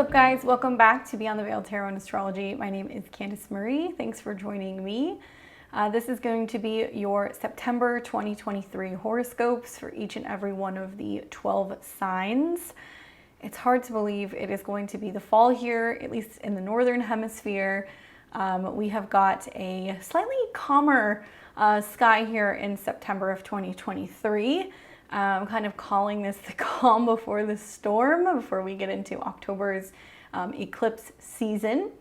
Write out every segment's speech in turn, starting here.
up, guys? Welcome back to Beyond the Veil Tarot and Astrology. My name is Candice Marie. Thanks for joining me. This is going to be your September 2023 horoscopes for each and every one of the 12 signs. It's hard to believe it is going to be the fall here, at least in the northern hemisphere. We have got a slightly calmer sky here in September of 2023. I'm kind of calling this the calm before the storm, before we get into October's eclipse season.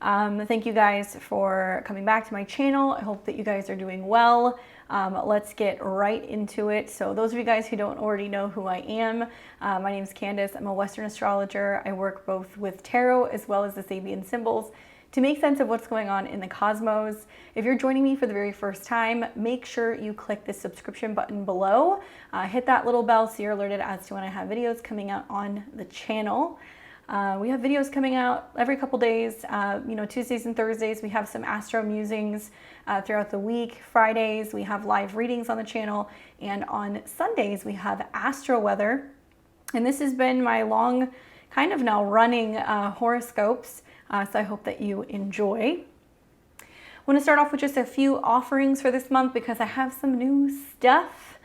Thank you guys for coming back to my channel. I hope that you guys are doing well. Let's get right into it. So those of you guys who don't already know who I am, my name is Candice. I'm a Western astrologer. I work both with tarot as well as the Sabian symbols to make sense of what's going on in the cosmos. If you're joining me for the very first time, make sure you click the subscription button below. Hit that little bell so you're alerted as to when I have videos coming out on the channel. We have videos coming out every couple days. Tuesdays and Thursdays, we have some astro musings throughout the week. Fridays, we have live readings on the channel. And on Sundays, we have astro weather. And this has been my long, kind of now running horoscopes. So I hope that you enjoy. I want to start off with just a few offerings for this month because I have some new stuff.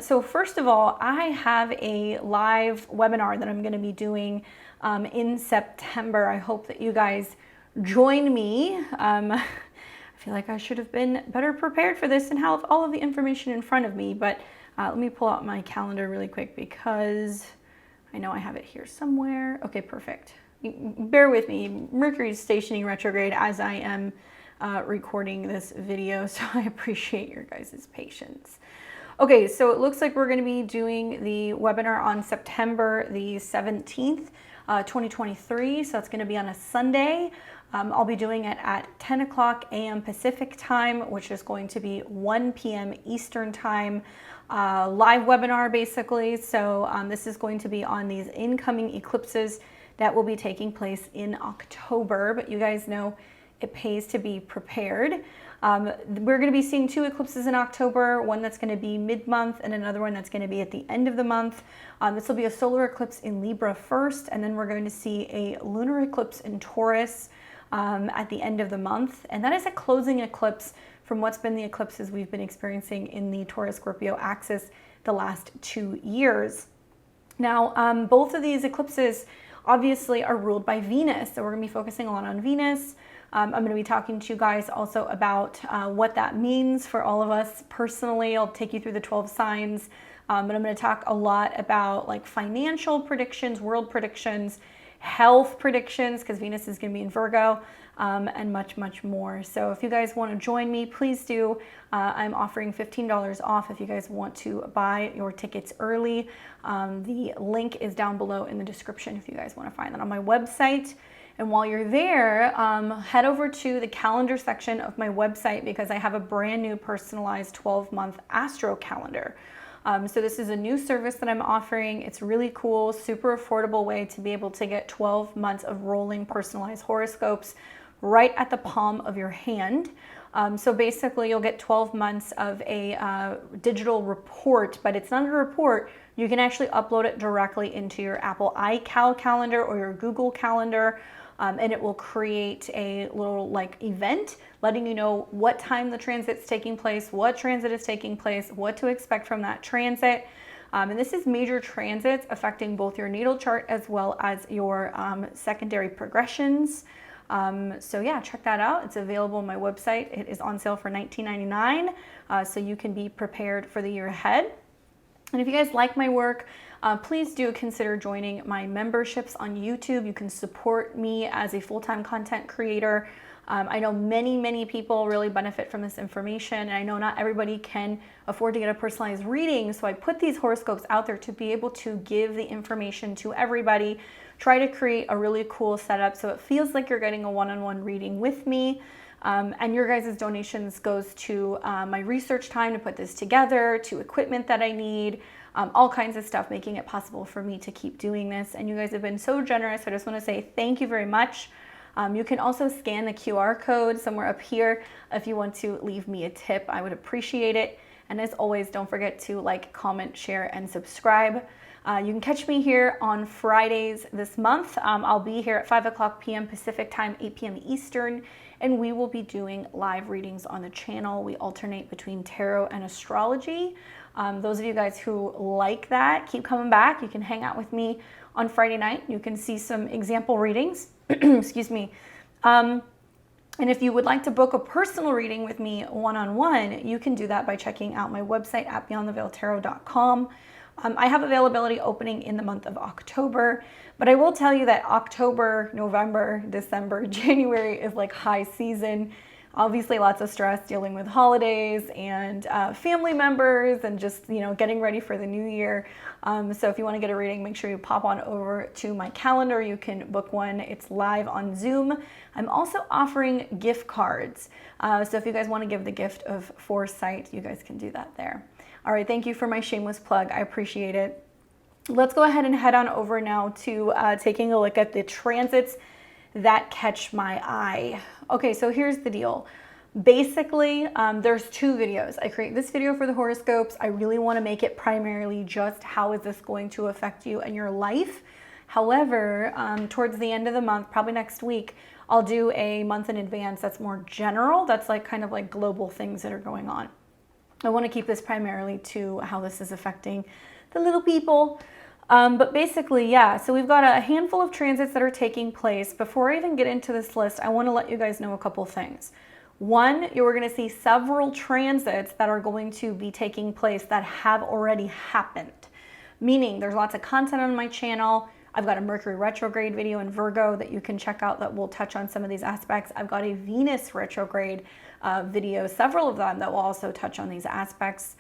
So first of all, I have a live webinar that I'm going to be doing in September. I hope that you guys join me. I feel like I should have been better prepared for this and have all of the information in front of me, but let me pull out my calendar really quick because I know I have it here somewhere. Okay, perfect. Bear with me. Mercury is stationing retrograde as I am recording this video, so I appreciate your guys' patience. Okay, so it looks like we're going to be doing the webinar on September the 17th, 2023. So that's going to be on a Sunday. I'll be doing it at 10 o'clock a.m. Pacific time, which is going to be 1 p.m. Eastern time. Live webinar, basically. So this is going to be on these incoming eclipses that will be taking place in October, but you guys know it pays to be prepared. We're going to be seeing two eclipses in October, one that's going to be mid-month and another one that's going to be at the end of the month. This will be a solar eclipse in Libra first, and then we're going to see a lunar eclipse in Taurus at the end of the month. And that is a closing eclipse from what's been the eclipses we've been experiencing in the Taurus-Scorpio axis the last 2 years. Now, both of these eclipses obviously are ruled by Venus. So we're going to be focusing a lot on Venus. I'm going to be talking to you guys also about what that means for all of us personally. I'll take you through the 12 signs, but I'm going to talk a lot about like financial predictions, world predictions, health predictions, because Venus is going to be in Virgo, and much, much more. So if you guys want to join me, please do. I'm offering $15 off if you guys want to buy your tickets early. The link is down below in the description if you guys want to find that on my website. And while you're there, head over to the calendar section of my website because I have a brand new personalized 12-month astro calendar. So this is a new service that I'm offering. It's really cool, super affordable way to be able to get 12 months of rolling personalized horoscopes right at the palm of your hand. So basically you'll get 12 months of a digital report, but it's not a report. You can actually upload it directly into your Apple iCal calendar or your Google calendar. And it will create a little like event letting you know what time the transit's taking place, what transit is taking place, what to expect from that transit. And this is major transits affecting both your natal chart as well as your secondary progressions. So yeah, check that out. It's available on my website. It is on sale for $19.99, so you can be prepared for the year ahead. And if you guys like my work, please do consider joining my memberships on YouTube. You can support me as a full-time content creator. I know many people really benefit from this information, and I know not everybody can afford to get a personalized reading, so I put these horoscopes out there to be able to give the information to everybody, try to create a really cool setup so it feels like you're getting a one-on-one reading with me. And your guys' donations goes to my research time to put this together, to equipment that I need, all kinds of stuff, making it possible for me to keep doing this. And you guys have been so generous. I just want to say thank you very much. You can also scan the QR code somewhere up here if you want to leave me a tip. I would appreciate it. And as always, don't forget to like, comment, share, and subscribe. You can catch me here on Fridays this month. I'll be here at 5 o'clock p.m. Pacific time, 8 p.m. Eastern, and we will be doing live readings on the channel. We alternate between tarot and astrology. Those of you guys who like that, keep coming back. You can hang out with me on Friday night. You can see some example readings. Excuse me. And if you would like to book a personal reading with me one-on-one, you can do that by checking out my website at beyondtheveiltarot.com. I have availability opening in the month of October, but I will tell you that October, November, December, January is like high season. Obviously lots of stress dealing with holidays and family members and just, getting ready for the new year. So if you want to get a reading, make sure you pop on over to my calendar. You can book one. It's live on Zoom. I'm also offering gift cards. So if you guys want to give the gift of foresight, you guys can do that there. All right, thank you for my shameless plug. I appreciate it. Let's go ahead and head on over now to taking a look at the transits that catch my eye. Okay, so here's the deal. Basically, there's two videos. I create this video for the horoscopes. I really want to make it primarily just how is this going to affect you and your life. However, towards the end of the month, probably next week, I'll do a month in advance that's more general. That's like kind of like global things that are going on. I want to keep this primarily to how this is affecting the little people. But basically, yeah, so we've got a handful of transits that are taking place. Before I even get into this list, I want to let you guys know a couple things. One, you're going to see several transits that are going to be taking place that have already happened. Meaning there's lots of content on my channel. I've got a Mercury retrograde video in Virgo that you can check out that will touch on some of these aspects. I've got a Venus retrograde video, several of them that will also touch on these aspects.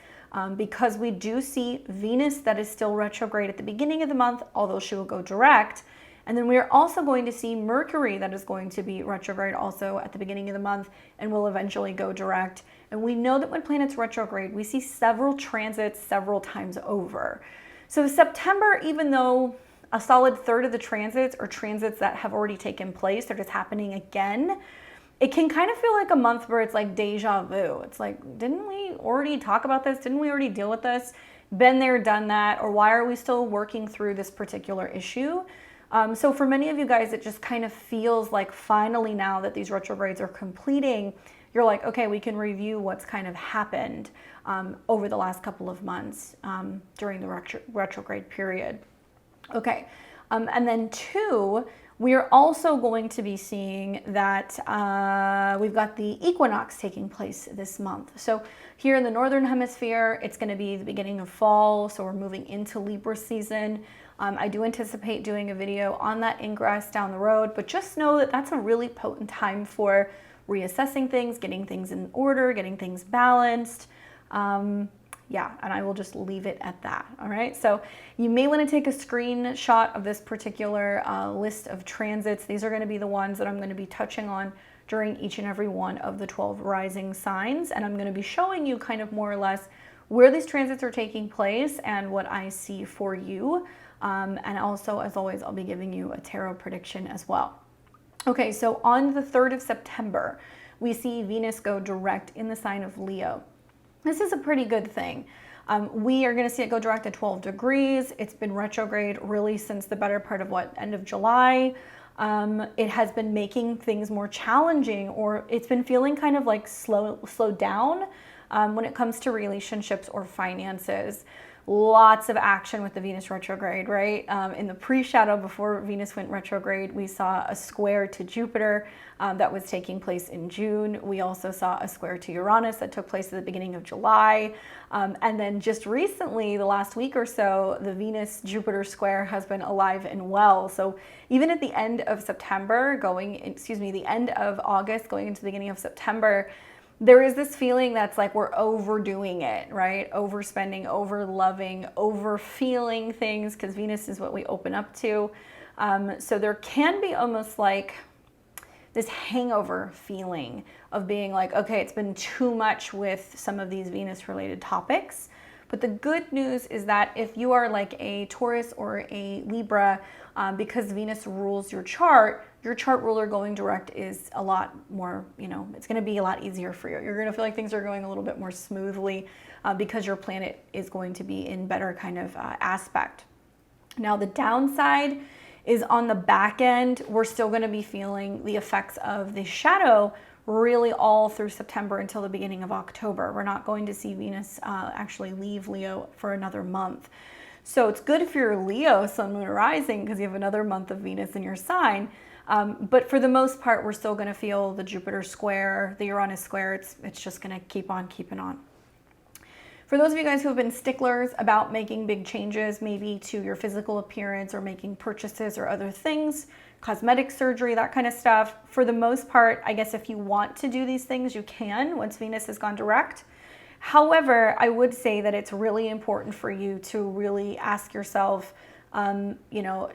Because we do see Venus that is still retrograde at the beginning of the month, although she will go direct. And then we are also going to see Mercury that is going to be retrograde also at the beginning of the month and will eventually go direct. And we know that when planets retrograde, we see several transits several times over. So September, even though a solid third of the transits are transits that have already taken place, they're just happening again, it can kind of feel like a month where it's like deja vu. It's like, didn't we already talk about this? Didn't we already deal with this? Been there, done that, or why are we still working through this particular issue? So for many of you guys, it just kind of feels like finally now that these retrogrades are completing, you're like, okay, we can review what's kind of happened over the last couple of months during the retrograde period. Okay, and then two, we are also going to be seeing that we've got the equinox taking place this month. So here in the Northern Hemisphere, it's going to be the beginning of fall, so we're moving into Libra season. I do anticipate doing a video on that ingress down the road, but just know that that's a really potent time for reassessing things, getting things in order, getting things balanced. Yeah, and I will just leave it at that, all right? So you may want to take a screenshot of this particular list of transits. These are going to be the ones that I'm going to be touching on during each and every one of the 12 rising signs, and I'm going to be showing you kind of more or less where these transits are taking place and what I see for you. And also, as always, I'll be giving you a tarot prediction as well. Okay, so on the 3rd of September, we see Venus go direct in the sign of Leo. This is a pretty good thing. We are going to see it go direct at 12 degrees. It's been retrograde really since the better part of end of July. It has been making things more challenging, or it's been feeling kind of like slowed down when it comes to relationships or finances. Lots of action with the Venus retrograde, right? In the pre-shadow before Venus went retrograde, we saw a square to Jupiter that was taking place in June. We also saw a square to Uranus that took place at the beginning of July. And then just recently, the last week or so, the Venus-Jupiter square has been alive and well. So even at the end of September, the end of August, going into the beginning of September, there is this feeling that's like we're overdoing it, right? Overspending, over-loving, over-feeling things, because Venus is what we open up to. So there can be almost like this hangover feeling of being like, okay, it's been too much with some of these Venus-related topics. But the good news is that if you are like a Taurus or a Libra, because Venus rules your chart ruler going direct is a lot more, it's going to be a lot easier for you. You're going to feel like things are going a little bit more smoothly because your planet is going to be in better kind of aspect. Now the downside is on the back end, we're still going to be feeling the effects of the shadow really all through September until the beginning of October. We're not going to see Venus actually leave Leo for another month. So it's good if you're Leo, Sun, Moon, Rising, because you have another month of Venus in your sign. But for the most part, we're still going to feel the Jupiter square, the Uranus square. It's just going to keep on keeping on. For those of you guys who have been sticklers about making big changes, maybe to your physical appearance or making purchases or other things, cosmetic surgery, that kind of stuff, for the most part, I guess if you want to do these things, you can once Venus has gone direct. However, I would say that it's really important for you to really ask yourself, you know,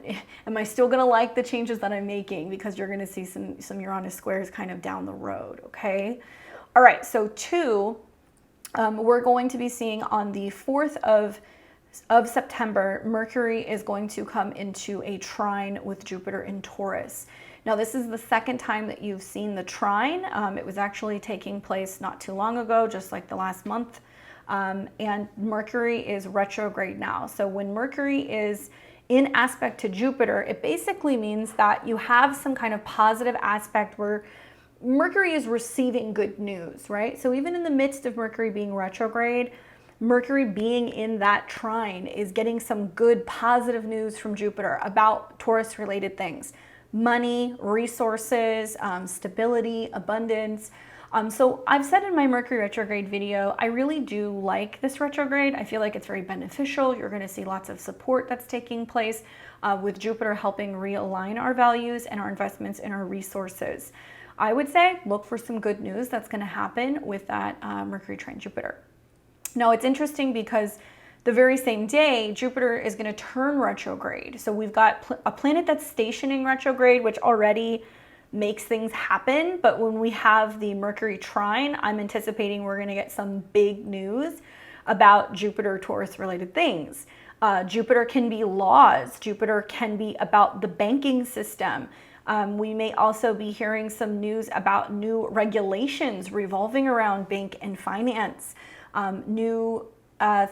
am I still going to like the changes that I'm making? Because you're going to see some Uranus squares kind of down the road, okay? All right, so we're going to be seeing on the 4th of September, Mercury is going to come into a trine with Jupiter in Taurus. Now, this is the second time that you've seen the trine. It was actually taking place not too long ago, just like the last month. And Mercury is retrograde now. So when Mercury is in aspect to Jupiter, it basically means that you have some kind of positive aspect where Mercury is receiving good news, right? So even in the midst of Mercury being retrograde, Mercury being in that trine is getting some good positive news from Jupiter about Taurus related things. Money, resources, stability, abundance. So I've said in my Mercury retrograde video, I really do like this retrograde. I feel like it's very beneficial. You're going to see lots of support that's taking place with Jupiter helping realign our values and our investments in our resources. I would say look for some good news that's going to happen with that Mercury trine Jupiter. Now, it's interesting because the very same day, Jupiter is going to turn retrograde. So we've got a planet that's stationing retrograde, which already makes things happen. But when we have the Mercury trine, I'm anticipating we're going to get some big news about Jupiter Taurus related things. Jupiter can be laws. Jupiter can be about the banking system. We may also be hearing some news about new regulations revolving around bank and finance. New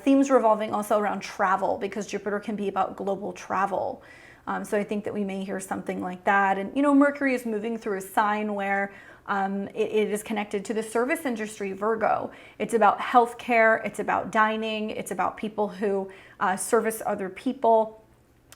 themes revolving also around travel, because Jupiter can be about global travel. So I think that we may hear something like that. And, you know, Mercury is moving through a sign where it is connected to the service industry, Virgo. It's about healthcare, it's about dining, it's about people who service other people.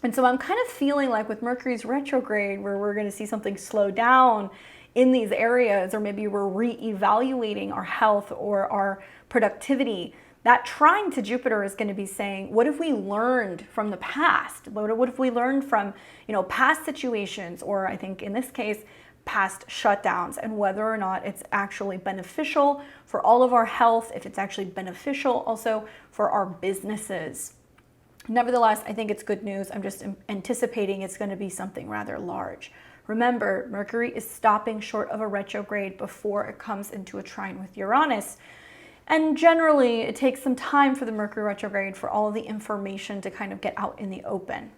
And so I'm kind of feeling like with Mercury's retrograde, where we're going to see something slow down in these areas, or maybe we're reevaluating our health or our productivity. That trine to Jupiter is going to be saying, what have we learned from the past? What have we learned from, you know, past situations, or I think in this case, past shutdowns, and whether or not it's actually beneficial for all of our health, if it's actually beneficial also for our businesses. Nevertheless, I think it's good news. I'm just anticipating it's going to be something rather large. Remember, Mercury is stopping short of a retrograde before it comes into a trine with Uranus. And generally, it takes some time for the Mercury retrograde for all of the information to kind of get out in the open.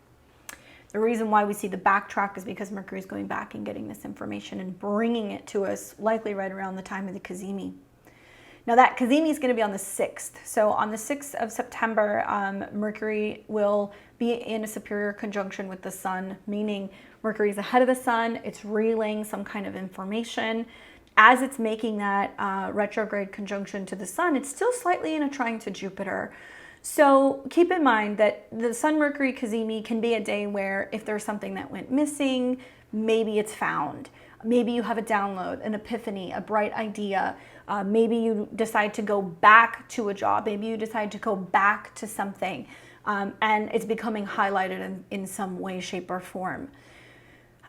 The reason why we see the backtrack is because Mercury is going back and getting this information and bringing it to us, likely right around the time of the Cazimi. Now that Cazimi is going to be on the 6th. So on the 6th of September, Mercury will be in a superior conjunction with the Sun, meaning Mercury is ahead of the Sun. It's relaying some kind of information. As it's making that retrograde conjunction to the Sun, it's still slightly in a trine to Jupiter. So keep in mind that the Sun-Mercury Cazimi can be a day where if there's something that went missing, maybe it's found. Maybe you have a download, an epiphany, a bright idea. Maybe you decide to go back to a job. Maybe you decide to go back to something, and it's becoming highlighted in some way, shape, or form.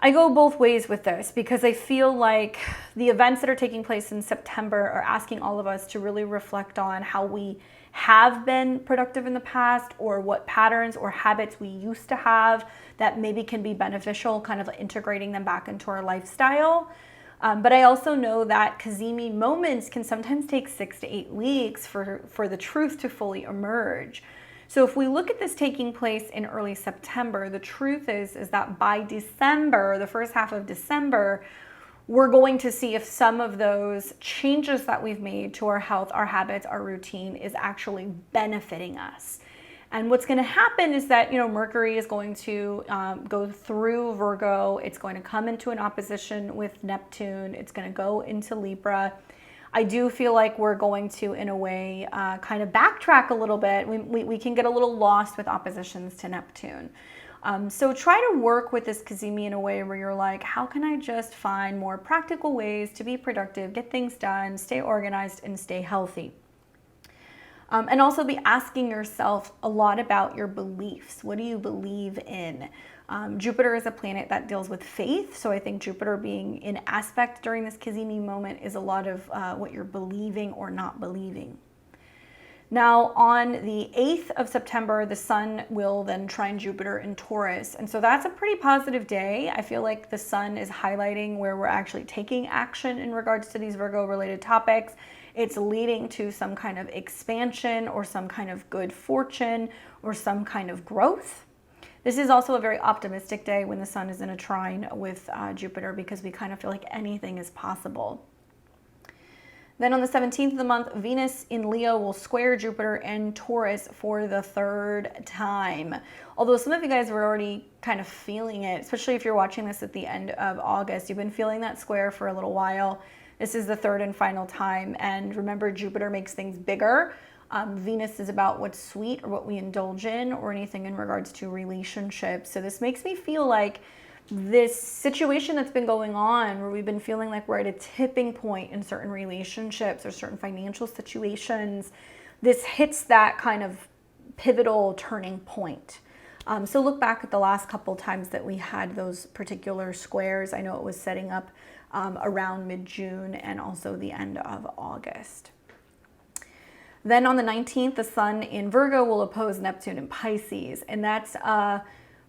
I go both ways with this because I feel like the events that are taking place in September are asking all of us to really reflect on how we have been productive in the past, or what patterns or habits we used to have that maybe can be beneficial, kind of integrating them back into our lifestyle. But I also know that Cazimi moments can sometimes take 6 to 8 weeks for the truth to fully emerge. So if we look at this taking place in early September, the truth is that by December, the first half of December, we're going to see if some of those changes that we've made to our health, our habits, our routine is actually benefiting us. And what's going to happen is that, Mercury is going to go through Virgo. It's going to come into an opposition with Neptune. It's going to go into Libra. I do feel like we're going to, in a way, kind of backtrack a little bit. We can get a little lost with oppositions to Neptune. So try to work with this Cazimi in a way where you're like, how can I just find more practical ways to be productive, get things done, stay organized, and stay healthy? And also be asking yourself a lot about your beliefs. What do you believe in? Jupiter is a planet that deals with faith. So I think Jupiter being in aspect during this Cazimi moment is a lot of what you're believing or not believing. Now, on the 8th of September, the sun will then trine Jupiter in Taurus. And so that's a pretty positive day. I feel like the sun is highlighting where we're actually taking action in regards to these Virgo-related topics. It's leading to some kind of expansion or some kind of good fortune or some kind of growth. This is also a very optimistic day when the sun is in a trine with Jupiter, because we kind of feel like anything is possible. Then on the 17th of the month, Venus in Leo will square Jupiter and Taurus for the 3rd time. Although some of you guys were already kind of feeling it, especially if you're watching this at the end of August. You've been feeling that square for a little while. This is the 3rd and final time. And remember, Jupiter makes things bigger. Venus is about what's sweet or what we indulge in or anything in regards to relationships. So this makes me feel like this situation that's been going on where we've been feeling like we're at a tipping point in certain relationships or certain financial situations, this hits that kind of pivotal turning point. So look back at the last couple times that we had those particular squares. I know it was setting up around mid-June and also the end of August. Then on the 19th, the sun in Virgo will oppose Neptune in Pisces, and that's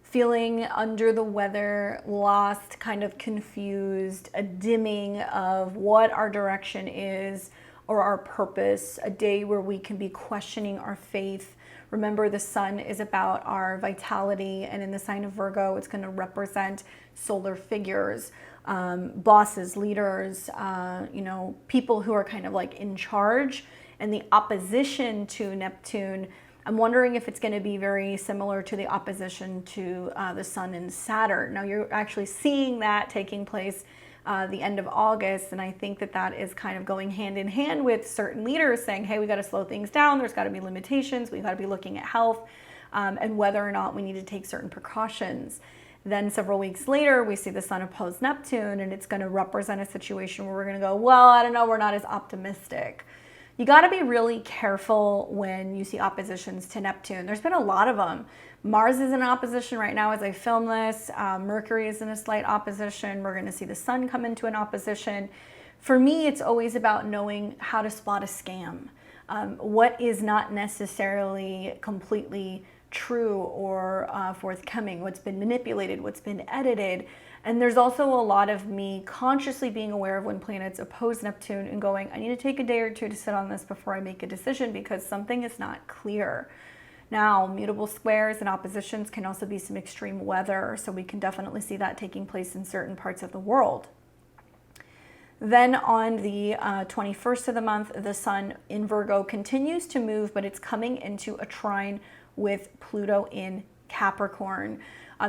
feeling under the weather, lost, kind of confused, a dimming of what our direction is or our purpose, a day where we can be questioning our faith. Remember, the sun is about our vitality, and in the sign of Virgo, it's going to represent solar figures, bosses, leaders, people who are kind of like in charge. And the opposition to Neptune, I'm wondering if it's going to be very similar to the opposition to the sun and Saturn. Now, you're actually seeing that taking place the end of August, and I think that that is kind of going hand in hand with certain leaders saying, hey, we got to slow things down, there's got to be limitations, we've got to be looking at health and whether or not we need to take certain precautions. Then several weeks later, we see the sun oppose Neptune, and it's going to represent a situation where we're going to go, well, I don't know, we're not as optimistic. You got to be really careful when you see oppositions to Neptune. There's been a lot of them. Mars is in opposition right now as I film this. Mercury is in a slight opposition. We're going to see the sun come into an opposition. For me, it's always about knowing how to spot a scam. What is not necessarily completely true or forthcoming, what's been manipulated, what's been edited. And there's also a lot of me consciously being aware of when planets oppose Neptune and going, I need to take a day or two to sit on this before I make a decision because something is not clear. Now, mutable squares and oppositions can also be some extreme weather, so we can definitely see that taking place in certain parts of the world. Then on the 21st of the month, the sun in Virgo continues to move, but it's coming into a trine with Pluto in Capricorn.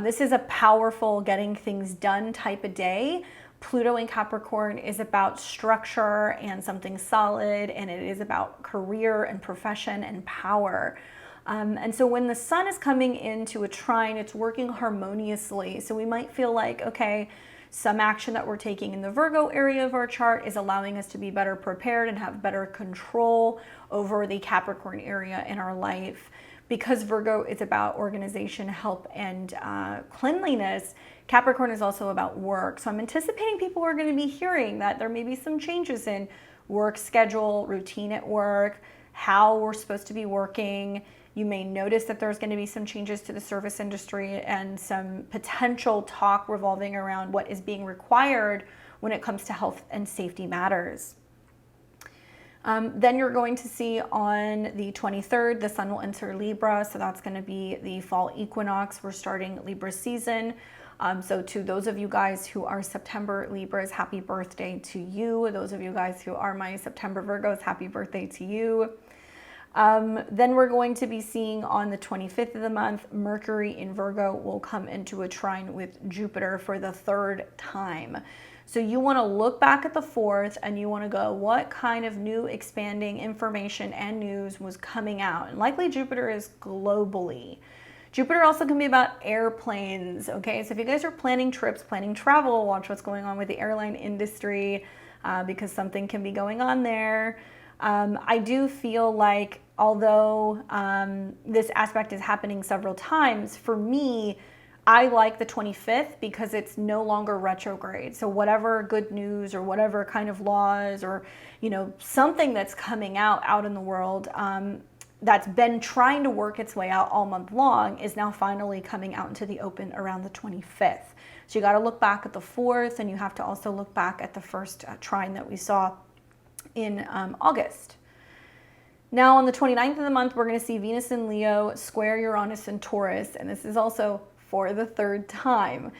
This is a powerful getting things done type of day. Pluto in Capricorn is about structure and something solid, and it is about career and profession and power. And so when the sun is coming into a trine, it's working harmoniously. So we might feel like, okay, some action that we're taking in the Virgo area of our chart is allowing us to be better prepared and have better control over the Capricorn area in our life. Because Virgo is about organization, help, and cleanliness, Capricorn is also about work. So I'm anticipating people are going to be hearing that there may be some changes in work schedule, routine at work, how we're supposed to be working. You may notice that there's going to be some changes to the service industry and some potential talk revolving around what is being required when it comes to health and safety matters. Then you're going to see on the 23rd, the sun will enter Libra. So that's going to be the fall equinox. We're starting Libra season. So to those of you guys who are September Libras, happy birthday to you. Those of you guys who are my September Virgos, happy birthday to you. Then we're going to be seeing on the 25th of the month, Mercury in Virgo will come into a trine with Jupiter for the third time. So you want to look back at the fourth and you want to go, what kind of new expanding information and news was coming out? And likely Jupiter is globally. Jupiter also can be about airplanes, okay? So if you guys are planning trips, planning travel, watch what's going on with the airline industry because something can be going on there. I do feel like although this aspect is happening several times, for me, I like the 25th because it's no longer retrograde. So whatever good news or whatever kind of laws or, you know, something that's coming out in the world that's been trying to work its way out all month long is now finally coming out into the open around the 25th. So you got to look back at the 4th, and you have to also look back at the first trine that we saw in August. Now on the 29th of the month, we're going to see Venus in Leo square Uranus in Taurus, and this is also for the third time.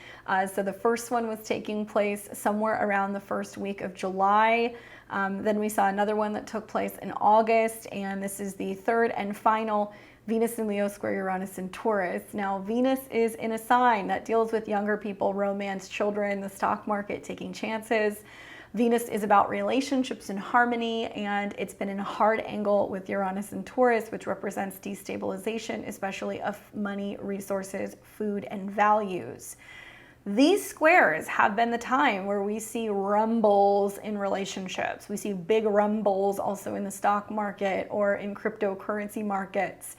So the first one was taking place somewhere around the first week of July. Then we saw another one that took place in August, and this is the third and final Venus in Leo square Uranus in Taurus. Now, Venus is in a sign that deals with younger people, romance, children, the stock market, taking chances. Venus is about relationships and harmony, and it's been in a hard angle with Uranus and Taurus, which represents destabilization, especially of money, resources, food, and values. These squares have been the time where we see rumbles in relationships. We see big rumbles also in the stock market or in cryptocurrency markets.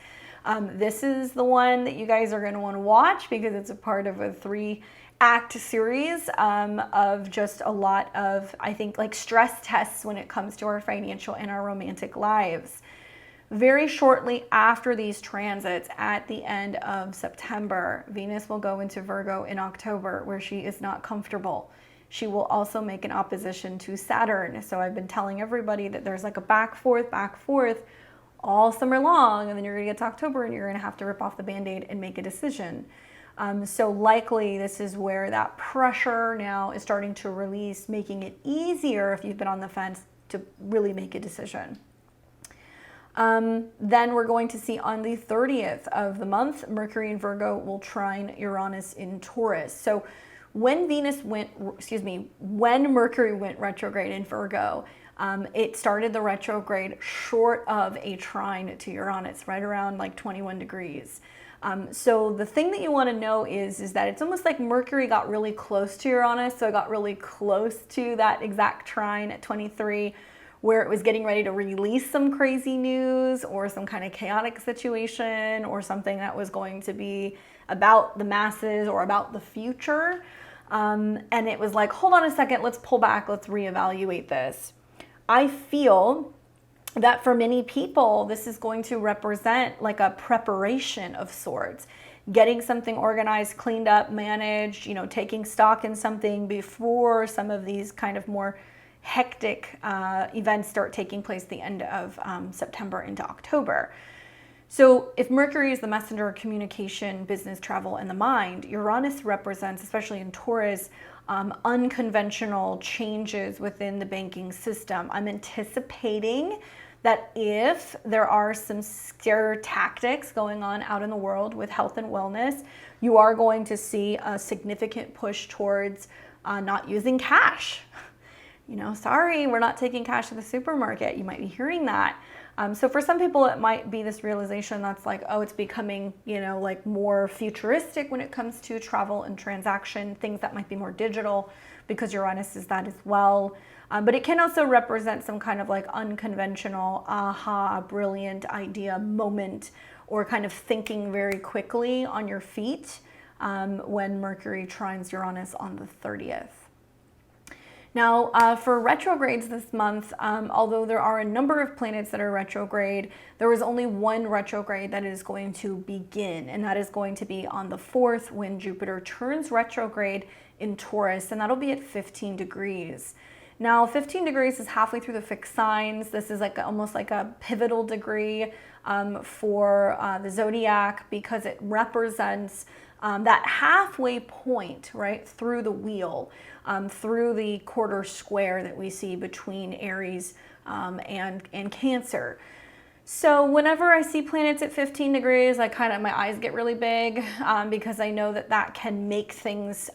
This is the one that you guys are going to want to watch because it's a part of a 3-act series of just a lot of, I think, like stress tests when it comes to our financial and our romantic lives. Very shortly after these transits, at the end of September, Venus will go into Virgo in October, where she is not comfortable. She will also make an opposition to Saturn. So I've been telling everybody that there's like a back forth all summer long, and then you're gonna get to October and you're gonna have to rip off the Band-Aid and make a decision. So likely this is where that pressure now is starting to release, making it easier if you've been on the fence to really make a decision. Then we're going to see on the 30th of the month, Mercury in Virgo will trine Uranus in Taurus. So when Mercury went retrograde in Virgo, it started the retrograde short of a trine to Uranus, right around like 21 degrees. So the thing that you want to know is that it's almost like Mercury got really close to Uranus, so it got really close to that exact trine at 23, where it was getting ready to release some crazy news or some kind of chaotic situation or something that was going to be about the masses or about the future. And it was like, hold on a second, let's pull back, let's reevaluate this. I feel that for many people, this is going to represent like a preparation of sorts, getting something organized, cleaned up, managed, you know, taking stock in something before some of these kind of more hectic events start taking place at the end of September into October. So if Mercury is the messenger of communication, business, travel, and the mind, Uranus represents, especially in Taurus, unconventional changes within the banking system. I'm anticipating that if there are some scare tactics going on out in the world with health and wellness, you are going to see a significant push towards not using cash. You know, sorry, we're not taking cash to the supermarket. You might be hearing that. So for some people, it might be this realization that's like, oh, it's becoming, you know, like more futuristic when it comes to travel and transaction, things that might be more digital, because Uranus is that as well. But it can also represent some kind of like unconventional, aha, brilliant idea moment, or kind of thinking very quickly on your feet when Mercury trines Uranus on the 30th. Now, for retrogrades this month, although there are a number of planets that are retrograde, there is only one retrograde that is going to begin, and that is going to be on the 4th when Jupiter turns retrograde in Taurus, and that'll be at 15 degrees. Now, 15 degrees is halfway through the fixed signs. This is like almost like a pivotal degree for the zodiac, because it represents that halfway point, right, through the wheel, through the quarter square that we see between Aries and Cancer. So whenever I see planets at 15 degrees, my eyes get really big because I know that that can make things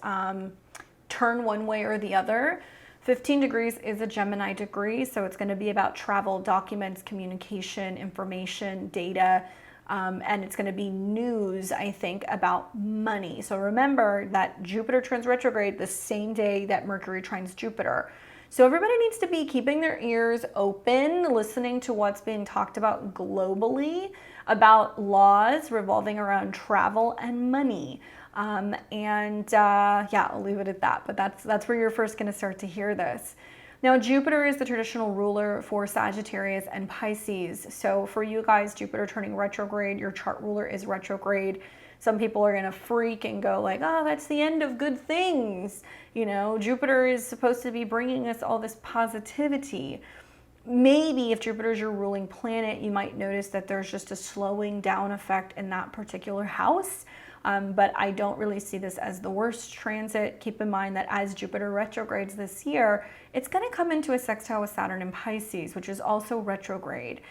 turn one way or the other. 15 degrees is a Gemini degree, so it's going to be about travel, documents, communication, information, data, and it's going to be news, I think, about money. So remember that Jupiter turns retrograde the same day that Mercury trines Jupiter. So everybody needs to be keeping their ears open, listening to what's being talked about globally, about laws revolving around travel and money. Yeah, I'll leave it at that. But that's where you're first going to start to hear this. Now, Jupiter is the traditional ruler for Sagittarius and Pisces. So for you guys, Jupiter turning retrograde, your chart ruler is retrograde. Some people are going to freak and go like, oh, that's the end of good things. You know, Jupiter is supposed to be bringing us all this positivity. Maybe if Jupiter is your ruling planet, you might notice that there's just a slowing down effect in that particular house. But I don't really see this as the worst transit. Keep in mind that as Jupiter retrogrades this year, it's going to come into a sextile with Saturn in Pisces, which is also retrograde.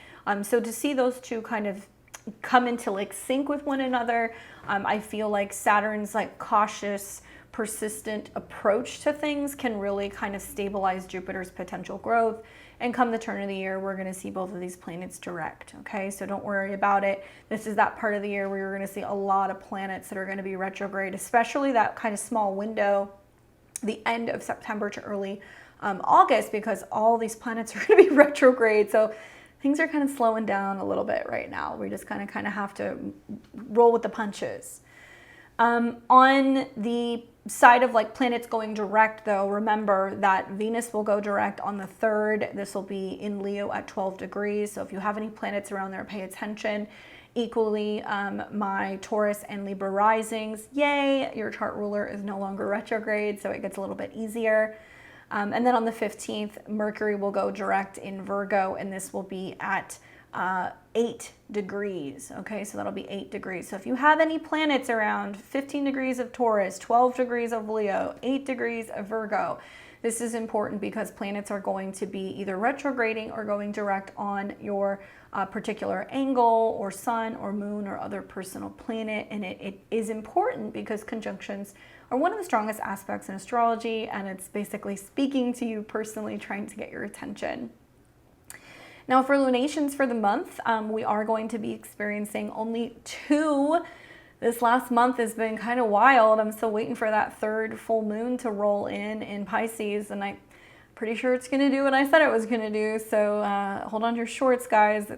So to see those two kind of come into like sync with one another, I feel like Saturn's like cautious, persistent approach to things can really kind of stabilize Jupiter's potential growth. And come the turn of the year, we're going to see both of these planets direct, okay? So don't worry about it. This is that part of the year where you're going to see a lot of planets that are going to be retrograde, especially that kind of small window, the end of September to early August, because all these planets are going to be retrograde. So things are kind of slowing down a little bit right now. We just kind of have to roll with the punches. On the side of like planets going direct though, remember that Venus will go direct on the 3rd. This will be in Leo at 12 degrees. So if you have any planets around there, pay attention. Equally, my Taurus and Libra risings, yay, your chart ruler is no longer retrograde, so it gets a little bit easier. And then on the 15th, Mercury will go direct in Virgo, and this will be at 8 degrees. Okay, so that'll be 8 degrees. So if you have any planets around 15 degrees of Taurus, 12 degrees of Leo, 8 degrees of Virgo, this is important because planets are going to be either retrograding or going direct on your particular angle or sun or moon or other personal planet. And it is important because conjunctions are one of the strongest aspects in astrology, and it's basically speaking to you personally, trying to get your attention. Now for lunations for the month, we are going to be experiencing only 2. This last month has been kind of wild. I'm still waiting for that 3rd full moon to roll in Pisces, and I'm pretty sure it's going to do what I said it was going to do. So hold on to your shorts, guys.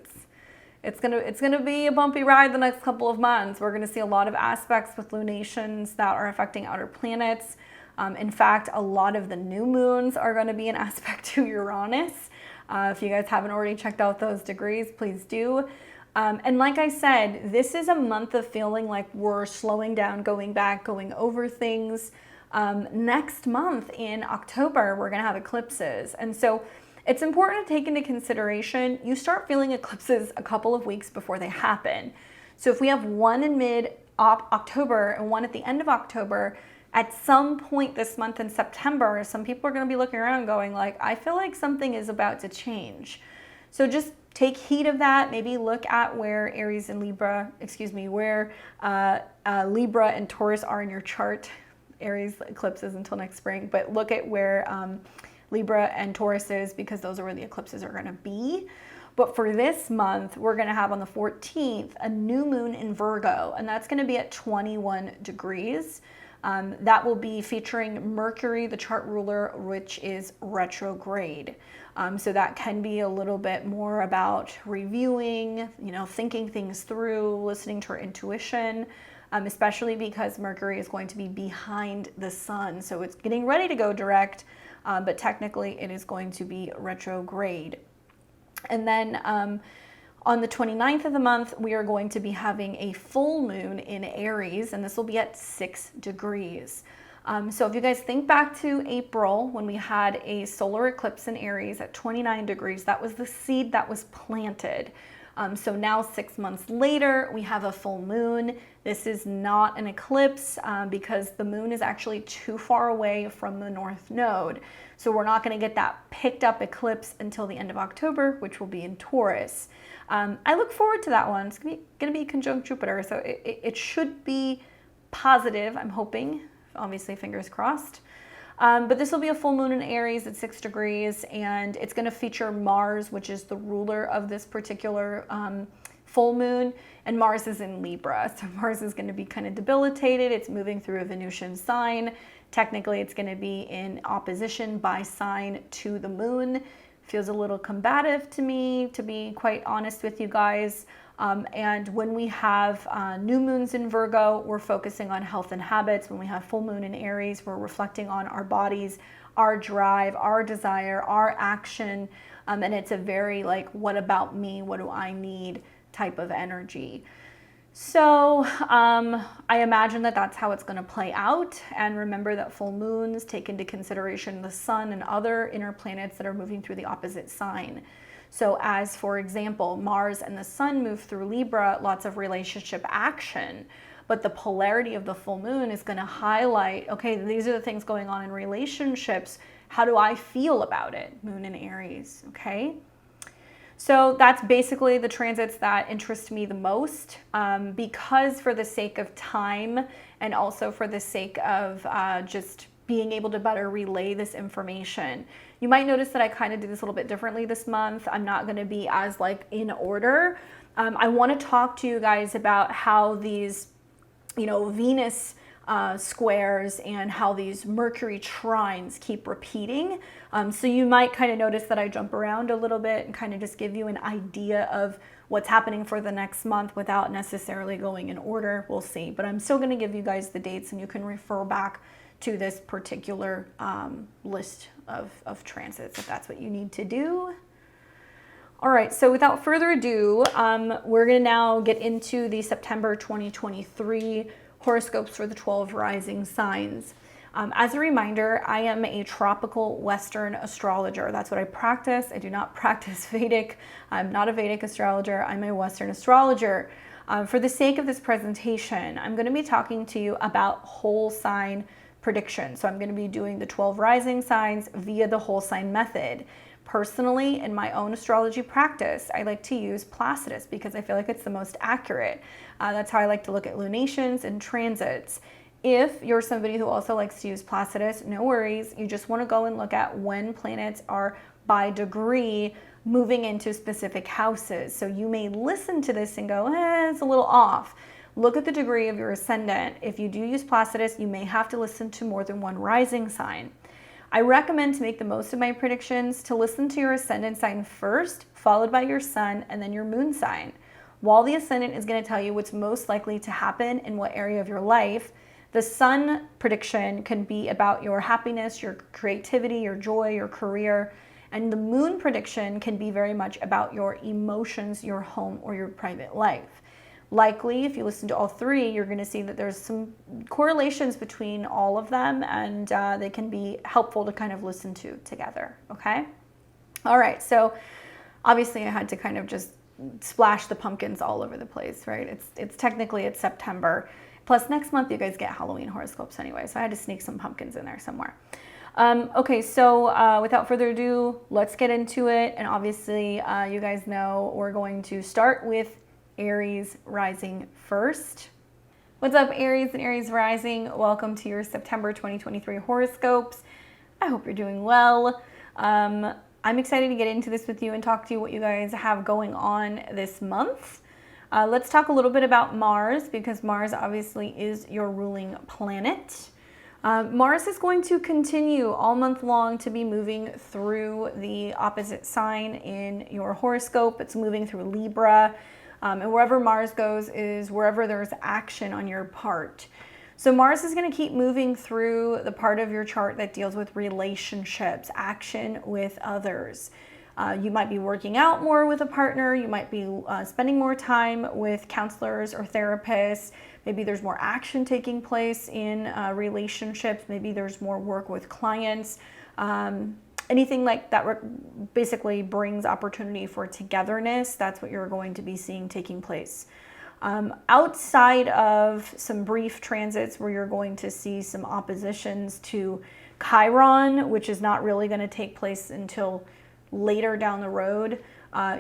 It's gonna be a bumpy ride the next couple of months. We're going to see a lot of aspects with lunations that are affecting outer planets. In fact, a lot of the new moons are going to be an aspect to Uranus. If you guys haven't already checked out those degrees, please do. And like I said, this is a month of feeling like we're slowing down, going back, going over things. Next month in October, we're going to have eclipses. And so it's important to take into consideration, you start feeling eclipses a couple of weeks before they happen. So if we have one in mid-October and one at the end of October, at some point this month in September, some people are going to be looking around going like, I feel like something is about to change. So just take heed of that. Maybe look at where Aries and Libra, where Libra and Taurus are in your chart. Aries eclipses until next spring, but look at where Libra and Taurus is, because those are where the eclipses are going to be. But for this month, we're going to have on the 14th a new moon in Virgo, and that's going to be at 21 degrees. That will be featuring Mercury, the chart ruler, which is retrograde. So that can be a little bit more about reviewing, thinking things through, listening to our intuition, especially because Mercury is going to be behind the sun. So it's getting ready to go direct, but technically it is going to be retrograde. And then on the 29th of the month, we are going to be having a full moon in Aries, and this will be at 6 degrees. So if you guys think back to April, when we had a solar eclipse in Aries at 29 degrees, that was the seed that was planted. So now 6 months later, we have a full moon. This is not an eclipse because the moon is actually too far away from the north node. So we're not going to get that picked up eclipse until the end of October, which will be in Taurus. I look forward to that one. It's going to be conjunct Jupiter, so it should be positive, I'm hoping. Obviously, fingers crossed. But this will be a full moon in Aries at 6 degrees, and it's going to feature Mars, which is the ruler of this particular full moon, and Mars is in Libra. So Mars is going to be kind of debilitated. It's moving through a Venusian sign. Technically, it's going to be in opposition by sign to the moon. Feels a little combative to me, to be quite honest with you guys. And when we have new moons in Virgo, we're focusing on health and habits. When we have full moon in Aries, we're reflecting on our bodies, our drive, our desire, our action. And it's a very like, what about me? What do I need type of energy. So I imagine that that's how it's going to play out. And remember that full moons take into consideration the sun and other inner planets that are moving through the opposite sign. So as, for example, Mars and the sun move through Libra, lots of relationship action. But the polarity of the full moon is going to highlight, okay, these are the things going on in relationships. How do I feel about it? Moon in Aries, okay? So that's basically the transits that interest me the most because for the sake of time and also for the sake of just being able to better relay this information. You might notice that I kind of did this a little bit differently this month. I'm not going to be as like in order. I want to talk to you guys about how these, Venus squares and how these Mercury trines keep repeating. So you might kind of notice that I jump around a little bit and kind of just give you an idea of what's happening for the next month without necessarily going in order. We'll see. But I'm still going to give you guys the dates and you can refer back to this particular list of transits if that's what you need to do. All right, so without further ado, we're going to now get into the September 2023 horoscopes for the 12 rising signs. As a reminder, I am a tropical Western astrologer. That's what I practice. I do not practice Vedic. I'm not a Vedic astrologer. I'm a Western astrologer. For the sake of this presentation, I'm going to be talking to you about whole sign prediction. So I'm going to be doing the 12 rising signs via the whole sign method. Personally, in my own astrology practice, I like to use Placidus because I feel like it's the most accurate. That's how I like to look at lunations and transits. If you're somebody who also likes to use Placidus, no worries. You just want to go and look at when planets are by degree moving into specific houses. So you may listen to this and go, it's a little off. Look at the degree of your ascendant. If you do use Placidus, you may have to listen to more than one rising sign. I recommend to make the most of my predictions to listen to your ascendant sign first, followed by your sun, and then your moon sign. While the ascendant is going to tell you what's most likely to happen in what area of your life, the sun prediction can be about your happiness, your creativity, your joy, your career, and the moon prediction can be very much about your emotions, your home, or your private life. Likely, if you listen to all three, you're going to see that there's some correlations between all of them, and they can be helpful to kind of listen to together, okay? All right, so obviously I had to kind of just splash the pumpkins all over the place, right? It's technically it's September. Plus next month you guys get Halloween horoscopes anyway, so I had to sneak some pumpkins in there somewhere. Okay, so without further ado, let's get into it. And obviously you guys know we're going to start with Aries rising first. What's up, Aries and Aries rising? Welcome to your September 2023 horoscopes. I hope you're doing well. I'm excited to get into this with you and talk to you what you guys have going on this month. Let's talk a little bit about Mars because Mars obviously is your ruling planet. Mars is going to continue all month long to be moving through the opposite sign in your horoscope. It's moving through Libra. And wherever Mars goes is wherever there's action on your part. So Mars is going to keep moving through the part of your chart that deals with relationships, action with others. You might be working out more with a partner. You might be spending more time with counselors or therapists. Maybe there's more action taking place in relationships. Maybe there's more work with clients. anything like that basically brings opportunity for togetherness. That's what you're going to be seeing taking place. Outside of some brief transits where you're going to see some oppositions to Chiron, which is not really going to take place until later down the road,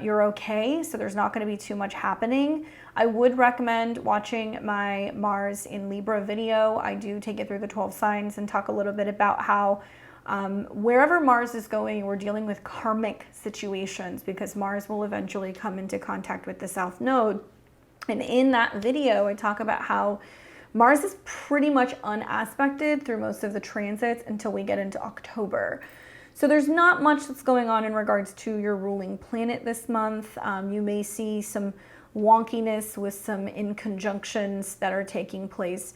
you're okay. So there's not going to be too much happening. I would recommend watching my Mars in Libra video. I do take it through the 12 signs and talk a little bit about how wherever Mars is going, we're dealing with karmic situations because Mars will eventually come into contact with the South Node. And in that video, I talk about how Mars is pretty much unaspected through most of the transits until we get into October. So there's not much that's going on in regards to your ruling planet this month. You may see some wonkiness with some inconjunctions that are taking place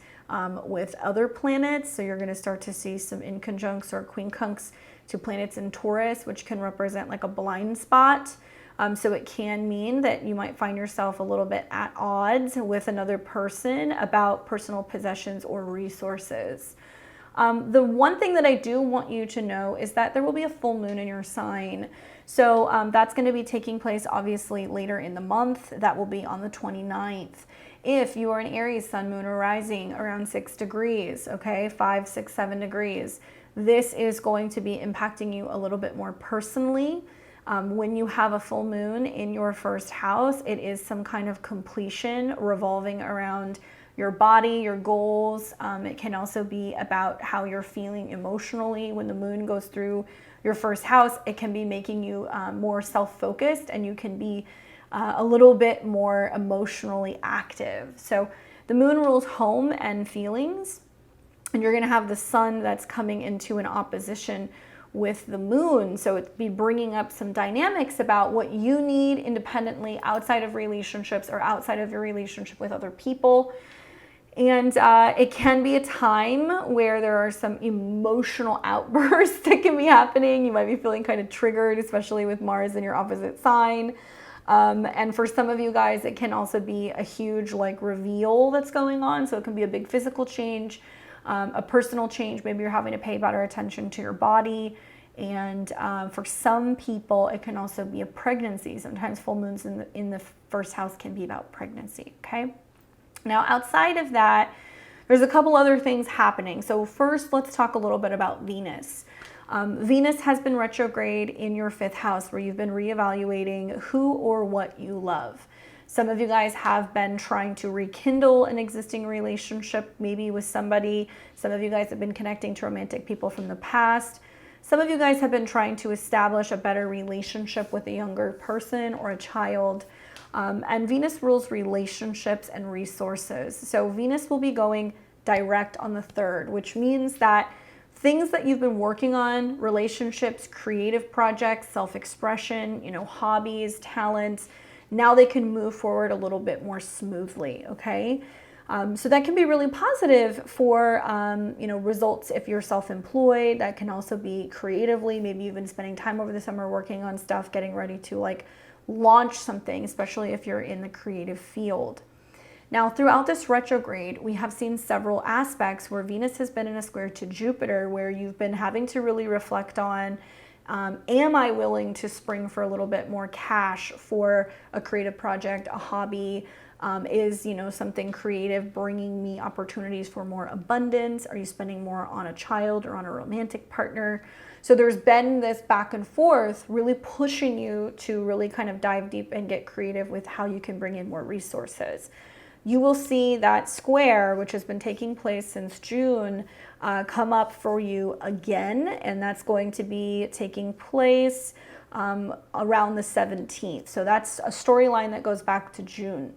with other planets. So you're going to start to see some inconjuncts or quincunx to planets in Taurus, which can represent like a blind spot. So it can mean that you might find yourself a little bit at odds with another person about personal possessions or resources. The one thing that I do want you to know is that there will be a full moon in your sign. So that's going to be taking place obviously later in the month. That will be on the 29th. If you are an Aries sun, moon, or rising around 6 degrees, okay, 5, 6, 7 degrees, this is going to be impacting you a little bit more personally. When you have a full moon in your first house, it is some kind of completion revolving around your body, your goals. It can also be about how you're feeling emotionally. When the moon goes through your first house, it can be making you more self-focused, and you can be a little bit more emotionally active. So the moon rules home and feelings, and you're going to have the sun that's coming into an opposition with the moon. So it'd be bringing up some dynamics about what you need independently outside of relationships or outside of your relationship with other people. And it can be a time where there are some emotional outbursts that can be happening. You might be feeling kind of triggered, especially with Mars in your opposite sign. And for some of you guys, it can also be a huge like reveal that's going on. So it can be a big physical change, a personal change. Maybe you're having to pay better attention to your body. And for some people, it can also be a pregnancy. Sometimes full moons in the first house can be about pregnancy, okay? Now, outside of that, there's a couple other things happening. So first, let's talk a little bit about Venus. Venus has been retrograde in your 5th house, where you've been reevaluating who or what you love. Some of you guys have been trying to rekindle an existing relationship, maybe with somebody. Some of you guys have been connecting to romantic people from the past. Some of you guys have been trying to establish a better relationship with a younger person or a child. And Venus rules relationships and resources. So Venus will be going direct on the 3rd, which means that things that you've been working on, relationships, creative projects, self-expression, hobbies, talents, now they can move forward a little bit more smoothly, okay? So that can be really positive for, results if you're self-employed. That can also be creatively. Maybe you've been spending time over the summer working on stuff, getting ready to like launch something, especially if you're in the creative field. Now, throughout this retrograde, we have seen several aspects where Venus has been in a square to Jupiter, where you've been having to really reflect on, am I willing to spring for a little bit more cash for a creative project, a hobby? Is something creative bringing me opportunities for more abundance? Are you spending more on a child or on a romantic partner? So there's been this back and forth really pushing you to really kind of dive deep and get creative with how you can bring in more resources. You will see that square, which has been taking place since June, come up for you again, and that's going to be taking place around the 17th. So that's a storyline that goes back to June.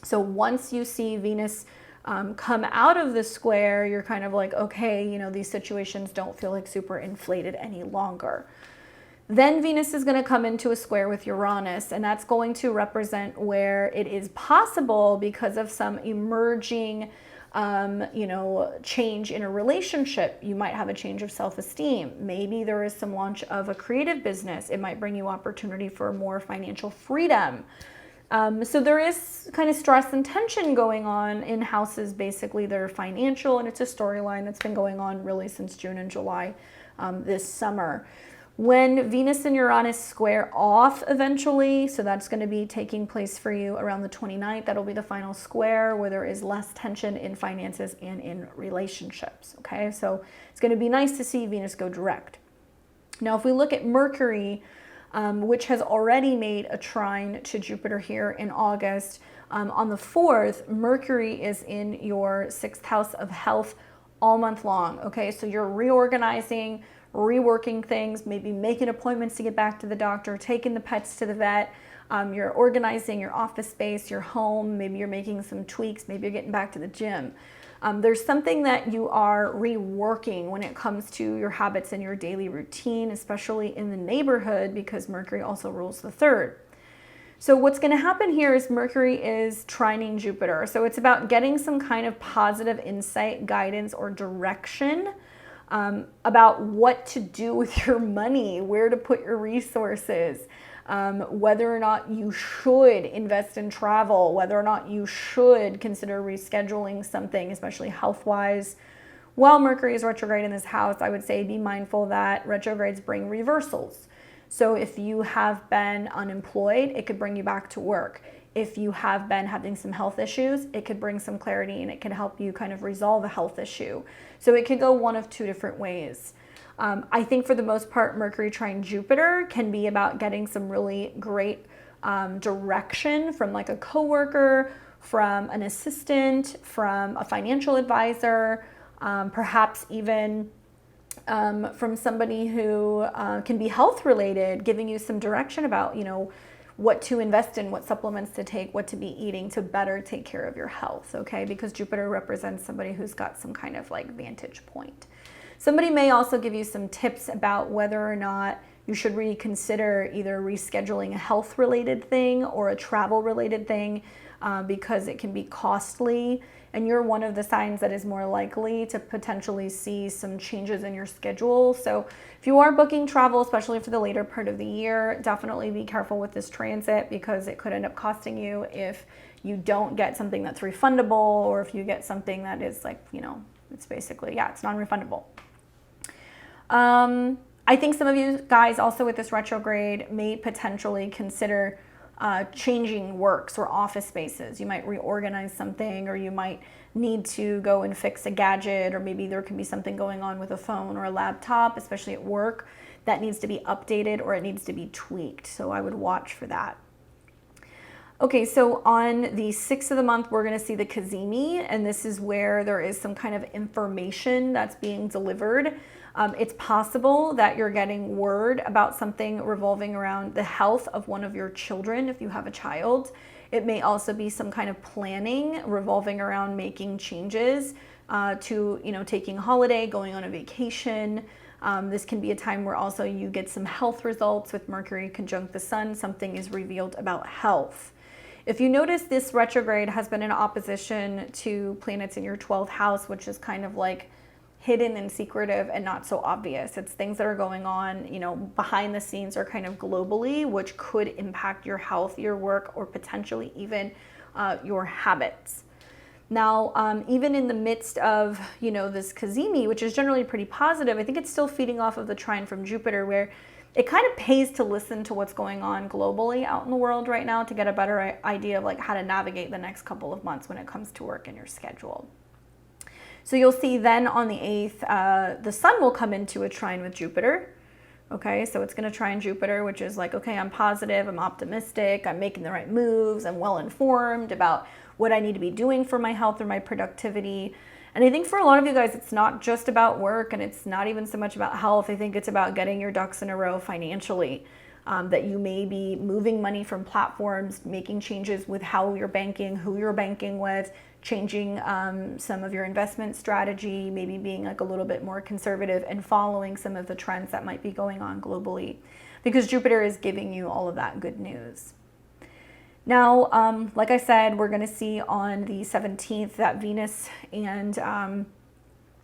So once you see Venus come out of the square, you're kind of like, okay, these situations don't feel like super inflated any longer. Then Venus is going to come into a square with Uranus, and that's going to represent where it is possible, because of some emerging change in a relationship. You might have a change of self-esteem. Maybe there is some launch of a creative business. It might bring you opportunity for more financial freedom. So there is kind of stress and tension going on in houses, basically, that are financial, and it's a storyline that's been going on really since June and July this summer. When Venus and Uranus square off eventually, so that's going to be taking place for you around the 29th. That'll be the final square where there is less tension in finances and in relationships. Okay, so it's going to be nice to see Venus go direct. Now, if we look at Mercury, which has already made a trine to Jupiter here in August, on the 4th, Mercury is in your 6th house of health all month long. Okay, so you're reorganizing, reworking things, maybe making appointments to get back to the doctor, taking the pets to the vet. You're organizing your office space, your home. Maybe you're making some tweaks. Maybe you're getting back to the gym. There's something that you are reworking when it comes to your habits and your daily routine, especially in the neighborhood, because Mercury also rules the 3rd. So what's going to happen here is Mercury is trining Jupiter. So it's about getting some kind of positive insight, guidance, or direction about what to do with your money, where to put your resources, whether or not you should invest in travel, whether or not you should consider rescheduling something, especially health-wise. While Mercury is retrograde in this house, I would say be mindful that retrogrades bring reversals. So if you have been unemployed, it could bring you back to work. If you have been having some health issues, it could bring some clarity and it can help you kind of resolve a health issue. So it could go one of two different ways. I think for the most part, Mercury trine Jupiter can be about getting some really great direction from like a coworker, from an assistant, from a financial advisor, perhaps even from somebody who can be health related, giving you some direction about, you know, what to invest in, what supplements to take, what to be eating to better take care of your health, okay? Because Jupiter represents somebody who's got some kind of like vantage point. Somebody may also give you some tips about whether or not you should reconsider either rescheduling a health related thing or a travel related thing because it can be costly. And you're one of the signs that is more likely to potentially see some changes in your schedule. So if you are booking travel, especially for the later part of the year, definitely be careful with this transit because it could end up costing you if you don't get something that's refundable or if you get something that is like, you know, it's basically, yeah, it's non-refundable. I think some of you guys also with this retrograde may potentially consider changing works or office spaces. You might reorganize something, or you might need to go and fix a gadget, or maybe there can be something going on with a phone or a laptop, especially at work, that needs to be updated or it needs to be tweaked. So I would watch for that. Okay, so on the 6th of the month, we're going to see the Cazimi, and this is where there is some kind of information that's being delivered. It's possible that you're getting word about something revolving around the health of one of your children if you have a child. It may also be some kind of planning revolving around making changes to, you know, taking a holiday, going on a vacation. This can be a time where also you get some health results with Mercury conjunct the Sun. Something is revealed about health. If you notice, this retrograde has been in opposition to planets in your 12th house, which is kind of like hidden and secretive and not so obvious. It's things that are going on, you know, behind the scenes or kind of globally, which could impact your health, your work, or potentially even your habits. Now, even in the midst of, you know, this Cazimi, which is generally pretty positive, I think it's still feeding off of the trine from Jupiter, where it kind of pays to listen to what's going on globally out in the world right now to get a better idea of like how to navigate the next couple of months when it comes to work and your schedule. So you'll see then on the 8th, the Sun will come into a trine with Jupiter. Okay, so it's going to trine Jupiter, which is like, okay, I'm positive, I'm optimistic, I'm making the right moves, I'm well informed about what I need to be doing for my health or my productivity. And I think for a lot of you guys, it's not just about work and it's not even so much about health. I think it's about getting your ducks in a row financially. That you may be moving money from platforms, making changes with how you're banking, who you're banking with, changing some of your investment strategy, maybe being like a little bit more conservative and following some of the trends that might be going on globally, because Jupiter is giving you all of that good news. Now, like I said, we're going to see on the 17th that Venus and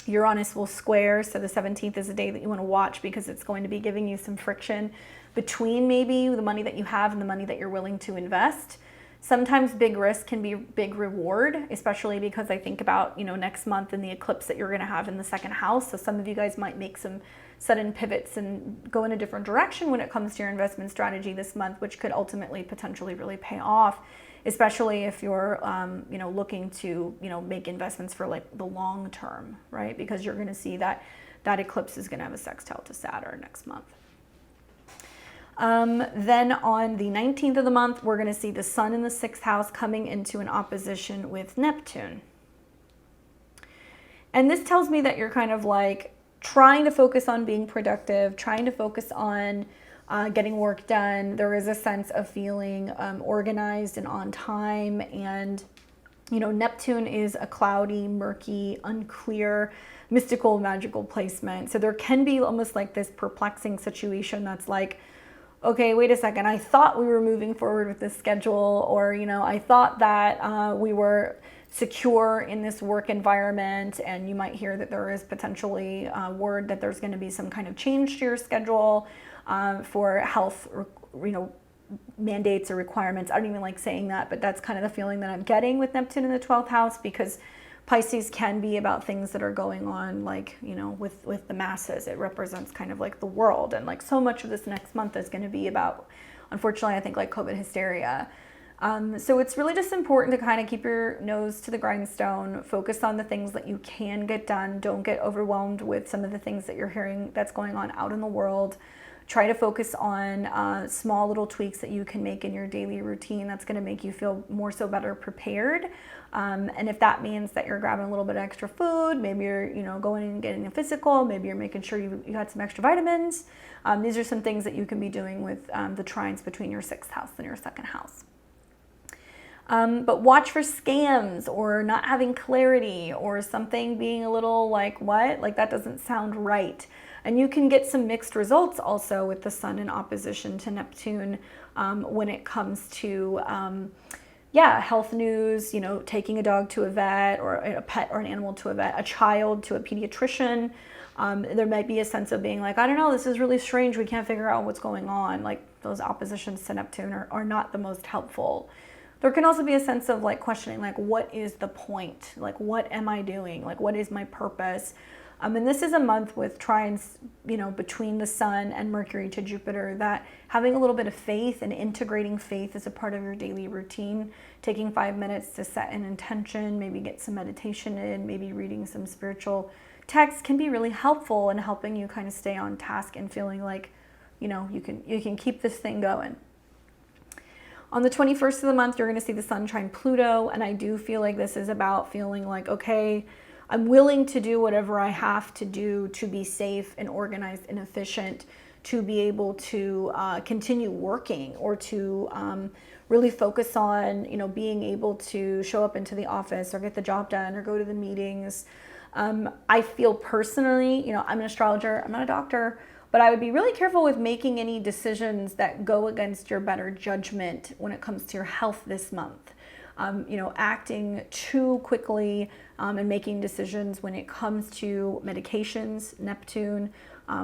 Uranus will square. So the 17th is a day that you want to watch because it's going to be giving you some friction between maybe the money that you have and the money that you're willing to invest. Sometimes big risk can be big reward, especially because I think about, next month and the eclipse that you're going to have in the second house. So some of you guys might make some sudden pivots and go in a different direction when it comes to your investment strategy this month, which could ultimately potentially really pay off, especially if you're, looking to, make investments for like the long term, right? Because you're going to see that eclipse is going to have a sextile to Saturn next month. Then on the 19th of the month, we're going to see the sun in the 6th house coming into an opposition with Neptune. And this tells me that you're kind of like trying to focus on being productive, trying to focus on getting work done. There is a sense of feeling organized and on time. And, Neptune is a cloudy, murky, unclear, mystical, magical placement. So there can be almost like this perplexing situation that's like, okay, wait a second, I thought we were moving forward with this schedule, or, I thought that we were secure in this work environment, and you might hear that there is potentially word that there's going to be some kind of change to your schedule for health, mandates or requirements. I don't even like saying that, but that's kind of the feeling that I'm getting with Neptune in the 12th house, because Pisces can be about things that are going on, like, with the masses. It represents kind of like the world. And like so much of this next month is going to be about, unfortunately, I think like COVID hysteria. So it's really just important to kind of keep your nose to the grindstone, focus on the things that you can get done. Don't get overwhelmed with some of the things that you're hearing that's going on out in the world. Try to focus on small little tweaks that you can make in your daily routine that's going to make you feel more so better prepared. And if that means that you're grabbing a little bit of extra food, maybe you're going and getting a physical, maybe you're making sure you got some extra vitamins. These are some things that you can be doing with the trines between your 6th house and your 2nd house. But watch for scams or not having clarity or something being a little like, what? Like that doesn't sound right. And you can get some mixed results also with the sun in opposition to Neptune when it comes to health news, taking a dog to a vet, or a pet or an animal to a vet, a child to a pediatrician. There might be a sense of being like, I don't know, this is really strange. We can't figure out what's going on. Like those oppositions to Neptune are not the most helpful. There can also be a sense of like questioning, like, what is the point? Like, what am I doing? Like, what is my purpose? And this is a month with trines, between the sun and Mercury to Jupiter, that having a little bit of faith and integrating faith as a part of your daily routine, taking 5 minutes to set an intention, maybe get some meditation in, maybe reading some spiritual text can be really helpful in helping you kind of stay on task and feeling like, you can keep this thing going. On the 21st of the month, you're going to see the sun trine Pluto. And I do feel like this is about feeling like, okay, I'm willing to do whatever I have to do to be safe and organized and efficient, to be able to continue working, or to really focus on, being able to show up into the office or get the job done or go to the meetings. I feel personally, I'm an astrologer, I'm not a doctor, but I would be really careful with making any decisions that go against your better judgment when it comes to your health this month. Acting too quickly and making decisions when it comes to medications, Neptune,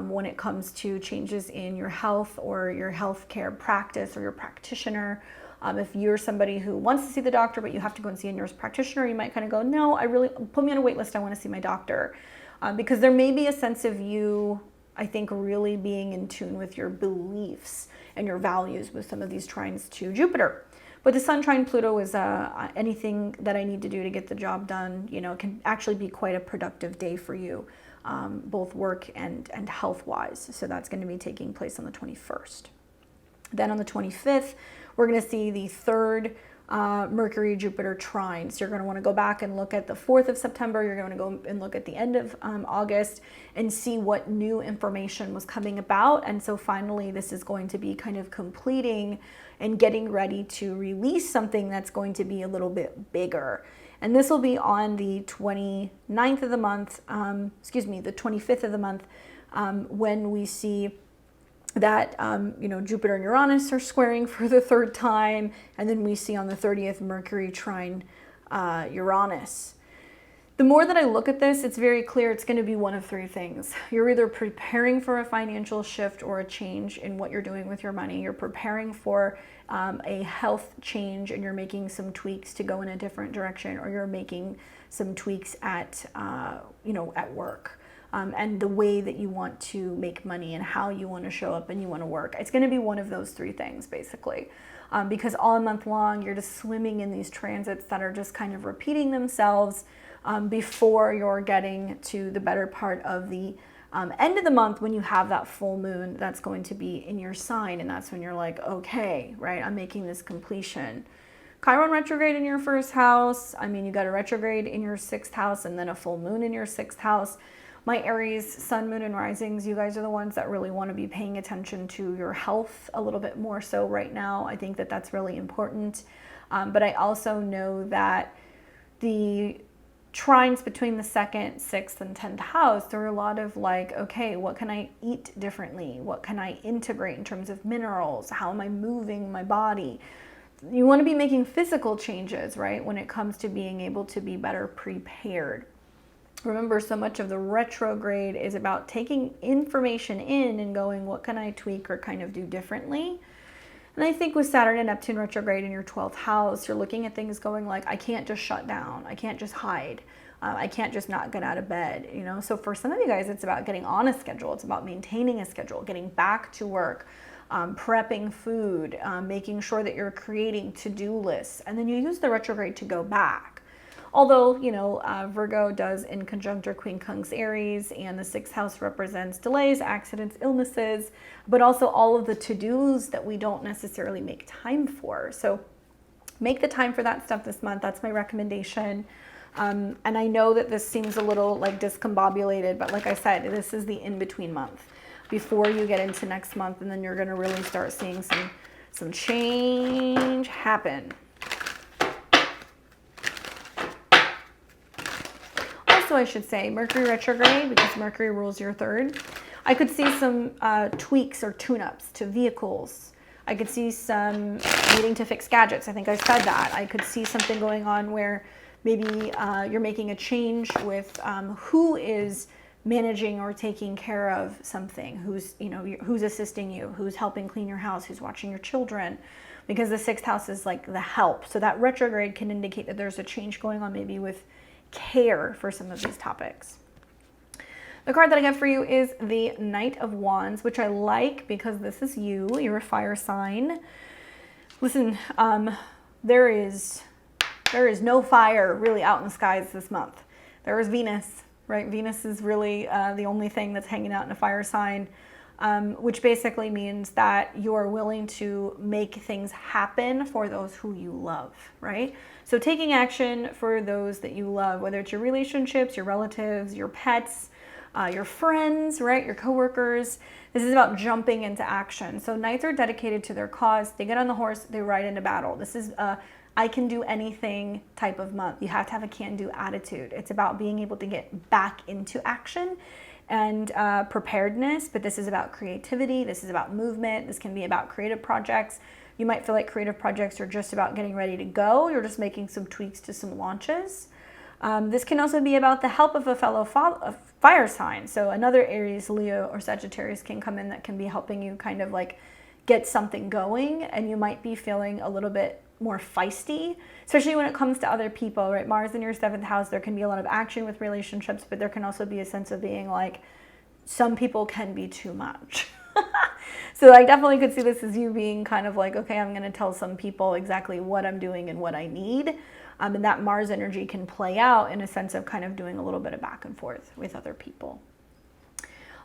when it comes to changes in your health or your healthcare practice or your practitioner. If you're somebody who wants to see the doctor, but you have to go and see a nurse practitioner, you might kind of go, no, put me on a wait list, I want to see my doctor. Because there may be a sense of you, I think, really being in tune with your beliefs and your values with some of these trines to Jupiter. But the sun trine Pluto is anything that I need to do to get the job done, can actually be quite a productive day for you, both work and health-wise. So that's going to be taking place on the 21st. Then on the 25th, we're going to see the third Mercury-Jupiter trine. So you're going to want to go back and look at the 4th of September. You're going to go and look at the end of August and see what new information was coming about. And so finally, this is going to be kind of completing and getting ready to release something that's going to be a little bit bigger. And this will be on the 29th of the month, the 25th of the month, when we see that, Jupiter and Uranus are squaring for the third time. And then we see on the 30th, Mercury trine Uranus. The more that I look at this, it's very clear it's going to be one of three things. You're either preparing for a financial shift or a change in what you're doing with your money. You're preparing for a health change and you're making some tweaks to go in a different direction, or you're making some tweaks at, at work. And the way that you want to make money and how you want to show up and you want to work. It's going to be one of those three things, basically. Because all month long, you're just swimming in these transits that are just kind of repeating themselves before you're getting to the better part of the end of the month, when you have that full moon that's going to be in your sign. And that's when you're like, okay, right, I'm making this completion. Chiron retrograde in your first house. I mean, you got a retrograde in your sixth house and then a full moon in your sixth house. My Aries, sun, moon, and risings, you guys are the ones that really want to be paying attention to your health a little bit more so right now. I think that that's really important. But I also know that the trines between the second, sixth, and 10th house, there are a lot of like, okay, what can I eat differently? What can I integrate in terms of minerals? How am I moving my body? You want to be making physical changes, right? When it comes to being able to be better prepared. Remember, so much of the retrograde is about taking information in and going, what can I tweak or kind of do differently? And I think with Saturn and Neptune retrograde in your 12th house, you're looking at things going like, I can't just shut down. I can't just hide. I can't just not get out of bed, you know? So for some of you guys, it's about getting on a schedule. It's about maintaining a schedule, getting back to work, prepping food, making sure that you're creating to-do lists. And then you use the retrograde to go back. Although, Virgo does in conjunct Queen Kung's Aries, and the sixth house represents delays, accidents, illnesses, but also all of the to-dos that we don't necessarily make time for. So make the time for that stuff this month. That's my recommendation. And I know that this seems a little like discombobulated, but like I said, this is the in-between month before you get into next month, and then you're going to really start seeing some change happen. Also, I should say Mercury retrograde, because Mercury rules your third. I could see some tweaks or tune-ups to vehicles. I could see some needing to fix gadgets. I think I said that. I could see something going on where maybe you're making a change with who is managing or taking care of something, who's assisting you, who's helping clean your house, who's watching your children, because the sixth house is like the help. So that retrograde can indicate that there's a change going on maybe with care for some of these topics. The card that I have for you is the Knight of Wands, which I like because this is you. You're a fire sign. Listen, there is no fire really out in the skies this month. There is Venus, right? Venus is really the only thing that's hanging out in a fire sign, which basically means that you are willing to make things happen for those who you love, right? So taking action for those that you love, whether it's your relationships, your relatives, your pets, your friends, right? Your coworkers. This is about jumping into action. So knights are dedicated to their cause. They get on the horse, they ride into battle. This is I can do anything type of month. You have to have a can-do attitude. It's about being able to get back into action and preparedness, but this is about creativity. This is about movement. This can be about creative projects. You might feel like creative projects are just about getting ready to go. You're just making some tweaks to some launches. This can also be about the help of a fellow fire sign. So another Aries, Leo, or Sagittarius can come in that can be helping you kind of like get something going, and you might be feeling a little bit more feisty, especially when it comes to other people, right? Mars in your seventh house, there can be a lot of action with relationships, but there can also be a sense of being like, some people can be too much. So I definitely could see this as you being kind of like, okay, I'm going to tell some people exactly what I'm doing and what I need. And that Mars energy can play out in a sense of kind of doing a little bit of back and forth with other people.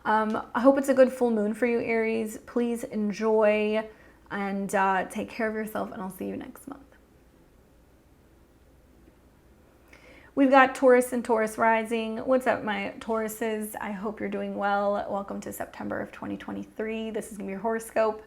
I hope it's a good full moon for you, Aries. Please enjoy and take care of yourself, and I'll see you next month. We've got Taurus and Taurus rising. What's up, my Tauruses? I hope you're doing well. Welcome to September of 2023. This is going to be your horoscope.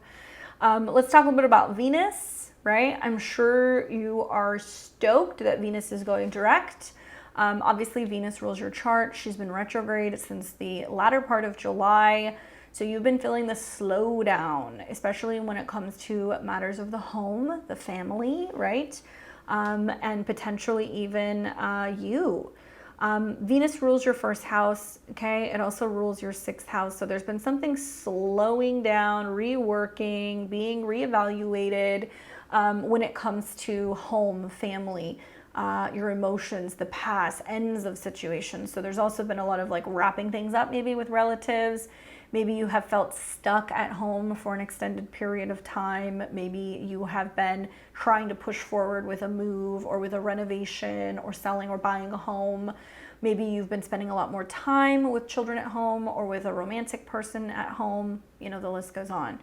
Let's talk a little bit about Venus, right? I'm sure you are stoked that Venus is going direct. Obviously, Venus rules your chart. She's been retrograde since the latter part of July. So you've been feeling the slowdown, especially when it comes to matters of the home, the family, right? And potentially even you. Venus rules your first house, okay? It also rules your sixth house. So there's been something slowing down, reworking, being reevaluated when it comes to home, family, your emotions, the past, ends of situations. So there's also been a lot of like wrapping things up maybe with relatives. Maybe you have felt stuck at home for an extended period of time. Maybe you have been trying to push forward with a move or with a renovation or selling or buying a home. Maybe you've been spending a lot more time with children at home or with a romantic person at home. You know, the list goes on.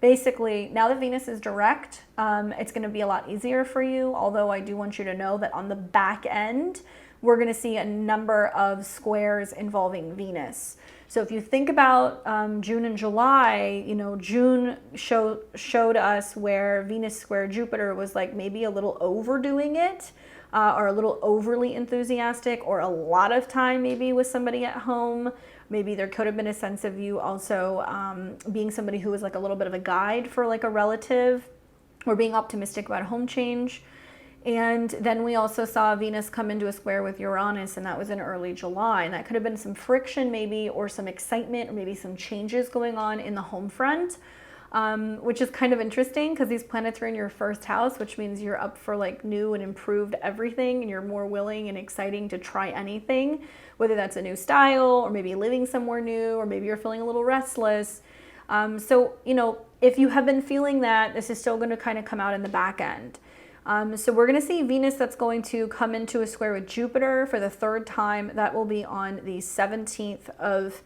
Basically, now that Venus is direct, it's going to be a lot easier for you. Although I do want you to know that on the back end, we're going to see a number of squares involving Venus. So if you think about June and July, you know, June showed us where Venus square Jupiter was like maybe a little overdoing it, or a little overly enthusiastic, or a lot of time maybe with somebody at home. Maybe there could have been a sense of you also being somebody who was like a little bit of a guide for like a relative, or being optimistic about a home change. And then we also saw Venus come into a square with Uranus, and that was in early July. And that could have been some friction maybe, or some excitement, or maybe some changes going on in the home front, which is kind of interesting because these planets are in your first house, which means you're up for like new and improved everything, and you're more willing and exciting to try anything, whether that's a new style, or maybe living somewhere new, or maybe you're feeling a little restless. So, you know, if you have been feeling that, this is still going to kind of come out in the back end. So we're going to see Venus that's going to come into a square with Jupiter for the third time. That will be on the 17th of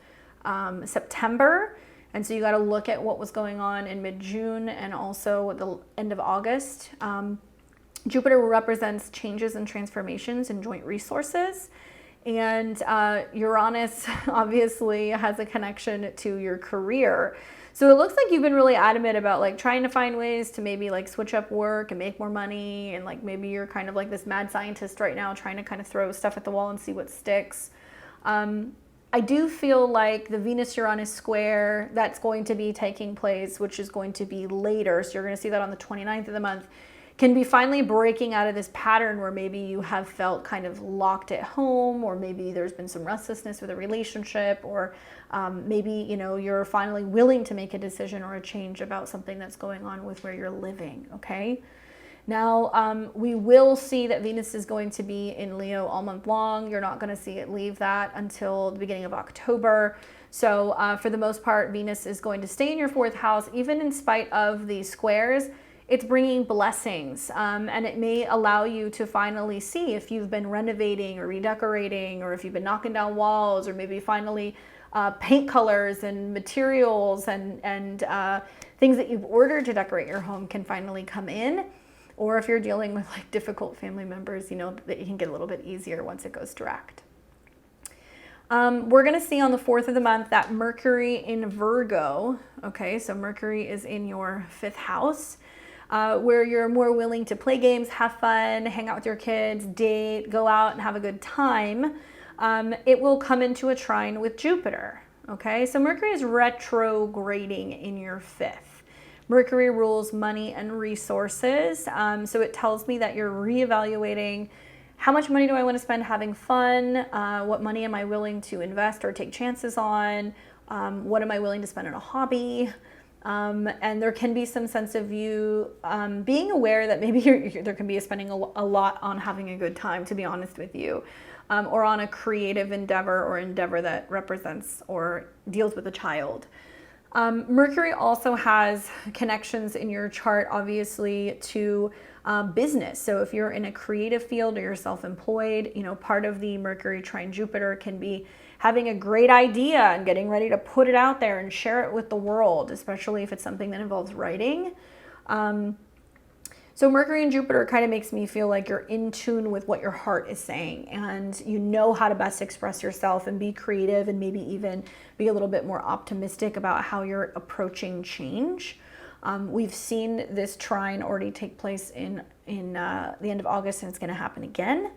September. And so you got to look at what was going on in mid-June and also the end of August. Jupiter represents changes and transformations in joint resources. And Uranus obviously has a connection to your career. So it looks like you've been really adamant about like trying to find ways to maybe like switch up work and make more money. And like maybe you're kind of like this mad scientist right now trying to kind of throw stuff at the wall and see what sticks. I do feel like the Venus-Uranus square that's going to be taking place, which is going to be later, so you're going to see that on the 29th of the month, can be finally breaking out of this pattern where maybe you have felt kind of locked at home, or maybe there's been some restlessness with a relationship, or maybe, you know, you're finally willing to make a decision or a change about something that's going on with where you're living, okay? Now, we will see that Venus is going to be in Leo all month long. You're not going to see it leave that until the beginning of October. So for the most part, Venus is going to stay in your fourth house, even in spite of these squares. It's bringing blessings, and it may allow you to finally see if you've been renovating or redecorating, or if you've been knocking down walls, or maybe finally paint colors and materials and things that you've ordered to decorate your home can finally come in. Or if you're dealing with like difficult family members, you know, that you can get a little bit easier once it goes direct. We're going to see on the 4th of the month that Mercury in Virgo, okay, so Mercury is in your 5th house, where you're more willing to play games, have fun, hang out with your kids, date, go out and have a good time. It will come into a trine with Jupiter, okay? So Mercury is retrograding in your 5th. Mercury rules money and resources, so it tells me that you're reevaluating how much money do I want to spend having fun, what money am I willing to invest or take chances on, what am I willing to spend on a hobby, and there can be some sense of you being aware that maybe there can be a spending a lot on having a good time, to be honest with you, or on a creative endeavor or endeavor that represents or deals with a child. Mercury also has connections in your chart, obviously, to business. So if you're in a creative field or you're self-employed, you know, part of the Mercury trine Jupiter can be having a great idea and getting ready to put it out there and share it with the world, especially if it's something that involves writing. So Mercury and Jupiter kind of makes me feel like you're in tune with what your heart is saying, and you know how to best express yourself and be creative, and maybe even be a little bit more optimistic about how you're approaching change. We've seen this trine already take place in the end of August, and it's going to happen again.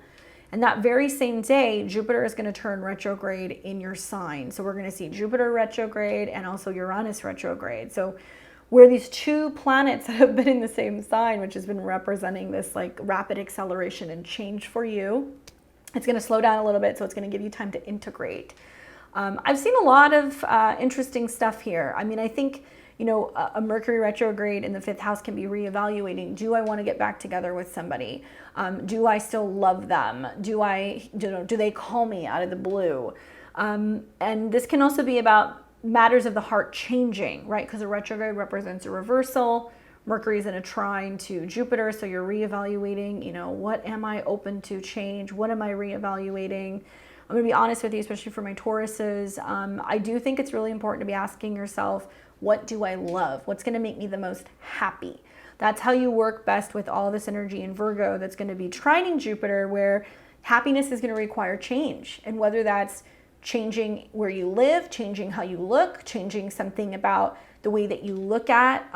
And that very same day, Jupiter is going to turn retrograde in your sign. So we're going to see Jupiter retrograde and also Uranus retrograde. So where these two planets that have been in the same sign, which has been representing this like rapid acceleration and change for you, It's going to slow down a little bit, so it's going to give you time to integrate. I've seen a lot of interesting stuff here. I mean, I think, you know, a Mercury retrograde in the 5th house can be reevaluating. Do I want to get back together with somebody? Do I still love them? Do they call me out of the blue? And this can also be about matters of the heart changing, right? Because a retrograde represents a reversal. Mercury is in a trine to Jupiter, so you're reevaluating, you know, what am I open to change? What am I reevaluating? I'm going to be honest with you, especially for my Tauruses. I do think it's really important to be asking yourself, what do I love? What's going to make me the most happy? That's how you work best with all this energy in Virgo that's going to be trining Jupiter, where happiness is going to require change. And whether that's changing where you live, changing how you look, changing something about the way that you look at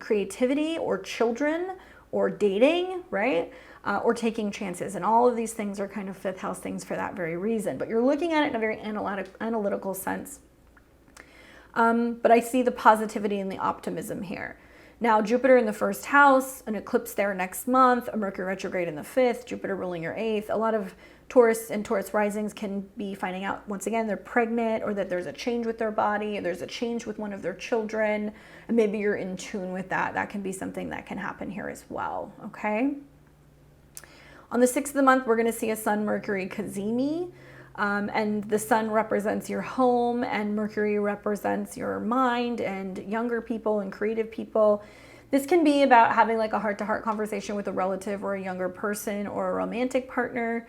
creativity or children or dating, right? Or taking chances. And all of these things are kind of 5th house things for that very reason. But you're looking at it in a very analytical sense. But I see the positivity and the optimism here. Now, Jupiter in the 1st house, an eclipse there next month, a Mercury retrograde in the 5th, Jupiter ruling your 8th. A lot of Taurus and Taurus risings can be finding out, once again, they're pregnant, or that there's a change with their body, or there's a change with one of their children, and maybe you're in tune with that. That can be something that can happen here as well, okay? On the 6th of the month, we're going to see a Sun-Mercury cazimi. And the sun represents your home, and Mercury represents your mind and younger people and creative people. This can be about having like a heart-to-heart conversation with a relative or a younger person or a romantic partner.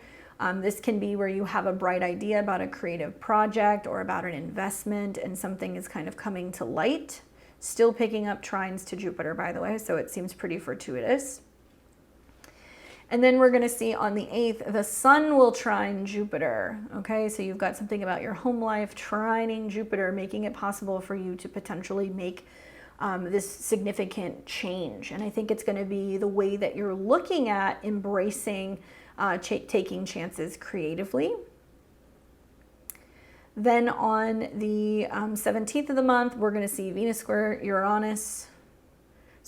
This can be where you have a bright idea about a creative project or about an investment, and something is kind of coming to light. Still picking up trines to Jupiter, by the way, so it seems pretty fortuitous. And then we're going to see on the 8th, the sun will trine Jupiter. Okay, so you've got something about your home life trining Jupiter, making it possible for you to potentially make this significant change. And I think it's going to be the way that you're looking at embracing taking chances creatively. Then on the 17th of the month, we're going to see Venus square Uranus.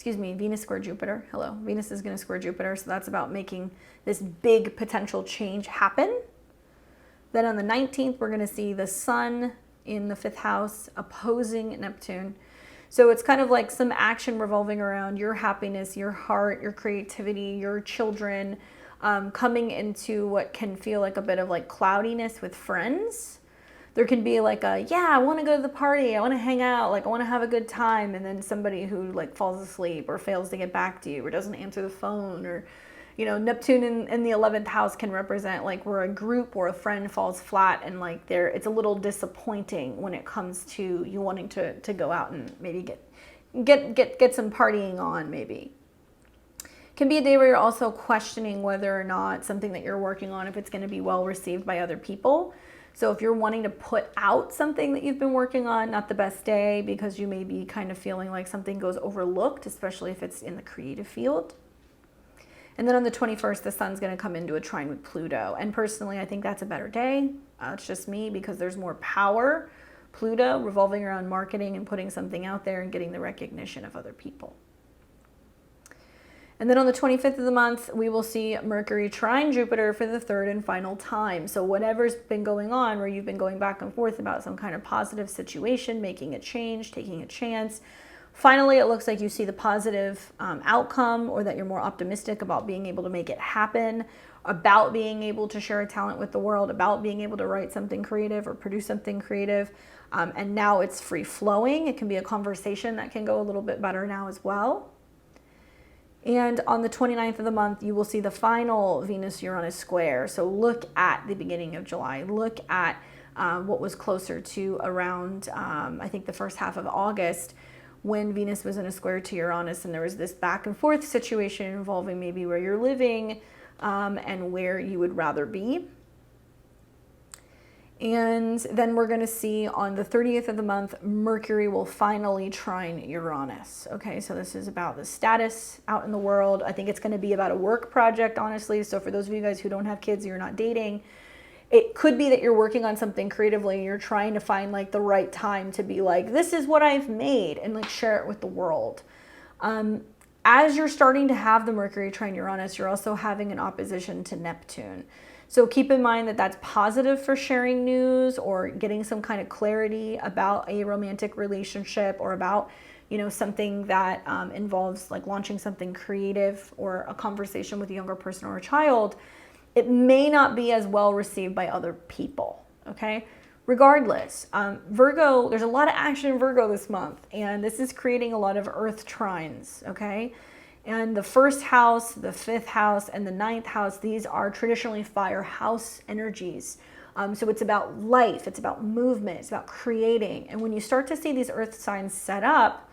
Venus square Jupiter. Hello. Venus is going to square Jupiter, so that's about making this big potential change happen. Then on the 19th, we're going to see the sun in the 5th house opposing Neptune. So it's kind of like some action revolving around your happiness, your heart, your creativity, your children, coming into what can feel like a bit of like cloudiness with friends. There can be like a, yeah, I want to go to the party, I want to hang out, like I want to have a good time, and then somebody who like falls asleep or fails to get back to you or doesn't answer the phone, or, you know, Neptune in the 11th house can represent like where a group or a friend falls flat, and like it's a little disappointing when it comes to you wanting to go out and maybe get some partying on maybe. Can be a day where you're also questioning whether or not something that you're working on, if it's going to be well received by other people. So if you're wanting to put out something that you've been working on, not the best day, because you may be kind of feeling like something goes overlooked, especially if it's in the creative field. And then on the 21st, the sun's going to come into a trine with Pluto. And personally, I think that's a better day. It's just me, because there's more power. Pluto revolving around marketing and putting something out there and getting the recognition of other people. And then on the 25th of the month, we will see Mercury trine Jupiter for the 3rd and final time. So whatever's been going on, where you've been going back and forth about some kind of positive situation, making a change, taking a chance, finally it looks like you see the positive outcome, or that you're more optimistic about being able to make it happen, about being able to share a talent with the world, about being able to write something creative or produce something creative. And now it's free flowing. It can be a conversation that can go a little bit better now as well. And on the 29th of the month, you will see the final Venus-Uranus square. So look at the beginning of July. Look at what was closer to around, I think, the first half of August, when Venus was in a square to Uranus, and there was this back and forth situation involving maybe where you're living and where you would rather be. And then we're going to see on the 30th of the month, Mercury will finally trine Uranus. Okay, so this is about the status out in the world. I think it's going to be about a work project, honestly. So for those of you guys who don't have kids, you're not dating, it could be that you're working on something creatively. You're trying to find like the right time to be like, this is what I've made, and like share it with the world. As you're starting to have the Mercury trine Uranus, you're also having an opposition to Neptune. So keep in mind that that's positive for sharing news or getting some kind of clarity about a romantic relationship or about, you know, something that involves like launching something creative or a conversation with a younger person or a child. It may not be as well received by other people, okay? Regardless, Virgo, there's a lot of action in Virgo this month, and this is creating a lot of earth trines, okay? And the first house, the fifth house, and the ninth house, these are traditionally fire house energies. So it's about life, it's about movement, it's about creating. And when you start to see these earth signs set up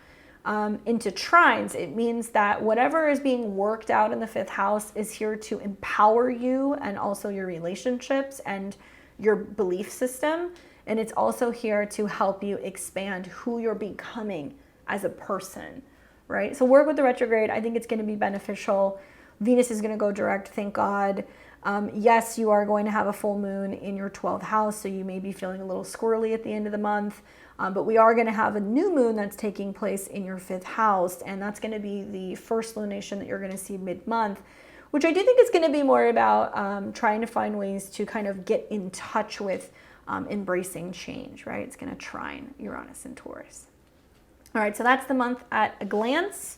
into trines, it means that whatever is being worked out in the fifth house is here to empower you and also your relationships and your belief system. And it's also here to help you expand who you're becoming as a person, right? So work with the retrograde. I think it's going to be beneficial. Venus is going to go direct, thank God. Yes, you are going to have a full moon in your 12th house, so you may be feeling a little squirrely at the end of the month. But we are going to have a new moon that's taking place in your 5th house, and that's going to be the first lunation that you're going to see mid-month, which I do think is going to be more about trying to find ways to kind of get in touch with embracing change, right? It's going to trine Uranus and Taurus. All right, so that's the month at a glance.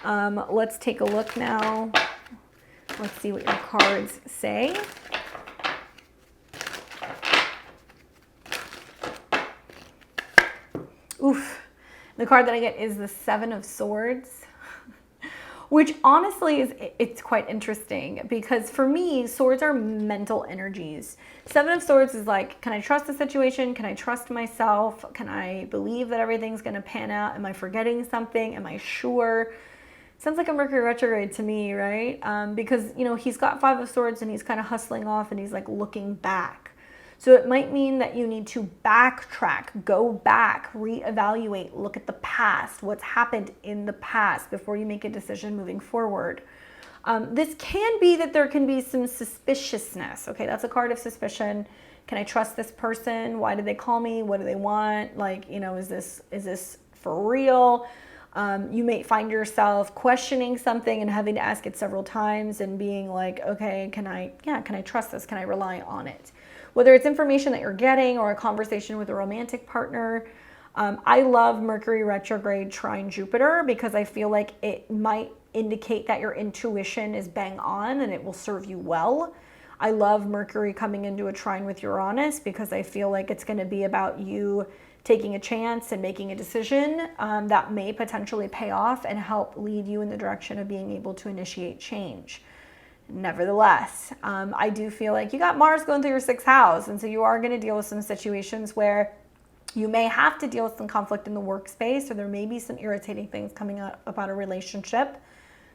Let's take a look now. Let's see what your cards say. Oof. The card that I get is the Seven of Swords, which honestly it's quite interesting because for me, swords are mental energies. Seven of Swords is like, can I trust the situation? Can I trust myself? Can I believe that everything's going to pan out? Am I forgetting something? Am I sure? Sounds like a Mercury retrograde to me, right? Because, you know, he's got Five of Swords and he's kind of hustling off and he's like looking back. So it might mean that you need to backtrack, go back, reevaluate, look at the past, what's happened in the past before you make a decision moving forward. This can be that there can be some suspiciousness. Okay, that's a card of suspicion. Can I trust this person? Why did they call me? What do they want? Like, you know, is this for real? You may find yourself questioning something and having to ask it several times and being like, okay, can I trust this? Can I rely on it? Whether it's information that you're getting or a conversation with a romantic partner. I love Mercury retrograde trine Jupiter because I feel like it might indicate that your intuition is bang on and it will serve you well. I love Mercury coming into a trine with Uranus because I feel like it's going to be about you taking a chance and making a decision that may potentially pay off and help lead you in the direction of being able to initiate change. Nevertheless, I do feel like you got Mars going through your 6th house, and so you are going to deal with some situations where you may have to deal with some conflict in the workspace, or there may be some irritating things coming up about a relationship.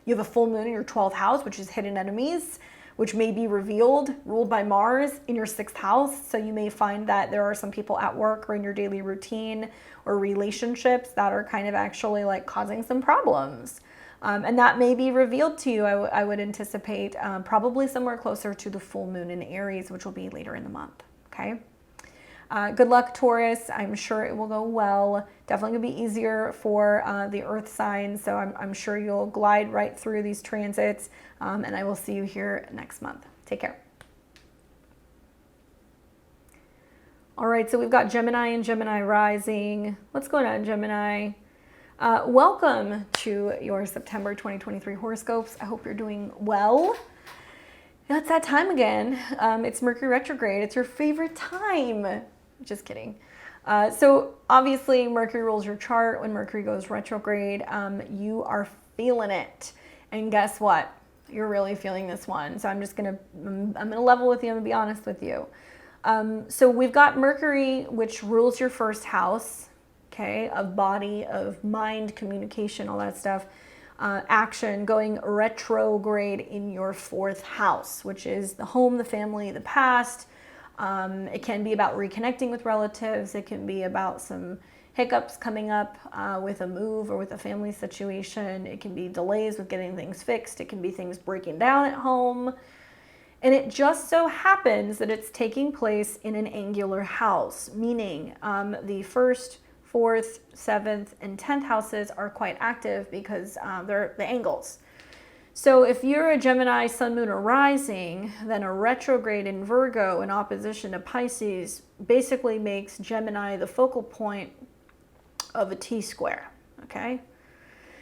You have a full moon in your 12th house, which is hidden enemies, which may be revealed, ruled by Mars in your 6th house. So you may find that there are some people at work or in your daily routine or relationships that are kind of actually like causing some problems. And that may be revealed to you, I would anticipate, probably somewhere closer to the full moon in Aries, which will be later in the month, okay? Good luck, Taurus. I'm sure it will go well. Definitely going to be easier for the earth signs, so I'm sure you'll glide right through these transits, and I will see you here next month. Take care. All right, so we've got Gemini and Gemini rising. What's going on, Gemini? Welcome to your September 2023 horoscopes. I hope you're doing well. It's that time again. It's Mercury retrograde. It's your favorite time. Just kidding. So obviously Mercury rules your chart. When Mercury goes retrograde, you are feeling it. And guess what? You're really feeling this one. So I'm gonna level with you. I'm gonna be honest with you. So we've got Mercury, which rules your 1st house. Okay, of body, of mind, communication, all that stuff, action, going retrograde in your 4th house, which is the home, the family, the past. It can be about reconnecting with relatives. It can be about some hiccups coming up with a move or with a family situation. It can be delays with getting things fixed. It can be things breaking down at home. And it just so happens that it's taking place in an angular house, meaning the 1st, 4th, 7th, and 10th houses are quite active because they're the angles. So if you're a Gemini sun, moon, or rising, then a retrograde in Virgo in opposition to Pisces basically makes Gemini the focal point of a T-square, okay?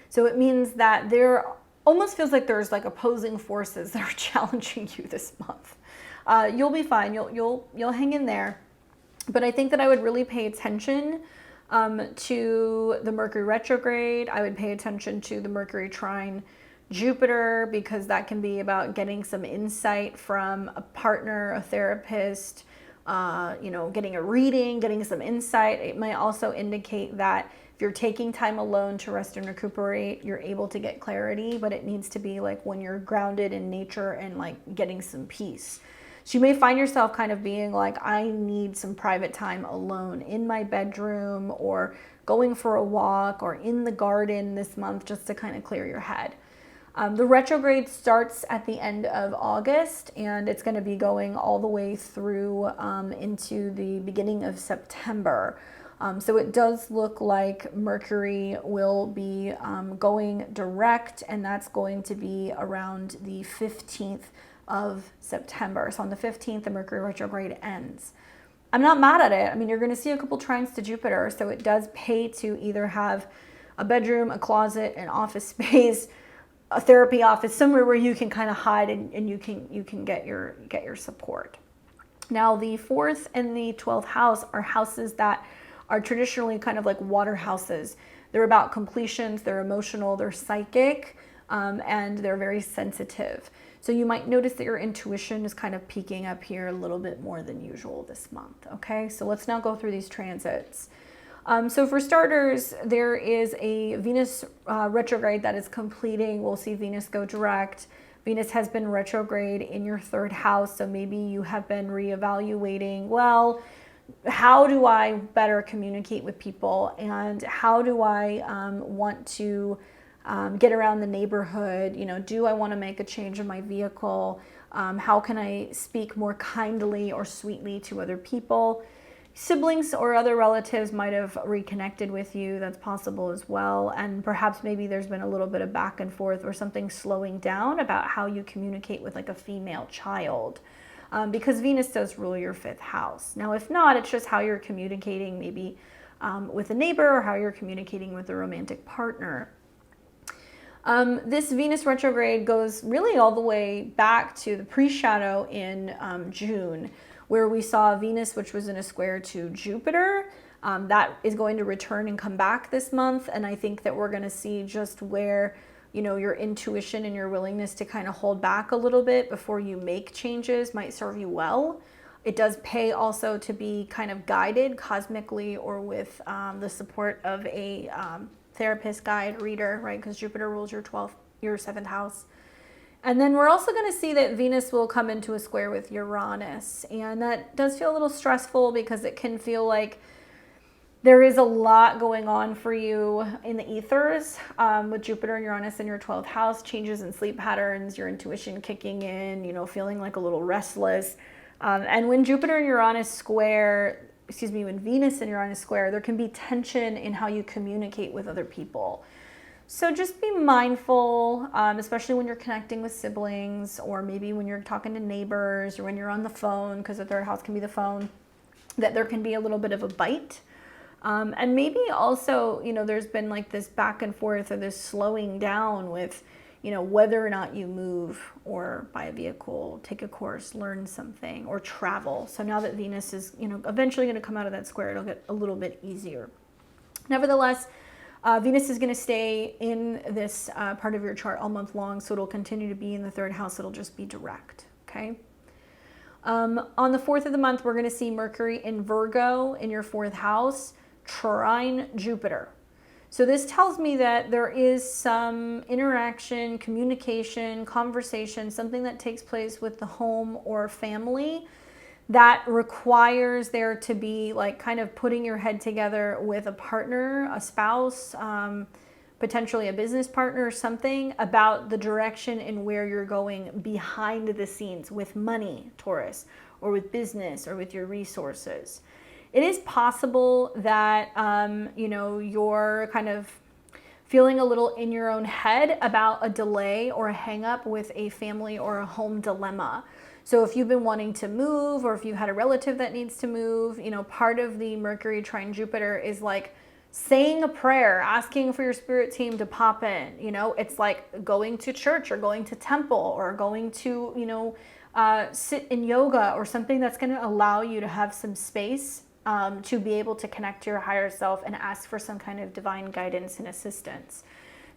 So it means that there almost feels like there's like opposing forces that are challenging you this month. You'll be fine. You'll hang in there. But I think that I would really pay attention to the Mercury retrograde. I would pay attention to the Mercury trine Jupiter, because that can be about getting some insight from a partner, a therapist, getting a reading, getting some insight. It might also indicate that if you're taking time alone to rest and recuperate, you're able to get clarity, but it needs to be like when you're grounded in nature and like getting some peace. So you may find yourself kind of being like, I need some private time alone in my bedroom, or going for a walk, or in the garden this month, just to kind of clear your head. The retrograde starts at the end of August, and it's going to be going all the way through into the beginning of September. So it does look like Mercury will be going direct, and that's going to be around the 15th of September. So on the 15th, the Mercury retrograde ends. I'm not mad at it. I mean, you're going to see a couple trines to Jupiter, so it does pay to either have a bedroom, a closet, an office space, a therapy office, somewhere where you can kind of hide and you can get your support. Now, the 4th and the 12th house are houses that are traditionally kind of like water houses. They're about completions, they're emotional, they're psychic, and they're very sensitive. So you might notice that your intuition is kind of peaking up here a little bit more than usual this month. Okay, so let's now go through these transits. So for starters, there is a Venus retrograde that is completing. We'll see Venus go direct. Venus has been retrograde in your 3rd house, so maybe you have been reevaluating, well, how do I better communicate with people, and how do I want to get around the neighborhood? Do I want to make a change in my vehicle? How can I speak more kindly or sweetly to other people? Siblings or other relatives might have reconnected with you. That's possible as well. And perhaps maybe there's been a little bit of back and forth, or something slowing down about how you communicate with like a female child, because Venus does rule your 5th house. Now, if not, it's just how you're communicating maybe with a neighbor, or how you're communicating with a romantic partner. This Venus retrograde goes really all the way back to the pre-shadow in June, where we saw Venus, which was in a square to Jupiter. That is going to return and come back this month. And I think that we're going to see just where, your intuition and your willingness to kind of hold back a little bit before you make changes might serve you well. It does pay also to be kind of guided cosmically, or with the support of a therapist, guide, reader, right? Because Jupiter rules your 7th house. And then we're also going to see that Venus will come into a square with Uranus. And that does feel a little stressful, because it can feel like there is a lot going on for you in the ethers with Jupiter and Uranus in your 12th house, changes in sleep patterns, your intuition kicking in, feeling like a little restless. And when Jupiter and Uranus square, when Venus and Uranus square, there can be tension in how you communicate with other people. So just be mindful, especially when you're connecting with siblings, or maybe when you're talking to neighbors, or when you're on the phone, because the 3rd house can be the phone, that there can be a little bit of a bite. And maybe also, there's been like this back and forth, or this slowing down with, whether or not you move, or buy a vehicle, take a course, learn something, or travel. So now that Venus is, eventually going to come out of that square, it'll get a little bit easier. Nevertheless, Venus is going to stay in this part of your chart all month long, so it'll continue to be in the 3rd house. It'll just be direct, okay? On the 4th of the month, we're going to see Mercury in Virgo in your 4th house, trine Jupiter. So this tells me that there is some interaction, communication, conversation, something that takes place with the home or family that requires there to be like kind of putting your head together with a partner, a spouse, potentially a business partner, or something about the direction and where you're going behind the scenes with money, Taurus, or with business, or with your resources. It is possible that, your kind of feeling a little in your own head about a delay or a hang up with a family or a home dilemma. So if you've been wanting to move, or if you had a relative that needs to move, you know, part of the Mercury trine Jupiter is like saying a prayer, asking for your spirit team to pop in. You know, it's like going to church or going to temple or going to, you know, sit in yoga or something that's going to allow you to have some space to be able to connect to your higher self and ask for some kind of divine guidance and assistance.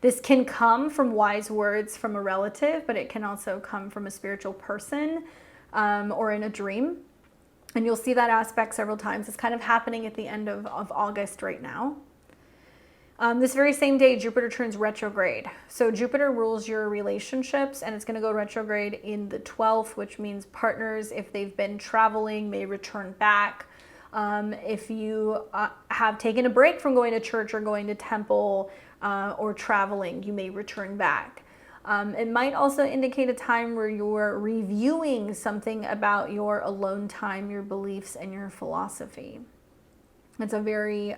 This can come from wise words from a relative, but it can also come from a spiritual person or in a dream. And you'll see that aspect several times. It's kind of happening at the end of August right now. This very same day, Jupiter turns retrograde. So Jupiter rules your relationships, and it's going to go retrograde in the 12th, which means partners, if they've been traveling, may return back. If you have taken a break from going to church or going to temple or traveling, you may return back. It might also indicate a time where you're reviewing something about your alone time, your beliefs, and your philosophy. It's a very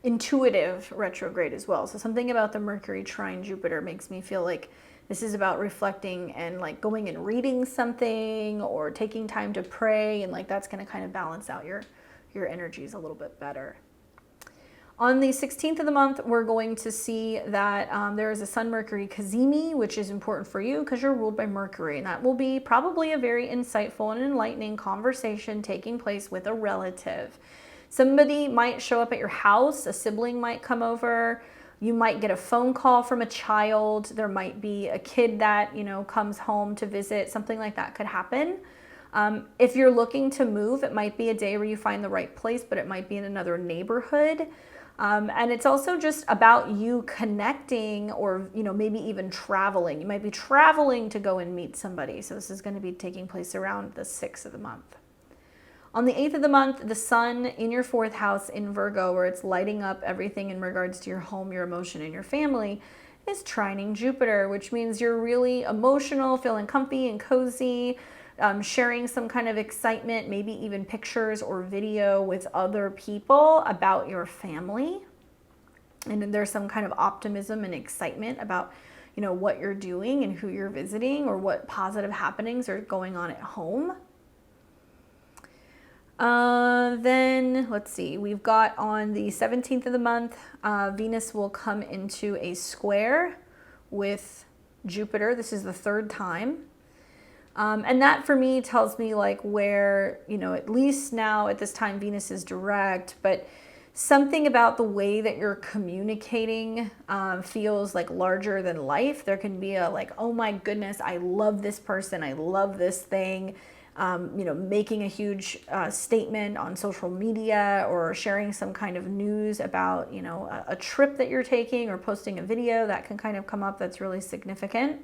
intuitive retrograde as well. So something about the Mercury trine Jupiter makes me feel like this is about reflecting and like going and reading something or taking time to pray, and like that's going to kind of balance out your energies a little bit better. On the 16th of the month, we're going to see that there is a Sun-Mercury cazimi, which is important for you because you're ruled by Mercury. And that will be probably a very insightful and enlightening conversation taking place with a relative. Somebody might show up at your house, a sibling might come over, you might get a phone call from a child, there might be a kid that, you know, comes home to visit, something like that could happen. If you're looking to move, it might be a day where you find the right place, but it might be in another neighborhood. And it's also just about you connecting or, you know, maybe even traveling. You might be traveling to go and meet somebody. So this is going to be taking place around the 6th of the month. On the 8th of the month, the sun in your 4th house in Virgo, where it's lighting up everything in regards to your home, your emotion, and your family, is trining Jupiter, which means you're really emotional, feeling comfy and cozy, sharing some kind of excitement, maybe even pictures or video with other people about your family. And then there's some kind of optimism and excitement about, you know, what you're doing and who you're visiting or what positive happenings are going on at home. Then let's see, we've got on the 17th of the month, Venus will come into a square with Jupiter. This is the 3rd time. And that for me tells me like where, you know, at least now at this time, Venus is direct, but something about the way that you're communicating feels like larger than life. There can be a like, oh my goodness, I love this person. I love this thing. You know, making a huge statement on social media or sharing some kind of news about, you know, a trip that you're taking or posting a video that can kind of come up that's really significant.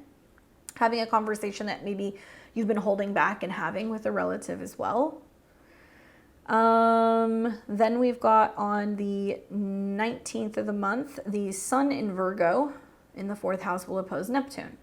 Having a conversation that maybe you've been holding back and having with a relative as well. Then we've got on the 19th of the month, the sun in Virgo in the 4th house will oppose Neptune.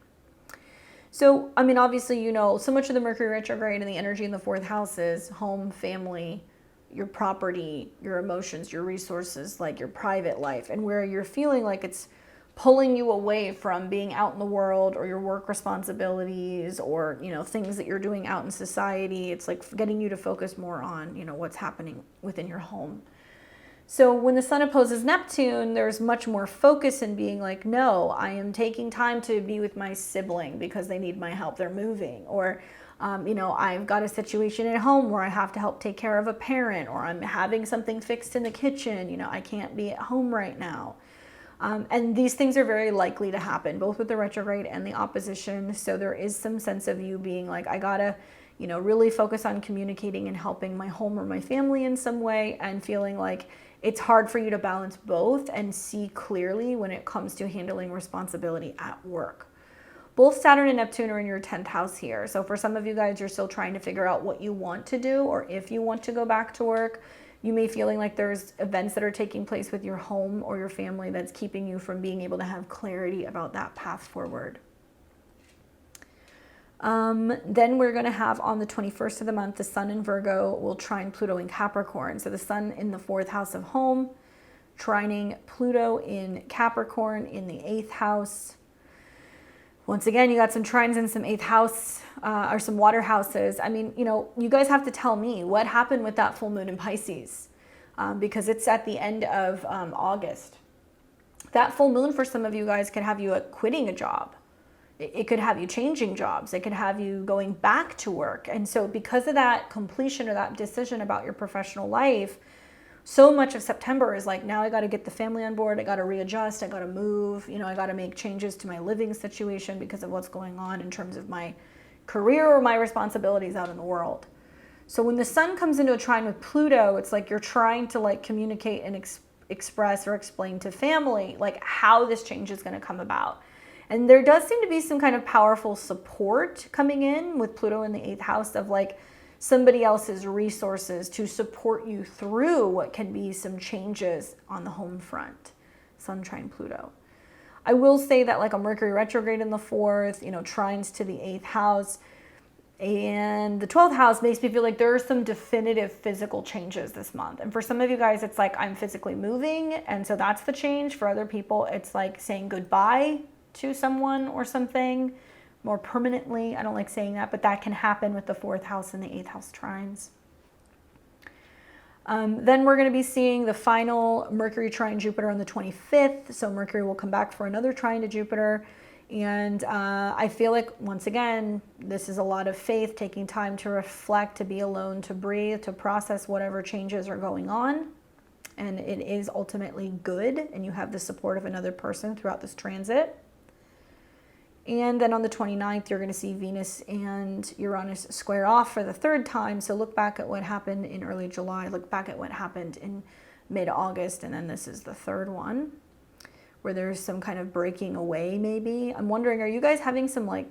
So, I mean, obviously, you know, so much of the Mercury retrograde and the energy in the 4th house is home, family, your property, your emotions, your resources, like your private life, and where you're feeling like it's pulling you away from being out in the world or your work responsibilities or, you know, things that you're doing out in society. It's like getting you to focus more on, you know, what's happening within your home. So when the sun opposes Neptune, there's much more focus in being like, no, I am taking time to be with my sibling because they need my help. They're moving. Or, you know, I've got a situation at home where I have to help take care of a parent, or I'm having something fixed in the kitchen. You know, I can't be at home right now. And these things are very likely to happen, both with the retrograde and the opposition. So there is some sense of you being like, I gotta, you know, really focus on communicating and helping my home or my family in some way, and feeling like it's hard for you to balance both and see clearly when it comes to handling responsibility at work. Both Saturn and Neptune are in your 10th house here. So for some of you guys, you're still trying to figure out what you want to do or if you want to go back to work. You may feeling like there's events that are taking place with your home or your family that's keeping you from being able to have clarity about that path forward. Then we're going to have on the 21st of the month, the sun in Virgo will trine Pluto in Capricorn. So the sun in the 4th house of home, trining Pluto in Capricorn in the 8th house. Once again, you got some trines in some 8th house or some water houses. I mean, you know, you guys have to tell me what happened with that full moon in Pisces, because it's at the end of August. That full moon for some of you guys could have you quitting a job. It could have you changing jobs. It could have you going back to work. And so because of that completion or that decision about your professional life, so much of September is like, now I got to get the family on board. I got to readjust. I got to move. You know, I got to make changes to my living situation because of what's going on in terms of my career or my responsibilities out in the world. So when the sun comes into a trine with Pluto, it's like you're trying to like communicate and express or explain to family like how this change is going to come about. And there does seem to be some kind of powerful support coming in with Pluto in the 8th house of like somebody else's resources to support you through what can be some changes on the home front. Sun trine Pluto. I will say that like a Mercury retrograde in the 4th, you know, trines to the 8th house and the 12th house makes me feel like there are some definitive physical changes this month. And for some of you guys, it's like I'm physically moving. And so that's the change. For other people, it's like saying goodbye to someone or something more permanently. I don't like saying that, but that can happen with the 4th house and the 8th house trines. Then we're going to be seeing the final Mercury trine Jupiter on the 25th. So Mercury will come back for another trine to Jupiter. And I feel like, once again, this is a lot of faith, taking time to reflect, to be alone, to breathe, to process whatever changes are going on. And it is ultimately good. And you have the support of another person throughout this transit. And then on the 29th, you're going to see Venus and Uranus square off for the 3rd time. So look back at what happened in early July. Look back at what happened in mid-August. And then this is the 3rd one where there's some kind of breaking away maybe. I'm wondering, are you guys having some like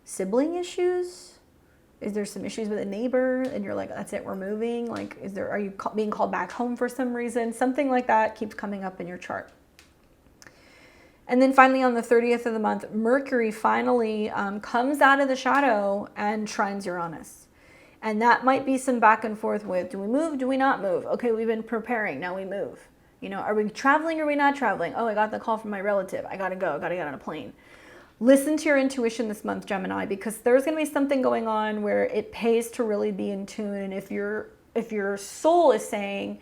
sibling issues? Is there some issues with a neighbor and you're like, that's it, we're moving? Like, are you being called back home for some reason? Something like that keeps coming up in your chart. And then finally on the 30th of the month, Mercury finally comes out of the shadow and trines Uranus. And that might be some back and forth with, do we move? Do we not move? Okay, we've been preparing, now we move. You know, are we traveling or are we not traveling? Oh, I got the call from my relative. I gotta go, I gotta get on a plane. Listen to your intuition this month, Gemini, because there's gonna be something going on where it pays to really be in tune. And if your soul is saying,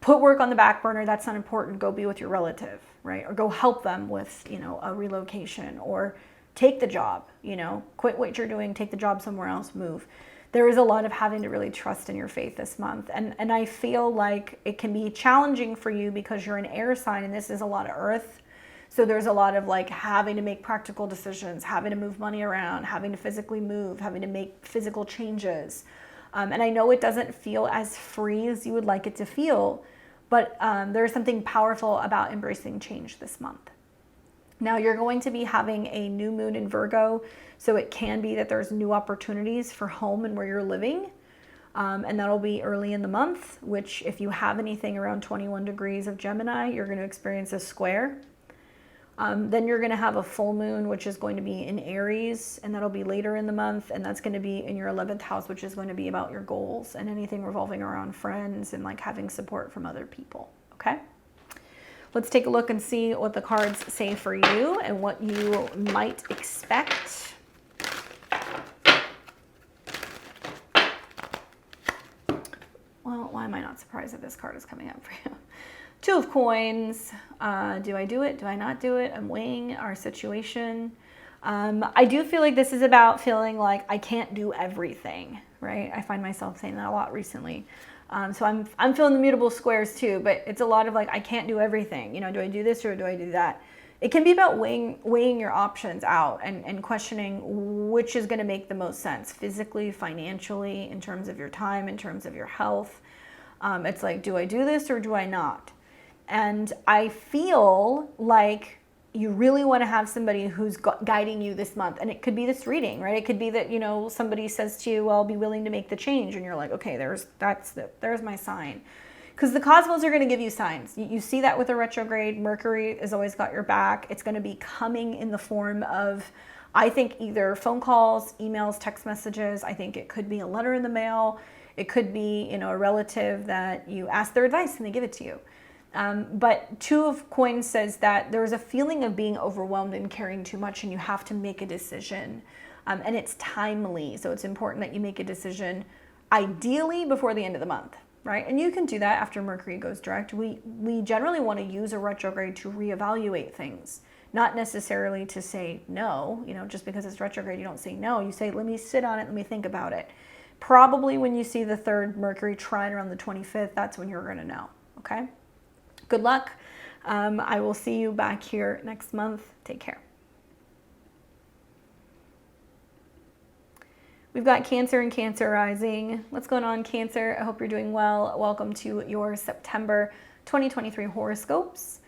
put work on the back burner, that's not important, go be with your relative, right? Or go help them with, you know, a relocation, or take the job, you know, quit what you're doing, take the job somewhere else, move. There is a lot of having to really trust in your faith this month. And I feel like it can be challenging for you because you're an air sign and this is a lot of earth. So there's a lot of like having to make practical decisions, having to move money around, having to physically move, having to make physical changes. And I know it doesn't feel as free as you would like it to feel, but there's something powerful about embracing change this month. Now you're going to be having a new moon in Virgo, so it can be that there's new opportunities for home and where you're living. And that'll be early in the month, which if you have anything around 21 degrees of Gemini, you're going to experience a square. Then you're going to have a full moon, which is going to be in Aries, and that'll be later in the month. And that's going to be in your 11th house, which is going to be about your goals and anything revolving around friends and like having support from other people. Okay. Let's take a look and see what the cards say for you and what you might expect. Well, why am I not surprised that this card is coming up for you? 2 of Coins. Do I do it? Do I not do it? I'm weighing our situation. I do feel like this is about feeling like I can't do everything, right? I find myself saying that a lot recently. So I'm feeling the mutable squares too, but it's a lot of like, I can't do everything. You know, do I do this or do I do that? It can be about weighing your options out and questioning which is going to make the most sense physically, financially, in terms of your time, in terms of your health. It's like, do I do this or do I not? And I feel like you really want to have somebody who's guiding you this month. And it could be this reading, right? It could be that, you know, somebody says to you, well, I'll be willing to make the change. And you're like, okay, there's my sign. Because the cosmos are going to give you signs. You see that with a retrograde. Mercury has always got your back. It's going to be coming in the form of, I think, either phone calls, emails, text messages. I think it could be a letter in the mail. It could be, you know, a relative that you ask their advice and they give it to you. But Two of Coins says that there's a feeling of being overwhelmed and carrying too much, and you have to make a decision. And it's timely, so it's important that you make a decision ideally before the end of the month, right? And you can do that after Mercury goes direct. We generally want to use a retrograde to reevaluate things, not necessarily to say no. You know, just because it's retrograde, you don't say no. You say, let me sit on it, let me think about it. Probably when you see the third Mercury trine around the 25th, that's when you're going to know, okay? Good luck. I will see you back here next month. Take care. We've got Cancer and Cancer rising. What's going on, Cancer? I hope you're doing well. Welcome to your September 2023 horoscopes.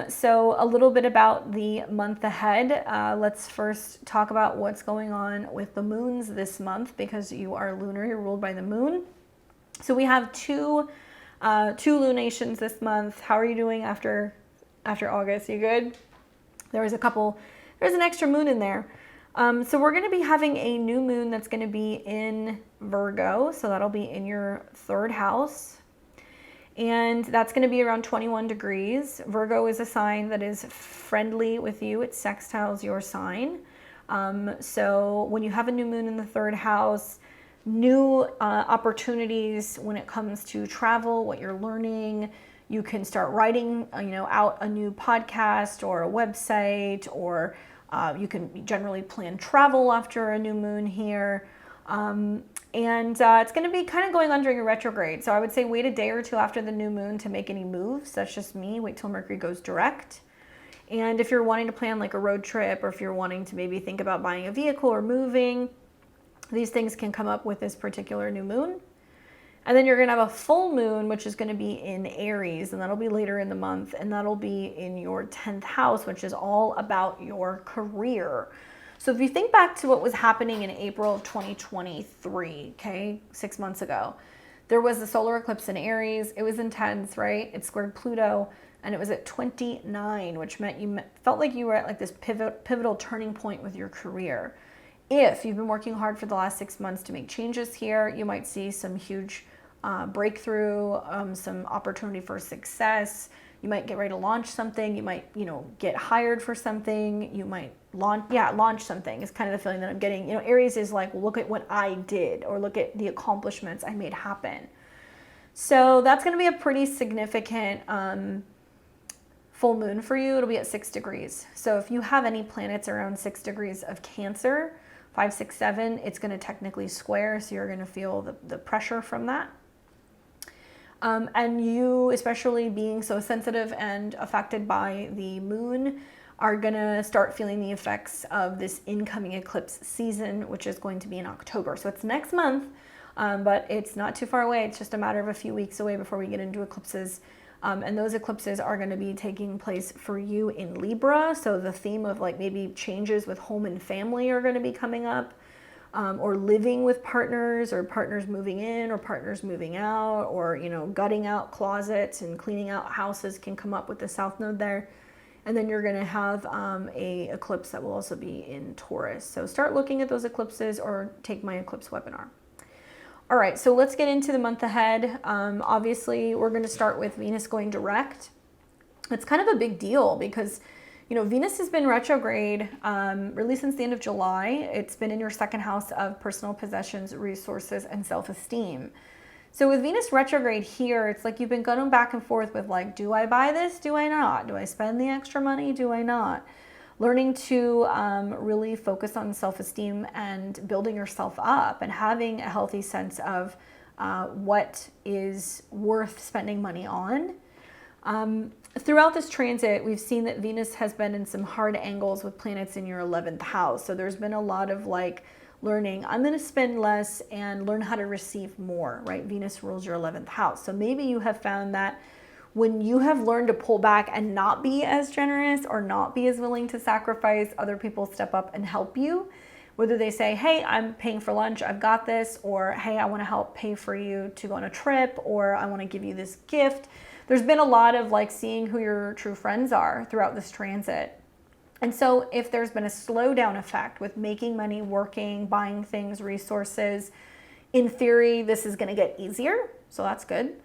So a little bit about the month ahead. Let's first talk about what's going on with the moons this month, because you are lunar, you're ruled by the moon. So we have two lunations this month. How are you doing after August? You good? There's an extra moon in there. So we're going to be having a new moon that's going to be in Virgo. So that'll be in your third house. And that's going to be around 21 degrees. Virgo is a sign that is friendly with you. It sextiles your sign. So when you have a new moon in the third house, new opportunities when it comes to travel, what you're learning. You can start writing, out a new podcast or a website, or you can generally plan travel after a new moon here. And it's going to be kind of going on during a retrograde. So I would say wait a day or two after the new moon to make any moves. That's just me. Wait till Mercury goes direct. And if you're wanting to plan like a road trip, or if you're wanting to maybe think about buying a vehicle or moving, these things can come up with this particular new moon. And then you're going to have a full moon, which is going to be in Aries, and that'll be later in the month, and that'll be in your 10th house, which is all about your career. So if you think back to what was happening in April of 2023, okay, 6 months ago, there was a solar eclipse in Aries. It was intense, right? It squared Pluto, and it was at 29, which meant you felt like you were at like this pivotal turning point with your career. If you've been working hard for the last 6 months to make changes here, you might see some huge breakthrough, some opportunity for success. You might get ready to launch something. You might, get hired for something. You might launch something is kind of the feeling that I'm getting. Aries is like, look at what I did, or look at the accomplishments I made happen. So that's going to be a pretty significant full moon for you. It'll be at 6 degrees. So if you have any planets around 6 degrees of Cancer, 5, 6, 7, it's going to technically square, so you're going to feel the pressure from that. And you, especially being so sensitive and affected by the moon, are going to start feeling the effects of this incoming eclipse season, which is going to be in October. So it's next month, but it's not too far away. It's just a matter of a few weeks away before we get into eclipses. And those eclipses are going to be taking place for you in Libra. So the theme of like maybe changes with home and family are going to be coming up, or living with partners, or partners moving in, or partners moving out, or, gutting out closets and cleaning out houses can come up with the South Node there. And then you're going to have a eclipse that will also be in Taurus. So start looking at those eclipses, or take my eclipse webinar. All right, so let's get into the month ahead. Obviously, we're going to start with Venus going direct. It's kind of a big deal because, Venus has been retrograde really since the end of July. It's been in your second house of personal possessions, resources, and self-esteem. So with Venus retrograde here, it's like you've been going back and forth with like, do I buy this? Do I not? Do I spend the extra money? Do I not? Learning to really focus on self-esteem and building yourself up, and having a healthy sense of what is worth spending money on. Throughout this transit, we've seen that Venus has been in some hard angles with planets in your 11th house. So there's been a lot of like learning, I'm going to spend less and learn how to receive more, right? Venus rules your 11th house. So maybe you have found that when you have learned to pull back and not be as generous, or not be as willing to sacrifice, other people step up and help you. Whether they say, hey, I'm paying for lunch, I've got this, or hey, I want to help pay for you to go on a trip, or I want to give you this gift. There's been a lot of like seeing who your true friends are throughout this transit. And so if there's been a slowdown effect with making money, working, buying things, resources, in theory, this is going to get easier. So that's good.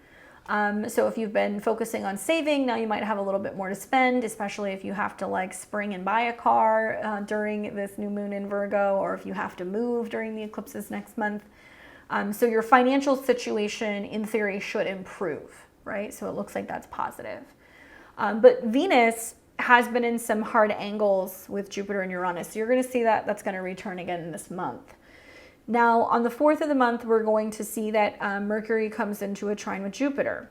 So if you've been focusing on saving, now you might have a little bit more to spend, especially if you have to like spring and buy a car during this new moon in Virgo, or if you have to move during the eclipses next month. So your financial situation in theory should improve, right? So it looks like that's positive. But Venus has been in some hard angles with Jupiter and Uranus. So you're going to see that that's going to return again this month. Now, on the 4th of the month, we're going to see that Mercury comes into a trine with Jupiter.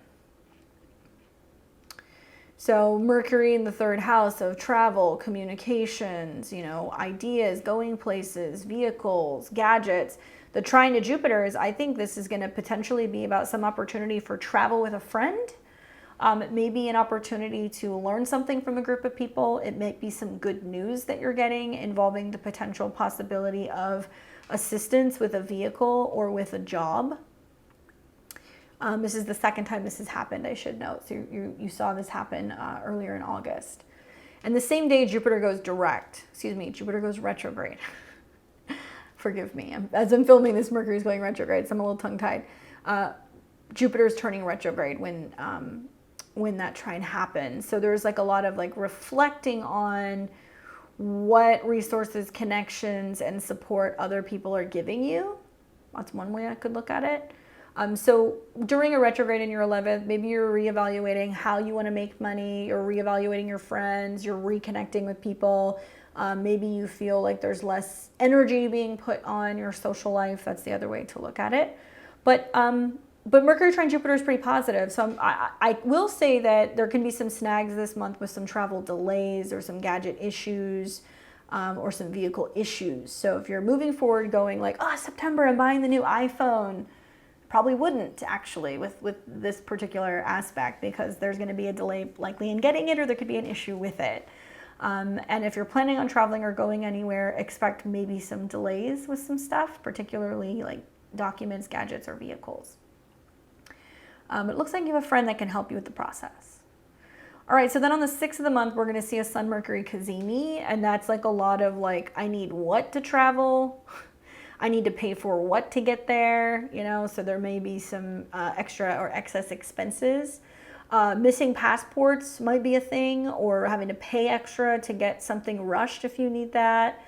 So Mercury in the 3rd house of travel, communications, you know, ideas, going places, vehicles, gadgets. The trine to Jupiter is, I think this is going to potentially be about some opportunity for travel with a friend. It may be an opportunity to learn something from a group of people. It may be some good news that you're getting involving the potential possibility of assistance with a vehicle or with a job. This is the second time this has happened, I should note. So you saw this happen earlier in August. And the same day Jupiter goes Jupiter goes retrograde. Forgive me. As I'm filming this, Mercury is going retrograde, so I'm a little tongue-tied. Jupiter's turning retrograde when that trine happens. So there's like a lot of like reflecting on what resources, connections, and support other people are giving you. That's one way I could look at it. So during a retrograde in your 11th, maybe you're reevaluating how you want to make money, you're reevaluating your friends, you're reconnecting with people. Maybe you feel like there's less energy being put on your social life. That's the other way to look at it. But Mercury trine Jupiter is pretty positive. So I will say that there can be some snags this month with some travel delays or some gadget issues or some vehicle issues. So if you're moving forward going like, oh, September, I'm buying the new iPhone, probably wouldn't actually with this particular aspect, because there's going to be a delay likely in getting it, or there could be an issue with it. And if you're planning on traveling or going anywhere, expect maybe some delays with some stuff, particularly like documents, gadgets, or vehicles. It looks like you have a friend that can help you with the process. All right, so then on the 6th of the month, we're going to see a Sun-Mercury cazimi, and that's like a lot of like, I need what to travel? I need to pay for what to get there, you know, so there may be some extra or excess expenses. Missing passports might be a thing, or having to pay extra to get something rushed if you need that.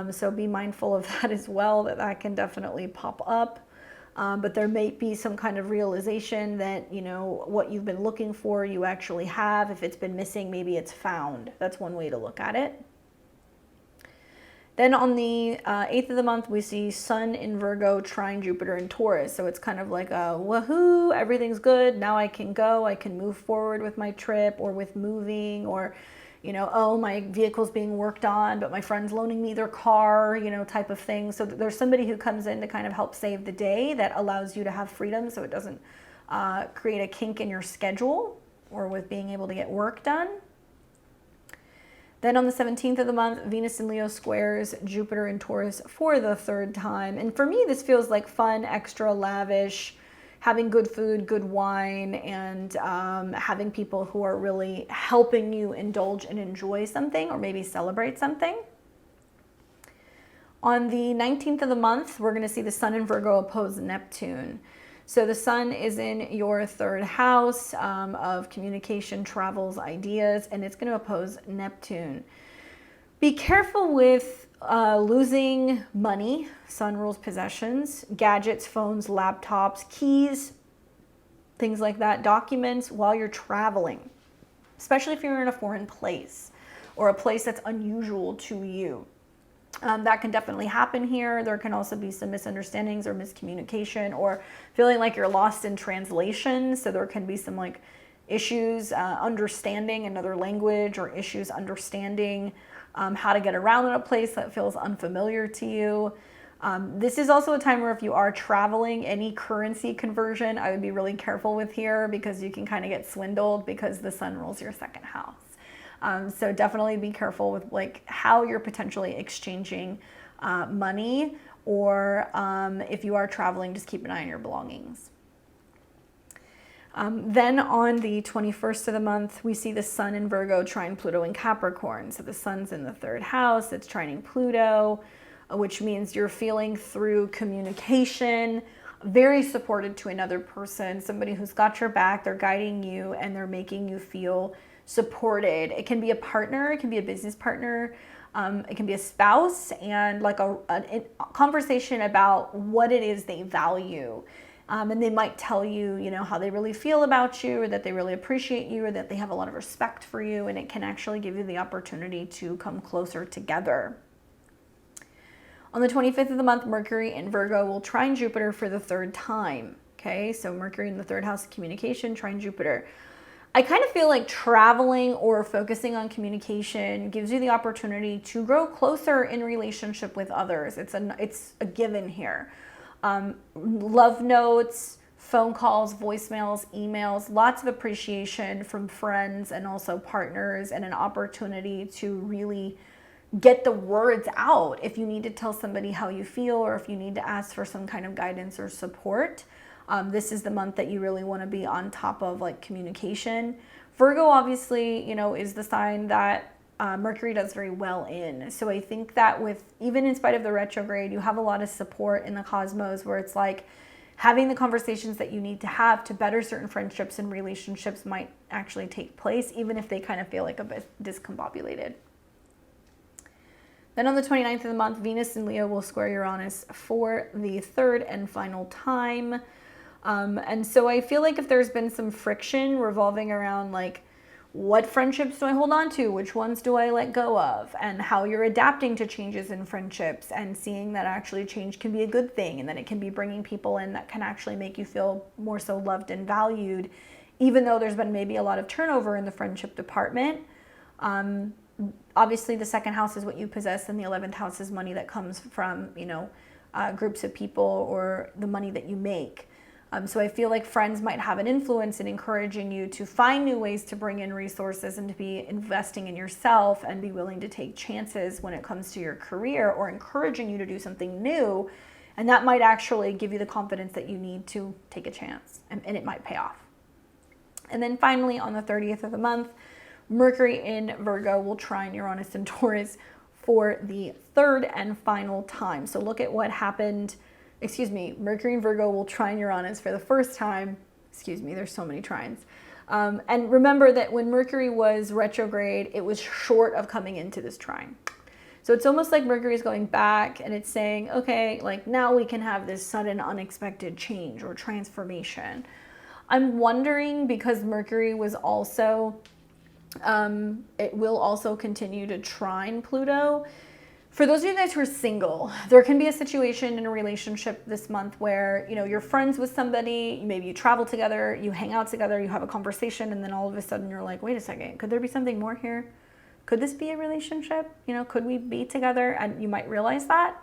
So be mindful of that as well, that can definitely pop up. But there may be some kind of realization that, you know, what you've been looking for, you actually have. If it's been missing, maybe it's found. That's one way to look at it. Then on the 8th of the month, we see Sun in Virgo trine Jupiter in Taurus. So it's kind of like a woohoo, everything's good. Now I can go, I can move forward with my trip or with moving, or, you know, oh, my vehicle's being worked on, but my friend's loaning me their car, you know, type of thing. So there's somebody who comes in to kind of help save the day that allows you to have freedom, so it doesn't create a kink in your schedule or with being able to get work done. Then on the 17th of the month, Venus in Leo squares Jupiter in Taurus for the 3rd time. And for me, this feels like fun, extra lavish, having good food, good wine, and having people who are really helping you indulge and enjoy something, or maybe celebrate something. On the 19th of the month, we're going to see the Sun in Virgo oppose Neptune. So the Sun is in your 3rd house of communication, travels, ideas, and it's going to oppose Neptune. Be careful with losing money. Sun rules possessions, gadgets, phones, laptops, keys, things like that, documents while you're traveling, especially if you're in a foreign place or a place that's unusual to you. That can definitely happen here. There can also be some misunderstandings or miscommunication, or feeling like you're lost in translation. So there can be some like issues understanding another language, or issues understanding how to get around in a place that feels unfamiliar to you. This is also a time where if you are traveling, any currency conversion, I would be really careful with here, because you can kind of get swindled because the Sun rules your 2nd house. So definitely be careful with like how you're potentially exchanging money, or if you are traveling, just keep an eye on your belongings. Then on the 21st of the month, we see the Sun in Virgo trine Pluto in Capricorn. So the Sun's in the 3rd house, it's trining Pluto, which means you're feeling through communication, very supported to another person, somebody who's got your back, they're guiding you, and they're making you feel supported. It can be a partner, it can be a business partner, it can be a spouse, and like a conversation about what it is they value. And they might tell you, you know, how they really feel about you, or that they really appreciate you, or that they have a lot of respect for you, and it can actually give you the opportunity to come closer together. On the 25th of the month, Mercury in Virgo will trine Jupiter for the third time. Okay, so Mercury in the third house of communication, trine Jupiter. I kind of feel like traveling or focusing on communication gives you the opportunity to grow closer in relationship with others. It's a given here. Love notes, phone calls, voicemails, emails, lots of appreciation from friends and also partners, and an opportunity to really get the words out if you need to tell somebody how you feel, or if you need to ask for some kind of guidance or support. This is the month that you really want to be on top of like communication. Virgo obviously, you know, is the sign that Mercury does very well in. So I think that even in spite of the retrograde, you have a lot of support in the cosmos, where it's like having the conversations that you need to have to better certain friendships and relationships might actually take place, even if they kind of feel like a bit discombobulated. Then on the 29th of the month, Venus in Leo will square Uranus for the third and final time. And so I feel like if there's been some friction revolving around like, what friendships do I hold on to? Which ones do I let go of? And how you're adapting to changes in friendships, and seeing that actually change can be a good thing, and that it can be bringing people in that can actually make you feel more so loved and valued, even though there's been maybe a lot of turnover in the friendship department. Obviously, the second house is what you possess, and the 11th house is money that comes from, you know, groups of people, or the money that you make. So I feel like friends might have an influence in encouraging you to find new ways to bring in resources, and to be investing in yourself, and be willing to take chances when it comes to your career, or encouraging you to do something new. And that might actually give you the confidence that you need to take a chance, and it might pay off. And then finally, on the 30th of the month, Mercury in Virgo will trine Uranus and Taurus for the third and final time. So look at what happened. Mercury in Virgo will trine Uranus for the first time. There's so many trines. And remember that when Mercury was retrograde, it was short of coming into this trine. So it's almost like Mercury is going back, and it's saying, okay, like now we can have this sudden unexpected change or transformation. I'm wondering, because Mercury was also, it will also continue to trine Pluto. For those of you guys who are single, there can be a situation in a relationship this month where, you know, you're friends with somebody, maybe you travel together, you hang out together, you have a conversation, and then all of a sudden you're like, wait a second, could there be something more here? Could this be a relationship? You know, could we be together? And you might realize that.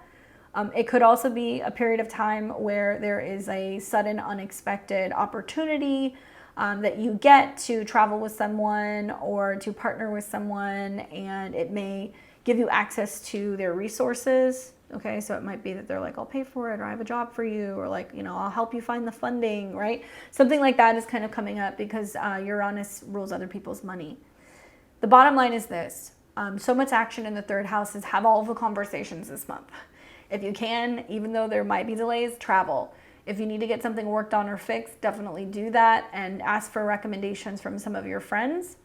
It could also be a period of time where there is a sudden unexpected opportunity that you get to travel with someone or to partner with someone, and it may give you access to their resources. Okay, so it might be that they're like, I'll pay for it, or I have a job for you, or like, you know, I'll help you find the funding, right? Something like that is kind of coming up because Uranus rules other people's money. The bottom line is this. So much action in the third house is have all of the conversations this month. If you can, even though there might be delays, travel. If you need to get something worked on or fixed, definitely do that, and ask for recommendations from some of your friends.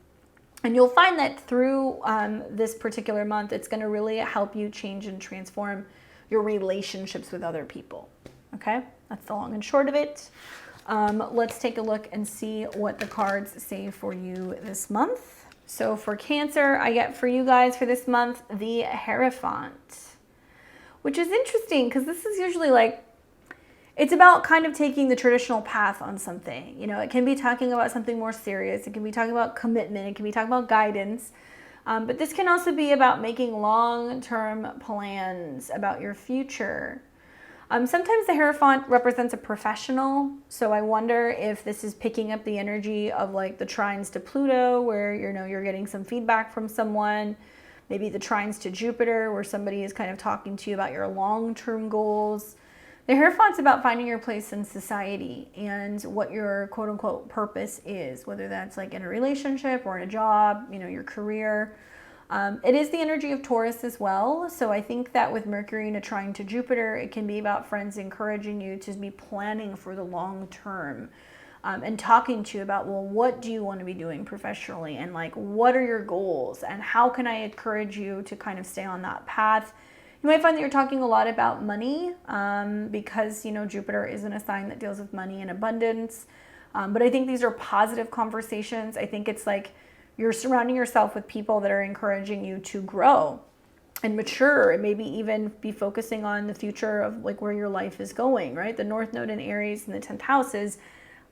And you'll find that through this particular month, it's going to really help you change and transform your relationships with other people. Okay, that's the long and short of it. Let's take a look and see what the cards say for you this month. So for Cancer, I get for you guys for this month the Hierophant, which is interesting because this is usually like, it's about kind of taking the traditional path on something. You know, it can be talking about something more serious. It can be talking about commitment. It can be talking about guidance. But this can also be about making long-term plans about your future. Sometimes the Hierophant represents a professional. So I wonder if this is picking up the energy of like the trines to Pluto, where, you know, you're getting some feedback from someone. Maybe the trines to Jupiter, where somebody is kind of talking to you about your long-term goals. The Hierophant's about finding your place in society and what your quote-unquote purpose is, whether that's like in a relationship or in a job, you know, your career. It is the energy of Taurus as well. So I think that with Mercury trying to Jupiter, it can be about friends encouraging you to be planning for the long term. And talking to you about, well, what do you want to be doing professionally? And like, what are your goals? And how can I encourage you to kind of stay on that path? You might find that you're talking a lot about money because, you know, Jupiter isn't a sign that deals with money and abundance. But I think these are positive conversations. I think it's like you're surrounding yourself with people that are encouraging you to grow and mature, and maybe even be focusing on the future of like where your life is going, right? The North Node in Aries in the 10th house is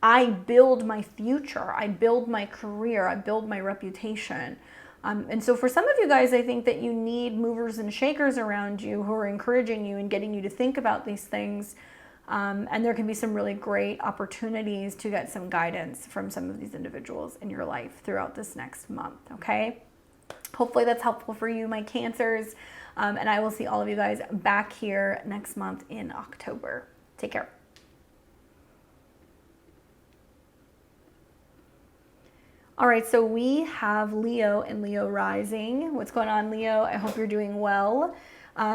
I build my future, I build my career, I build my reputation. And so for some of you guys, I think that you need movers and shakers around you who are encouraging you and getting you to think about these things. And there can be some really great opportunities to get some guidance from some of these individuals in your life throughout this next month, okay? Hopefully that's helpful for you, my Cancers. And I will see all of you guys back here next month in October. Take care. All right, so we have Leo and Leo rising. What's going on, Leo? I hope you're doing well.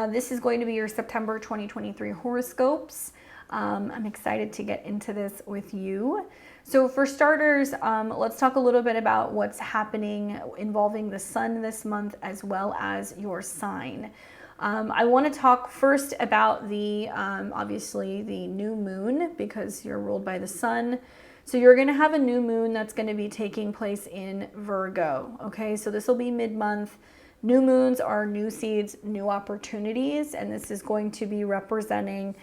This is going to be your September 2023 horoscopes. I'm excited to get into this with you. So for starters, let's talk a little bit about what's happening involving the sun this month as well as your sign. I want to talk first about the, obviously, the new moon because you're ruled by the sun. So you're going to have a new moon that's going to be taking place in Virgo. Okay, so this will be mid-month. New moons are new seeds, new opportunities, and this is going to be representing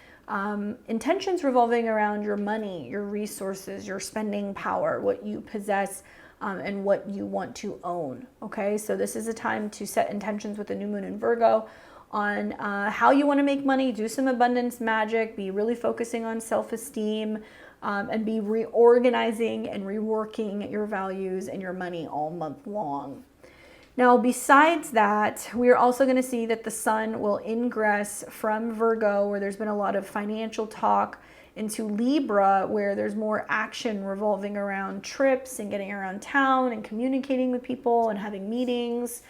intentions revolving around your money, your resources, your spending power, what you possess, and what you want to own. Okay, so this is a time to set intentions with the new moon in Virgo on how you want to make money, do some abundance magic, be really focusing on self-esteem, and be reorganizing and reworking your values and your money all month long. Now, besides that, we're also going to see that the sun will ingress from Virgo, where there's been a lot of financial talk, into Libra, where there's more action revolving around trips and getting around town and communicating with people and having meetings,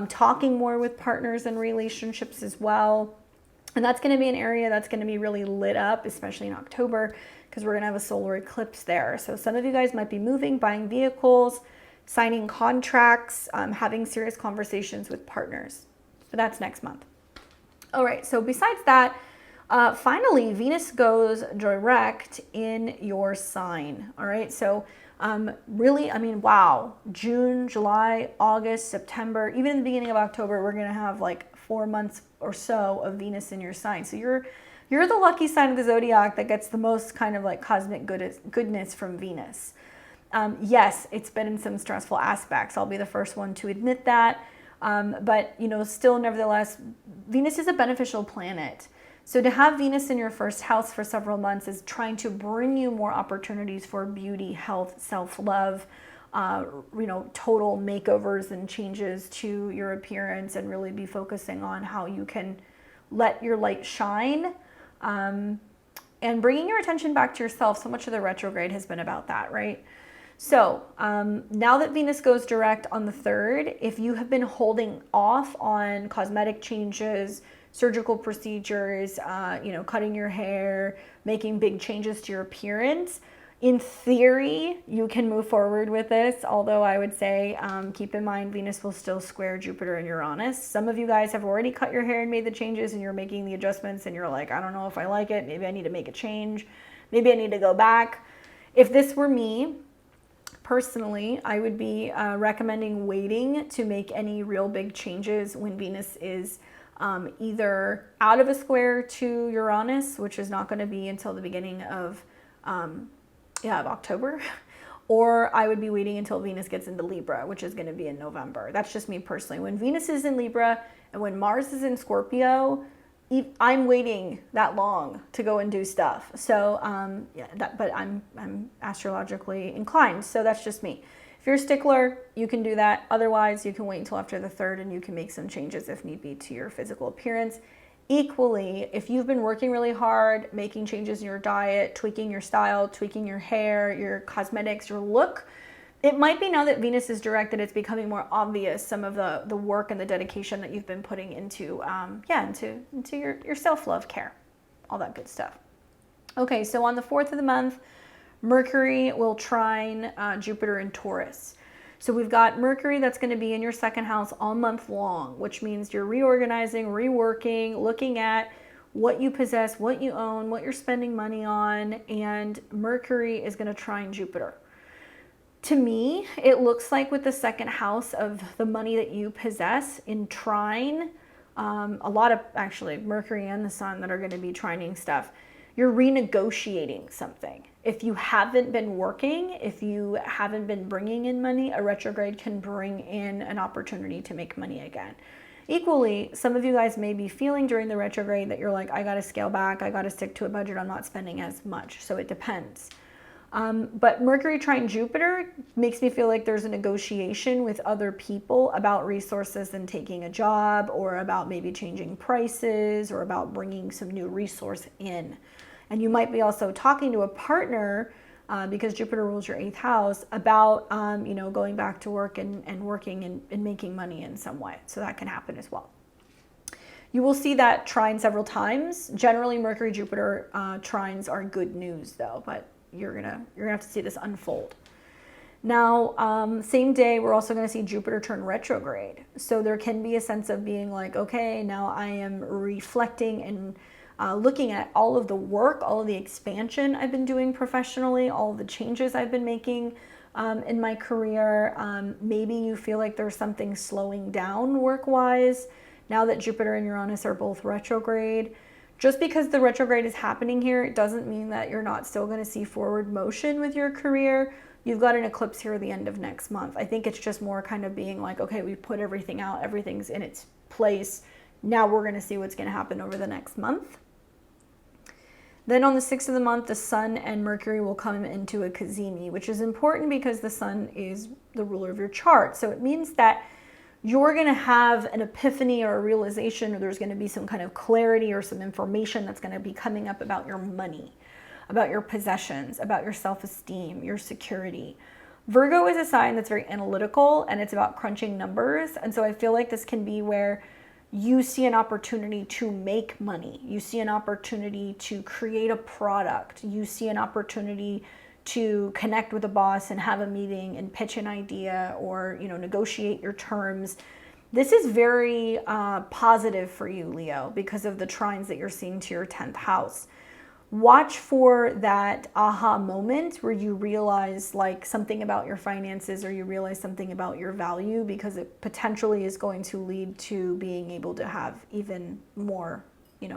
talking more with partners and relationships as well. And that's going to be an area that's going to be really lit up, especially in October, because we're going to have a solar eclipse there. So some of you guys might be moving, buying vehicles, signing contracts, having serious conversations with partners. But that's next month. All right, so besides that, finally, Venus goes direct in your sign. All right, so really, I mean, wow, June, July, August, September, even in the beginning of October, we're going to have like 4 months or so of Venus in your sign. So you're the lucky sign of the zodiac that gets the most kind of like cosmic goodness from Venus. Yes, it's been in some stressful aspects. I'll be the first one to admit that. But, you know, still, nevertheless, Venus is a beneficial planet. So to have Venus in your first house for several months is trying to bring you more opportunities for beauty, health, self-love, you know, total makeovers and changes to your appearance, and really be focusing on how you can let your light shine, and bringing your attention back to yourself. So much of the retrograde has been about that, right? So now that Venus goes direct on the 3rd, if you have been holding off on cosmetic changes, surgical procedures, you know, cutting your hair, making big changes to your appearance, in theory, you can move forward with this. Although I would say, keep in mind, Venus will still square Jupiter and Uranus. Some of you guys have already cut your hair and made the changes, and you're making the adjustments, and you're like, I don't know if I like it. Maybe I need to make a change. Maybe I need to go back. If this were me, personally, I would be recommending waiting to make any real big changes when Venus is either out of a square to Uranus, which is not going to be until the beginning of October, or I would be waiting until Venus gets into Libra, which is going to be in November. That's just me personally. When Venus is in Libra and when Mars is in Scorpio, I'm waiting that long to go and do stuff. So but I'm astrologically inclined, so that's just me. If you're a stickler, you can do that. Otherwise, you can wait until after the 3rd, and you can make some changes if need be to your physical appearance. Equally, if you've been working really hard, making changes in your diet, tweaking your style, tweaking your hair, your cosmetics, your look, It might be now that Venus is direct that it's becoming more obvious some of the work and the dedication that you've been putting into, into your self-love care, all that good stuff. Okay, so on the 4th of the month, Mercury will trine Jupiter in Taurus. So we've got Mercury that's going to be in your second house all month long, which means you're reorganizing, reworking, looking at what you possess, what you own, what you're spending money on, and Mercury is going to trine Jupiter. To me, it looks like with the second house of the money that you possess in trine, a lot of actually Mercury and the Sun that are going to be trining stuff, you're renegotiating something. If you haven't been working, if you haven't been bringing in money, a retrograde can bring in an opportunity to make money again. Equally, some of you guys may be feeling during the retrograde that you're like, I got to scale back, I got to stick to a budget, I'm not spending as much. So it depends. But Mercury trine Jupiter makes me feel like there's a negotiation with other people about resources and taking a job, or about maybe changing prices, or about bringing some new resource in. And you might be also talking to a partner, because Jupiter rules your 8th house, about going back to work and working and making money in some way. So that can happen as well. You will see that trine several times. Generally, Mercury Jupiter trines are good news though, but you're gonna have to see this unfold. Now, same day, we're also going to see Jupiter turn retrograde. So there can be a sense of being like, okay, now I am reflecting and looking at all of the work, all of the expansion I've been doing professionally, all of the changes I've been making in my career. Maybe you feel like there's something slowing down work-wise now that Jupiter and Uranus are both retrograde. Just because the retrograde is happening here, it doesn't mean that you're not still going to see forward motion with your career. You've got an eclipse here at the end of next month. I think it's just more kind of being like, okay, we've put everything out, everything's in its place. Now we're going to see what's going to happen over the next month. Then on the 6th of the month, the Sun and Mercury will come into a cazimi, which is important because the Sun is the ruler of your chart. So it means that you're going to have an epiphany or a realization, or there's going to be some kind of clarity or some information that's going to be coming up about your money, about your possessions, about your self-esteem, your security. Virgo is a sign that's very analytical, and it's about crunching numbers. And so I feel like this can be where you see an opportunity to make money. You see an opportunity to create a product. You see an opportunity to connect with a boss and have a meeting and pitch an idea, or negotiate your terms. This is very positive for you, Leo, because of the trines that you're seeing to your 10th house. Watch for that aha moment where you realize like something about your finances, or you realize something about your value, because it potentially is going to lead to being able to have even more,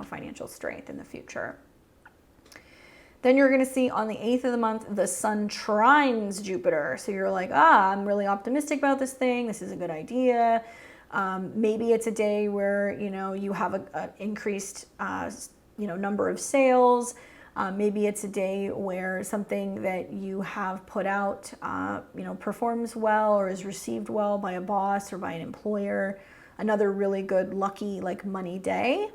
financial strength in the future. Then you're going to see on the 8th of the month, the Sun trines Jupiter. So you're like, I'm really optimistic about this thing. This is a good idea. Maybe it's a day where, you have an increased, number of sales. Maybe it's a day where something that you have put out, performs well or is received well by a boss or by an employer. Another really good, lucky, money day.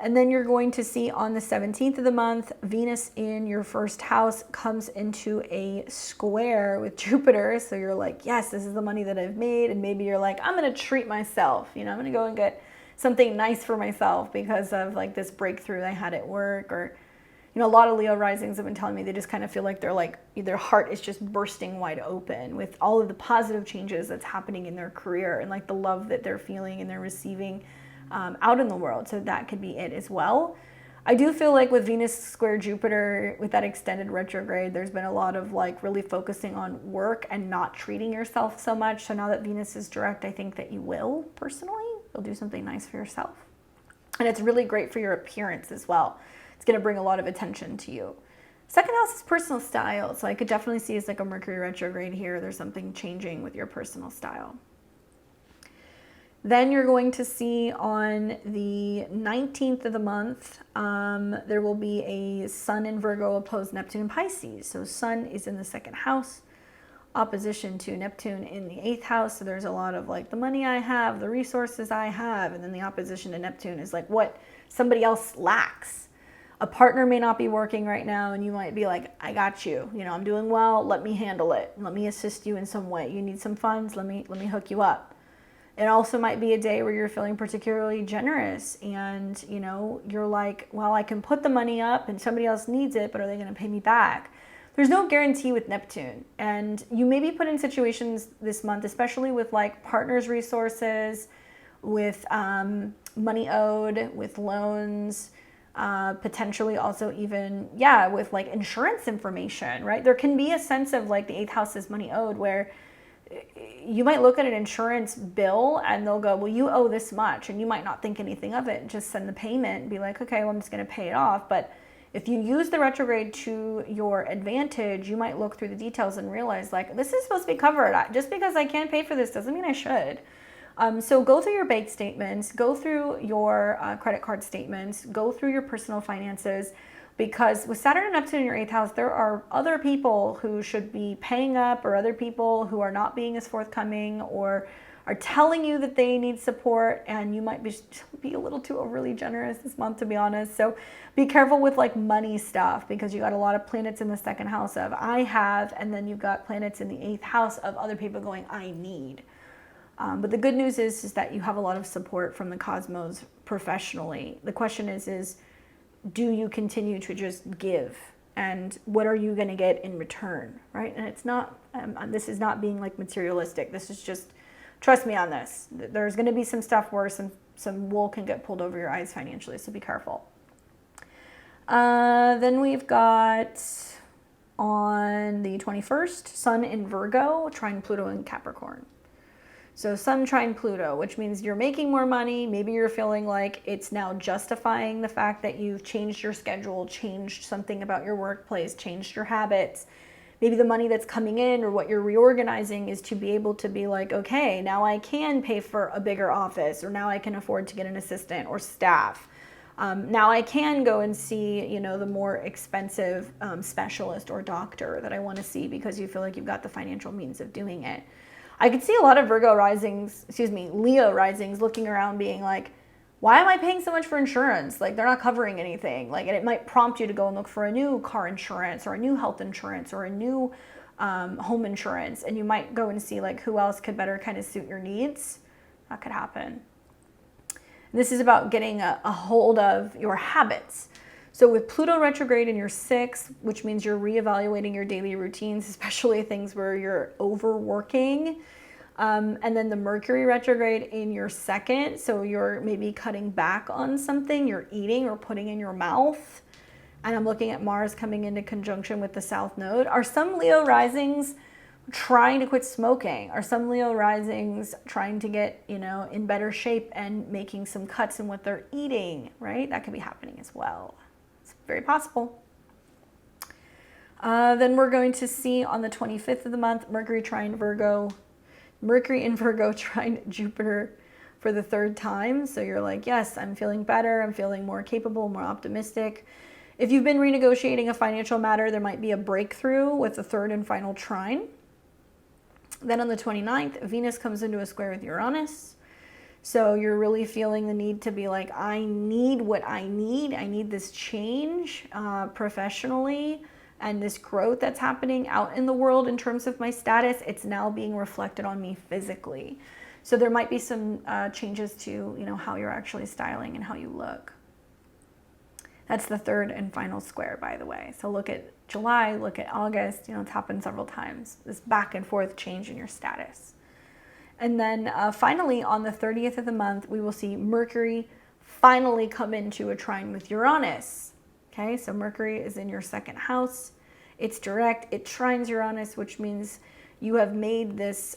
And then you're going to see on the 17th of the month, Venus in your first house comes into a square with Jupiter. So you're like, yes, this is the money that I've made. And maybe you're like, I'm going to treat myself. I'm going to go and get something nice for myself because of this breakthrough I had at work. Or, a lot of Leo risings have been telling me they just kind of feel like their heart is just bursting wide open with all of the positive changes that's happening in their career, and the love that they're feeling and they're receiving out in the world. So that could be it as well. I do feel like with Venus square Jupiter, with that extended retrograde, there's been a lot of really focusing on work and not treating yourself so much. So now that Venus is direct, I think that you will personally, you'll do something nice for yourself. And it's really great for your appearance as well. It's going to bring a lot of attention to you. Second house is personal style. So I could definitely see it's like a Mercury retrograde here. There's something changing with your personal style. Then you're going to see on the 19th of the month, there will be a Sun in Virgo opposed Neptune in Pisces. So Sun is in the second house, opposition to Neptune in the 8th house. So there's a lot of the money I have, the resources I have, and then the opposition to Neptune is what somebody else lacks. A partner may not be working right now, and you might be like, I got you. You know, I'm doing well. Let me handle it. Let me assist you in some way. You need some funds. Let me hook you up. It also might be a day where you're feeling particularly generous, and you know, you're like, well, I can put the money up and somebody else needs it, but are they going to pay me back? There's no guarantee with Neptune, and you may be put in situations this month, especially with like partners' resources, with money owed, with loans, potentially also even, with like insurance information, right? There can be a sense of like the 8th house is money owed, where you might look at an insurance bill and they'll go, well, you owe this much, and you might not think anything of it and just send the payment and be like, okay, well, I'm just going to pay it off. But if you use the retrograde to your advantage, you might look through the details and realize like, this is supposed to be covered. Just because I can't pay for this doesn't mean I should. So go through your bank statements, go through your credit card statements, go through your personal finances, because with Saturn and Neptune in your 8th house, there are other people who should be paying up, or other people who are not being as forthcoming, or are telling you that they need support, and you might be a little too overly generous this month, to be honest. So be careful with like money stuff, because you got a lot of planets in the 2nd house of I have, and then you've got planets in the 8th house of other people going, I need. But the good news is that you have a lot of support from the cosmos professionally. The question is do you continue to just give? And what are you going to get in return, right? And it's not, this is not being like materialistic. This is just, trust me on this. There's going to be some stuff where some wool can get pulled over your eyes financially, so be careful. Then we've got on the 21st, Sun in Virgo, trine Pluto in Capricorn. So Sun trine Pluto, which means you're making more money. Maybe you're feeling like it's now justifying the fact that you've changed your schedule, changed something about your workplace, changed your habits. Maybe the money that's coming in or what you're reorganizing is to be able to be like, okay, now I can pay for a bigger office, or now I can afford to get an assistant or staff. Now I can go and see, you know, the more expensive specialist or doctor that I want to see, because you feel like you've got the financial means of doing it. I could see a lot of Leo risings looking around being like, why am I paying so much for insurance? Like, they're not covering anything. Like, and it might prompt you to go and look for a new car insurance, or a new health insurance, or a new home insurance. And you might go and see like who else could better kind of suit your needs. That could happen. This is about getting a hold of your habits. So with Pluto retrograde in your 6th, which means you're reevaluating your daily routines, especially things where you're overworking. And then the Mercury retrograde in your 2nd, so you're maybe cutting back on something you're eating or putting in your mouth. And I'm looking at Mars coming into conjunction with the South Node. Are some Leo risings trying to quit smoking? Are some Leo risings trying to get, you know, in better shape and making some cuts in what they're eating, right? That could be happening as well. It's very possible. Then we're going to see on the 25th of the month, Mercury trine Virgo. Mercury in Virgo trine Jupiter for the 3rd time. So you're like, yes, I'm feeling better. I'm feeling more capable, more optimistic. If you've been renegotiating a financial matter, there might be a breakthrough with the 3rd and final trine. Then on the 29th, Venus comes into a square with Uranus. So you're really feeling the need to be like, I need what I need. I need this change professionally, and this growth that's happening out in the world in terms of my status. It's now being reflected on me physically. So there might be some changes to, you know, how you're actually styling and how you look. That's the 3rd and final square, by the way. So look at July, look at August. You know, it's happened several times. This back and forth change in your status. And then finally, on the 30th of the month, we will see Mercury finally come into a trine with Uranus. Okay, so Mercury is in your 2nd house. It's direct. It trines Uranus, which means you have made this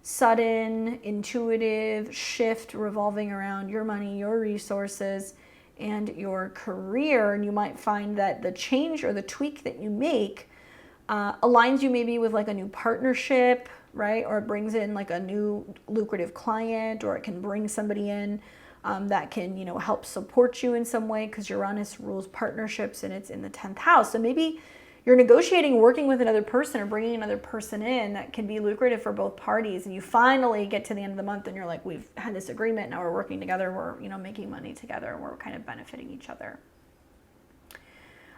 sudden, intuitive shift revolving around your money, your resources, and your career. And you might find that the change or the tweak that you make aligns you maybe with like a new partnership, right? Or it brings in like a new lucrative client, or it can bring somebody in that can, you know, help support you in some way, because Uranus rules partnerships and it's in the 10th house. So maybe you're negotiating, working with another person, or bringing another person in that can be lucrative for both parties. And you finally get to the end of the month and you're like, we've had this agreement. Now we're working together. We're, you know, making money together. And we're kind of benefiting each other.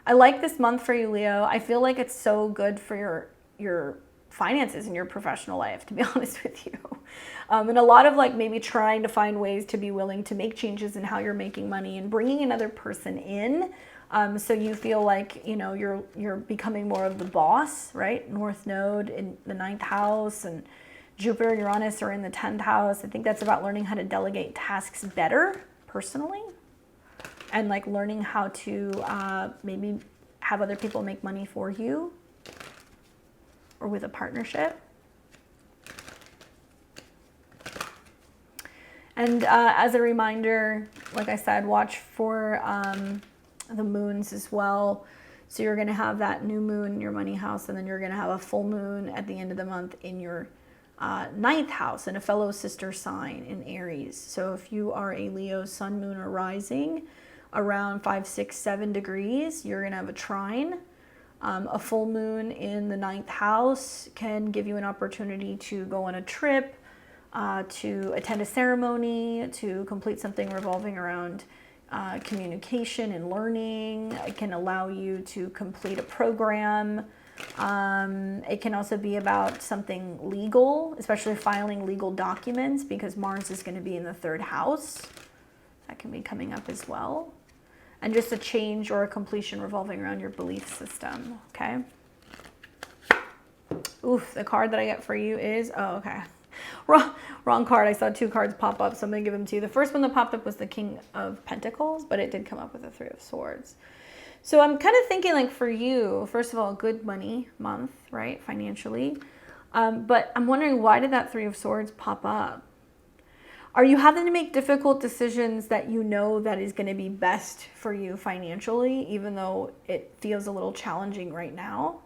I like this month for you, Leo. I feel like it's so good for your finances in your professional life, to be honest with you. And a lot of like maybe trying to find ways to be willing to make changes in how you're making money and bringing another person in. So you feel like, you know, you're becoming more of the boss, right? North Node in the 9th house and Jupiter and Uranus are in the 10th house. I think that's about learning how to delegate tasks better personally and like learning how to maybe have other people make money for you or with a partnership. And as a reminder, like I said, watch for the moons as well. So you're going to have that new moon in your money house, and then you're going to have a full moon at the end of the month in your 9th house in a fellow sister sign in Aries. So if you are a Leo sun, moon, or rising around 5, 6, 7 degrees, you're going to have a trine. A full moon in the 9th house can give you an opportunity to go on a trip, to attend a ceremony, to complete something revolving around communication and learning. It can allow you to complete a program. It can also be about something legal, especially filing legal documents, because Mars is going to be in the 3rd house. That can be coming up as well. And just a change or a completion revolving around your belief system, okay? Oof, the card that I get for you is, oh, okay. Wrong card. I saw 2 cards pop up, so I'm going to give them to you. The first one that popped up was the King of Pentacles, but it did come up with the 3 of Swords. So I'm kind of thinking like for you, first of all, good money month, right, financially. But I'm wondering, why did that 3 of Swords pop up? Are you having to make difficult decisions that you know that is going to be best for you financially, even though it feels a little challenging right now?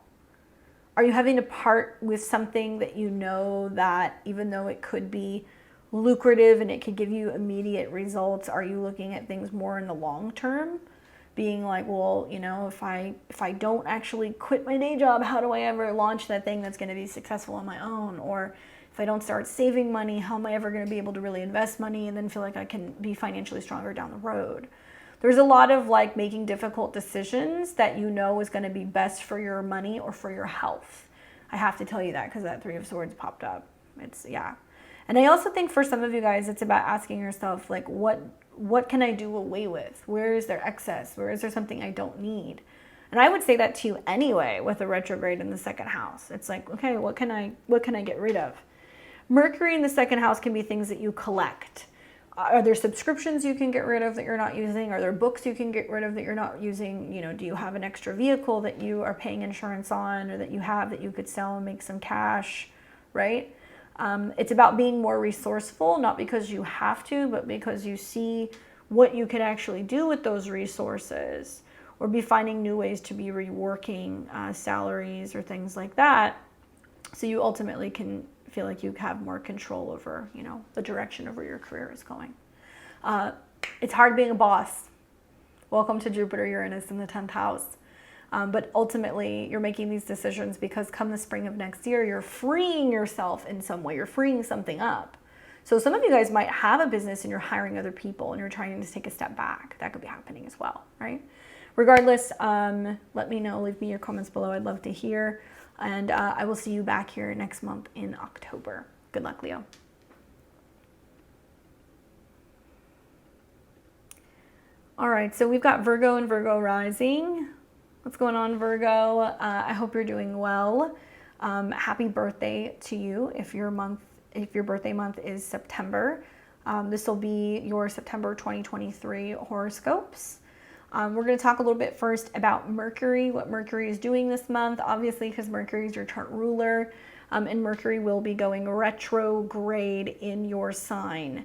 Are you having to part with something that you know that even though it could be lucrative and it could give you immediate results, are you looking at things more in the long term? Being like, well, you know, if I don't actually quit my day job, how do I ever launch that thing that's going to be successful on my own? Or if I don't start saving money, how am I ever going to be able to really invest money and then feel like I can be financially stronger down the road? There's a lot of like making difficult decisions that you know is going to be best for your money or for your health. I have to tell you that because that 3 of Swords popped up. It's, yeah. And I also think for some of you guys, it's about asking yourself, like, what can I do away with? Where is there excess? Where is there something I don't need? And I would say that to you anyway with a retrograde in the 2nd house. It's like, okay, what can I get rid of? Mercury in the 2nd house can be things that you collect. Are there subscriptions you can get rid of that you're not using? Are there books you can get rid of that you're not using? You know, do you have an extra vehicle that you are paying insurance on, or that you have that you could sell and make some cash, right? It's about being more resourceful, not because you have to, but because you see what you can actually do with those resources, or be finding new ways to be reworking salaries or things like that. So you ultimately can feel like you have more control over, you know, the direction of where your career is going. It's hard being a boss. Welcome to Jupiter, Uranus in the 10th house. But ultimately, you're making these decisions because come the spring of next year, you're freeing yourself in some way. You're freeing something up. So some of you guys might have a business and you're hiring other people and you're trying to take a step back. That could be happening as well, right? Regardless, let me know. Leave me your comments below. I'd love to hear. And I will see you back here next month in October. Good luck, Leo. All right, so we've got Virgo and Virgo rising. What's going on, Virgo? I hope you're doing well. Happy birthday to you if your birthday month is September. This will be your September 2023 horoscopes. We're going to talk a little bit first about Mercury, what Mercury is doing this month, obviously because Mercury is your chart ruler, and Mercury will be going retrograde in your sign.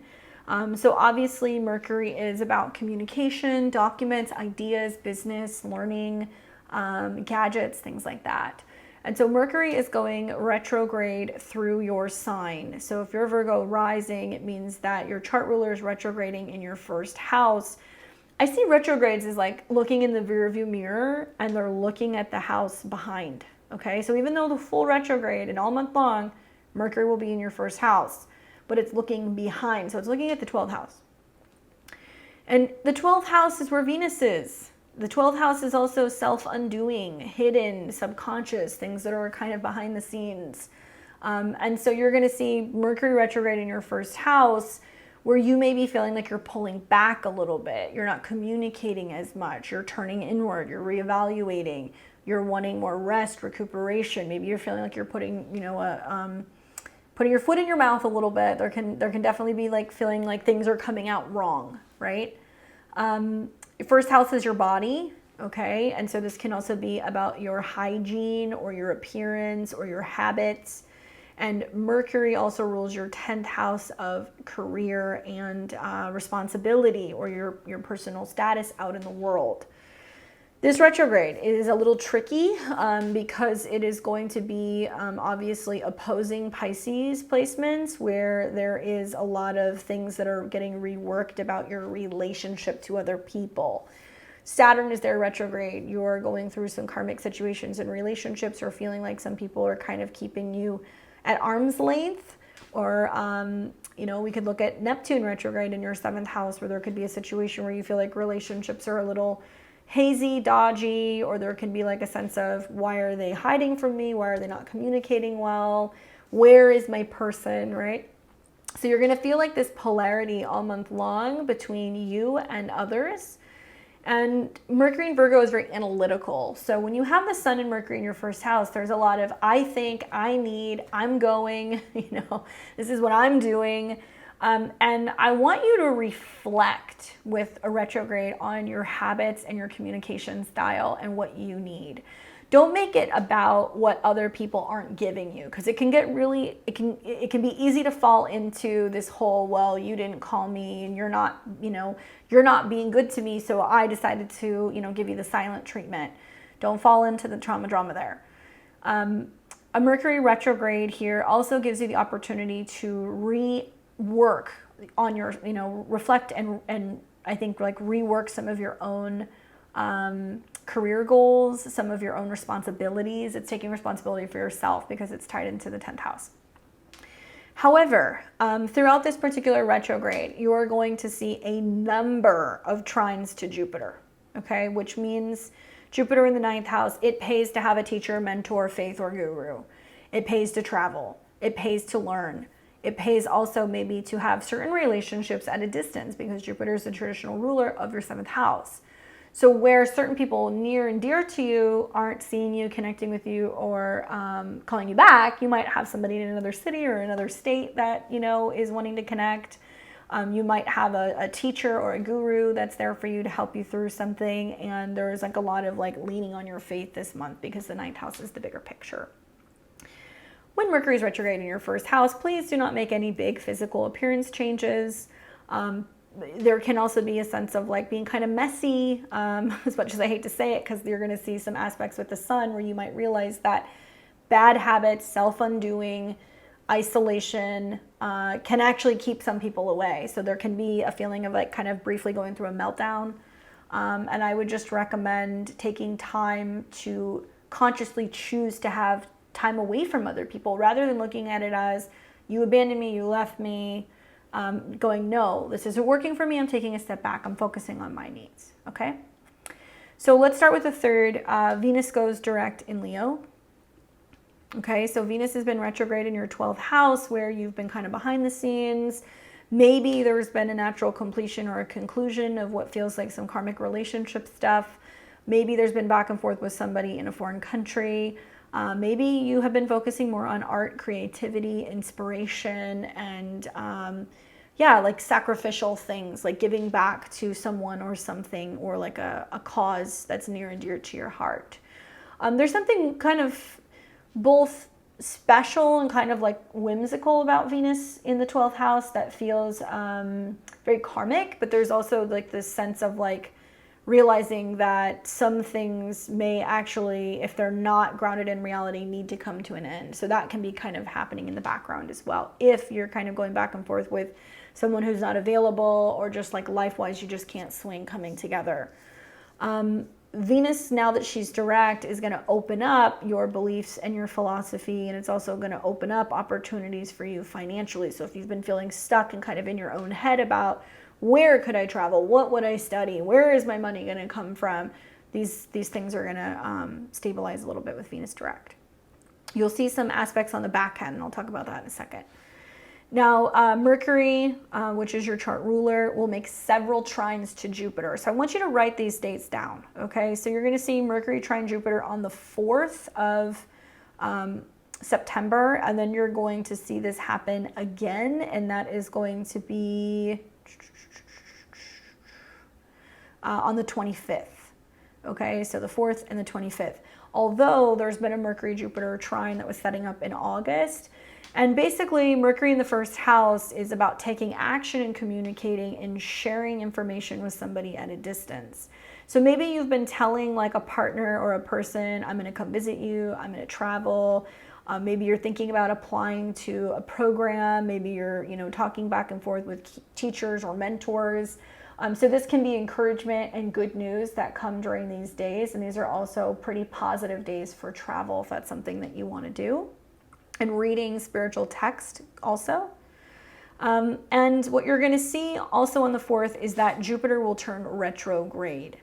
So obviously Mercury is about communication, documents, ideas, business, learning, gadgets, things like that. And so Mercury is going retrograde through your sign. So if you're Virgo rising, it means that your chart ruler is retrograding in your 1st house. I see retrogrades as like looking in the rearview mirror and they're looking at the house behind. Okay, so even though the full retrograde and all month long, Mercury will be in your 1st house, but it's looking behind. So it's looking at the 12th house. And the 12th house is where Venus is. The 12th house is also self-undoing, hidden, subconscious, things that are kind of behind the scenes. And so you're going to see Mercury retrograde in your first house, where you may be feeling like you're pulling back a little bit. You're not communicating as much. You're turning inward. You're reevaluating. You're wanting more rest, recuperation. Maybe you're feeling like you're putting, putting your foot in your mouth a little bit. There can definitely be like feeling like things are coming out wrong, right? Your first house is your body, okay? And so this can also be about your hygiene or your appearance or your habits. And Mercury also rules your 10th house of career and responsibility, or your personal status out in the world. This retrograde is a little tricky because it is going to be obviously opposing Pisces placements, where there is a lot of things that are getting reworked about your relationship to other people. Saturn is there retrograde. You're going through some karmic situations in relationships, or feeling like some people are kind of keeping you at arm's length. Or, we could look at Neptune retrograde in your 7th house, where there could be a situation where you feel like relationships are a little hazy, dodgy, or there can be like a sense of, why are they hiding from me? Why are they not communicating well? Where is my person, right? So you're going to feel like this polarity all month long between you and others. And Mercury in Virgo is very analytical. So when you have the Sun and Mercury in your first house, there's a lot of I think, I need, I'm going, this is what I'm doing. And I want you to reflect with a retrograde on your habits and your communication style and what you need. Don't make it about what other people aren't giving you, because it can get really, it can be easy to fall into this whole, well, you didn't call me and you're not being good to me, so I decided to, give you the silent treatment. Don't fall into the trauma drama there. A Mercury retrograde here also gives you the opportunity to rework on your, reflect and I think like rework some of your own career goals, some of your own responsibilities. It's taking responsibility for yourself because it's tied into the 10th house. However, throughout this particular retrograde, you are going to see a number of trines to Jupiter, okay? Which means Jupiter in the 9th house, it pays to have a teacher, mentor, faith, or guru. It pays to travel. It pays to learn. It pays also maybe to have certain relationships at a distance, because Jupiter is the traditional ruler of your 7th house. So where certain people near and dear to you aren't seeing you, connecting with you, or calling you back, you might have somebody in another city or another state that, is wanting to connect. You might have a teacher or a guru that's there for you to help you through something. And there's like a lot of like leaning on your faith this month, because the 9th house is the bigger picture. When Mercury is retrograde in your first house, please do not make any big physical appearance changes. There can also be a sense of like being kind of messy, as much as I hate to say it, because you're going to see some aspects with the Sun where you might realize that bad habits, self-undoing, isolation can actually keep some people away. So there can be a feeling of like kind of briefly going through a meltdown. And I would just recommend taking time to consciously choose to have time away from other people, rather than looking at it as you abandoned me, you left me. Going, no, this isn't working for me. I'm taking a step back. I'm focusing on my needs. Okay. So let's start with the 3rd. Venus goes direct in Leo. Okay. So Venus has been retrograde in your 12th house, where you've been kind of behind the scenes. Maybe there's been a natural completion or a conclusion of what feels like some karmic relationship stuff. Maybe there's been back and forth with somebody in a foreign country. Maybe you have been focusing more on art, creativity, inspiration, and like sacrificial things, like giving back to someone or something, or like a cause that's near and dear to your heart. There's something kind of both special and kind of like whimsical about Venus in the 12th house that feels very karmic, but there's also like this sense of like realizing that some things may actually, if they're not grounded in reality, need to come to an end. So that can be kind of happening in the background as well, if you're kind of going back and forth with someone who's not available, or just like life-wise you just can't swing coming together. Venus, now that she's direct, is going to open up your beliefs and your philosophy, and it's also going to open up opportunities for you financially. So if you've been feeling stuck and kind of in your own head about Where could I travel? What would I study? Where is my money going to come from? These things are going to stabilize a little bit with Venus direct. You'll see some aspects on the back end, and I'll talk about that in a second. Now, Mercury, which is your chart ruler, will make several trines to Jupiter. So I want you to write these dates down, okay? So you're going to see Mercury trine Jupiter on the 4th of September, and then you're going to see this happen again, and that is going to be on the 25th, okay? So the 4th and the 25th. Although there's been a Mercury-Jupiter trine that was setting up in August. And basically, Mercury in the first house is about taking action and communicating and sharing information with somebody at a distance. So maybe you've been telling like a partner or a person, I'm going to come visit you, I'm going to travel. Maybe you're thinking about applying to a program. Maybe you're, talking back and forth with teachers or mentors. So this can be encouragement and good news that come during these days. And these are also pretty positive days for travel if that's something that you want to do. And reading spiritual text also. And what you're going to see also on the 4th is that Jupiter will turn retrograde.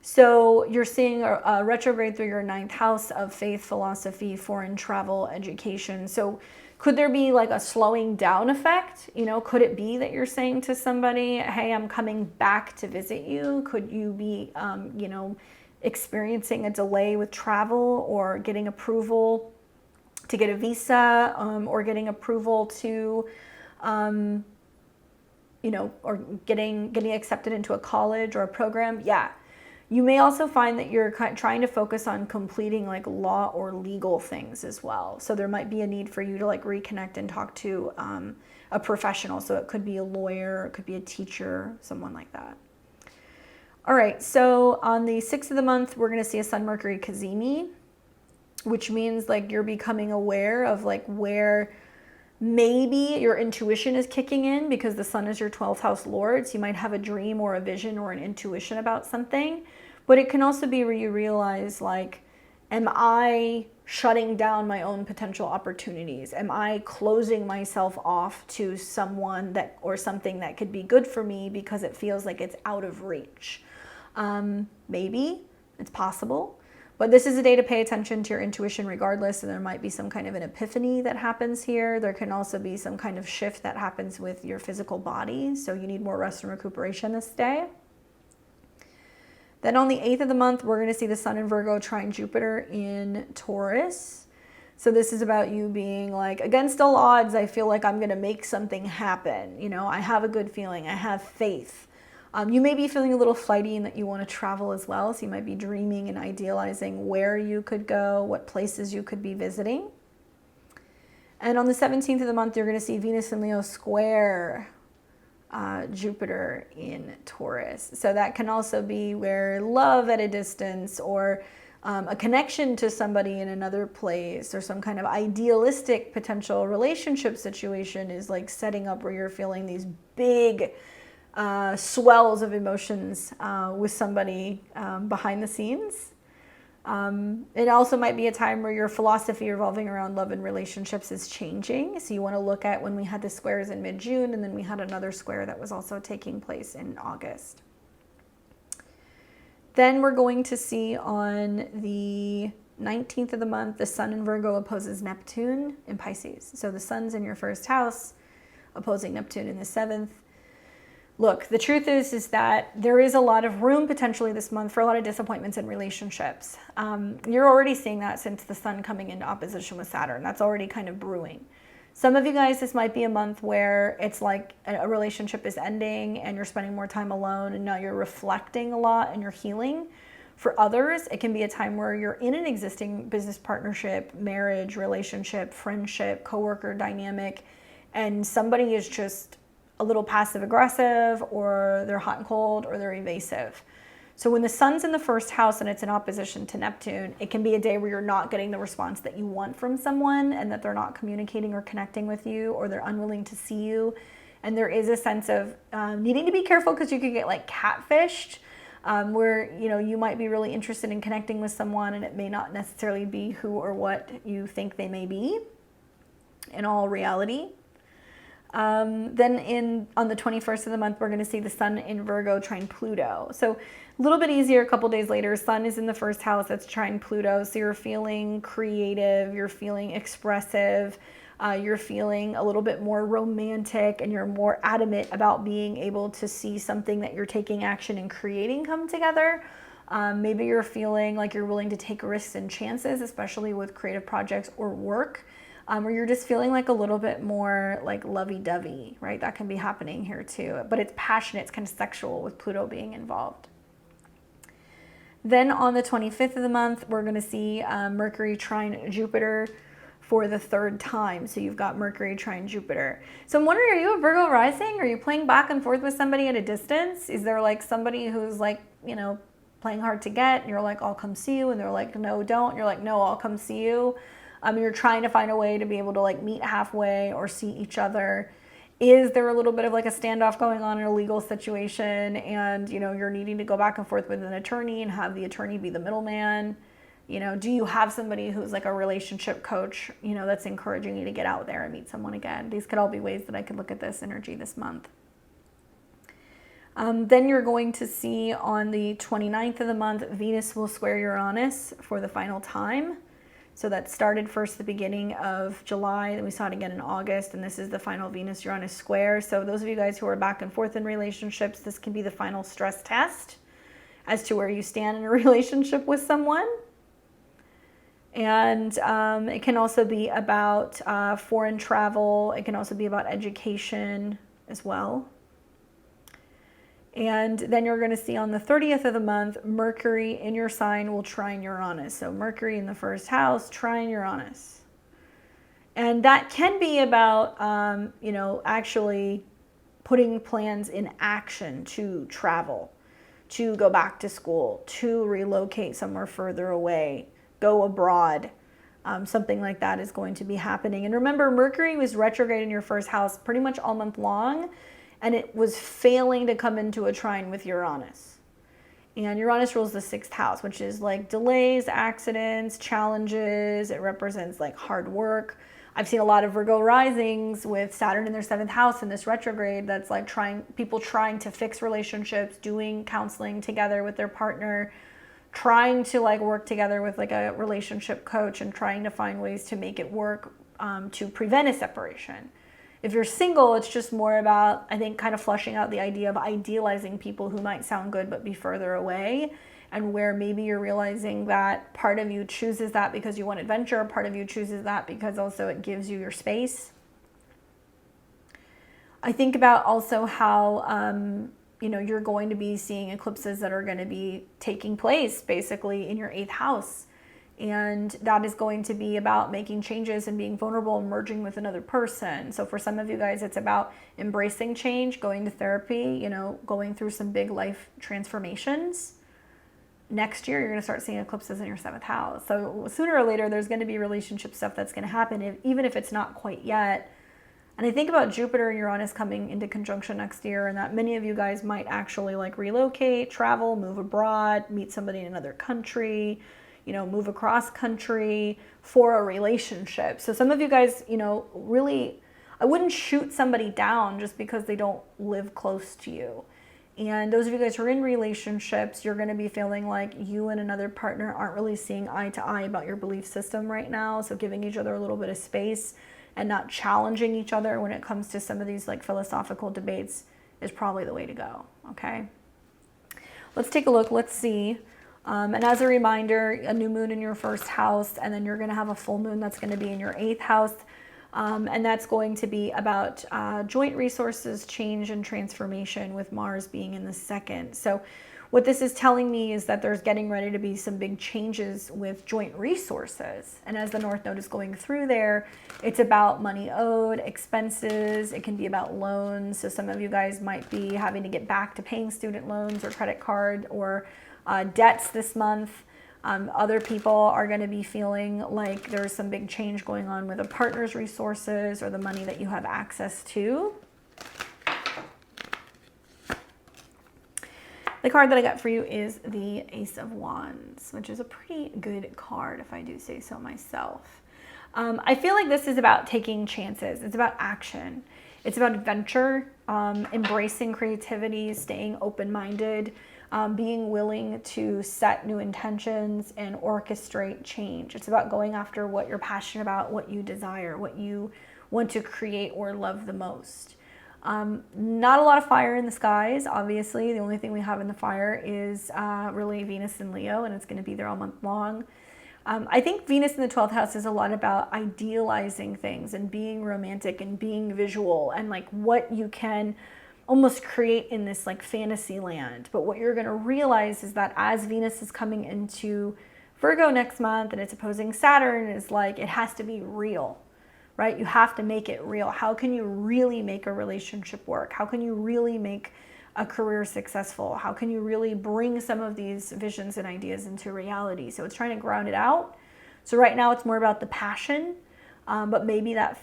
So you're seeing a retrograde through your 9th house of faith, philosophy, foreign travel, education. So could there be like a slowing down effect? Could it be that you're saying to somebody, hey, I'm coming back to visit you? Could you be, experiencing a delay with travel or getting approval to get a visa, or getting approval to, or getting accepted into a college or a program? Yeah. You may also find that you're trying to focus on completing like law or legal things as well. So there might be a need for you to like reconnect and talk to a professional. So it could be a lawyer, it could be a teacher, someone like that. All right, so on the 6th of the month, we're going to see a Sun-Mercury cazimi, which means like you're becoming aware of like where maybe your intuition is kicking in because the sun is your 12th house lord. So you might have a dream or a vision or an intuition about something, but it can also be where you realize like, am I shutting down my own potential opportunities? Am I closing myself off to someone that or something that could be good for me because it feels like it's out of reach? Maybe it's possible. But this is a day to pay attention to your intuition regardless, and there might be some kind of an epiphany that happens here. There can also be some kind of shift that happens with your physical body, so you need more rest and recuperation this day. Then on the 8th of the month, we're going to see the Sun in Virgo trine Jupiter in Taurus. So this is about you being like, against all odds, I feel like I'm going to make something happen. I have a good feeling. I have faith. You may be feeling a little flighty and that you want to travel as well. So you might be dreaming and idealizing where you could go, what places you could be visiting. And on the 17th of the month, you're going to see Venus in Leo square Jupiter in Taurus. So that can also be where love at a distance or a connection to somebody in another place or some kind of idealistic potential relationship situation is like setting up where you're feeling these big swells of emotions with somebody behind the scenes. It also might be a time where your philosophy revolving around love and relationships is changing. So you want to look at when we had the squares in mid-June, and then we had another square that was also taking place in August. Then we're going to see on the 19th of the month, the Sun in Virgo opposes Neptune in Pisces. So the Sun's in your first house, opposing Neptune in the 7th. Look, the truth is that there is a lot of room potentially this month for a lot of disappointments in relationships. You're already seeing that since the Sun coming into opposition with Saturn. That's already kind of brewing. Some of you guys, this might be a month where it's like a relationship is ending and you're spending more time alone and now you're reflecting a lot and you're healing. For others, it can be a time where you're in an existing business partnership, marriage, relationship, friendship, coworker dynamic, and somebody is just a little passive aggressive, or they're hot and cold, or they're evasive. So when the Sun's in the first house and it's in opposition to Neptune, it can be a day where you're not getting the response that you want from someone and that they're not communicating or connecting with you, or they're unwilling to see you. And there is a sense of needing to be careful because you could get like catfished, where you might be really interested in connecting with someone and it may not necessarily be who or what you think they may be in all reality. Then on the 21st of the month, we're going to see the sun in Virgo trine Pluto. So a little bit easier a couple days later. Sun is in the first house, that's trine Pluto. So you're feeling creative, you're feeling expressive, you're feeling a little bit more romantic, and you're more adamant about being able to see something that you're taking action and creating come together. Maybe you're feeling like you're willing to take risks and chances, especially with creative projects or work. Or you're just feeling like a little bit more like lovey-dovey, right? That can be happening here too. But it's passionate, it's kind of sexual with Pluto being involved. Then on the 25th of the month, we're going to see Mercury trine Jupiter for the third time. So you've got Mercury trine Jupiter. So I'm wondering, are you a Virgo rising? Are you playing back and forth with somebody at a distance? Is there like somebody who's like, you know, playing hard to get, and you're like, I'll come see you, and they're like, no, don't. You're like, no, I'll come see you. You're trying to find a way to be able to like meet halfway or see each other. Is there a little bit of like a standoff going on in a legal situation, and you know, you're needing to go back and forth with an attorney and have the attorney be the middleman? You know, do you have somebody who's like a relationship coach, you know, that's encouraging you to get out there and meet someone again? These could all be ways that I could look at this energy this month. Then you're going to see on the 29th of the month, Venus will square Uranus for the final time. So that started first the beginning of July, then we saw it again in August, and this is the final Venus-Uranus square. So those of you guys who are back and forth in relationships, this can be the final stress test as to where you stand in a relationship with someone. And it can also be about foreign travel. It can also be about education as well. And then you're going to see on the 30th of the month, Mercury in your sign will trine Uranus. So Mercury in the first house, trine Uranus. And that can be about, you know, actually putting plans in action to travel, to go back to school, to relocate somewhere further away, go abroad. Something like that is going to be happening. And remember, Mercury was retrograde in your first house pretty much all month long. And it was failing to come into a trine with Uranus. And Uranus rules the 6th house, which is like delays, accidents, challenges. It represents like hard work. I've seen a lot of Virgo risings with Saturn in their 7th house in this retrograde that's like people trying to fix relationships, doing counseling together with their partner, trying to like work together with like a relationship coach and trying to find ways to make it work to prevent a separation. If you're single, it's just more about, I think, kind of flushing out the idea of idealizing people who might sound good but be further away, and where maybe you're realizing that part of you chooses that because you want adventure, part of you chooses that because also it gives you your space. I think about also how, you know, you're going to be seeing eclipses that are going to be taking place basically in your 8th house. And that is going to be about making changes and being vulnerable and merging with another person. So for some of you guys, it's about embracing change, going to therapy, you know, going through some big life transformations. Next year, you're going to start seeing eclipses in your 7th house. So sooner or later, there's going to be relationship stuff that's going to happen, even if it's not quite yet. And I think about Jupiter and Uranus coming into conjunction next year, and that many of you guys might actually like relocate, travel, move abroad, meet somebody in another country, you know, move across country for a relationship. So some of you guys, you know, really, I wouldn't shoot somebody down just because they don't live close to you. And those of you guys who are in relationships, you're going to be feeling like you and another partner aren't really seeing eye to eye about your belief system right now. So giving each other a little bit of space and not challenging each other when it comes to some of these like philosophical debates is probably the way to go. Okay. Let's take a look. Let's see. And as a reminder, a new moon in your 1st house, and then you're going to have a full moon that's going to be in your 8th house. And that's going to be about joint resources, change, and transformation, with Mars being in the 2nd. So what this is telling me is that there's getting ready to be some big changes with joint resources. And as the North Node is going through there, it's about money owed, expenses. It can be about loans. So some of you guys might be having to get back to paying student loans or credit card or debts this month. Other people are going to be feeling like there's some big change going on with a partner's resources or the money that you have access to. The card that I got for you is the Ace of Wands, which is a pretty good card if I do say so myself. I feel like this is about taking chances. It's about action. It's about adventure, embracing creativity, staying open-minded, being willing to set new intentions and orchestrate change. It's about going after what you're passionate about, what you desire, what you want to create or love the most. Not a lot of fire in the skies, obviously. The only thing we have in the fire is really Venus and Leo, and it's going to be there all month long. I think Venus in the 12th house is a lot about idealizing things and being romantic and being visual and like what you can almost create in this like fantasy land. But what you're going to realize is that as Venus is coming into Virgo next month and it's opposing Saturn, is like it has to be real, right? You have to make it real. How can you really make a relationship work? How can you really make a career successful? How can you really bring some of these visions and ideas into reality? So it's trying to ground it out. So right now it's more about the passion, but maybe that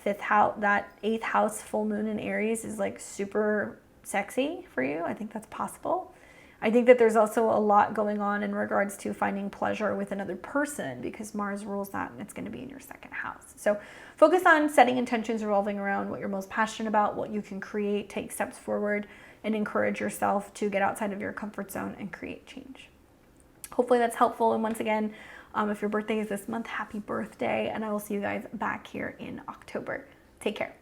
eighth house full moon in Aries is like super sexy for you. I think that's possible. I think that there's also a lot going on in regards to finding pleasure with another person because Mars rules that and it's going to be in your second house. So focus on setting intentions revolving around what you're most passionate about, what you can create, take steps forward, and encourage yourself to get outside of your comfort zone and create change. Hopefully that's helpful. And once again, if your birthday is this month, happy birthday. And I will see you guys back here in October. Take care.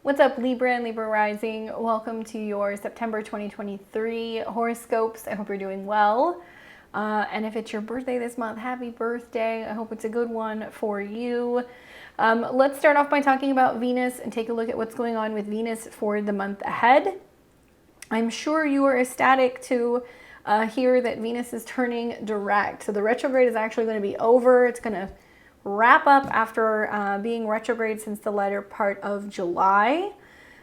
What's up, Libra and Libra rising? Welcome to your September 2023 horoscopes. I hope you're doing well. And if it's your birthday this month, happy birthday. I hope it's a good one for you. Let's start off by talking about Venus and take a look at what's going on with Venus for the month ahead. I'm sure you are ecstatic to hear that Venus is turning direct. So the retrograde is actually going to be over. It's going to wrap up after being retrograde since the latter part of July.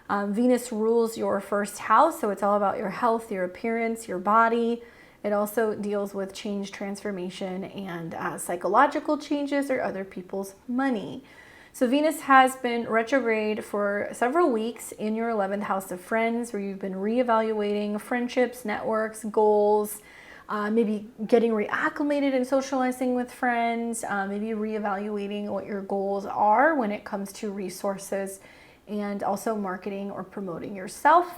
Venus rules your first house, so it's all about your health, your appearance, your body. It also deals with change, transformation, and psychological changes or other people's money. So Venus has been retrograde for several weeks in your 11th house of friends, where you've been reevaluating friendships, networks, goals, maybe getting reacclimated and socializing with friends, maybe reevaluating what your goals are when it comes to resources and also marketing or promoting yourself.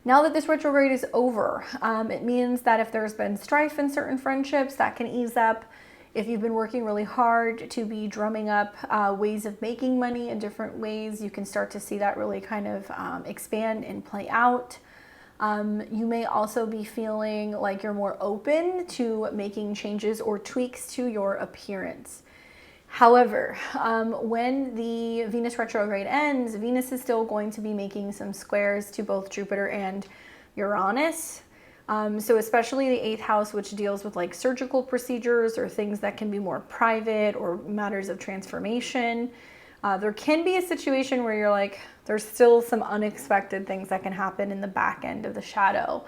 Now that this retrograde is over, it means that if there's been strife in certain friendships, that can ease up. If you've been working really hard to be drumming up ways of making money in different ways, you can start to see that really kind of expand and play out. You may also be feeling like you're more open to making changes or tweaks to your appearance. However, when the Venus retrograde ends, Venus is still going to be making some squares to both Jupiter and Uranus. So especially the 8th house, which deals with like surgical procedures or things that can be more private or matters of transformation. There can be a situation where you're like, there's still some unexpected things that can happen in the back end of the shadow.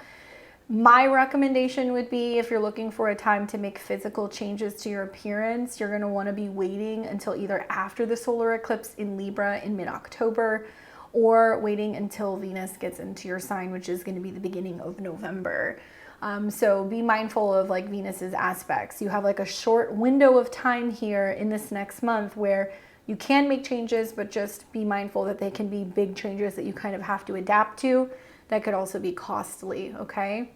My recommendation would be, if you're looking for a time to make physical changes to your appearance, you're going to want to be waiting until either after the solar eclipse in Libra in mid-October, or waiting until Venus gets into your sign, which is going to be the beginning of November. So be mindful of like Venus's aspects. You have like a short window of time here in this next month where you can make changes, but just be mindful that they can be big changes that you kind of have to adapt to. That could also be costly, okay?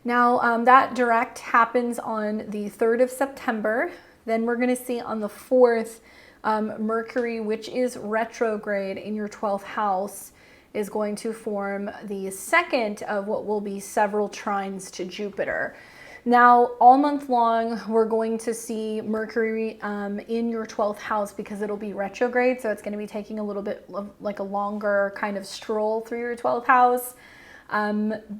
Now, that direct happens on the 3rd of September. Then we're going to see on the 4th, Mercury, which is retrograde in your 12th house, is going to form the second of what will be several trines to Jupiter. Now, all month long, we're going to see Mercury in your 12th house because it'll be retrograde. So it's going to be taking a little bit of like a longer kind of stroll through your 12th house.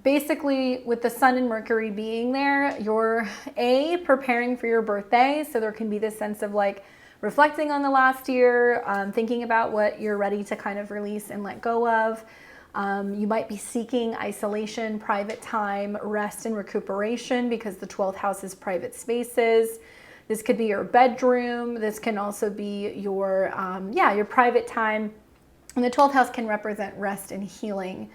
Basically, with the Sun and Mercury being there, you're preparing for your birthday. So there can be this sense of like reflecting on the last year, thinking about what you're ready to kind of release and let go of. You might be seeking isolation, private time, rest and recuperation because the 12th house is private spaces. This could be your bedroom. This can also be your private time. And the 12th house can represent rest and healing.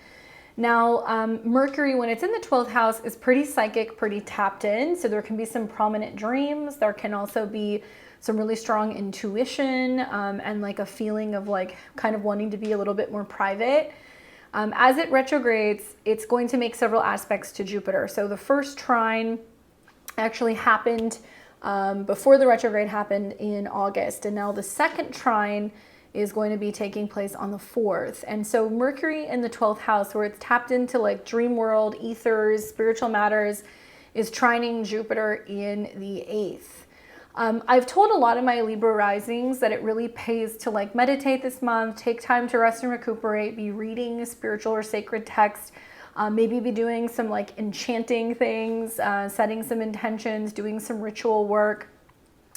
Now, Mercury, when it's in the 12th house, is pretty psychic, pretty tapped in. So there can be some prominent dreams. There can also be some really strong intuition, and like a feeling of like kind of wanting to be a little bit more private. As it retrogrades, it's going to make several aspects to Jupiter. So the first trine actually happened before the retrograde happened in August. And now the second trine is going to be taking place on the 4th. And so Mercury in the 12th house, where it's tapped into like dream world, ethers, spiritual matters, is trining Jupiter in the 8th. I've told a lot of my Libra risings that it really pays to like meditate this month, take time to rest and recuperate, be reading spiritual or sacred text, maybe be doing some like enchanting things, setting some intentions, doing some ritual work.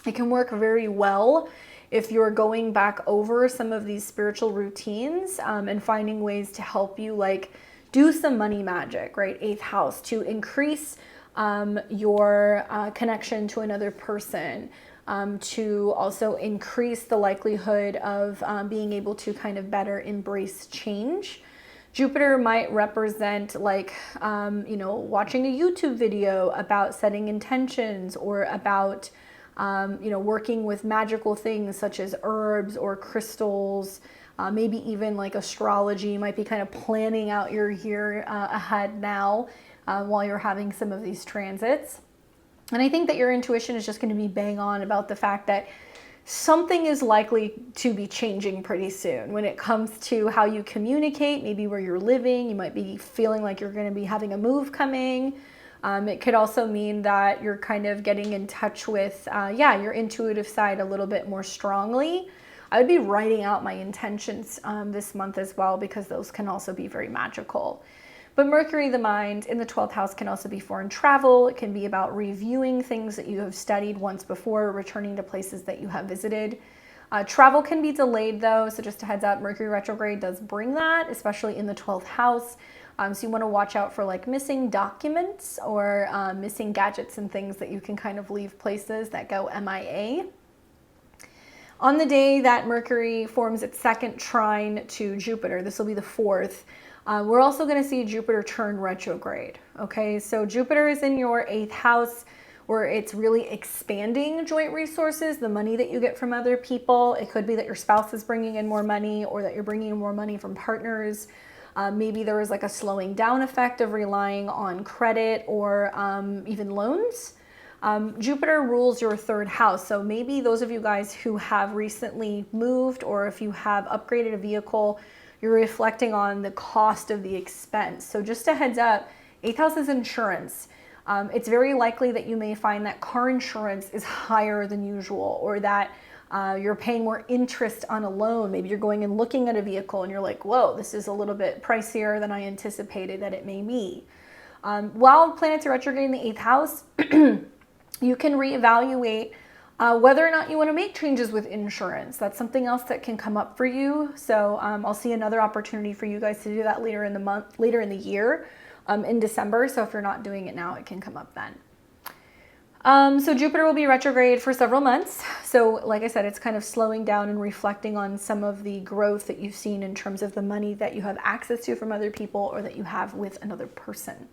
It can work very well if you're going back over some of these spiritual routines, and finding ways to help you like do some money magic, right? 8th house, to increase your connection to another person, to also increase the likelihood of being able to kind of better embrace change. Jupiter might represent like, watching a YouTube video about setting intentions, or about, working with magical things such as herbs or crystals, maybe even like astrology. You might be kind of planning out your year ahead now, while you're having some of these transits. And I think that your intuition is just going to be bang on about the fact that something is likely to be changing pretty soon when it comes to how you communicate, maybe where you're living. You might be feeling like you're going to be having a move coming. It could also mean that you're kind of getting in touch with, your intuitive side a little bit more strongly. I would be writing out my intentions this month as well, because those can also be very magical. But Mercury, the mind, in the 12th house can also be foreign travel. It can be about reviewing things that you have studied once before, returning to places that you have visited. Travel can be delayed though, so just a heads up, Mercury retrograde does bring that, especially in the 12th house. So you want to watch out for like missing documents, or missing gadgets and things that you can kind of leave places that go MIA. On the day that Mercury forms its second trine to Jupiter, this will be the 4th, we're also going to see Jupiter turn retrograde. Okay, so Jupiter is in your 8th house, where it's really expanding joint resources, the money that you get from other people. It could be that your spouse is bringing in more money, or that you're bringing in more money from partners. Maybe there is like a slowing down effect of relying on credit, or even loans. Jupiter rules your 3rd house. So maybe those of you guys who have recently moved, or if you have upgraded a vehicle, you're reflecting on the cost of the expense. So just a heads up, 8th house is insurance. It's very likely that you may find that car insurance is higher than usual, or that you're paying more interest on a loan. Maybe you're going and looking at a vehicle and you're like, whoa, this is a little bit pricier than I anticipated that it may be. While planets are retrograde in the 8th house, you can reevaluate whether or not you want to make changes with insurance. That's something else that can come up for you. So I'll see another opportunity for you guys to do that later in the month, later in the year, in December. So if you're not doing it now, it can come up then. So Jupiter will be retrograde for several months. So like I said, it's kind of slowing down and reflecting on some of the growth that you've seen in terms of the money that you have access to from other people, or that you have with another person.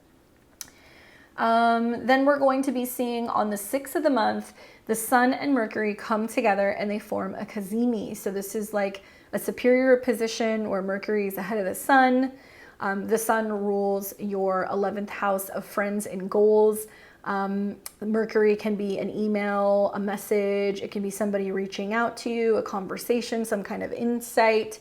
Then we're going to be seeing on the 6th of the month, the Sun and Mercury come together and they form a cazimi. So this is like a superior position where Mercury is ahead of the Sun. The Sun rules your 11th house of friends and goals. Mercury can be an email, a message. It can be somebody reaching out to you, a conversation, some kind of insight.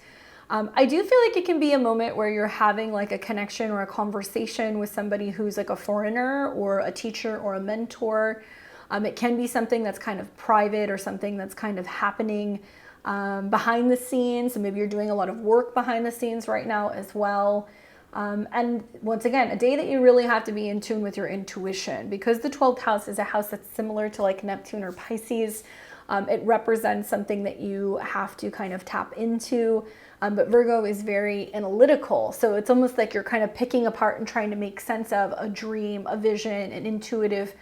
I do feel like it can be a moment where you're having like a connection or a conversation with somebody who's like a foreigner, or a teacher, or a mentor. It can be something that's kind of private, or something that's kind of happening behind the scenes. So maybe you're doing a lot of work behind the scenes right now as well. And once again, a day that you really have to be in tune with your intuition, because the 12th house is a house that's similar to like Neptune or Pisces. It represents something that you have to kind of tap into. But Virgo is very analytical. So it's almost like you're kind of picking apart and trying to make sense of a dream, a vision, an intuitive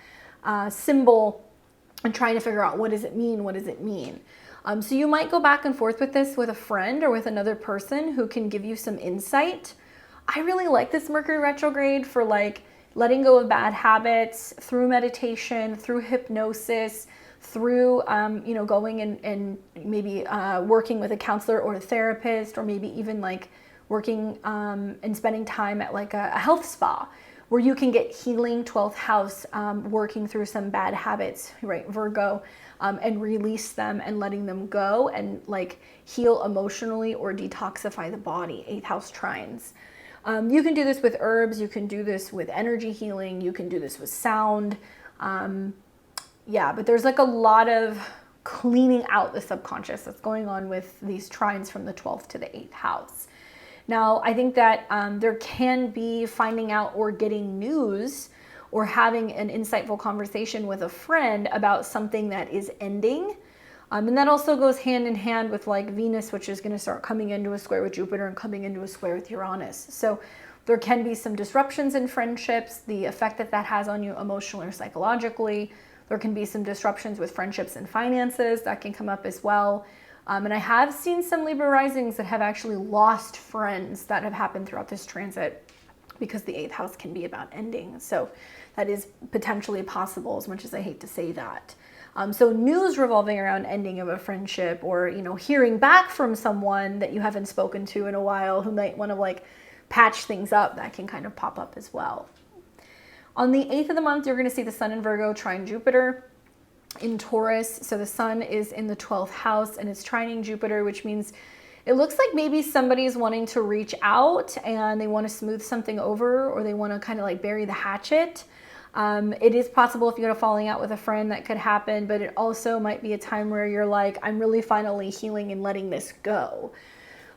symbol, and trying to figure out, what does it mean? What does it mean? So you might go back and forth with this with a friend or with another person who can give you some insight. I really like this Mercury retrograde for like letting go of bad habits through meditation, through hypnosis, through, you know, going and maybe working with a counselor or a therapist, or maybe even like working and spending time at like a health spa where you can get healing, 12th house, working through some bad habits, right, Virgo, and release them and letting them go and like heal emotionally or detoxify the body, 8th house trines. You can do this with herbs, you can do this with energy healing, you can do this with sound. Yeah, but there's like a lot of cleaning out the subconscious that's going on with these trines from the 12th to the 8th house. Now, I think that there can be finding out or getting news or having an insightful conversation with a friend about something that is ending. And that also goes hand in hand with like Venus, which is going to start coming into a square with Jupiter and coming into a square with Uranus. So there can be some disruptions in friendships, the effect that that has on you emotionally or psychologically. There can be some disruptions with friendships and finances that can come up as well. And I have seen some Libra risings that have actually lost friends that have happened throughout this transit, because the 8th house can be about ending. So that is potentially possible, as much as I hate to say that. So news revolving around ending of a friendship, or, you know, hearing back from someone that you haven't spoken to in a while who might want to like patch things up, that can kind of pop up as well. On the 8th of the month, you're going to see the sun in Virgo trine Jupiter in Taurus. So the sun is in the 12th house and it's trining Jupiter, which means it looks like maybe somebody's wanting to reach out and they want to smooth something over, or they want to kind of like bury the hatchet. It is possible if you get a falling out with a friend that could happen, but it also might be a time where you're like, I'm really finally healing and letting this go.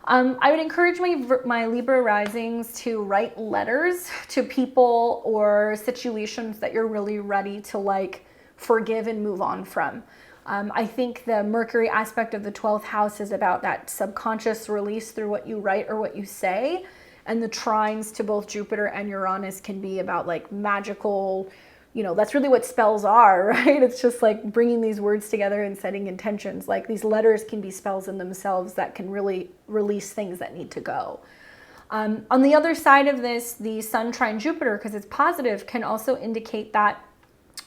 I would encourage my Libra risings to write letters to people or situations that you're really ready to like forgive and move on from. I think the Mercury aspect of the 12th house is about that subconscious release through what you write or what you say. And the trines to both Jupiter and Uranus can be about like magical, you know, that's really what spells are, right? It's just like bringing these words together and setting intentions. Like these letters can be spells in themselves that can really release things that need to go. On the other side of this, the sun trine Jupiter, because it's positive, can also indicate that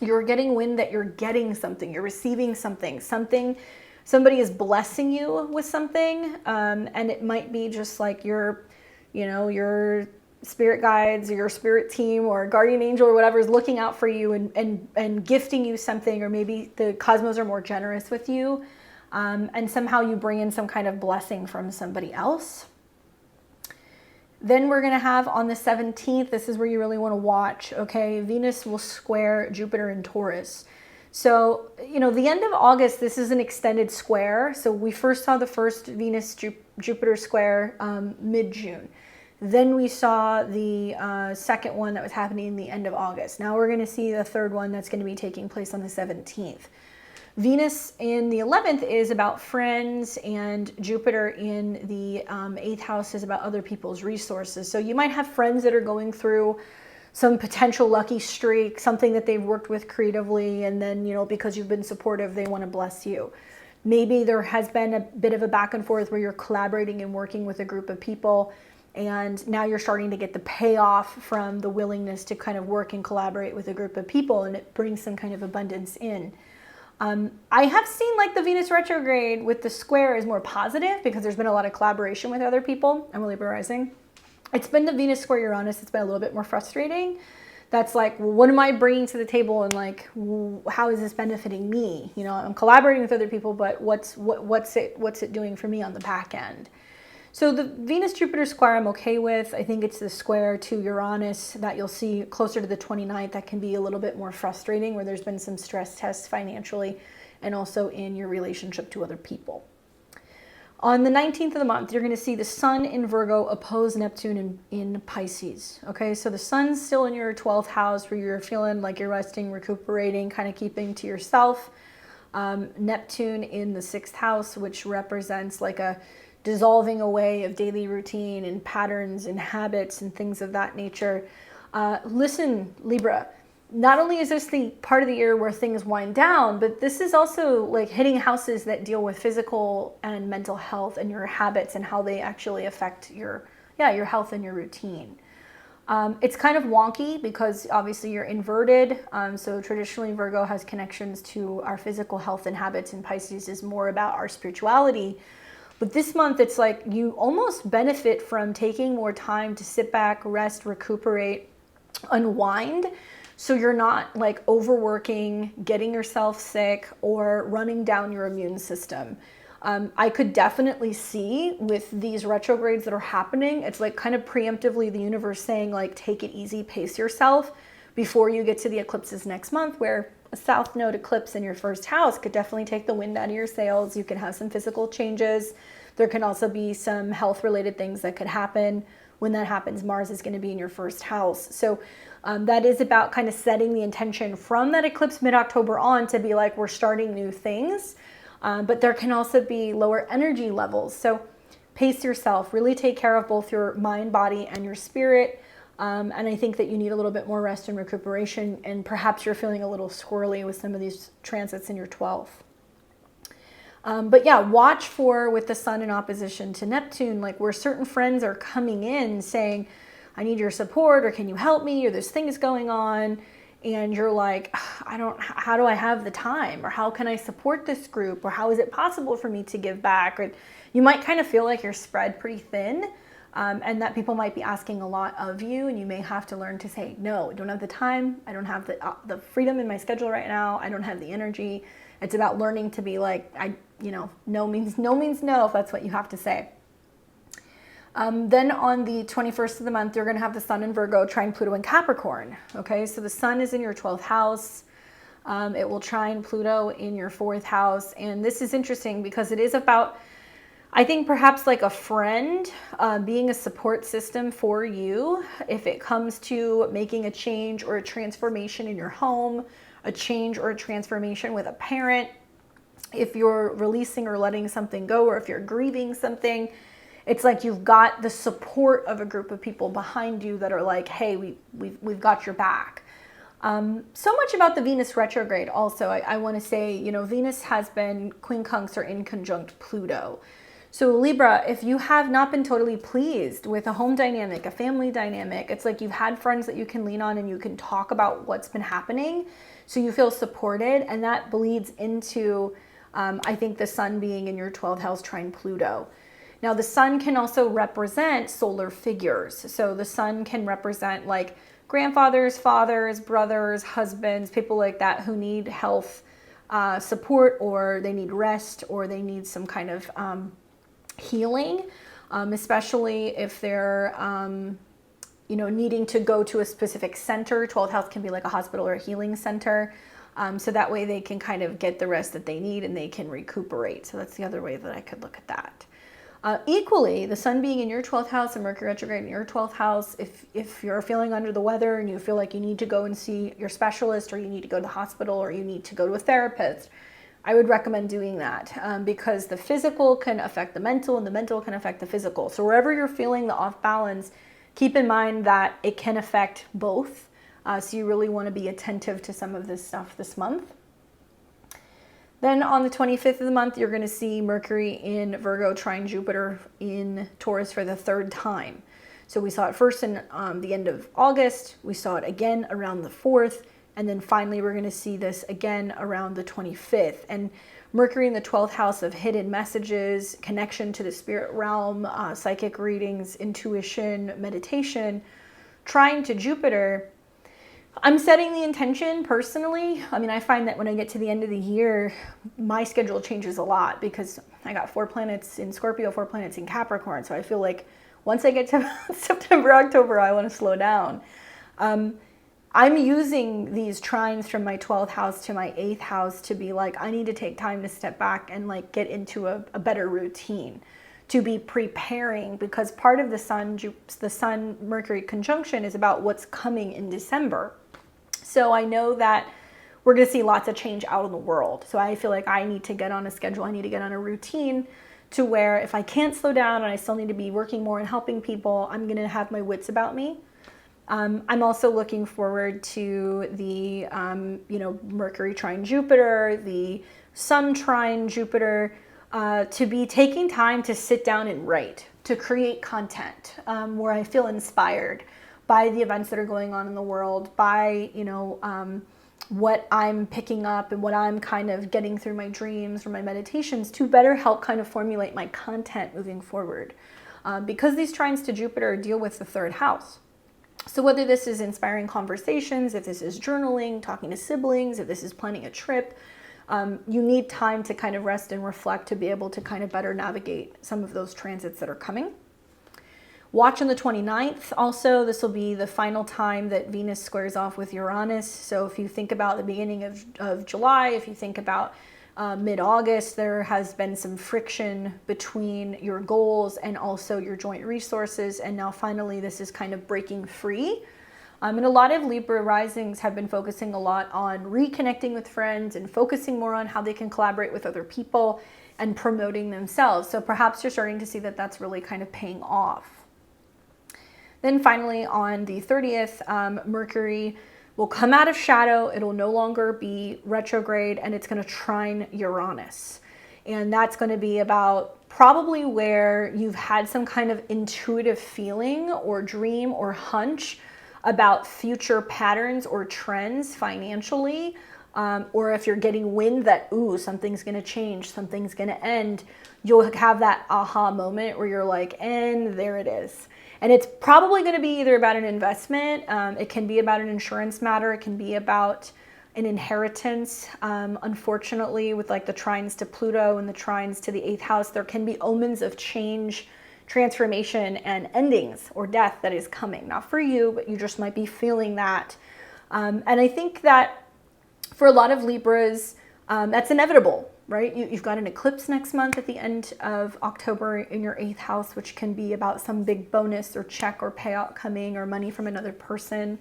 you're getting wind that you're getting something, you're receiving something, somebody is blessing you with something. And it might be just like your spirit guides or your spirit team or guardian angel or whatever is looking out for you and gifting you something, or maybe the cosmos are more generous with you, and somehow you bring in some kind of blessing from somebody else. Then we're going to have on the 17th, this is where you really want to watch, okay? Venus will square Jupiter in Taurus. So, you know, the end of August, this is an extended square. So we first saw the first Venus-Jupiter square mid-June. Then we saw the second one that was happening the end of August. Now we're going to see the third one that's going to be taking place on the 17th. Venus in the 11th is about friends, and Jupiter in the 8th house is about other people's resources. So you might have friends that are going through some potential lucky streak, something that they've worked with creatively, and then, you know, because you've been supportive, they want to bless you. Maybe there has been a bit of a back and forth where you're collaborating and working with a group of people, and now you're starting to get the payoff from the willingness to kind of work and collaborate with a group of people, and it brings some kind of abundance in. I have seen like the Venus retrograde with the square is more positive because there's been a lot of collaboration with other people. I'm Libra rising. It's been the Venus square Uranus. It's been a little bit more frustrating. That's like, well, what am I bringing to the table, and like, how is this benefiting me? You know, I'm collaborating with other people, but what's it doing for me on the back end? So the Venus-Jupiter square I'm okay with. I think it's the square to Uranus that you'll see closer to the 29th that can be a little bit more frustrating, where there's been some stress tests financially and also in your relationship to other people. On the 19th of the month, you're going to see the sun in Virgo oppose Neptune in Pisces. Okay, so the sun's still in your 12th house where you're feeling like you're resting, recuperating, kind of keeping to yourself. Neptune in the 6th house, which represents like a dissolving away of daily routine and patterns and habits and things of that nature. Listen, Libra, not only is this the part of the year where things wind down, but this is also like hitting houses that deal with physical and mental health and your habits and how they actually affect your health and your routine. It's kind of wonky because obviously you're inverted. So traditionally Virgo has connections to our physical health and habits, and Pisces is more about our spirituality. But this month it's like you almost benefit from taking more time to sit back, rest, recuperate, unwind. So you're not like overworking, getting yourself sick, or running down your immune system. I could definitely see with these retrogrades that are happening, it's like kind of preemptively the universe saying like, take it easy, pace yourself before you get to the eclipses next month, where a south node eclipse in your first house could definitely take the wind out of your sails. You can have some physical changes. There can also be some health related things that could happen. When that happens, Mars is going to be in your first house. So that is about kind of setting the intention from that eclipse mid-October on to be like, we're starting new things. But there can also be lower energy levels. So pace yourself, really take care of both your mind, body, and your spirit. And I think that you need a little bit more rest and recuperation, and perhaps you're feeling a little squirrely with some of these transits in your 12th. But yeah, watch for, with the sun in opposition to Neptune, like where certain friends are coming in saying, I need your support, or can you help me, or there's things going on. And you're like, how do I have the time? Or how can I support this group? Or how is it possible for me to give back? Or you might kind of feel like you're spread pretty thin, and that people might be asking a lot of you, and you may have to learn to say, no, I don't have the time. I don't have the freedom in my schedule right now. I don't have the energy. It's about learning to be like, no means no, if that's what you have to say. Then on the 21st of the month, you're going to have the sun in Virgo trine Pluto in Capricorn. Okay, so the sun is in your 12th house. It will trine Pluto in your 4th house. And this is interesting because it is about, I think, perhaps like a friend, being a support system for you if it comes to making a change or a transformation in your home, a change or a transformation with a parent. If you're releasing or letting something go, or if you're grieving something, it's like you've got the support of a group of people behind you that are like, hey, we've got your back. So much about the Venus retrograde also. I want to say, Venus has been quincunx or in conjunct Pluto. So Libra, if you have not been totally pleased with a home dynamic, a family dynamic, it's like you've had friends that you can lean on and you can talk about what's been happening. So you feel supported, and that bleeds into, I think, the sun being in your 12th house trine Pluto. Now, the sun can also represent solar figures. So the sun can represent like grandfathers, fathers, brothers, husbands, people like that who need health support, or they need rest, or they need some kind of healing, especially if they're, needing to go to a specific center. 12th house can be like a hospital or a healing center. So that way they can kind of get the rest that they need and they can recuperate. So that's the other way that I could look at that. Equally, the sun being in your 12th house and Mercury retrograde in your 12th house, if you're feeling under the weather and you feel like you need to go and see your specialist, or you need to go to the hospital, or you need to go to a therapist, I would recommend doing that, because the physical can affect the mental and the mental can affect the physical. So wherever you're feeling the off balance, keep in mind that it can affect both. So you really want to be attentive to some of this stuff this month. Then on the 25th of the month, you're going to see Mercury in Virgo trine Jupiter in Taurus for the 3rd time. So we saw it first in the end of August. We saw it again around the 4th. And then finally, we're going to see this again around the 25th. And Mercury in the 12th house of hidden messages, connection to the spirit realm, psychic readings, intuition, meditation, trine to Jupiter. I'm setting the intention personally. I mean, I find that when I get to the end of the year, my schedule changes a lot because I got 4 planets in Scorpio, 4 planets in Capricorn. So I feel like once I get to September, October, I want to slow down. I'm using these trines from my 12th house to my 8th house to be like, I need to take time to step back and like get into a better routine, to be preparing, because part of the sun Mercury conjunction is about what's coming in December. So I know that we're going to see lots of change out in the world. So I feel like I need to get on a schedule. I need to get on a routine to where if I can't slow down and I still need to be working more and helping people, I'm going to have my wits about me. I'm also looking forward to the, Mercury trine Jupiter, the Sun trine Jupiter, to be taking time to sit down and write, to create content where I feel inspired by the events that are going on in the world, by, you know, what I'm picking up and what I'm kind of getting through my dreams or my meditations to better help kind of formulate my content moving forward. Because these trines to Jupiter deal with the third house. So whether this is inspiring conversations, if this is journaling, talking to siblings, if this is planning a trip, you need time to kind of rest and reflect to be able to kind of better navigate some of those transits that are coming. Watch on the 29th. Also, this will be the final time that Venus squares off with Uranus. So if you think about the beginning of July, if you think about mid-August, there has been some friction between your goals and also your joint resources. And now finally, this is kind of breaking free. And a lot of Libra risings have been focusing a lot on reconnecting with friends and focusing more on how they can collaborate with other people and promoting themselves. So perhaps you're starting to see that that's really kind of paying off. Then finally, on the 30th, Mercury will come out of shadow. It'll no longer be retrograde, and it's going to trine Uranus. And that's going to be about probably where you've had some kind of intuitive feeling or dream or hunch about future patterns or trends financially. Or if you're getting wind that, ooh, something's going to change, something's going to end, you'll have that aha moment where you're like, and there it is. And it's probably going to be either about an investment, it can be about an insurance matter, it can be about an inheritance. Unfortunately, with like the trines to Pluto and the trines to the 8th house, there can be omens of change, transformation, and endings or death that is coming. Not for you, but you just might be feeling that. And I think that for a lot of Libras, that's inevitable. Right? You've got an eclipse next month at the end of October in your 8th house, which can be about some big bonus or check or payout coming or money from another person.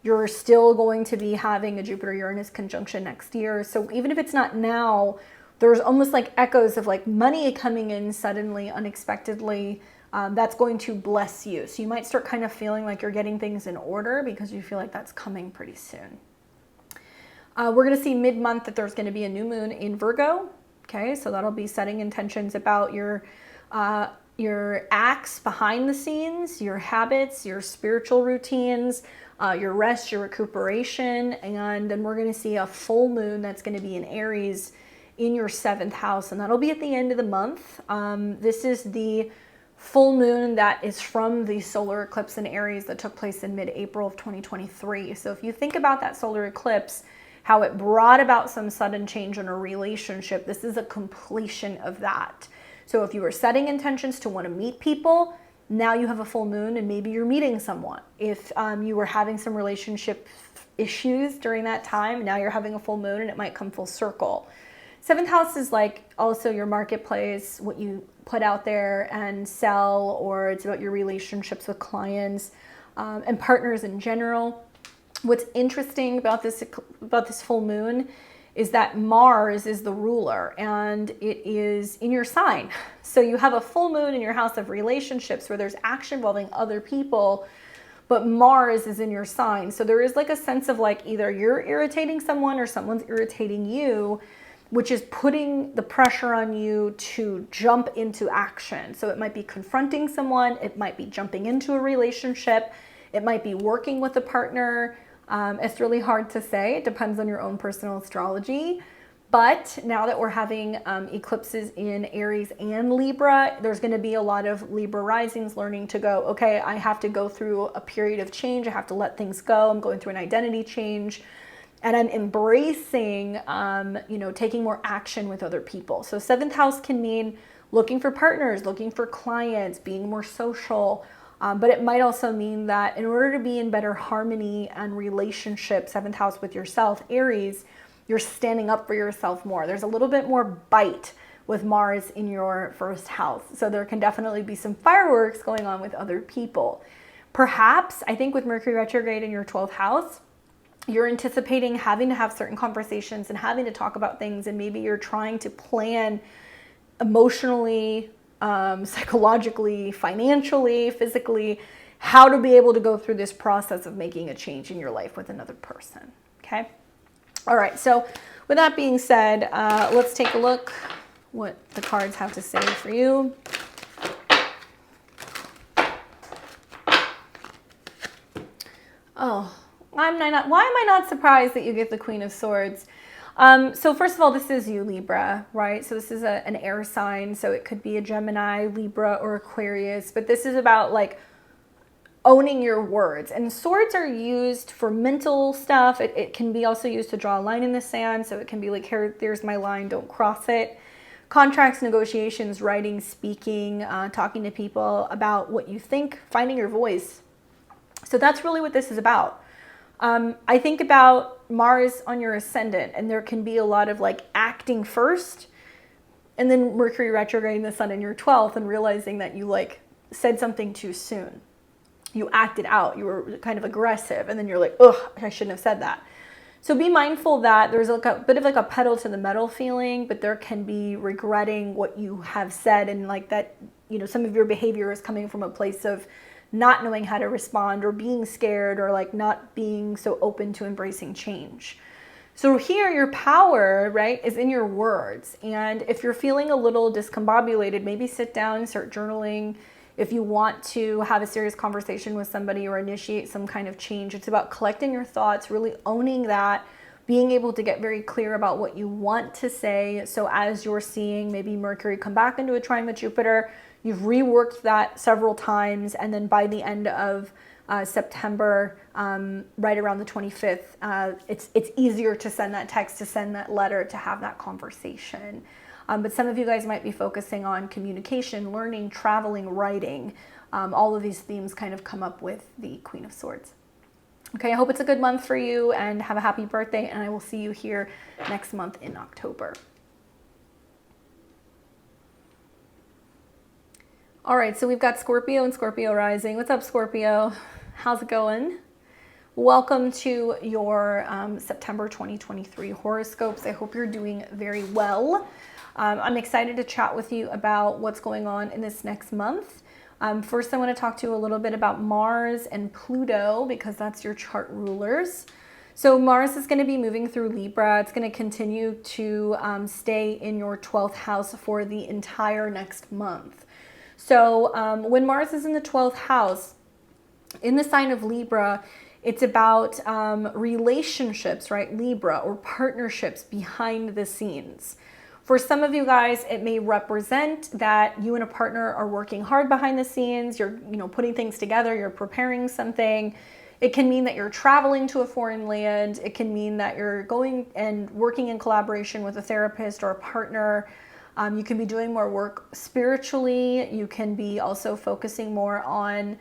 You're still going to be having a Jupiter-Uranus conjunction next year. So even if it's not now, there's almost like echoes of like money coming in suddenly, unexpectedly. That's going to bless you. So you might start kind of feeling like you're getting things in order because you feel like that's coming pretty soon. We're going to see mid-month that there's going to be a new moon in Virgo. Okay, so that'll be setting intentions about your acts behind the scenes, your habits, your spiritual routines, your rest, your recuperation. And then we're going to see a full moon that's going to be in Aries in your 7th house. And that'll be at the end of the month. This is the full moon that is from the solar eclipse in Aries that took place in mid-April of 2023. So if you think about that solar eclipse, how it brought about some sudden change in a relationship, this is a completion of that. So if you were setting intentions to want to meet people, now you have a full moon and maybe you're meeting someone. If you were having some relationship issues during that time, now you're having a full moon and it might come full circle. 7th house is like also your marketplace, what you put out there and sell, or it's about your relationships with clients and partners in general. What's interesting about this full moon is that Mars is the ruler and it is in your sign. So you have a full moon in your house of relationships where there's action involving other people, but Mars is in your sign. So there is like a sense of like either you're irritating someone or someone's irritating you, which is putting the pressure on you to jump into action. So it might be confronting someone, it might be jumping into a relationship, it might be working with a partner. It's really hard to say. It depends on your own personal astrology. But now that we're having eclipses in Aries and Libra, there's going to be a lot of Libra risings learning to go, okay, I have to go through a period of change. I have to let things go. I'm going through an identity change. And I'm embracing, taking more action with other people. So 7th house can mean looking for partners, looking for clients, being more social. But it might also mean that in order to be in better harmony and relationship, 7th house with yourself, Aries, you're standing up for yourself more. There's a little bit more bite with Mars in your 1st house. So there can definitely be some fireworks going on with other people. Perhaps, I think with Mercury retrograde in your 12th house, you're anticipating having to have certain conversations and having to talk about things, and maybe you're trying to plan emotionally, psychologically, financially, physically, how to be able to go through this process of making a change in your life with another person. Okay. All right. So with that being said, let's take a look what the cards have to say for you. Oh, why am I not surprised that you get the Queen of Swords? So first of all, this is you, Libra, right? So this is an air sign, so it could be a Gemini, Libra, or Aquarius, but this is about like owning your words. And swords are used for mental stuff. It can be also used to draw a line in the sand, so it can be like, here, there's my line, don't cross it. Contracts, negotiations, writing, speaking, talking to people about what you think, finding your voice. So that's really what this is about. I think about Mars on your ascendant, and there can be a lot of like acting first, and then Mercury retrograde the sun in your 12th and realizing that you like said something too soon. You acted out, you were kind of aggressive, and then you're like, ugh, I shouldn't have said that. So be mindful that there's like a bit of like a pedal to the metal feeling, but there can be regretting what you have said, and like that, you know, some of your behavior is coming from a place of not knowing how to respond, or being scared, or like not being so open to embracing change. So here your power, right, is in your words. And if you're feeling a little discombobulated, maybe sit down and start journaling. If you want to have a serious conversation with somebody or initiate some kind of change, it's about collecting your thoughts, really owning that, being able to get very clear about what you want to say. So as you're seeing maybe Mercury come back into a trine with Jupiter, you've reworked that several times, and then by the end of September, right around the 25th, it's easier to send that text, to send that letter, to have that conversation. But some of you guys might be focusing on communication, learning, traveling, writing. All of these themes kind of come up with the Queen of Swords. Okay, I hope it's a good month for you, and have a happy birthday, and I will see you here next month in October. All right, so we've got Scorpio and Scorpio rising. What's up, Scorpio? How's it going? Welcome to your September 2023 horoscopes. I hope you're doing very well. I'm excited to chat with you about what's going on in this next month. First, I want to talk to you a little bit about Mars and Pluto, because that's your chart rulers. So Mars is going to be moving through Libra. It's going to continue to stay in your 12th house for the entire next month. So when Mars is in the 12th house, in the sign of Libra, it's about relationships, right? Libra, or partnerships behind the scenes. For some of you guys, it may represent that you and a partner are working hard behind the scenes. You're, putting things together. You're preparing something. It can mean that you're traveling to a foreign land. It can mean that you're going and working in collaboration with a therapist or a partner. You can be doing more work spiritually. You can be also focusing more on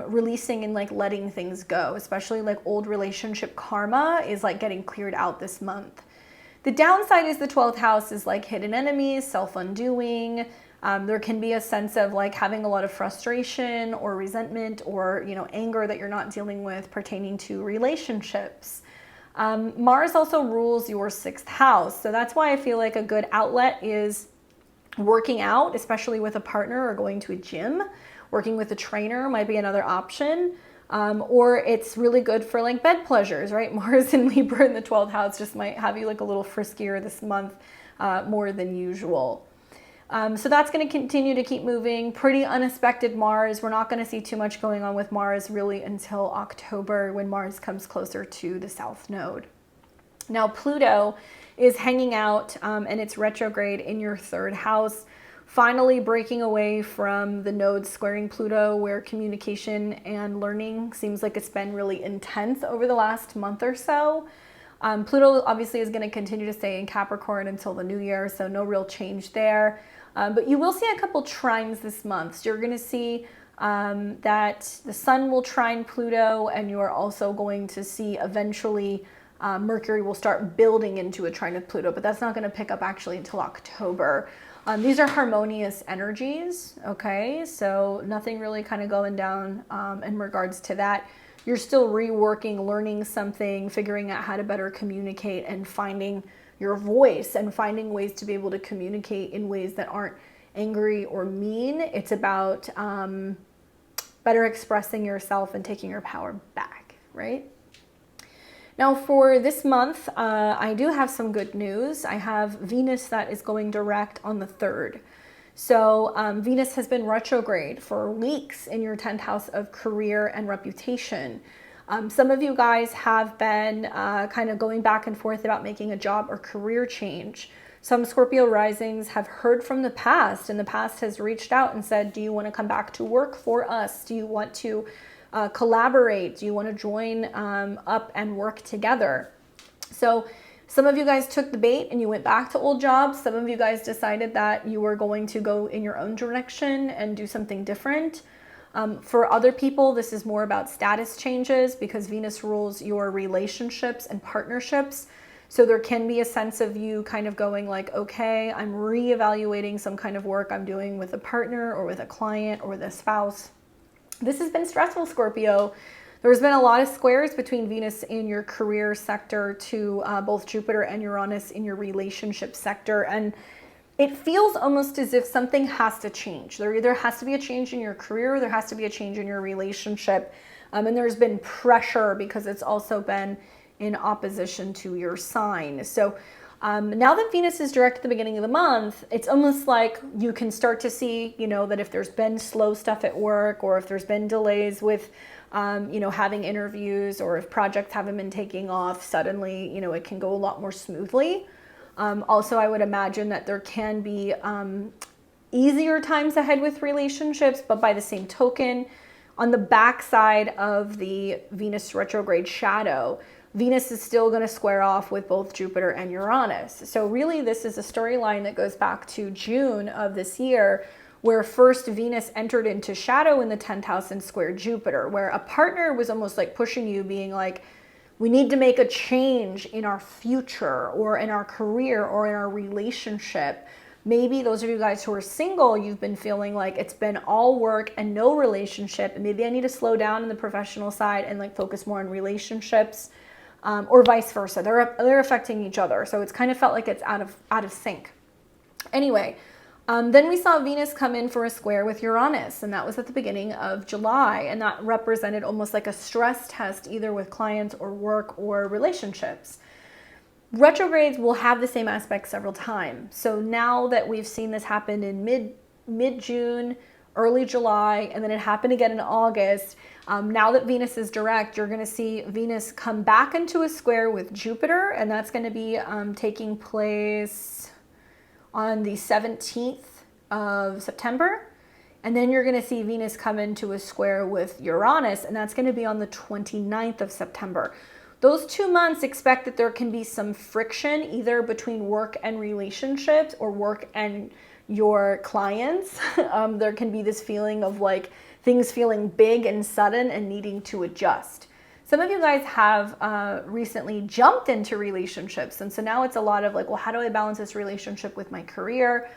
releasing and like letting things go, especially like old relationship karma is like getting cleared out this month. The downside is the 12th house is like hidden enemies, self-undoing. There can be a sense of like having a lot of frustration or resentment or, anger that you're not dealing with pertaining to relationships. Mars also rules your 6th house. So that's why I feel like a good outlet is working out, especially with a partner, or going to a gym. Working with a trainer might be another option. Or it's really good for like bed pleasures, right? Mars and Libra in the 12th house just might have you like a little friskier this month, more than usual. So that's going to continue to keep moving. Pretty unexpected Mars. We're not going to see too much going on with Mars really until October, when Mars comes closer to the South Node. Now Pluto is hanging out and it's retrograde in your 3rd house, finally breaking away from the nodes squaring Pluto, where communication and learning seems like it's been really intense over the last month or so. Pluto obviously is going to continue to stay in Capricorn until the new year, so no real change there. But you will see a couple trines this month. So you're going to see that the sun will trine Pluto, and you are also going to see eventually Mercury will start building into a trine with Pluto, but that's not going to pick up actually until October. These are harmonious energies, okay? So nothing really kind of going down in regards to that. You're still reworking, learning something, figuring out how to better communicate, and finding your voice, and finding ways to be able to communicate in ways that aren't angry or mean. It's about better expressing yourself and taking your power back, right? Now for this month, I do have some good news. I have Venus that is going direct on the 3rd. So Venus has been retrograde for weeks in your 10th house of career and reputation. Some of you guys have been kind of going back and forth about making a job or career change. Some Scorpio risings have heard from the past, and the past has reached out and said, do you want to come back to work for us? Do you want to collaborate? Do you want to join up and work together? So some of you guys took the bait and you went back to old jobs. Some of you guys decided that you were going to go in your own direction and do something different. For other people, this is more about status changes because Venus rules your relationships and partnerships. So there can be a sense of you kind of going like, okay, I'm reevaluating some kind of work I'm doing with a partner or with a client or with a spouse. This has been stressful, Scorpio. There's been a lot of squares between Venus in your career sector to both Jupiter and Uranus in your relationship sector. And it feels almost as if something has to change. There either has to be a change in your career, or there has to be a change in your relationship. And there's been pressure because it's also been in opposition to your sign. So now that Venus is direct at the beginning of the month, it's almost like you can start to see, you know, that if there's been slow stuff at work, or if there's been delays with, you know, having interviews, or if projects haven't been taking off, suddenly, you know, it can go a lot more smoothly. Also, I would imagine that there can be easier times ahead with relationships, but by the same token, on the backside of the Venus retrograde shadow, Venus is still going to square off with both Jupiter and Uranus. So really, this is a storyline that goes back to June of this year, where first Venus entered into shadow in the 10th house and squared Jupiter, where a partner was almost like pushing you, being like, we need to make a change in our future or in our career or in our relationship. Maybe those of you guys who are single, you've been feeling like it's been all work and no relationship. And maybe I need to slow down in the professional side and like focus more on relationships, or vice versa. They're affecting each other. So it's kind of felt like it's out of sync. Anyway, then we saw Venus come in for a square with Uranus, and that was at the beginning of July. And that represented almost like a stress test, either with clients or work or relationships. Retrogrades will have the same aspect several times. So now that we've seen this happen in mid-June, early July, and then it happened again in August, now that Venus is direct, you're going to see Venus come back into a square with Jupiter, and that's going to be taking place on the 17th of September. And then you're going to see Venus come into a square with Uranus, and that's going to be on the 29th of September. Those 2 months, expect that there can be some friction either between work and relationships or work and your clients. There can be this feeling of like things feeling big and sudden and needing to adjust. Some of you guys have recently jumped into relationships. And so now it's a lot of like, well, how do I balance this relationship with my career?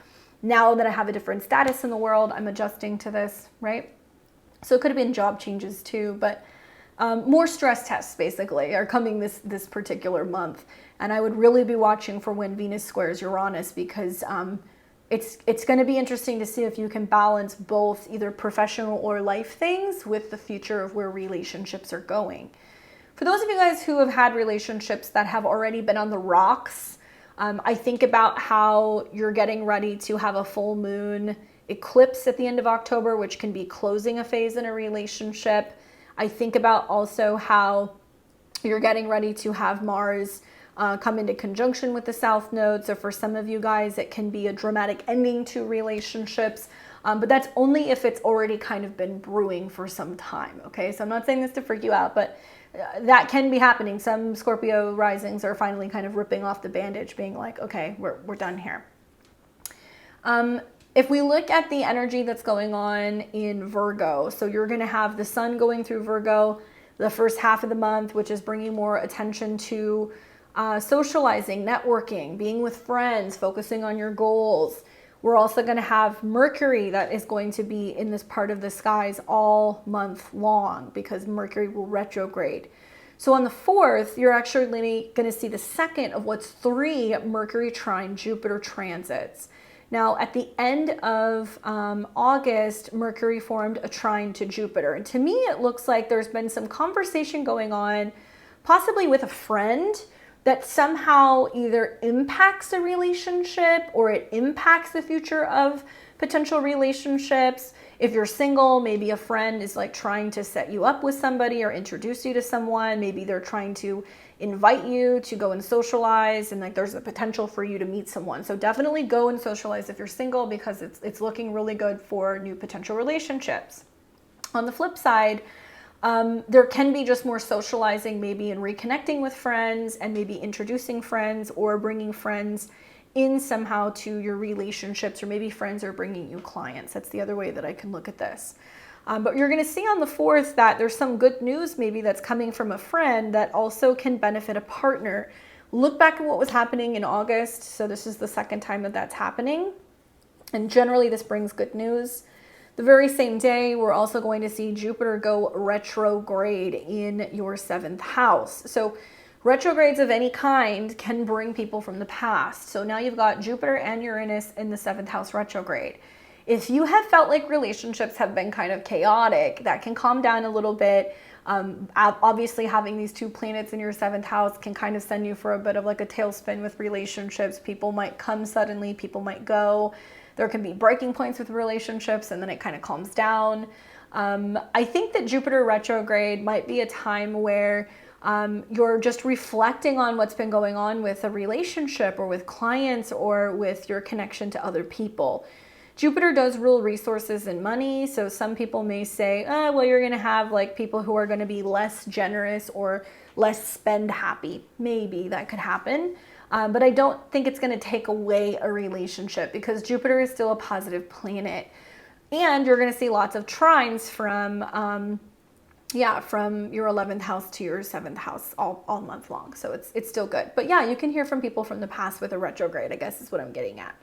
Now that I have a different status in the world, I'm adjusting to this, right? So it could have been job changes too, but more stress tests basically are coming this particular month. And I would really be watching for when Venus squares Uranus, because it's going to be interesting to see if you can balance both either professional or life things with the future of where relationships are going. For those of you guys who have had relationships that have already been on the rocks, I think about how you're getting ready to have a full moon eclipse at the end of October, which can be closing a phase in a relationship. I think about also how you're getting ready to have Mars come into conjunction with the South Node. So for some of you guys, it can be a dramatic ending to relationships, but that's only if it's already kind of been brewing for some time, okay? So I'm not saying this to freak you out, but that can be happening. Some Scorpio risings are finally kind of ripping off the bandage, being like, okay, we're done here. If we look at the energy that's going on in Virgo, so you're going to have the sun going through Virgo the first half of the month, which is bringing more attention to socializing, networking, being with friends, focusing on your goals. We're also going to have Mercury that is going to be in this part of the skies all month long because Mercury will retrograde. So on the 4th, you're actually going to see the second of what's 3 Mercury trine Jupiter transits. Now, at the end of August, Mercury formed a trine to Jupiter. And to me, it looks like there's been some conversation going on, possibly with a friend, that somehow either impacts a relationship or it impacts the future of potential relationships. If you're single, maybe a friend is like trying to set you up with somebody or introduce you to someone. Maybe they're trying to invite you to go and socialize, and like there's a potential for you to meet someone. So definitely go and socialize if you're single, because it's looking really good for new potential relationships. On the flip side, there can be just more socializing, maybe in reconnecting with friends and maybe introducing friends or bringing friends in somehow to your relationships, or maybe friends are bringing you clients. That's the other way that I can look at this. But you're going to see on the 4th that there's some good news maybe that's coming from a friend that also can benefit a partner. Look back at what was happening in August. So this is the second time that that's happening. And generally this brings good news. The very same day, we're also going to see Jupiter go retrograde in your 7th house. So retrogrades of any kind can bring people from the past. So now you've got Jupiter and Uranus in the 7th house retrograde. If you have felt like relationships have been kind of chaotic, that can calm down a little bit. Obviously, having these 2 planets in your 7th house can kind of send you for a bit of like a tailspin with relationships. People might come suddenly, people might go. There can be breaking points with relationships, and then it kind of calms down. I think that Jupiter retrograde might be a time where you're just reflecting on what's been going on with a relationship or with clients or with your connection to other people. Jupiter does rule resources and money, so some people may say, well, you're going to have like people who are going to be less generous or less spend happy. Maybe that could happen, but I don't think it's going to take away a relationship, because Jupiter is still a positive planet. And you're going to see lots of trines from your 11th house to your 7th house all month long. So it's still good. But yeah, you can hear from people from the past with a retrograde, I guess is what I'm getting at.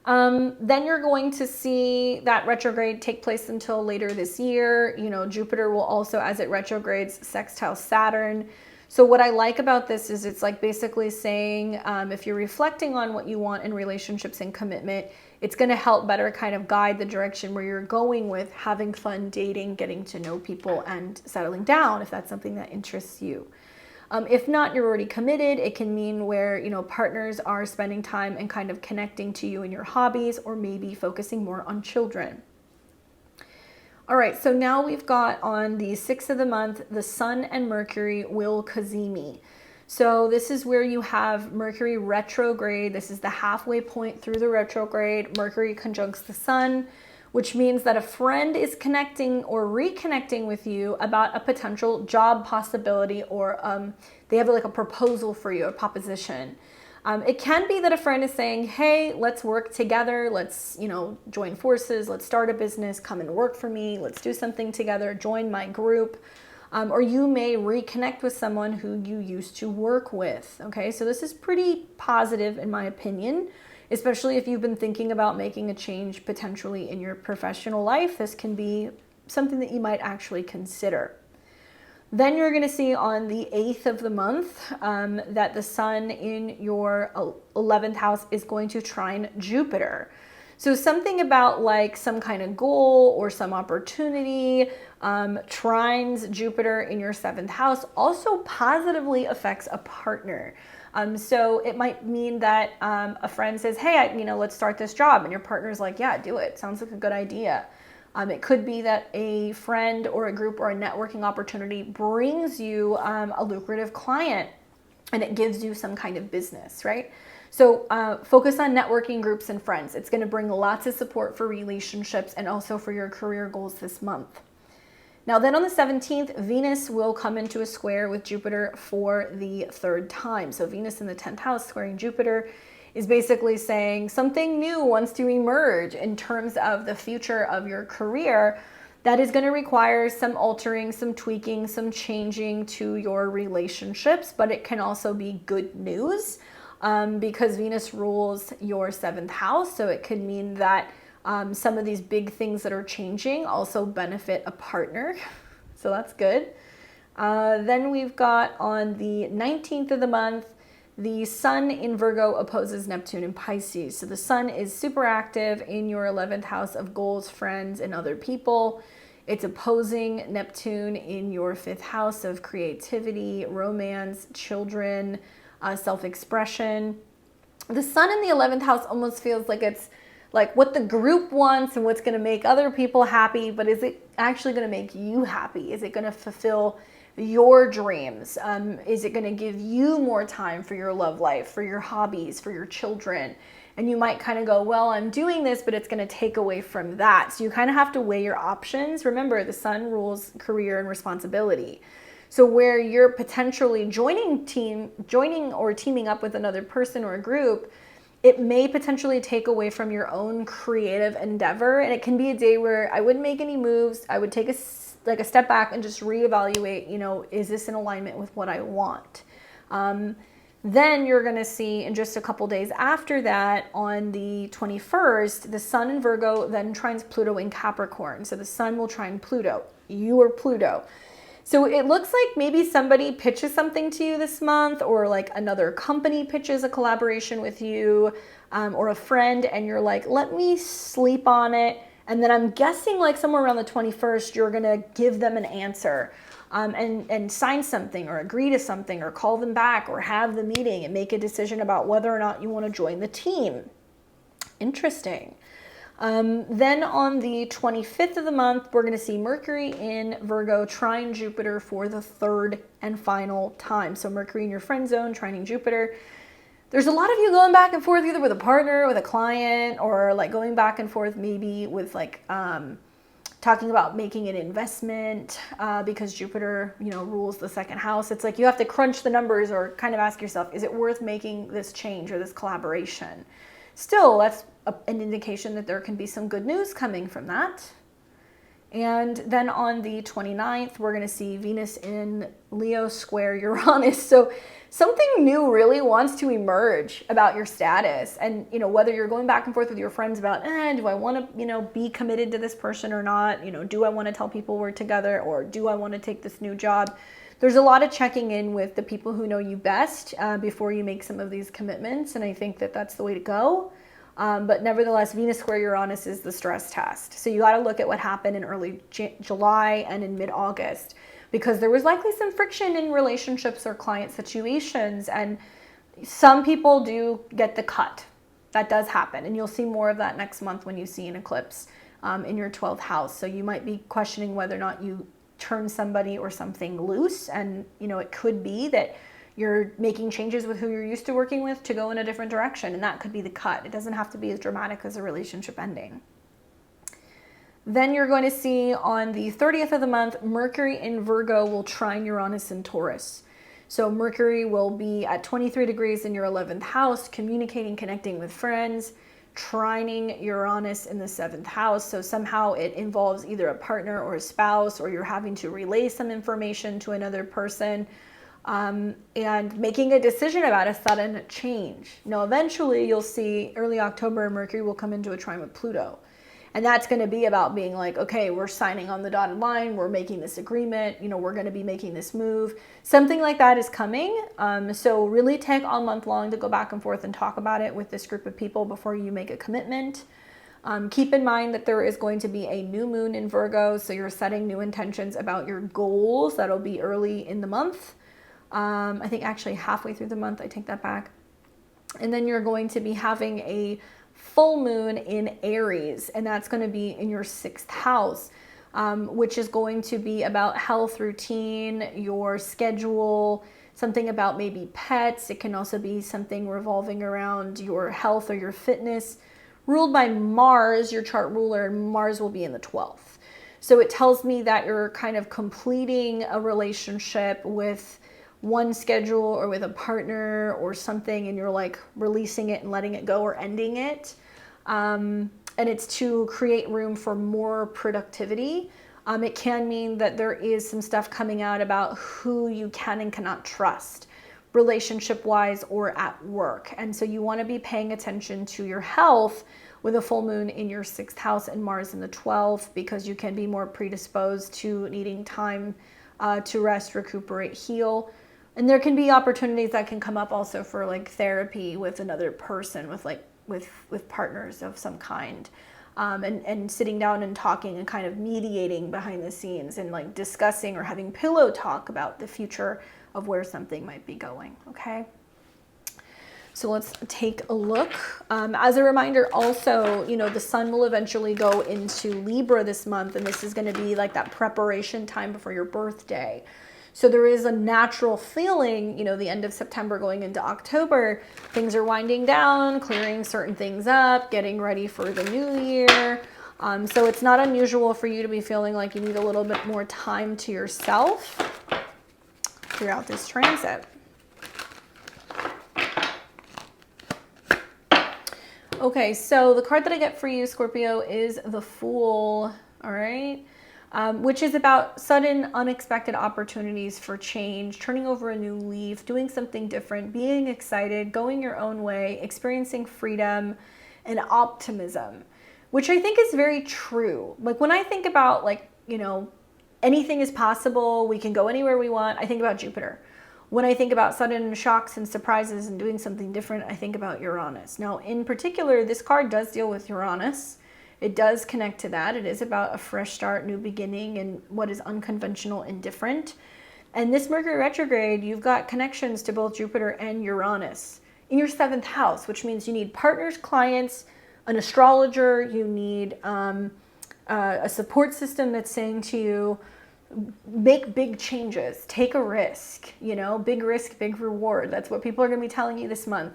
Then you're going to see that retrograde take place until later this year. You know, Jupiter will also, as it retrogrades, sextile Saturn. So what I like about this is it's like basically saying, if you're reflecting on what you want in relationships and commitment, it's going to help better kind of guide the direction where you're going with having fun dating, getting to know people, and settling down if that's something that interests you. If not, you're already committed. It can mean where, you know, partners are spending time and kind of connecting to you in your hobbies, or maybe focusing more on children. All right, so now we've got on the 6th of the month, the Sun and Mercury will cazimi. So this is where you have Mercury retrograde. This is the halfway point through the retrograde. Mercury conjuncts the Sun, which means that a friend is connecting or reconnecting with you about a potential job possibility, or they have like a proposal for you, a proposition. It can be that a friend is saying, hey, let's work together. Let's, you know, join forces. Let's start a business. Come and work for me. Let's do something together. Join my group. Or you may reconnect with someone who you used to work with. Okay, so this is pretty positive in my opinion, especially if you've been thinking about making a change potentially in your professional life. This can be something that you might actually consider. Then you're going to see on the 8th of the month that the Sun in your 11th house is going to trine Jupiter. So something about like some kind of goal or some opportunity trines Jupiter in your 7th house also positively affects a partner. So it might mean that a friend says, hey, let's start this job. And your partner's like, yeah, do it. Sounds like a good idea. It could be that a friend or a group or a networking opportunity brings you a lucrative client, and it gives you some kind of business, right? So focus on networking groups and friends. It's going to bring lots of support for relationships and also for your career goals this month. Now then on the 17th, Venus will come into a square with Jupiter for the 3rd time. So Venus in the 10th house squaring Jupiter is basically saying something new wants to emerge in terms of the future of your career that is going to require some altering, some tweaking, some changing to your relationships, but it can also be good news because Venus rules your 7th house. So it could mean that some of these big things that are changing also benefit a partner. So that's good. Then we've got on the 19th of the month, the Sun in Virgo opposes Neptune in Pisces. So the Sun is super active in your 11th house of goals, friends, and other people. It's opposing Neptune in your 5th house of creativity, romance, children, self-expression. The Sun in the 11th house almost feels like it's like what the group wants and what's going to make other people happy, but is it actually going to make you happy? Is it going to fulfill your dreams? Is it going to give you more time for your love life, for your hobbies, for your children? And you might kind of go, well, I'm doing this, but it's going to take away from that. So you kind of have to weigh your options. Remember, the sun rules career and responsibility. So where you're potentially joining or teaming up with another person or a group, it may potentially take away from your own creative endeavor. And it can be a day where I wouldn't make any moves. I would take a step back and just reevaluate, is this in alignment with what I want? Then you're going to see in just a couple days after that, on the 21st, the sun in Virgo then trines Pluto in Capricorn. So the sun will trine Pluto. You are Pluto. So it looks like maybe somebody pitches something to you this month, or like another company pitches a collaboration with you, or a friend, and you're like, let me sleep on it. And then I'm guessing like somewhere around the 21st, you're going to give them an answer. And sign something or agree to something or call them back or have the meeting and make a decision about whether or not you want to join the team. Interesting. Then on the 25th of the month, we're going to see Mercury in Virgo trine Jupiter for the third and final time. So Mercury in your friend zone, trining Jupiter. There's a lot of you going back and forth either with a partner, with a client, or like going back and forth maybe with like talking about making an investment because Jupiter, rules the second house. It's like you have to crunch the numbers or kind of ask yourself, is it worth making this change or this collaboration? Still, that's an indication that there can be some good news coming from that. And then on the 29th, we're going to see Venus in Leo square Uranus. So something new really wants to emerge about your status. And, whether you're going back and forth with your friends about, do I want to, be committed to this person or not? Do I want to tell people we're together, or do I want to take this new job? There's a lot of checking in with the people who know you best before you make some of these commitments. And I think that that's the way to go. But nevertheless, Venus square Uranus is the stress test. So you got to look at what happened in early July and in mid-August, because there was likely some friction in relationships or client situations. And some people do get the cut. That does happen. And you'll see more of that next month when you see an eclipse in your 12th house. So you might be questioning whether or not you turn somebody or something loose. And, it could be that you're making changes with who you're used to working with to go in a different direction. And that could be the cut. It doesn't have to be as dramatic as a relationship ending. Then you're going to see on the 30th of the month, Mercury in Virgo will trine Uranus in Taurus. So Mercury will be at 23 degrees in your 11th house, communicating, connecting with friends, trining Uranus in the 7th house. So somehow it involves either a partner or a spouse, or you're having to relay some information to another person. And making a decision about a sudden change. Now, eventually you'll see early October, Mercury will come into a trine with Pluto. And that's going to be about being like, okay, we're signing on the dotted line. We're making this agreement. We're going to be making this move. Something like that is coming. So really take all month long to go back and forth and talk about it with this group of people before you make a commitment. Keep in mind that there is going to be a new moon in Virgo. So you're setting new intentions about your goals. That'll be early in the month. I think actually halfway through the month, I take that back. And then you're going to be having a full moon in Aries, and that's going to be in your 6th house, which is going to be about health, routine, your schedule, something about maybe pets. It can also be something revolving around your health or your fitness. Ruled by Mars, your chart ruler, and Mars will be in the 12th. So it tells me that you're kind of completing a relationship with one schedule or with a partner or something, and you're like releasing it and letting it go or ending it. And it's to create room for more productivity. It can mean that there is some stuff coming out about who you can and cannot trust, relationship-wise or at work. And so you want to be paying attention to your health with a full moon in your 6th house and Mars in the 12th, because you can be more predisposed to needing time to rest, recuperate, heal. And there can be opportunities that can come up also for like therapy with another person, with partners of some kind, and sitting down and talking and kind of mediating behind the scenes and like discussing or having pillow talk about the future of where something might be going. Okay. So let's take a look. As a reminder, also, you know, the sun will eventually go into Libra this month, and this is going to be like that preparation time before your birthday. So there is a natural feeling, you know, the end of September going into October, things are winding down, clearing certain things up, getting ready for the new year. So it's not unusual for you to be feeling like you need a little bit more time to yourself throughout this transit. Okay, so the card that I get for you, Scorpio, is the Fool, all right? Which is about sudden, unexpected opportunities for change, turning over a new leaf, doing something different, being excited, going your own way, experiencing freedom and optimism, which I think is very true. Like when I think about, like, you know, anything is possible, we can go anywhere we want, I think about Jupiter. When I think about sudden shocks and surprises and doing something different, I think about Uranus. Now, in particular, this card does deal with Uranus. It does connect to that. It is about a fresh start, new beginning, and what is unconventional and different. And this Mercury retrograde, you've got connections to both Jupiter and Uranus in your 7th house, which means you need partners, clients, an astrologer, you need a support system that's saying to you, make big changes, take a risk, you know, big risk, big reward. That's what people are going to be telling you this month.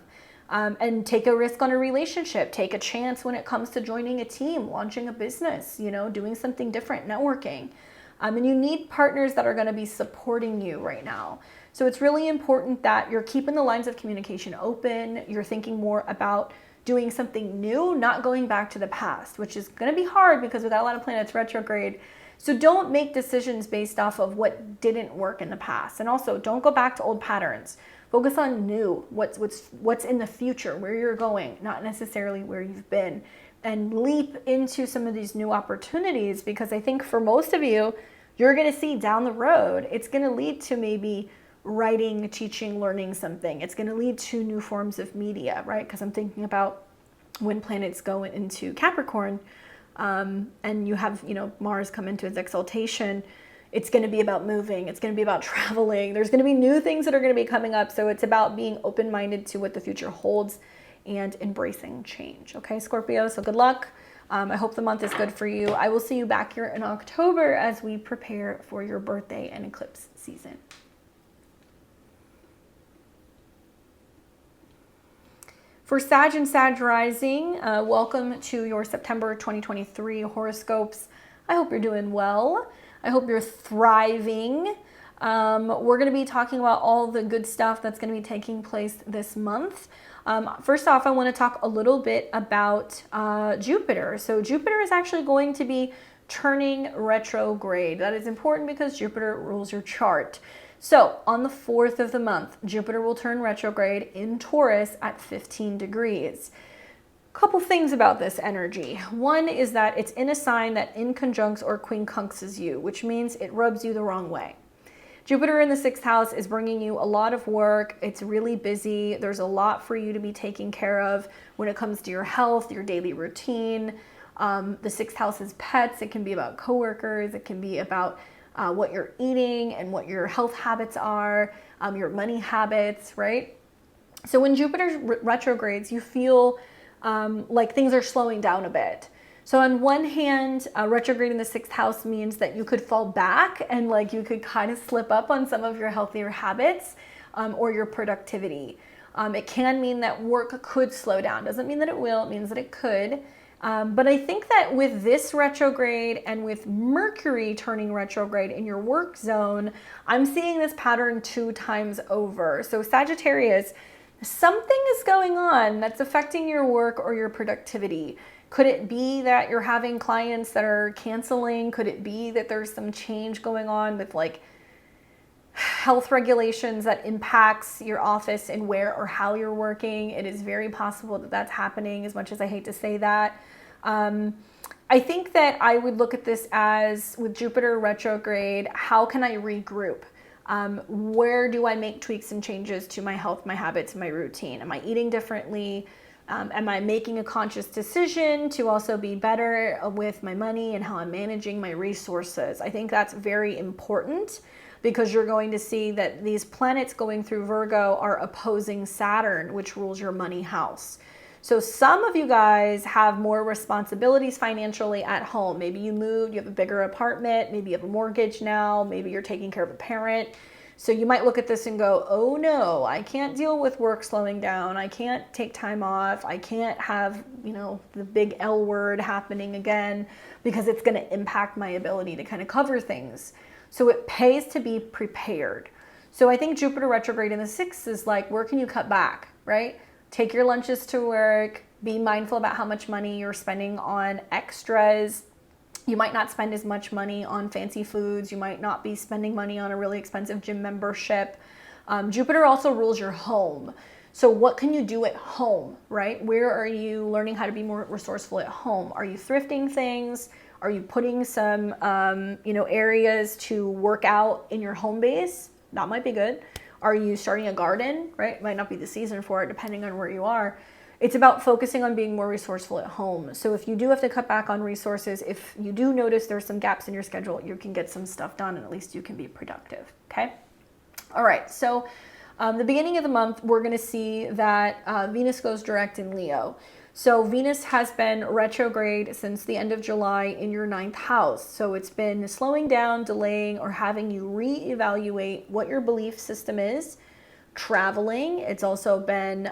And take a risk on a relationship, take a chance when it comes to joining a team, launching a business, you know, doing something different, networking. And you need partners that are going to be supporting you right now. So it's really important that you're keeping the lines of communication open. You're thinking more about doing something new, not going back to the past, which is going to be hard because we've got a lot of planets retrograde. So don't make decisions based off of what didn't work in the past. And also don't go back to old patterns. Focus on new, what's in the future, where you're going, not necessarily where you've been. And leap into some of these new opportunities, because I think for most of you, you're going to see down the road, it's going to lead to maybe writing, teaching, learning something. It's going to lead to new forms of media, right? Because I'm thinking about when planets go into Capricorn, and you have, you know, Mars come into its exaltation, it's going to be about moving. It's going to be about traveling. There's going to be new things that are going to be coming up. So it's about being open-minded to what the future holds and embracing change. Okay, Scorpio, so good luck. I hope the month is good for you. I will see you back here in October as we prepare for your birthday and eclipse season. For Sag and Sag rising, welcome to your September 2023 horoscopes. I hope you're doing well. I hope you're thriving. We're going to be talking about all the good stuff that's going to be taking place this month. First off, I want to talk a little bit about Jupiter. So Jupiter is actually going to be turning retrograde. That is important because Jupiter rules your chart. So on the 4th of the month, Jupiter will turn retrograde in Taurus at 15 degrees. Couple things about this energy. One is that it's in a sign that inconjuncts or quincunxes you, which means it rubs you the wrong way. Jupiter in the 6th house is bringing you a lot of work. It's really busy. There's a lot for you to be taking care of when it comes to your health, your daily routine. The 6th house is pets. It can be about coworkers. It can be about what you're eating and what your health habits are, your money habits, right? So when Jupiter retrogrades, you feel like things are slowing down a bit. So on one hand, retrograde in the 6th house means that you could fall back and like you could kind of slip up on some of your healthier habits or your productivity. It can mean that work could slow down. Doesn't mean that it will, it means that it could. But I think that with this retrograde and with Mercury turning retrograde in your work zone, I'm seeing this pattern 2 times over. So Sagittarius, something is going on that's affecting your work or your productivity. Could it be that you're having clients that are canceling? Could it be that there's some change going on with like health regulations that impacts your office and where or how you're working? It is very possible that that's happening, as much as I hate to say that. I think that I would look at this as, with Jupiter retrograde, how can I regroup? Where do I make tweaks and changes to my health, my habits, my routine? Am I eating differently? Am I making a conscious decision to also be better with my money and how I'm managing my resources? I think that's very important because you're going to see that these planets going through Virgo are opposing Saturn, which rules your money house. So some of you guys have more responsibilities financially at home. Maybe you moved, you have a bigger apartment, maybe you have a mortgage now, maybe you're taking care of a parent. So you might look at this and go, oh no, I can't deal with work slowing down. I can't take time off. I can't have, the big L word happening again because it's going to impact my ability to kind of cover things. So it pays to be prepared. So I think Jupiter retrograde in the 6th is like, where can you cut back, right? Take your lunches to work, be mindful about how much money you're spending on extras. You might not spend as much money on fancy foods. You might not be spending money on a really expensive gym membership. Jupiter also rules your home. So what can you do at home, right? Where are you learning how to be more resourceful at home? Are you thrifting things? Are you putting some, areas to work out in your home base? That might be good. Are you starting a garden, right? Might not be the season for it, depending on where you are. It's about focusing on being more resourceful at home. So if you do have to cut back on resources, if you do notice there's some gaps in your schedule, you can get some stuff done and at least you can be productive, okay? All right, so the beginning of the month, we're gonna see that Venus goes direct in Leo. So Venus has been retrograde since the end of July in your 9th house. So it's been slowing down, delaying, or having you reevaluate what your belief system is. Traveling. It's also been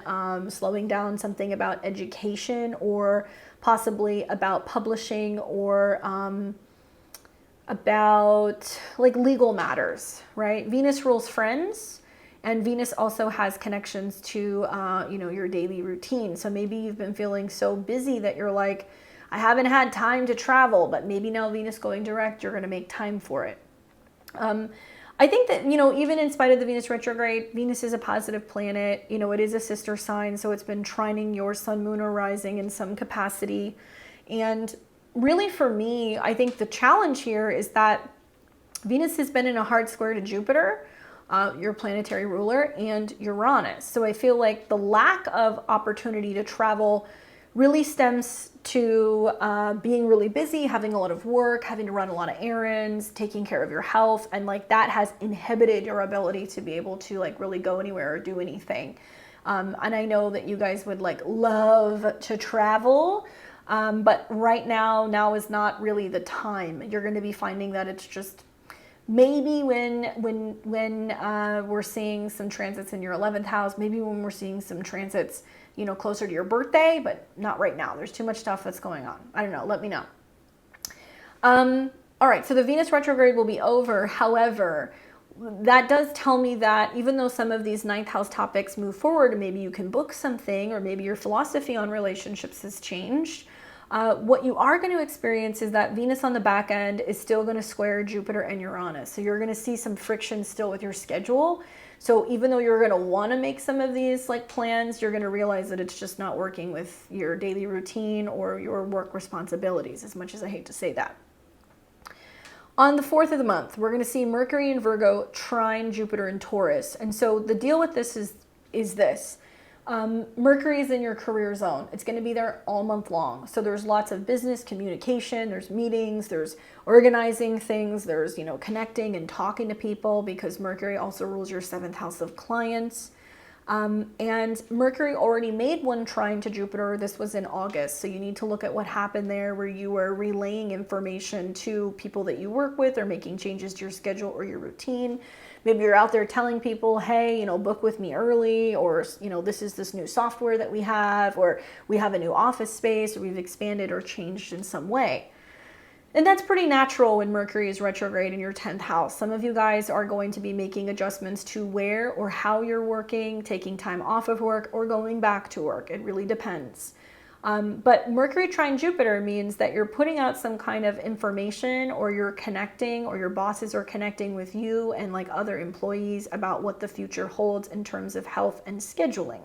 slowing down something about education or possibly about publishing or about like legal matters, right? Venus rules friends, and Venus also has connections to your daily routine. So maybe you've been feeling so busy that you're like, I haven't had time to travel, but maybe now Venus going direct, you're going to make time for it. I think that, even in spite of the Venus retrograde, Venus is a positive planet. It is a sister sign, so it's been trining your sun, moon, or rising in some capacity. And really for me, I think the challenge here is that Venus has been in a hard square to Jupiter, your planetary ruler, and Uranus. So I feel like the lack of opportunity to travel really stems to being really busy, having a lot of work, having to run a lot of errands, taking care of your health, and like that has inhibited your ability to be able to like really go anywhere or do anything. And I know that you guys would like love to travel, but right now is not really the time. You're going to be finding that it's just maybe when we're seeing some transits in your 11th house, maybe when we're seeing some transits closer to your birthday, but not right now. There's too much stuff that's going on. I don't know. Let me know. All right. So the Venus retrograde will be over. However, that does tell me that even though some of these 9th house topics move forward, maybe you can book something, or maybe your philosophy on relationships has changed. What you are going to experience is that Venus on the back end is still going to square Jupiter and Uranus. So you're going to see some friction still with your schedule. So even though you're going to want to make some of these like plans, you're going to realize that it's just not working with your daily routine or your work responsibilities, as much as I hate to say that. On the 4th of the month, we're going to see Mercury in Virgo trine Jupiter in Taurus. And so the deal with this is this. Mercury is in your career zone. It's going to be there all month long. So there's lots of business communication, there's meetings, there's organizing things, there's, connecting and talking to people, because Mercury also rules your 7th house of clients. And Mercury already made one trine to Jupiter. This was in August. So you need to look at what happened there, where you were relaying information to people that you work with, or making changes to your schedule or your routine. Maybe you're out there telling people, hey, book with me early, or, this is this new software that we have, or we have a new office space, or we've expanded or changed in some way. And that's pretty natural when Mercury is retrograde in your 10th house. Some of you guys are going to be making adjustments to where or how you're working, taking time off of work, or going back to work. It really depends. But Mercury trine Jupiter means that you're putting out some kind of information, or you're connecting, or your bosses are connecting with you and like other employees about what the future holds in terms of health and scheduling.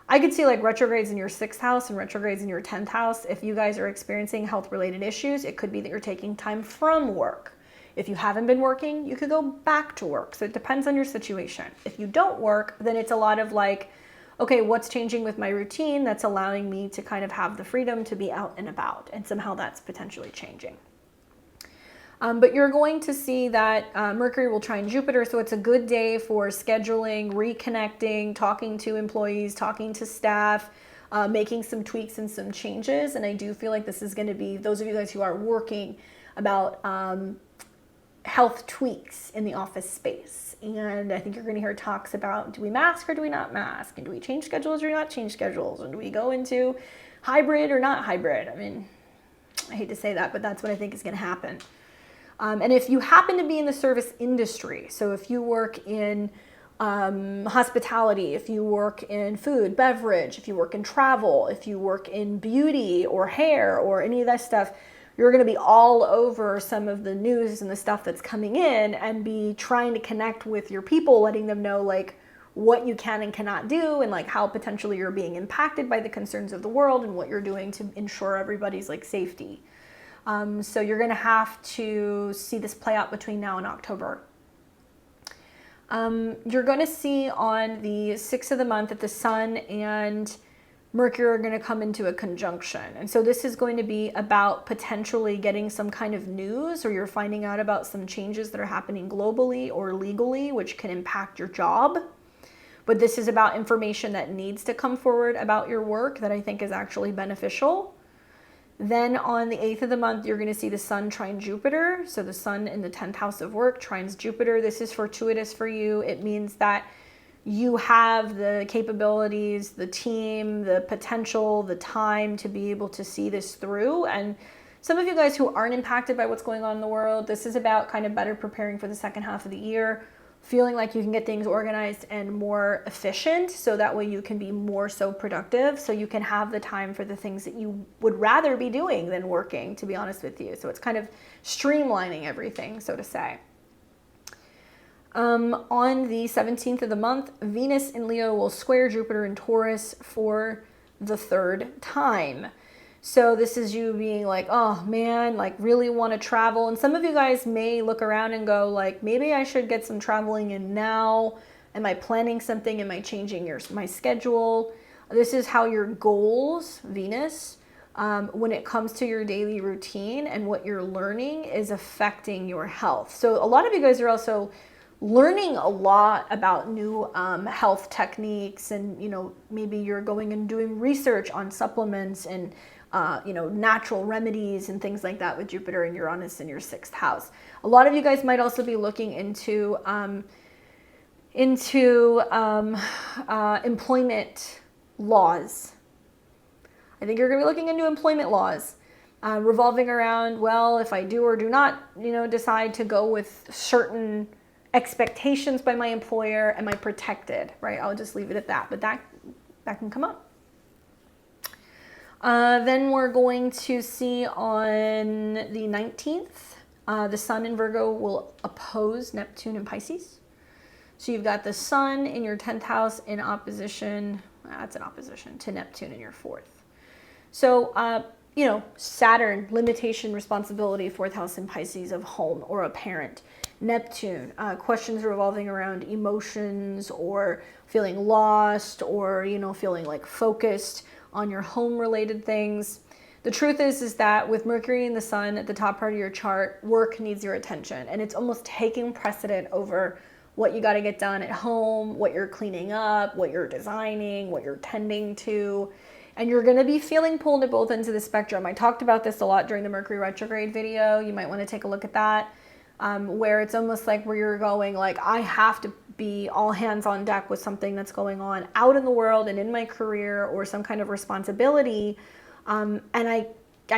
I could see like retrogrades in your 6th house and retrogrades in your 10th house. If you guys are experiencing health-related issues, it could be that you're taking time from work. If you haven't been working, you could go back to work. So it depends on your situation. If you don't work, then it's a lot of like, okay, what's changing with my routine that's allowing me to kind of have the freedom to be out and about, and somehow that's potentially changing. But you're going to see that Mercury will trine Jupiter, so it's a good day for scheduling, reconnecting, talking to employees, talking to staff, making some tweaks and some changes. And I do feel like this is going to be, those of you guys who are working, about health tweaks in the office space. And I think you're going to hear talks about, do we mask or do we not mask? And do we change schedules or not change schedules? And do we go into hybrid or not hybrid? I mean, I hate to say that, but that's what I think is going to happen. And if you happen to be in the service industry, so if you work in hospitality, if you work in food, beverage, if you work in travel, if you work in beauty or hair or any of that stuff, you're going to be all over some of the news and the stuff that's coming in and be trying to connect with your people, letting them know like what you can and cannot do and like how potentially you're being impacted by the concerns of the world and what you're doing to ensure everybody's like safety. So you're going to have to see this play out between now and October. You're going to see on the 6th of the month that the Sun and Mercury are going to come into a conjunction. And so this is going to be about potentially getting some kind of news, or you're finding out about some changes that are happening globally or legally, which can impact your job. But this is about information that needs to come forward about your work that I think is actually beneficial. Then on the 8th of the month, you're going to see the Sun trine Jupiter. So the Sun in the 10th house of work trines Jupiter. This is fortuitous for you. It means that you have the capabilities, the team, the potential, the time to be able to see this through. And some of you guys who aren't impacted by what's going on in the world, this is about kind of better preparing for the second half of the year, feeling like you can get things organized and more efficient, so that way you can be more so productive, so you can have the time for the things that you would rather be doing than working, to be honest with you. So it's kind of streamlining everything, so to say. On the 17th of the month, Venus in Leo will square Jupiter in Taurus for the 3rd time. So this is you being like, oh man, like really want to travel. And some of you guys may look around and go like, maybe I should get some traveling in now. Am I planning something? Am I changing my schedule? This is how your goals, Venus, when it comes to your daily routine and what you're learning is affecting your health. So a lot of you guys are also learning a lot about new health techniques, and, you know, maybe you're going and doing research on supplements and you know, natural remedies and things like that with Jupiter and Uranus in your 6th house. A lot of you guys might also be looking into employment laws. I think you're going to be looking into employment laws revolving around, well, if I do or do not, you know, decide to go with certain expectations by my employer, am I protected, right? I'll just leave it at that, but that can come up. Then we're going to see on the 19th, the Sun in Virgo will oppose Neptune in Pisces. So you've got the Sun in your 10th house in opposition, that's an opposition to Neptune in your 4th. So, you know, Saturn, limitation, responsibility, 4th house in Pisces of home or a parent. Neptune, questions revolving around emotions or feeling lost or, you know, feeling like focused on your home related things. The truth is that with Mercury and the Sun at the top part of your chart, work needs your attention, and it's almost taking precedent over what you got to get done at home, what you're cleaning up, what you're designing, what you're tending to. And you're going to be feeling pulled at both ends of the spectrum. I talked about this a lot during the Mercury retrograde video. You might want to take a look at that, where it's almost like where you're going like, I have to be all hands on deck with something that's going on out in the world and in my career or some kind of responsibility. And I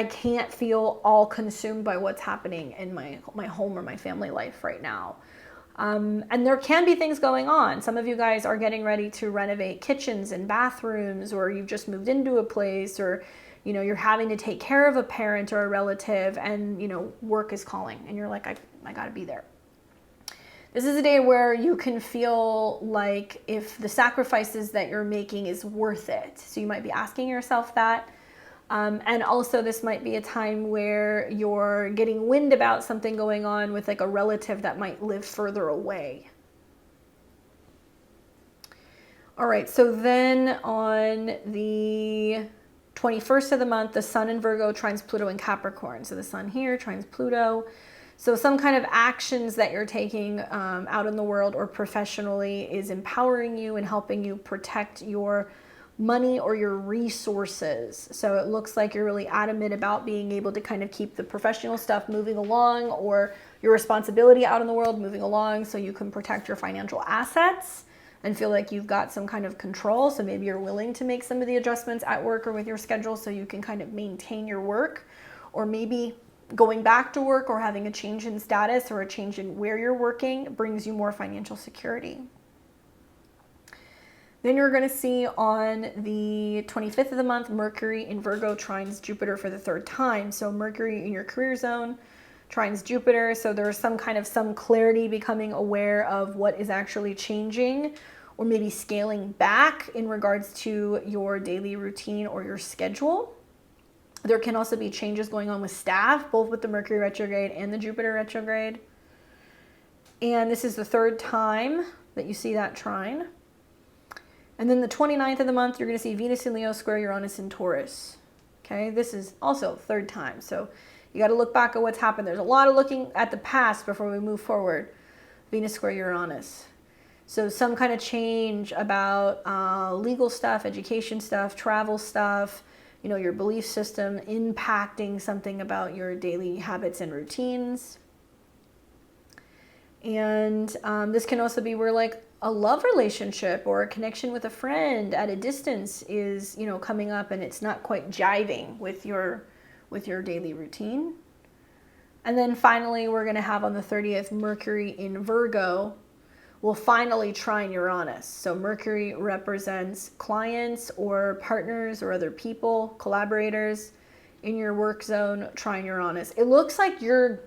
can't feel all consumed by what's happening in my home or my family life right now. And there can be things going on. Some of you guys are getting ready to renovate kitchens and bathrooms, or you've just moved into a place, or, you know, you're having to take care of a parent or a relative, and, you know, work is calling and you're like, I gotta be there. This is a day where you can feel like if the sacrifices that you're making is worth it. So you might be asking yourself that. And also this might be a time where you're getting wind about something going on with like a relative that might live further away. All right, so then on the 21st of the month, the sun in Virgo trines Pluto in Capricorn. So the sun here trines Pluto. So some kind of actions that you're taking out in the world or professionally is empowering you and helping you protect your money or your resources. So it looks like you're really adamant about being able to kind of keep the professional stuff moving along, or your responsibility out in the world moving along, so you can protect your financial assets and feel like you've got some kind of control. So maybe you're willing to make some of the adjustments at work or with your schedule so you can kind of maintain your work, or maybe going back to work or having a change in status or a change in where you're working brings you more financial security. Then you're going to see on the 25th of the month, Mercury in Virgo trines Jupiter for the third time. So Mercury in your career zone trines Jupiter. So there's some clarity, becoming aware of what is actually changing, or maybe scaling back in regards to your daily routine or your schedule. There can also be changes going on with staff, both with the Mercury retrograde and the Jupiter retrograde. And this is the third time that you see that trine. And then the 29th of the month, you're going to see Venus in Leo square Uranus in Taurus. Okay, this is also third time. So you got to look back at what's happened. There's a lot of looking at the past before we move forward. Venus square Uranus. So some kind of change about legal stuff, education stuff, travel stuff, you know, your belief system impacting something about your daily habits and routines. And this can also be where like a love relationship or a connection with a friend at a distance is, you know, coming up and it's not quite jiving with your daily routine. And then finally, we're going to have on the 30th, Mercury in Virgo will finally trine Uranus. So Mercury represents clients or partners or other people, collaborators in your work zone, trine Uranus. It looks like you're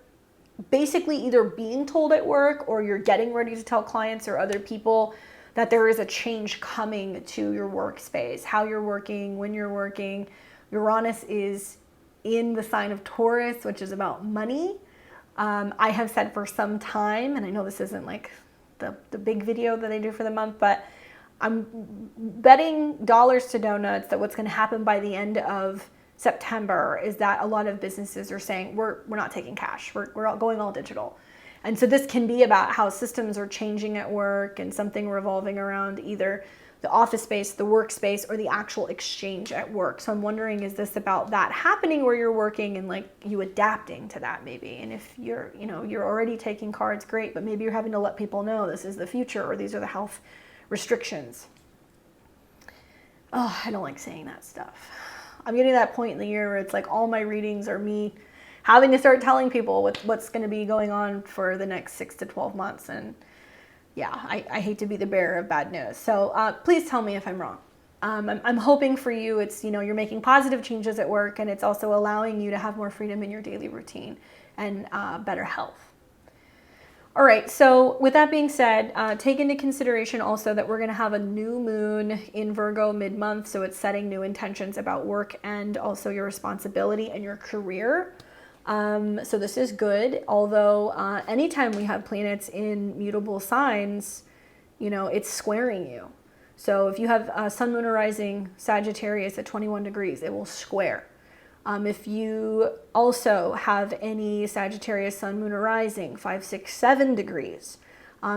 basically either being told at work or you're getting ready to tell clients or other people that there is a change coming to your workspace, how you're working, when you're working. Uranus is in the sign of Taurus, which is about money. I have said for some time, and I know this isn't like the big video that I do for the month, but I'm betting dollars to donuts that what's going to happen by the end of September is that a lot of businesses are saying we're not taking cash, we're all going all digital. And so this can be about how systems are changing at work and something revolving around either the office space, the workspace, or the actual exchange at work. So I'm wondering, is this about that happening where you're working and like you adapting to that maybe? And if you're already taking cards, great, but maybe you're having to let people know this is the future or these are the health restrictions. Oh, I don't like saying that stuff. I'm getting to that point in the year where it's like all my readings are me having to start telling people what's going to be going on for the next 6 to 12 months. And yeah, I hate to be the bearer of bad news. So please tell me if I'm wrong. I'm hoping for you, it's, you know, you're making positive changes at work and it's also allowing you to have more freedom in your daily routine and better health. All right, so with that being said, take into consideration also that we're going to have a new moon in Virgo mid-month, so it's setting new intentions about work and also your responsibility and your career. So this is good, although anytime we have planets in mutable signs, you know, it's squaring you. So if you have Sun, Moon, or Rising Sagittarius at 21 degrees, it will square. If you also have any Sagittarius, Sun, Moon, or Rising, 5, 6, 7 degrees,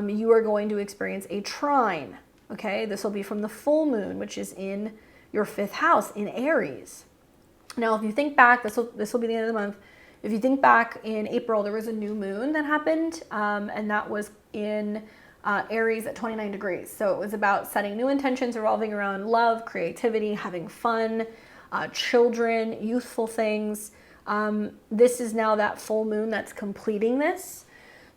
you are going to experience a trine, okay? This will be from the full moon, which is in your 5th house in Aries. Now, if you think back, this will be the end of the month. If you think back in April, there was a new moon that happened, and that was in Aries at 29 degrees. So it was about setting new intentions revolving around love, creativity, having fun, children, youthful things. This is now that full moon that's completing this.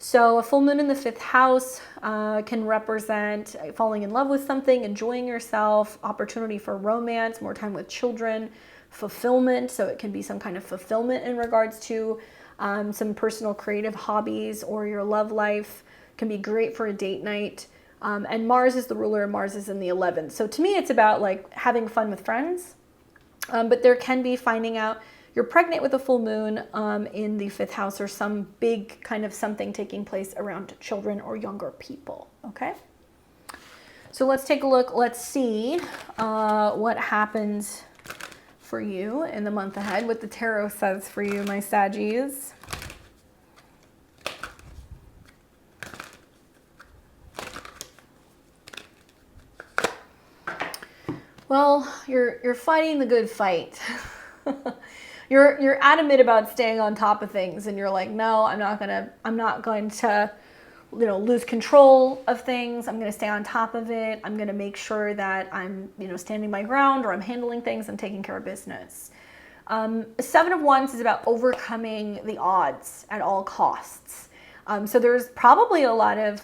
So a full moon in the 5th house can represent falling in love with something, enjoying yourself, opportunity for romance, more time with children, fulfillment. So it can be some kind of fulfillment in regards to some personal creative hobbies, or your love life can be great for a date night. And Mars is the ruler, and Mars is in the 11th. So to me, it's about like having fun with friends. But there can be finding out you're pregnant with a full moon in the 5th house, or some big kind of something taking place around children or younger people, okay? So let's take a look. Let's see what happens for you in the month ahead, what the tarot says for you, my Saggies. Well, you're fighting the good fight. You're adamant about staying on top of things, and you're like, no, I'm not going to, lose control of things. I'm going to stay on top of it. I'm going to make sure that I'm, standing my ground, or I'm handling things. I'm taking care of business. Seven of Wands is about overcoming the odds at all costs. So there's probably a lot of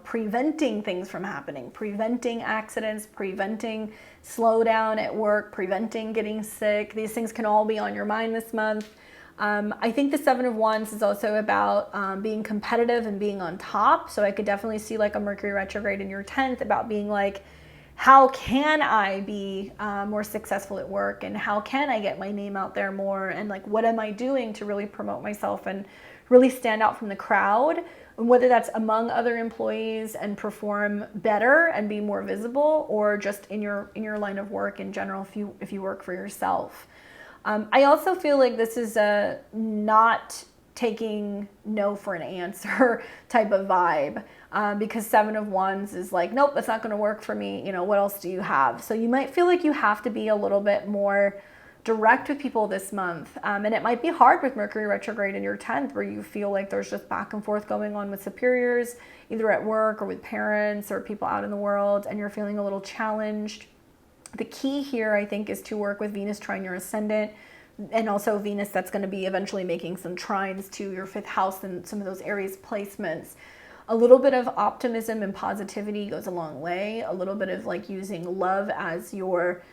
preventing things from happening, preventing accidents, preventing slowdown at work, preventing getting sick. These things can all be on your mind this month. I think the Seven of Wands is also about being competitive and being on top. So I could definitely see like a Mercury retrograde in your 10th about being like, how can I be more successful at work, and how can I get my name out there more, and like what am I doing to really promote myself and really stand out from the crowd, and whether that's among other employees and perform better and be more visible, or just in your line of work in general if you work for yourself. I also feel like this is a not taking no for an answer type of vibe, because Seven of Wands is like, nope, that's not going to work for me. What else do you have? So you might feel like you have to be a little bit more direct with people this month. And it might be hard with Mercury retrograde in your 10th, where you feel like there's just back and forth going on with superiors, either at work or with parents or people out in the world, and you're feeling a little challenged. The key here, I think, is to work with Venus trine your ascendant, and also Venus that's going to be eventually making some trines to your 5th house and some of those Aries placements. A little bit of optimism and positivity goes a long way. A little bit of like using love as your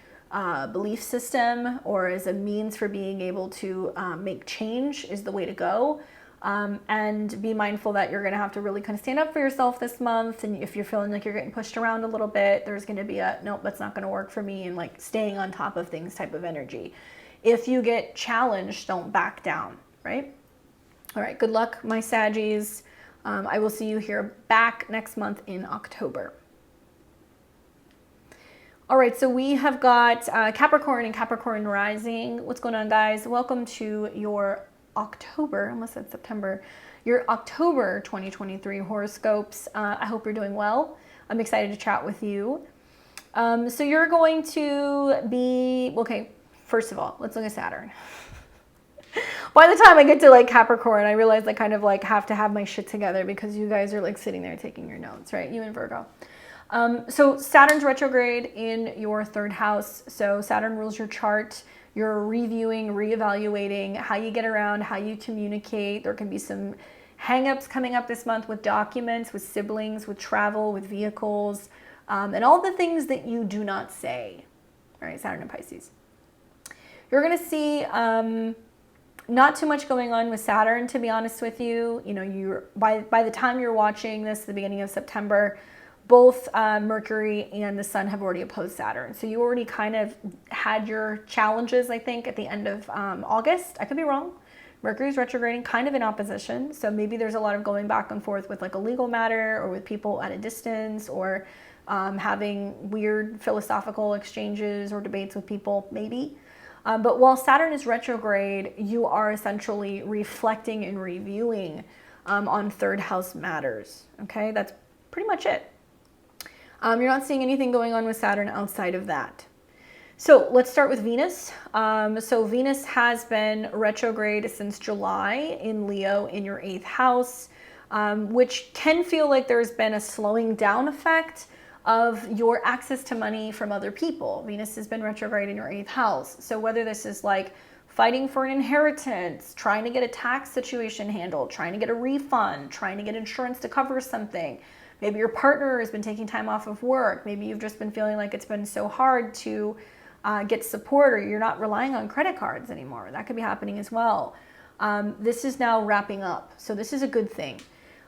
belief system, or as a means for being able to make change, is the way to go. And be mindful that you're going to have to really kind of stand up for yourself this month. And if you're feeling like you're getting pushed around a little bit, there's going to be a, nope, that's not going to work for me, and like staying on top of things type of energy. If you get challenged, don't back down, right? All right, good luck, my Saggies. I will see you here back next month in October. All right, so we have got Capricorn and Capricorn rising. What's going on, guys? Welcome to your October, unless it's September, your October 2023 horoscopes. I hope you're doing well. I'm excited to chat with you. So you're going to be, okay, first of all, let's look at Saturn. By the time I get to like Capricorn, I realize I kind of like have to have my shit together, because you guys are like sitting there taking your notes, right? You and Virgo. So Saturn's retrograde in your 3rd house. So Saturn rules your chart. You're reviewing, reevaluating how you get around, how you communicate. There can be some hangups coming up this month with documents, with siblings, with travel, with vehicles, and all the things that you do not say. All right, Saturn and Pisces. You're going to see not too much going on with Saturn, to be honest with you. You're by the time you're watching this, the beginning of September, both Mercury and the Sun have already opposed Saturn. So you already kind of had your challenges, I think, at the end of August. I could be wrong. Mercury's retrograding kind of in opposition. So maybe there's a lot of going back and forth with like a legal matter, or with people at a distance, or having weird philosophical exchanges or debates with people, maybe. But while Saturn is retrograde, you are essentially reflecting and reviewing on 3rd house matters. Okay, that's pretty much it. You're not seeing anything going on with Saturn outside of that. So let's start with Venus. So Venus has been retrograde since July in Leo in your 8th house, which can feel like there's been a slowing down effect of your access to money from other people. Venus has been retrograde in your 8th house. So whether this is like fighting for an inheritance, trying to get a tax situation handled, trying to get a refund, trying to get insurance to cover something. Maybe your partner has been taking time off of work. Maybe you've just been feeling like it's been so hard to get support, or you're not relying on credit cards anymore. That could be happening as well. This is now wrapping up. So this is a good thing.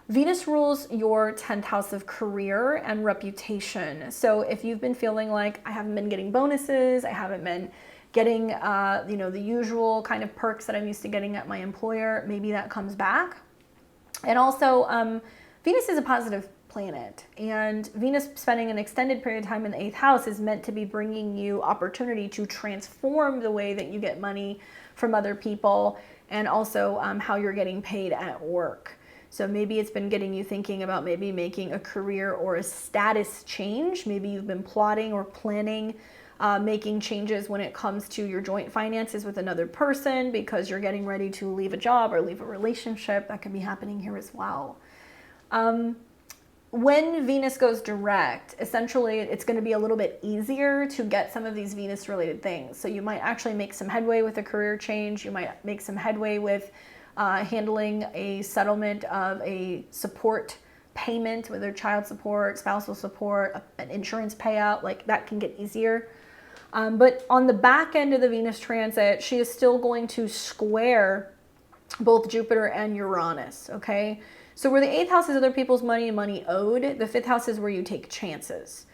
Venus rules your 10th house of career and reputation. So if you've been feeling like I haven't been getting bonuses, I haven't been getting the usual kind of perks that I'm used to getting at my employer, maybe that comes back. And also Venus is a positive planet, and Venus spending an extended period of time in the 8th house is meant to be bringing you opportunity to transform the way that you get money from other people, and also how you're getting paid at work. So maybe it's been getting you thinking about maybe making a career or a status change. Maybe you've been plotting or planning making changes when it comes to your joint finances with another person because you're getting ready to leave a job or leave a relationship. That could be happening here as well. When Venus goes direct, essentially it's going to be a little bit easier to get some of these Venus related things. So you might actually make some headway with a career change. You might make some headway with handling a settlement of a support payment, whether child support, spousal support, an insurance payout, like that can get easier. But on the back end of the Venus transit, she is still going to square both Jupiter and Uranus, okay? So where the 8th house is other people's money and money owed, the 5th house is where you take chances.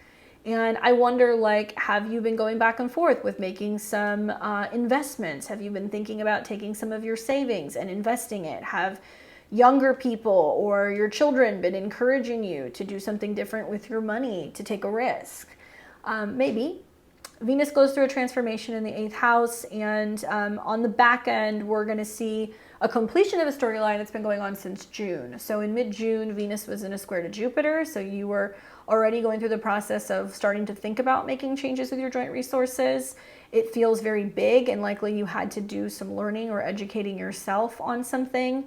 And I wonder, like, have you been going back and forth with making some investments? Have you been thinking about taking some of your savings and investing it? Have younger people or your children been encouraging you to do something different with your money, to take a risk? Maybe. Venus goes through a transformation in the 8th house, and on the back end, we're going to see a completion of a storyline that's been going on since June. So in mid-June, Venus was in a square to Jupiter, so you were already going through the process of starting to think about making changes with your joint resources. It feels very big, and likely you had to do some learning or educating yourself on something.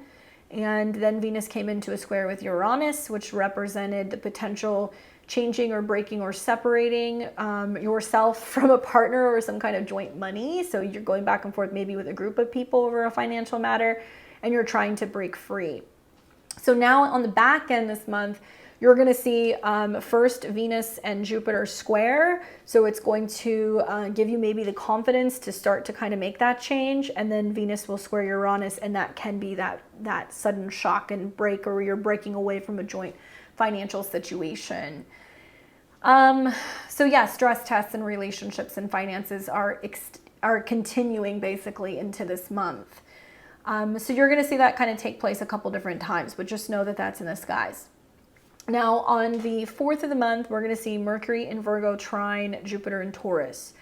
And then Venus came into a square with Uranus, which represented the potential changing or breaking or separating yourself from a partner or some kind of joint money. So you're going back and forth maybe with a group of people over a financial matter, and you're trying to break free. So now on the back end this month, you're going to see first Venus and Jupiter square. So it's going to give you maybe the confidence to start to kind of make that change. And then Venus will square Uranus, and that can be that sudden shock and break, or you're breaking away from a joint financial situation. So yeah, stress tests and relationships and finances are continuing basically into this month. So you're going to see that kind of take place a couple different times, but just know that that's in the skies. Now on the 4th of the month, we're going to see Mercury in Virgo trine Jupiter in Taurus.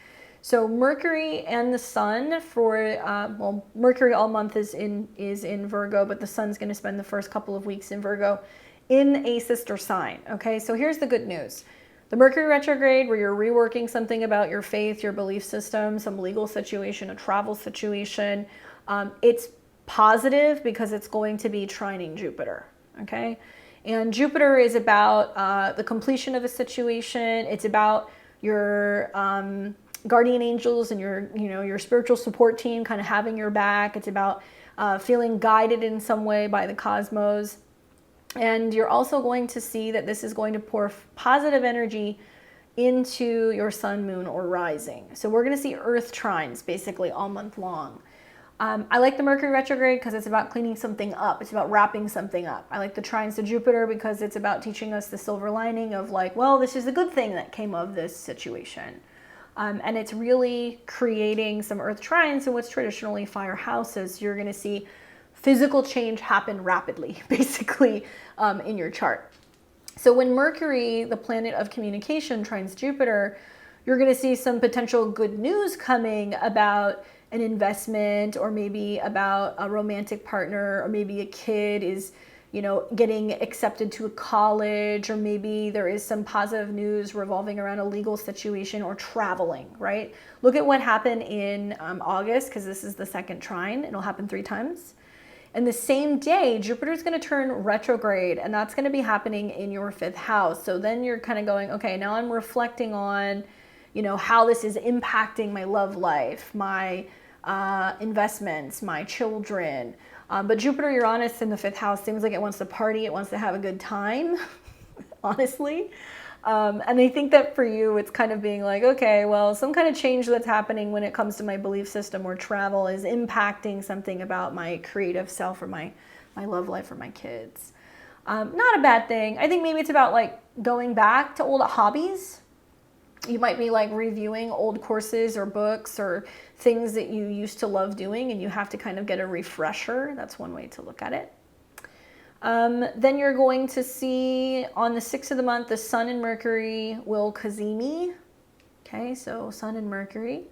So Mercury and the Sun for, Mercury all month is in Virgo, but the Sun's going to spend the first couple of weeks in Virgo in a sister sign. Okay, so here's the good news. The Mercury retrograde, where you're reworking something about your faith, your belief system, some legal situation, a travel situation, it's positive because it's going to be trining Jupiter. Okay, and Jupiter is about the completion of a situation. It's about your guardian angels and your spiritual support team kind of having your back. It's about feeling guided in some way by the cosmos. And you're also going to see that this is going to pour positive energy into your sun, moon, or rising. So we're going to see Earth trines basically all month long. I like the Mercury retrograde because it's about cleaning something up. It's about wrapping something up. I like the trines to Jupiter because it's about teaching us the silver lining of like, well, this is a good thing that came of this situation. And it's really creating some Earth trines in what's traditionally fire houses. You're going to see physical change happen rapidly, basically, in your chart. So when Mercury, the planet of communication, trines Jupiter, you're going to see some potential good news coming about an investment, or maybe about a romantic partner, or maybe a kid is, getting accepted to a college, or maybe there is some positive news revolving around a legal situation or traveling, right? Look at what happened in August, because this is the second trine. It'll happen 3 times. And the same day, Jupiter's going to turn retrograde, and that's going to be happening in your 5th house. So then you're kind of going, okay, now I'm reflecting on, how this is impacting my love life, my investments, my children. But Jupiter, Uranus in the 5th house seems like it wants to party. It wants to have a good time, honestly. And I think that for you, it's kind of being like, okay, well, some kind of change that's happening when it comes to my belief system or travel is impacting something about my creative self or my love life or my kids. Not a bad thing. I think maybe it's about like going back to old hobbies. You might be like reviewing old courses or books or things that you used to love doing, and you have to kind of get a refresher. That's one way to look at it. Then you're going to see on the 6th of the month, the Sun and Mercury will cazimi. Okay, so Sun and Mercury.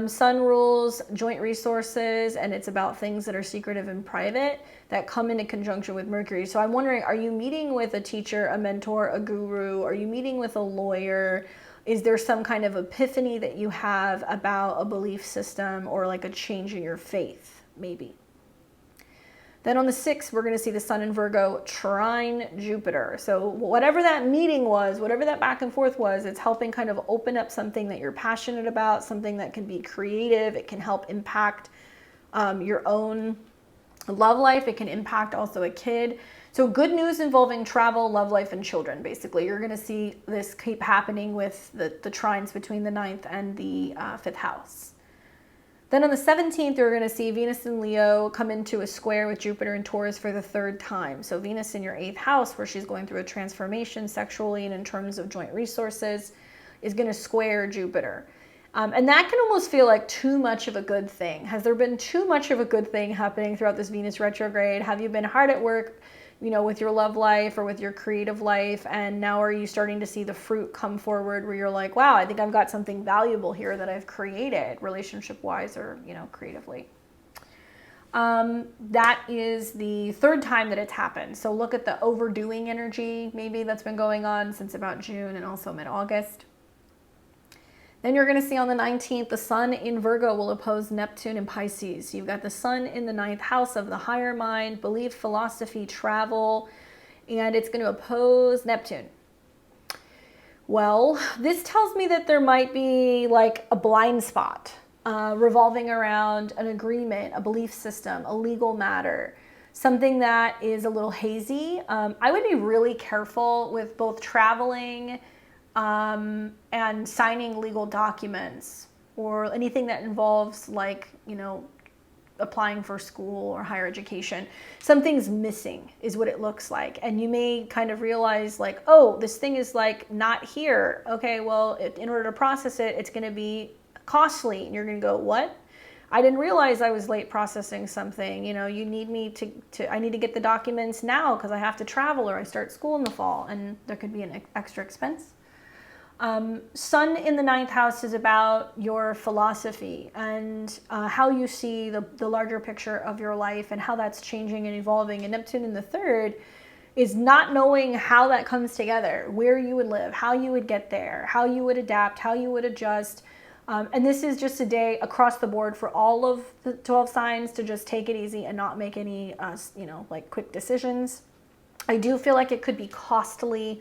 Sun rules joint resources, and it's about things that are secretive and private that come into conjunction with Mercury. So I'm wondering, are you meeting with a teacher, a mentor, a guru? Are you meeting with a lawyer? Is there some kind of epiphany that you have about a belief system or like a change in your faith, maybe? Then on the 6th, we're going to see the Sun in Virgo trine Jupiter. So whatever that meeting was, whatever that back and forth was, it's helping kind of open up something that you're passionate about, something that can be creative. It can help impact your own love life. It can impact also a kid. So good news involving travel, love life, and children, basically. You're going to see this keep happening with the trines between the 9th and the 5th house. Then on the 17th, you're going to see Venus in Leo come into a square with Jupiter and Taurus for the 3rd time. So Venus in your 8th house, where she's going through a transformation sexually and in terms of joint resources, is going to square Jupiter. And that can almost feel like too much of a good thing. Has there been too much of a good thing happening throughout this Venus retrograde? Have you been hard at work, with your love life or with your creative life, and now are you starting to see the fruit come forward where you're like, wow, I think I've got something valuable here that I've created relationship-wise or, creatively. That is the 3rd time that it's happened. So look at the overdoing energy maybe that's been going on since about June and also mid-August. Then you're going to see on the 19th, the Sun in Virgo will oppose Neptune in Pisces. You've got the Sun in the 9th house of the higher mind, belief, philosophy, travel, and it's going to oppose Neptune. Well, this tells me that there might be like a blind spot revolving around an agreement, a belief system, a legal matter, something that is a little hazy. I would be really careful with both traveling and signing legal documents or anything that involves like, applying for school or higher education. Something's missing is what it looks like. And you may kind of realize like, oh, this thing is like not here. Okay, well, in order to process it, it's going to be costly. And you're going to go, what? I didn't realize I was late processing something. You need me I need to get the documents now because I have to travel or I start school in the fall, and there could be an extra expense. Sun in the 9th house is about your philosophy and how you see the larger picture of your life and how that's changing and evolving. And Neptune in the 3rd is not knowing how that comes together, where you would live, how you would get there, how you would adapt, how you would adjust. And this is just a day across the board for all of the 12 signs to just take it easy and not make any, quick decisions. I do feel like it could be costly.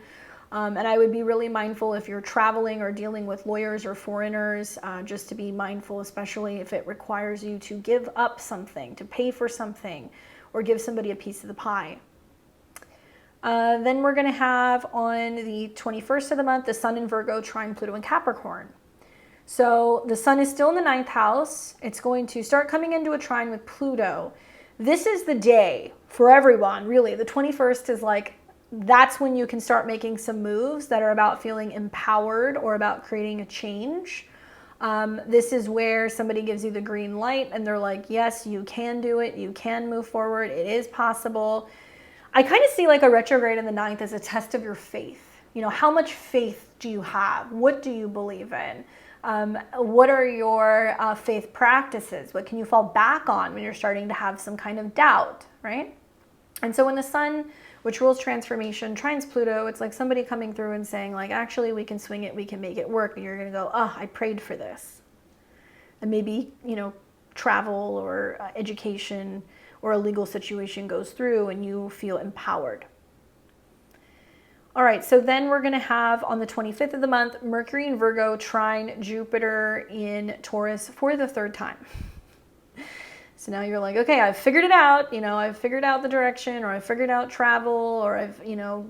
And I would be really mindful if you're traveling or dealing with lawyers or foreigners, just to be mindful, especially if it requires you to give up something, to pay for something, or give somebody a piece of the pie. Then we're going to have on the 21st of the month, the Sun in Virgo trine Pluto in Capricorn. So the Sun is still in the 9th house. It's going to start coming into a trine with Pluto. This is the day for everyone, really. The 21st is like, that's when you can start making some moves that are about feeling empowered or about creating a change. This is where somebody gives you the green light and they're like, yes, you can do it. You can move forward. It is possible. I kind of see like a retrograde in the 9th as a test of your faith. How much faith do you have? What do you believe in? What are your faith practices? What can you fall back on when you're starting to have some kind of doubt, right? And so when the Sun, which rules transformation, trines Pluto, it's like somebody coming through and saying like, actually, we can swing it, we can make it work. And you're going to go, oh, I prayed for this. And maybe, travel or education or a legal situation goes through and you feel empowered. All right, so then we're going to have on the 25th of the month, Mercury in Virgo trine Jupiter in Taurus for the 3rd time. So now you're like, okay, I've figured it out. I've figured out the direction, or I've figured out travel, or I've,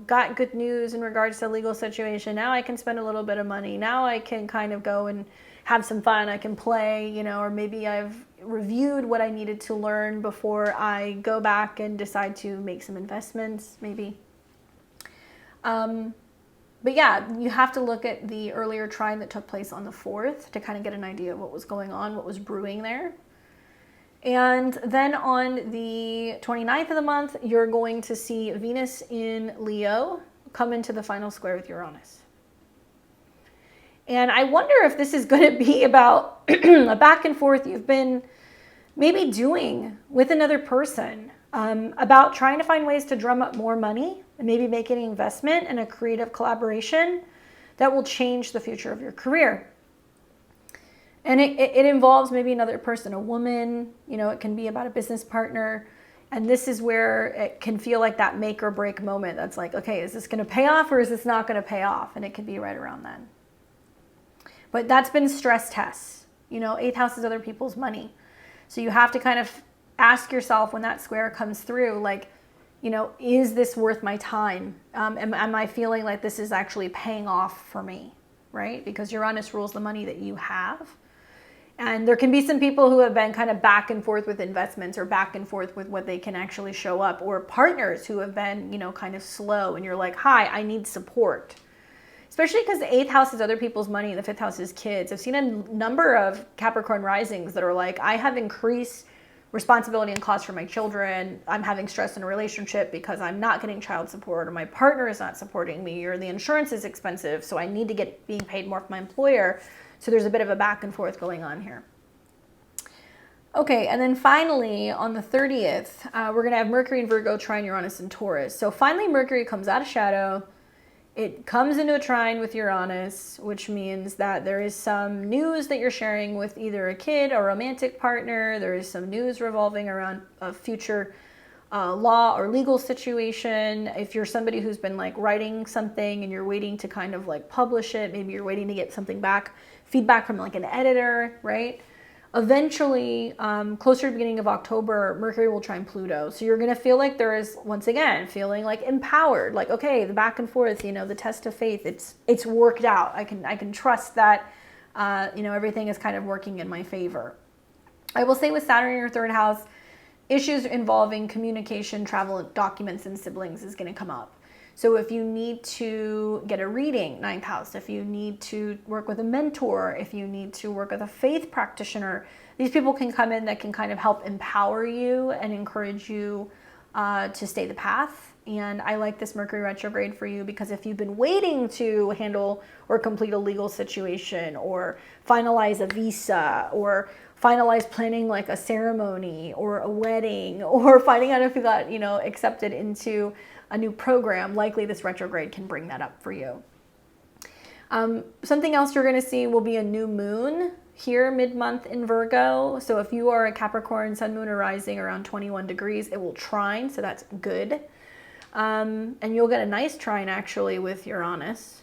got good news in regards to the legal situation. Now I can spend a little bit of money. Now I can kind of go and have some fun. I can play, or maybe I've reviewed what I needed to learn before I go back and decide to make some investments, maybe. But yeah, you have to look at the earlier trine that took place on the 4th to kind of get an idea of what was going on, what was brewing there. And then on the 29th of the month, you're going to see Venus in Leo come into the final square with Uranus. And I wonder if this is going to be about a back and forth you've been maybe doing with another person, about trying to find ways to drum up more money and maybe make an investment in a creative collaboration that will change the future of your career. And it involves maybe another person, a woman, you know, it can be about a business partner. And this is where it can feel like that make or break moment. That's like, okay, is this going to pay off or is this not going to pay off? And it could be right around then. But that's been stress tests. You know, 8th house is other people's money. So you have to kind of ask yourself when that square comes through, like, you know, is this worth my time? Am I feeling like this is actually paying off for me, right? Because Uranus rules the money that you have. And there can be some people who have been kind of back and forth with investments or back and forth with what they can actually show up, or partners who have been, you know, kind of slow. And you're like, hi, I need support. Especially because the 8th house is other people's money and the 5th house is kids. I've seen a number of Capricorn risings that are like, I have increased responsibility and costs for my children. I'm having stress in a relationship because I'm not getting child support, or my partner is not supporting me, or the insurance is expensive, so I need to get being paid more from my employer. So there's a bit of a back and forth going on here. Okay, and then finally on the 30th, we're going to have Mercury in Virgo trine Uranus in Taurus. So finally Mercury comes out of shadow. It comes into a trine with Uranus, which means that there is some news that you're sharing with either a kid or romantic partner. There is some news revolving around a future law or legal situation. If you're somebody who's been like writing something and you're waiting to kind of like publish it, maybe you're waiting to get something back, feedback from like an editor, right? Eventually, closer to the beginning of October, Mercury will trine Pluto. So you're going to feel like there is, once again, feeling like empowered, like, okay, the back and forth, you know, the test of faith, it's worked out. I can trust that, you know, everything is kind of working in my favor. I will say with Saturn in your 3rd house, issues involving communication, travel, documents, and siblings is going to come up. So if you need to get a reading, 9th house, if you need to work with a mentor, if you need to work with a faith practitioner, these people can come in that can kind of help empower you and encourage you to stay the path. And I like this Mercury retrograde for you because if you've been waiting to handle or complete a legal situation or finalize a visa or finalize planning like a ceremony or a wedding or finding out if you got, you know, accepted into a new program, likely this retrograde can bring that up for you. Something else you're going to see will be a new moon here mid-month in Virgo. So if you are a Capricorn, sun, moon, or rising around 21 degrees, it will trine, so that's good. And you'll get a nice trine actually with Uranus.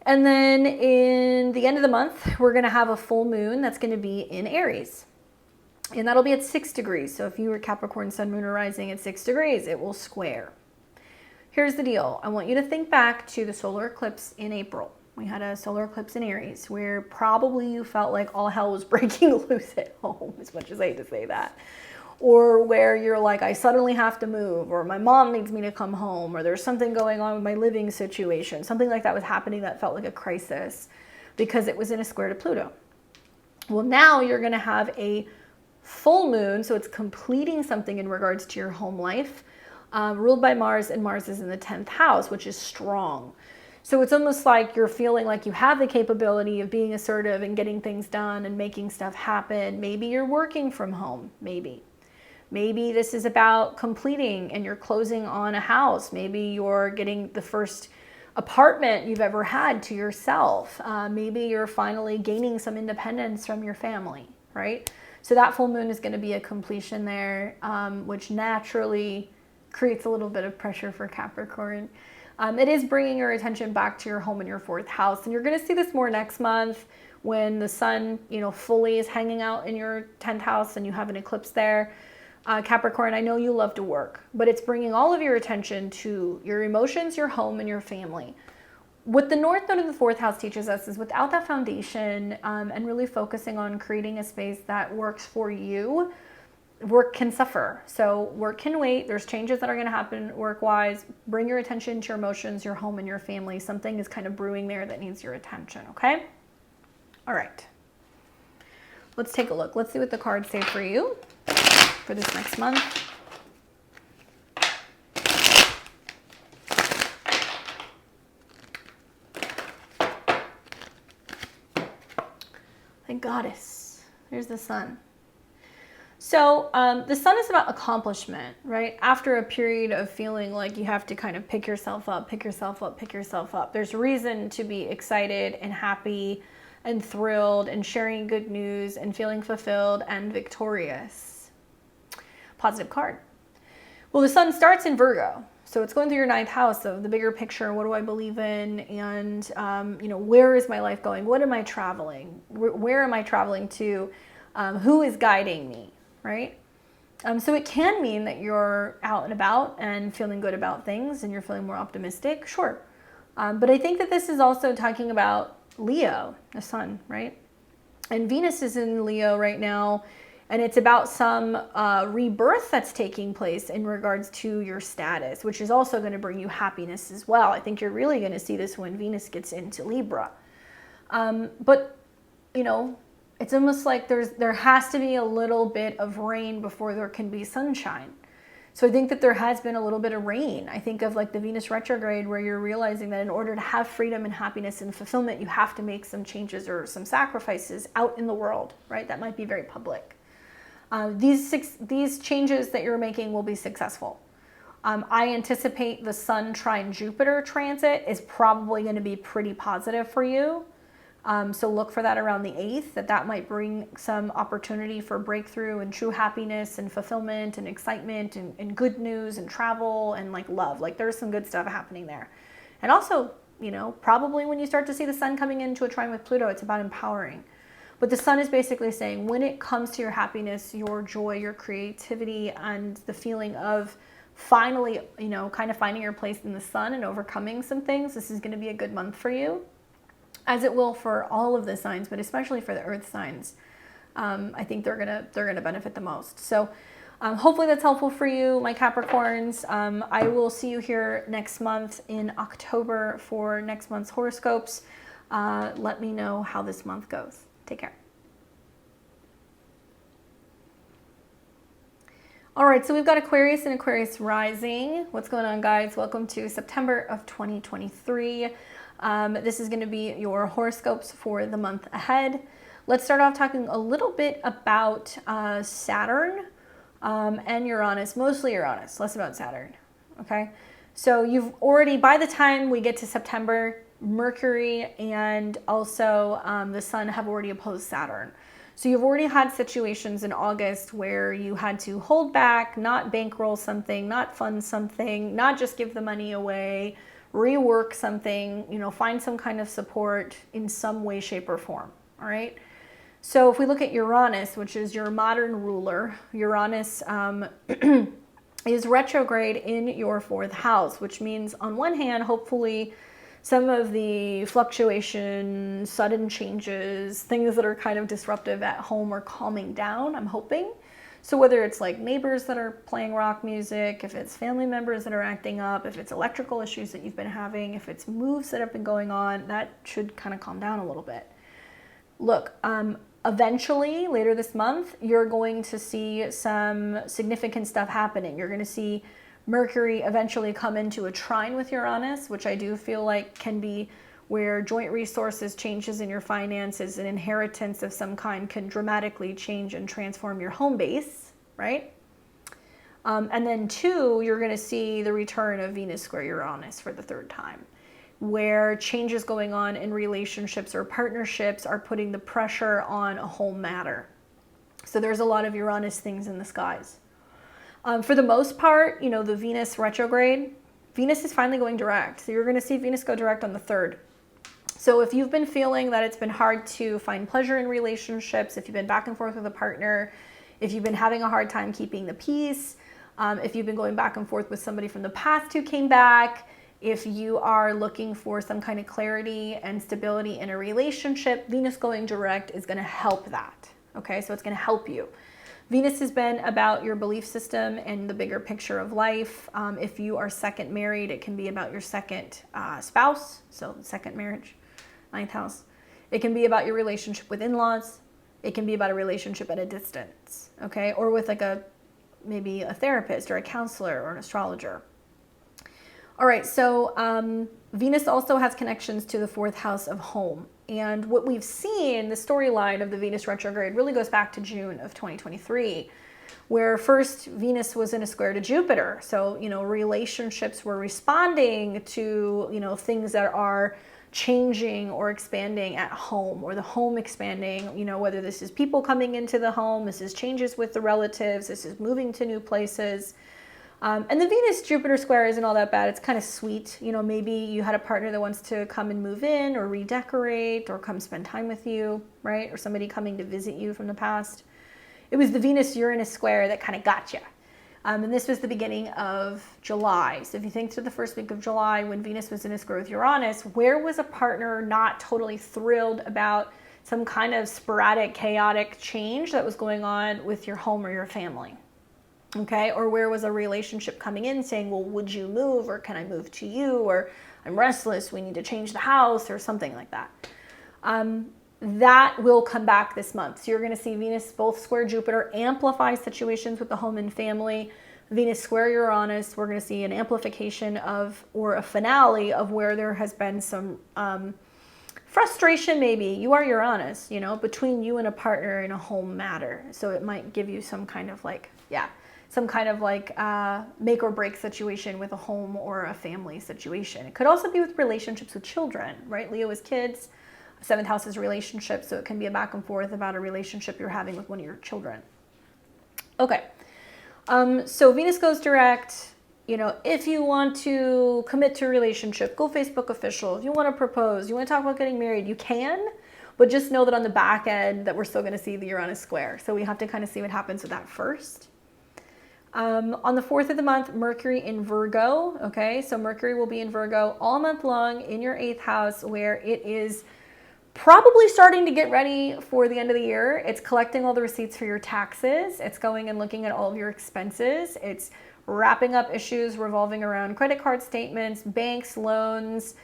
And then in the end of the month, we're going to have a full moon that's going to be in Aries. And that'll be at 6 degrees. So if you were Capricorn, sun, moon, or rising at 6 degrees, it will square. Here's the deal. I want you to think back to the solar eclipse in April. We had a solar eclipse in Aries where probably you felt like all hell was breaking loose at home, as much as I hate to say that. Or where you're like, I suddenly have to move, or my mom needs me to come home, or there's something going on with my living situation. Something like that was happening that felt like a crisis because it was in a square to Pluto. Well, now you're going to have a full moon, so it's completing something in regards to your home life. Ruled by Mars, and Mars is in the 10th house, which is strong. So it's almost like you're feeling like you have the capability of being assertive and getting things done and making stuff happen. Maybe you're working from home, maybe. Maybe this is about completing and you're closing on a house. Maybe you're getting the first apartment you've ever had to yourself. Maybe you're finally gaining some independence from your family, right? So that full moon is going to be a completion there, which naturally creates a little bit of pressure for Capricorn. It is bringing your attention back to your home in your 4th house. And you're going to see this more next month when the sun, you know, fully is hanging out in your 10th house and you have an eclipse there. Capricorn, I know you love to work, but it's bringing all of your attention to your emotions, your home, and your family. What the North Node of the 4th house teaches us is without that foundation and really focusing on creating a space that works for you, work can suffer. So work can wait. There's changes that are going to happen work-wise. Bring your attention to your emotions, your home, and your family. Something is kind of brewing there that needs your attention, okay? All right. Let's take a look. Let's see what the cards say for you for this next month. Thank Goddess. Here's the Sun. So the Sun is about accomplishment, right? After a period of feeling like you have to kind of pick yourself up, pick yourself up, pick yourself up, there's reason to be excited and happy and thrilled and sharing good news and feeling fulfilled and victorious. Positive card. Well, the Sun starts in Virgo. So it's going through your 9th house of the bigger picture. What do I believe in? And, you know, where is my life going? What am I traveling? Where am I traveling to? Who is guiding me, right? So it can mean that you're out and about and feeling good about things and you're feeling more optimistic. Sure. But I think that this is also talking about Leo, the Sun, right? And Venus is in Leo right now. And it's about some rebirth that's taking place in regards to your status, which is also going to bring you happiness as well. I think you're really going to see this when Venus gets into Libra. But, you know, it's almost like there has to be a little bit of rain before there can be sunshine. So I think that there has been a little bit of rain. I think of like the Venus retrograde where you're realizing that in order to have freedom and happiness and fulfillment, you have to make some changes or some sacrifices out in the world, right? That might be very public. These changes that you're making will be successful. I anticipate the Sun trine Jupiter transit is probably going to be pretty positive for you. So look for that around the 8th, that might bring some opportunity for breakthrough and true happiness and fulfillment and excitement and good news and travel and like love. Like there's some good stuff happening there. And also, you know, probably when you start to see the Sun coming into a trine with Pluto, it's about empowering. But the Sun is basically saying when it comes to your happiness, your joy, your creativity, and the feeling of finally, you know, kind of finding your place in the sun and overcoming some things, this is going to be a good month for you, as it will for all of the signs, but especially for the earth signs. I think they're gonna benefit the most. So hopefully that's helpful for you, my Capricorns. I will see you here next month in October for next month's horoscopes. Let me know how this month goes. Take care. All right, so we've got Aquarius and Aquarius rising. What's going on, guys? Welcome to September of 2023. This is going to be your horoscopes for the month ahead. Let's start off talking a little bit about Saturn and Uranus, mostly Uranus, less about Saturn. Okay, so you've already, by the time we get to September, Mercury and also the Sun have already opposed Saturn. So you've already had situations in August where you had to hold back, not bankroll something, not fund something, not just give the money away, rework something, you know, find some kind of support in some way, shape, or form. All right. So if we look at Uranus, which is your modern ruler, Uranus is retrograde in your 4th house, which means on one hand, hopefully, some of the fluctuation, sudden changes, things that are kind of disruptive at home are calming down, I'm hoping. So whether it's like neighbors that are playing rock music, if it's family members that are acting up, if it's electrical issues that you've been having, if it's moves that have been going on, that should kind of calm down a little bit. Look, eventually, later this month, you're going to see some significant stuff happening. You're going to see Mercury eventually come into a trine with Uranus, which I do feel like can be where joint resources, changes in your finances, and inheritance of some kind can dramatically change and transform your home base, right? And then 2, you're going to see the return of Venus square Uranus for the 3rd time, where changes going on in relationships or partnerships are putting the pressure on a whole matter. So there's a lot of Uranus things in the skies. For the most part, you know, the Venus retrograde, Venus is finally going direct. So you're going to see Venus go direct on the 3rd. So if you've been feeling that it's been hard to find pleasure in relationships, if you've been back and forth with a partner, if you've been having a hard time keeping the peace, if you've been going back and forth with somebody from the past who came back, if you are looking for some kind of clarity and stability in a relationship, Venus going direct is going to help that. Okay, so it's going to help you. Venus has been about your belief system and the bigger picture of life. If you are second married, it can be about your second spouse, so second marriage, 9th house. It can be about your relationship with in-laws. It can be about a relationship at a distance, okay? Or with like maybe a therapist or a counselor or an astrologer. All right, so Venus also has connections to the 4th house of home. And what we've seen, the storyline of the Venus retrograde really goes back to June of 2023, where first Venus was in a square to Jupiter. So, relationships were responding to, things that are changing or expanding at home, or the home expanding, whether this is people coming into the home, this is changes with the relatives, this is moving to new places. And the Venus-Jupiter square isn't all that bad. It's kind of sweet. Maybe you had a partner that wants to come and move in or redecorate or come spend time with you, right? Or somebody coming to visit you from the past. It was the Venus-Uranus square that kind of got you. And this was the beginning of July. So if you think to the first week of July when Venus was in a square with Uranus, where was a partner not totally thrilled about some kind of sporadic, chaotic change that was going on with your home or your family? Okay, or where was a relationship coming in saying, well, would you move, or can I move to you, or I'm restless, we need to change the house, or something like that. That will come back this month. So you're going to see Venus both square Jupiter amplify situations with the home and family. Venus square Uranus, we're going to see an amplification of, or a finale of, where there has been some frustration, maybe. You are Uranus, between you and a partner in a home matter. So it might give you some kind of make or break situation with a home or a family situation. It could also be with relationships with children, right? Leo is kids, 7th house is relationships, so it can be a back and forth about a relationship you're having with one of your children. Okay, so Venus goes direct. If you want to commit to a relationship, go Facebook official. If you want to propose, you want to talk about getting married, you can, but just know that on the back end that we're still going to see the Uranus square. So we have to kind of see what happens with that first. On the 4th of the month, Mercury in Virgo, okay? So Mercury will be in Virgo all month long in your 8th house, where it is probably starting to get ready for the end of the year. It's collecting all the receipts for your taxes. It's going and looking at all of your expenses. It's wrapping up issues revolving around credit card statements, banks, loans,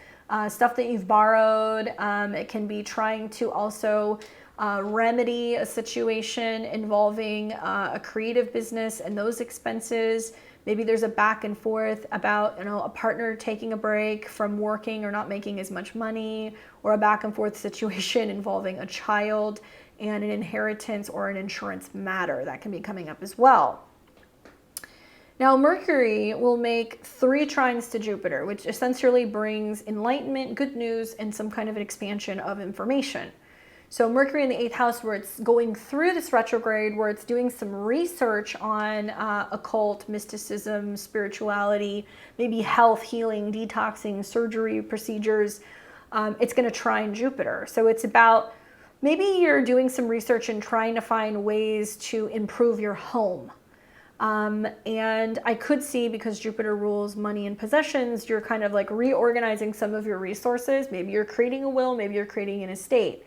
stuff that you've borrowed. It can be trying to also remedy a situation involving a creative business and those expenses. Maybe there's a back and forth about, a partner taking a break from working or not making as much money, or a back and forth situation involving a child and an inheritance or an insurance matter that can be coming up as well. Now, Mercury will make 3 trines to Jupiter, which essentially brings enlightenment, good news, and some kind of an expansion of information. So Mercury in the 8th house, where it's going through this retrograde, where it's doing some research on occult, mysticism, spirituality, maybe health, healing, detoxing, surgery, procedures, it's going to trine Jupiter. So it's about, maybe you're doing some research and trying to find ways to improve your home. And I could see, because Jupiter rules money and possessions, you're kind of like reorganizing some of your resources. Maybe you're creating a will, maybe you're creating an estate.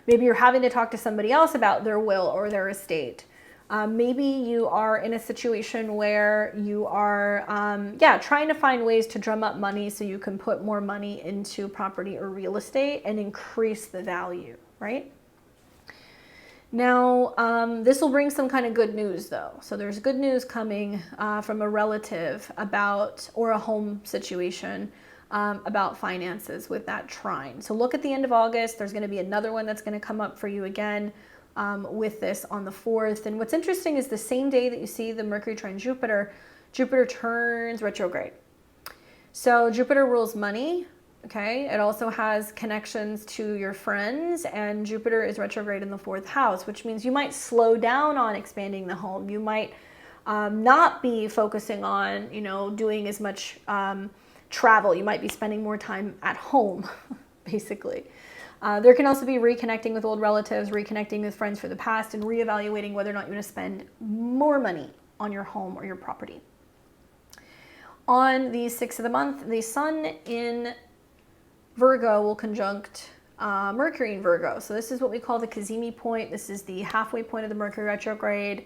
Maybe you're having to talk to somebody else about their will or their estate. Maybe you are in a situation where you are, trying to find ways to drum up money so you can put more money into property or real estate and increase the value, right? Now, this will bring some kind of good news, though. So there's good news coming from a relative about, or a home situation, about finances with that trine. So look at the end of August. There's going to be another one that's going to come up for you again with this on the 4th. And what's interesting is the same day that you see the Mercury trine Jupiter, Jupiter turns retrograde. So Jupiter rules money. Okay, it also has connections to your friends, and Jupiter is retrograde in the 4th house, which means you might slow down on expanding the home. You might not be focusing on, doing as much travel. You might be spending more time at home, basically. There can also be reconnecting with old relatives, reconnecting with friends from the past, and reevaluating whether or not you want to spend more money on your home or your property. On the 6th of the month, the Sun in Virgo will conjunct Mercury in Virgo. So this is what we call the Cazimi point. This is the halfway point of the Mercury retrograde.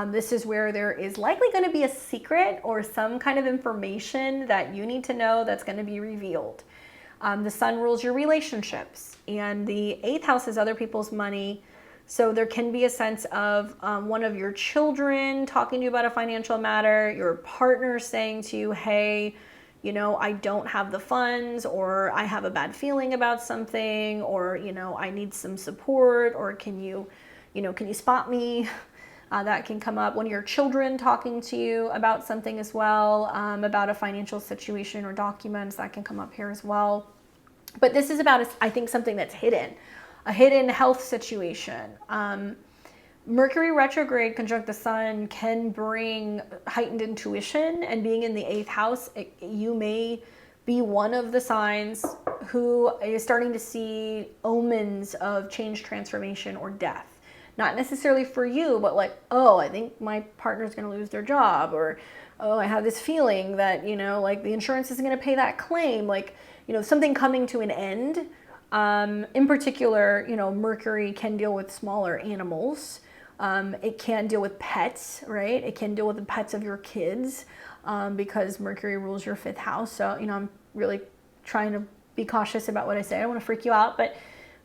This is where there is likely going to be a secret or some kind of information that you need to know that's going to be revealed. The Sun rules your relationships, and the 8th house is other people's money. So there can be a sense of one of your children talking to you about a financial matter, your partner saying to you, hey, you know, I don't have the funds, or I have a bad feeling about something, or, you know, I need some support, or can you spot me? That can come up. One of your children talking to you about something as well, about a financial situation or documents, that can come up here as well. But this is about, I think, something that's hidden, a hidden health situation. Mercury retrograde conjunct the sun can bring heightened intuition, and being in the 8th house, you may be one of the signs who is starting to see omens of change, transformation, or death. Not necessarily for you, but like, oh, I think my partner's going to lose their job, or, oh, I have this feeling that, you know, like the insurance isn't going to pay that claim, like, you know, something coming to an end. In particular, you know, Mercury can deal with smaller animals. It can deal with pets, right? It can deal with the pets of your kids, because Mercury rules your 5th house. So, you know, I'm really trying to be cautious about what I say. I don't want to freak you out, but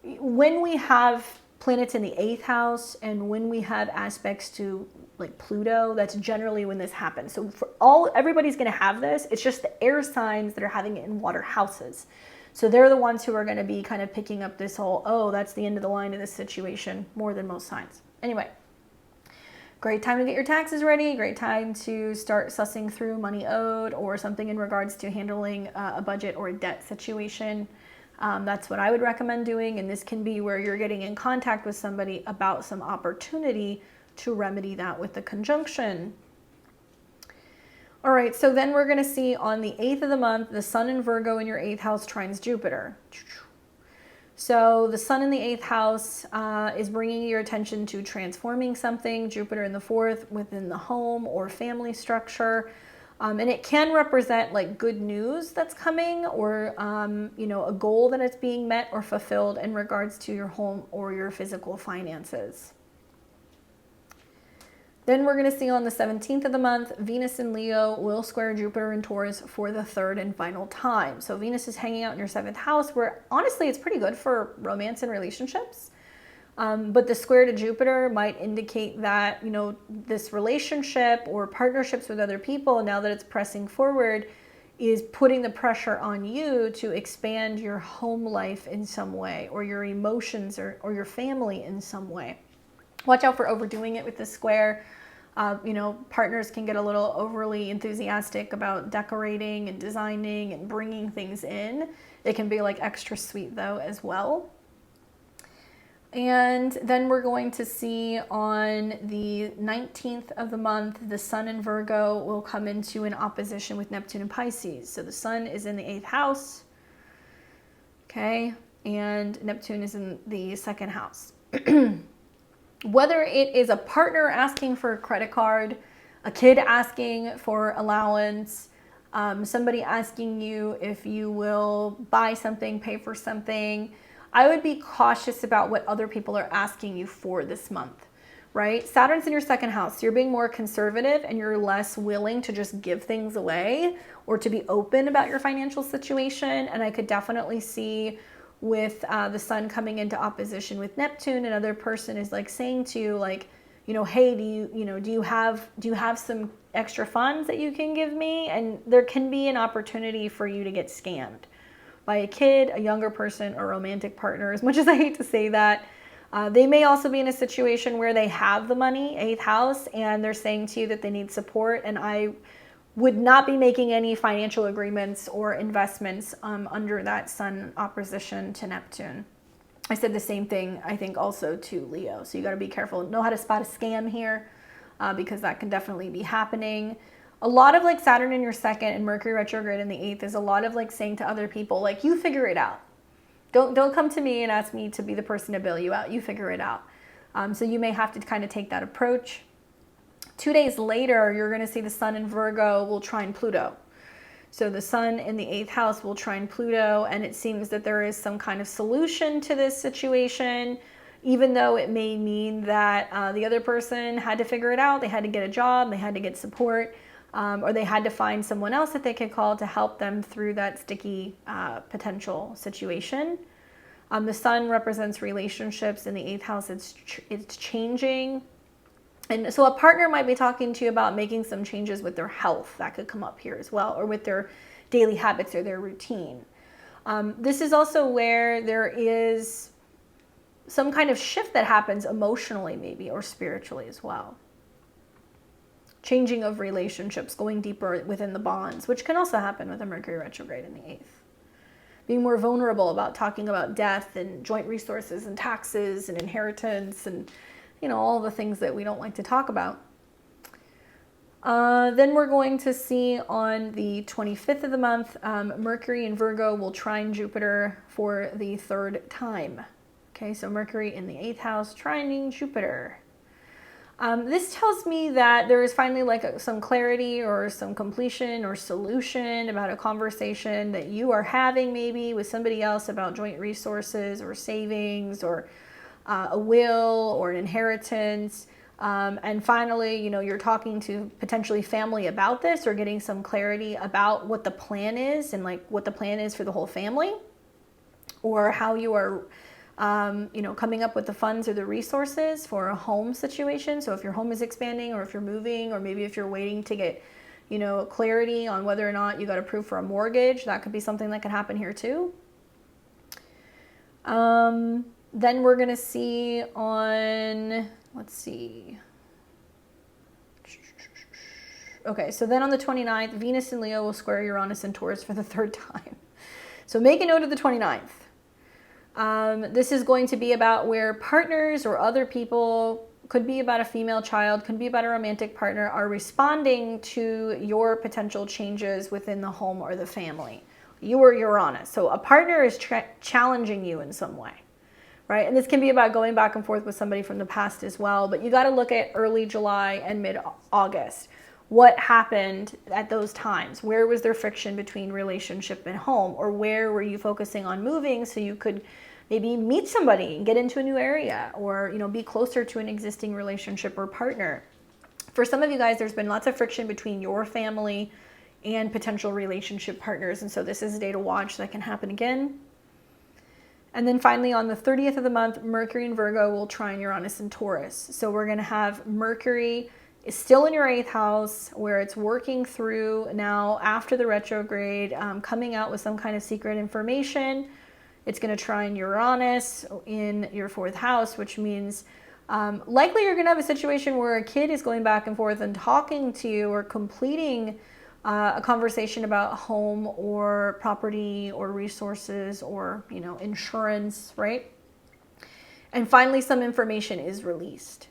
when we have planets in the 8th house and when we have aspects to like Pluto, that's generally when this happens. So everybody's going to have this. It's just the air signs that are having it in water houses. So they're the ones who are going to be kind of picking up this whole, oh, that's the end of the line of this situation, more than most signs. Anyway, great time to get your taxes ready. Great time to start sussing through money owed or something in regards to handling a budget or a debt situation. That's what I would recommend doing. And this can be where you're getting in contact with somebody about some opportunity to remedy that with the conjunction. All right, so then we're going to see on the 8th of the month, the sun in Virgo in your 8th house trines Jupiter. So the sun in the 8th house is bringing your attention to transforming something. Jupiter in the 4th within the home or family structure. And it can represent like good news that's coming, or, you know, a goal that is being met or fulfilled in regards to your home or your physical finances. Then we're going to see on the 17th of the month, Venus in Leo will square Jupiter in Taurus for the 3rd and final time. So Venus is hanging out in your 7th house, where honestly it's pretty good for romance and relationships. But the square to Jupiter might indicate that, you know, this relationship or partnerships with other people, now that it's pressing forward, is putting the pressure on you to expand your home life in some way, or your emotions, or your family in some way. Watch out for overdoing it with the square. You know, partners can get a little overly enthusiastic about decorating and designing and bringing things in. It can be like extra sweet though as well. And then we're going to see on the 19th of the month, the sun in Virgo will come into an opposition with Neptune and Pisces. So the sun is in the 8th house, okay, and Neptune is in the 2nd house. Whether it is a partner asking for a credit card, a kid asking for allowance, somebody asking you if you will buy something, pay for something, I would be cautious about what other people are asking you for this month, right? Saturn's in your 2nd house. So you're being more conservative and you're less willing to just give things away or to be open about your financial situation. And I could definitely see with the sun coming into opposition with Neptune, another person is like saying to you, like, you know, hey, do you have some extra funds that you can give me? And there can be an opportunity for you to get scammed by a kid, a younger person, or romantic partner. As much as I hate to say that, they may also be in a situation where they have the money, 8th house, and they're saying to you that they need support. And I would not be making any financial agreements or investments under that sun opposition to Neptune. I said the same thing, I think, also to Leo. So you got to be careful. Know how to spot a scam here, because that can definitely be happening. A lot of like Saturn in your 2nd and Mercury retrograde in the 8th is a lot of like saying to other people, like, you figure it out. Don't come to me and ask me to be the person to bail you out. You figure it out. So you may have to kind of take that approach. 2 days later, you're going to see the sun in Virgo will trine Pluto. So the sun in the 8th house will trine Pluto, and it seems that there is some kind of solution to this situation, even though it may mean that the other person had to figure it out. They had to get a job, they had to get support, or they had to find someone else that they could call to help them through that sticky potential situation. The sun represents relationships. In the 8th house, it's changing. And so a partner might be talking to you about making some changes with their health. That could come up here as well, or with their daily habits or their routine. This is also where there is some kind of shift that happens emotionally maybe, or spiritually as well. Changing of relationships, going deeper within the bonds, which can also happen with a Mercury retrograde in the 8th. Being more vulnerable about talking about death and joint resources and taxes and inheritance and, you know, all the things that we don't like to talk about. Then we're going to see on the 25th of the month, Mercury in Virgo will trine Jupiter for the 3rd time. Okay, so Mercury in the 8th house trining Jupiter. This tells me that there is finally like some clarity or some completion or solution about a conversation that you are having maybe with somebody else about joint resources or savings or a will or an inheritance. And finally, you know, you're talking to potentially family about this or getting some clarity about what the plan is and like what the plan is for the whole family, or how you are you know, coming up with the funds or the resources for a home situation. So if your home is expanding, or if you're moving, or maybe if you're waiting to get, you know, clarity on whether or not you got approved for a mortgage, that could be something that could happen here too. Then we're going to see on, let's see. Okay, so then on the 29th, Venus in Leo will square Uranus and Taurus for the 3rd time. So make a note of the 29th. This is going to be about where partners or other people, could be about a female child, could be about a romantic partner, are responding to your potential changes within the home or the family. You or Uranus. So a partner is challenging you in some way, right? And this can be about going back and forth with somebody from the past as well. But you got to look at early July and mid-August. What happened at those times? Where was there friction between relationship and home? Or where were you focusing on moving so you could maybe meet somebody and get into a new area, or, you know, be closer to an existing relationship or partner? For some of you guys, there's been lots of friction between your family and potential relationship partners. And so this is a day to watch. That can happen again. And then finally, on the 30th of the month, Mercury in Virgo will trine Uranus and Taurus. So we're going to have Mercury is still in your 8th house, where it's working through now after the retrograde, coming out with some kind of secret information. It's going to trine Uranus in your 4th house, which means likely you're going to have a situation where a kid is going back and forth and talking to you, or completing a conversation about home or property or resources or, you know, insurance, right? And finally, some information is released.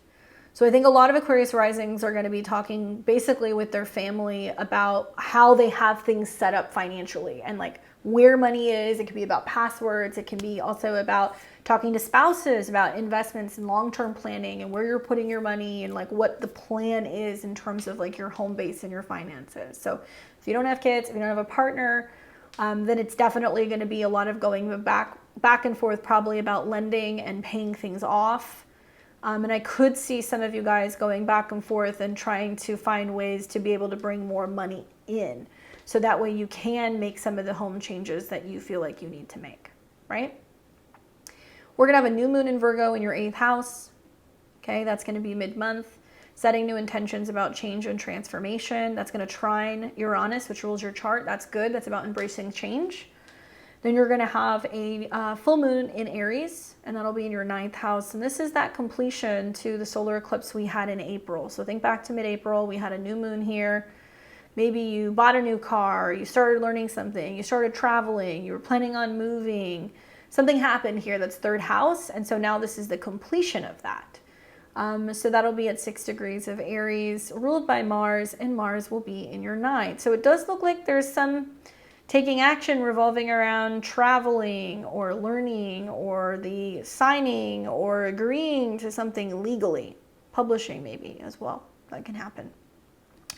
So I think a lot of Aquarius risings are going to be talking basically with their family about how they have things set up financially, and like where money is. It could be about passwords. It can be also about talking to spouses about investments and long-term planning, and where you're putting your money, and like what the plan is in terms of like your home base and your finances. So if you don't have kids, if you don't have a partner, then it's definitely going to be a lot of going back and forth, probably about lending and paying things off. And I could see some of you guys going back and forth and trying to find ways to be able to bring more money in. So that way you can make some of the home changes that you feel like you need to make, right? We're going to have a new moon in Virgo in your 8th house. Okay, that's going to be mid-month. Setting new intentions about change and transformation. That's going to trine Uranus, which rules your chart. That's good. That's about embracing change. Then you're going to have a full moon in Aries, and that'll be in your 9th house. And this is that completion to the solar eclipse we had in April. So think back to mid-April. We had a new moon here. Maybe you bought a new car, you started learning something, you started traveling, you were planning on moving. Something happened here that's 3rd house, and so now this is the completion of that. So that'll be at 6 degrees of Aries, ruled by Mars, and Mars will be in your 9th. So it does look like there's some taking action revolving around traveling or learning or the signing or agreeing to something legally. Publishing maybe as well. That can happen.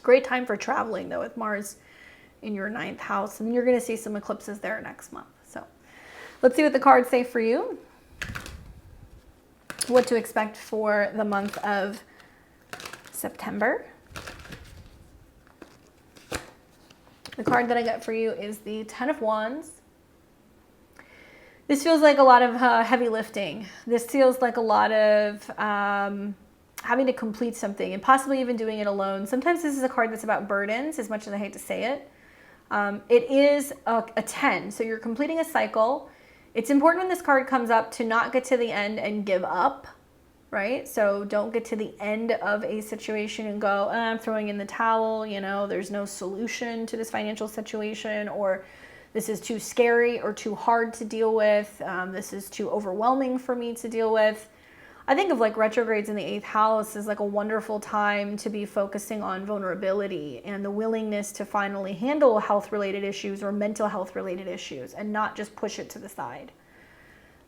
Great time for traveling though with Mars in your 9th house. And you're going to see some eclipses there next month. So let's see what the cards say for you. What to expect for the month of September. The card that I got for you is the 10 of Wands, This feels like a lot of heavy lifting. This feels like a lot of having to complete something and possibly even doing it alone. Sometimes this is a card that's about burdens, as much as I hate to say it. It is a 10, so you're completing a cycle. It's important when this card comes up to not get to the end and give up, right? So don't get to the end of a situation and go, I'm throwing in the towel, you know, there's no solution to this financial situation, or this is too scary or too hard to deal with. This is too overwhelming for me to deal with. I think of like retrogrades in the 8th house as like a wonderful time to be focusing on vulnerability and the willingness to finally handle health-related issues or mental health-related issues and not just push it to the side.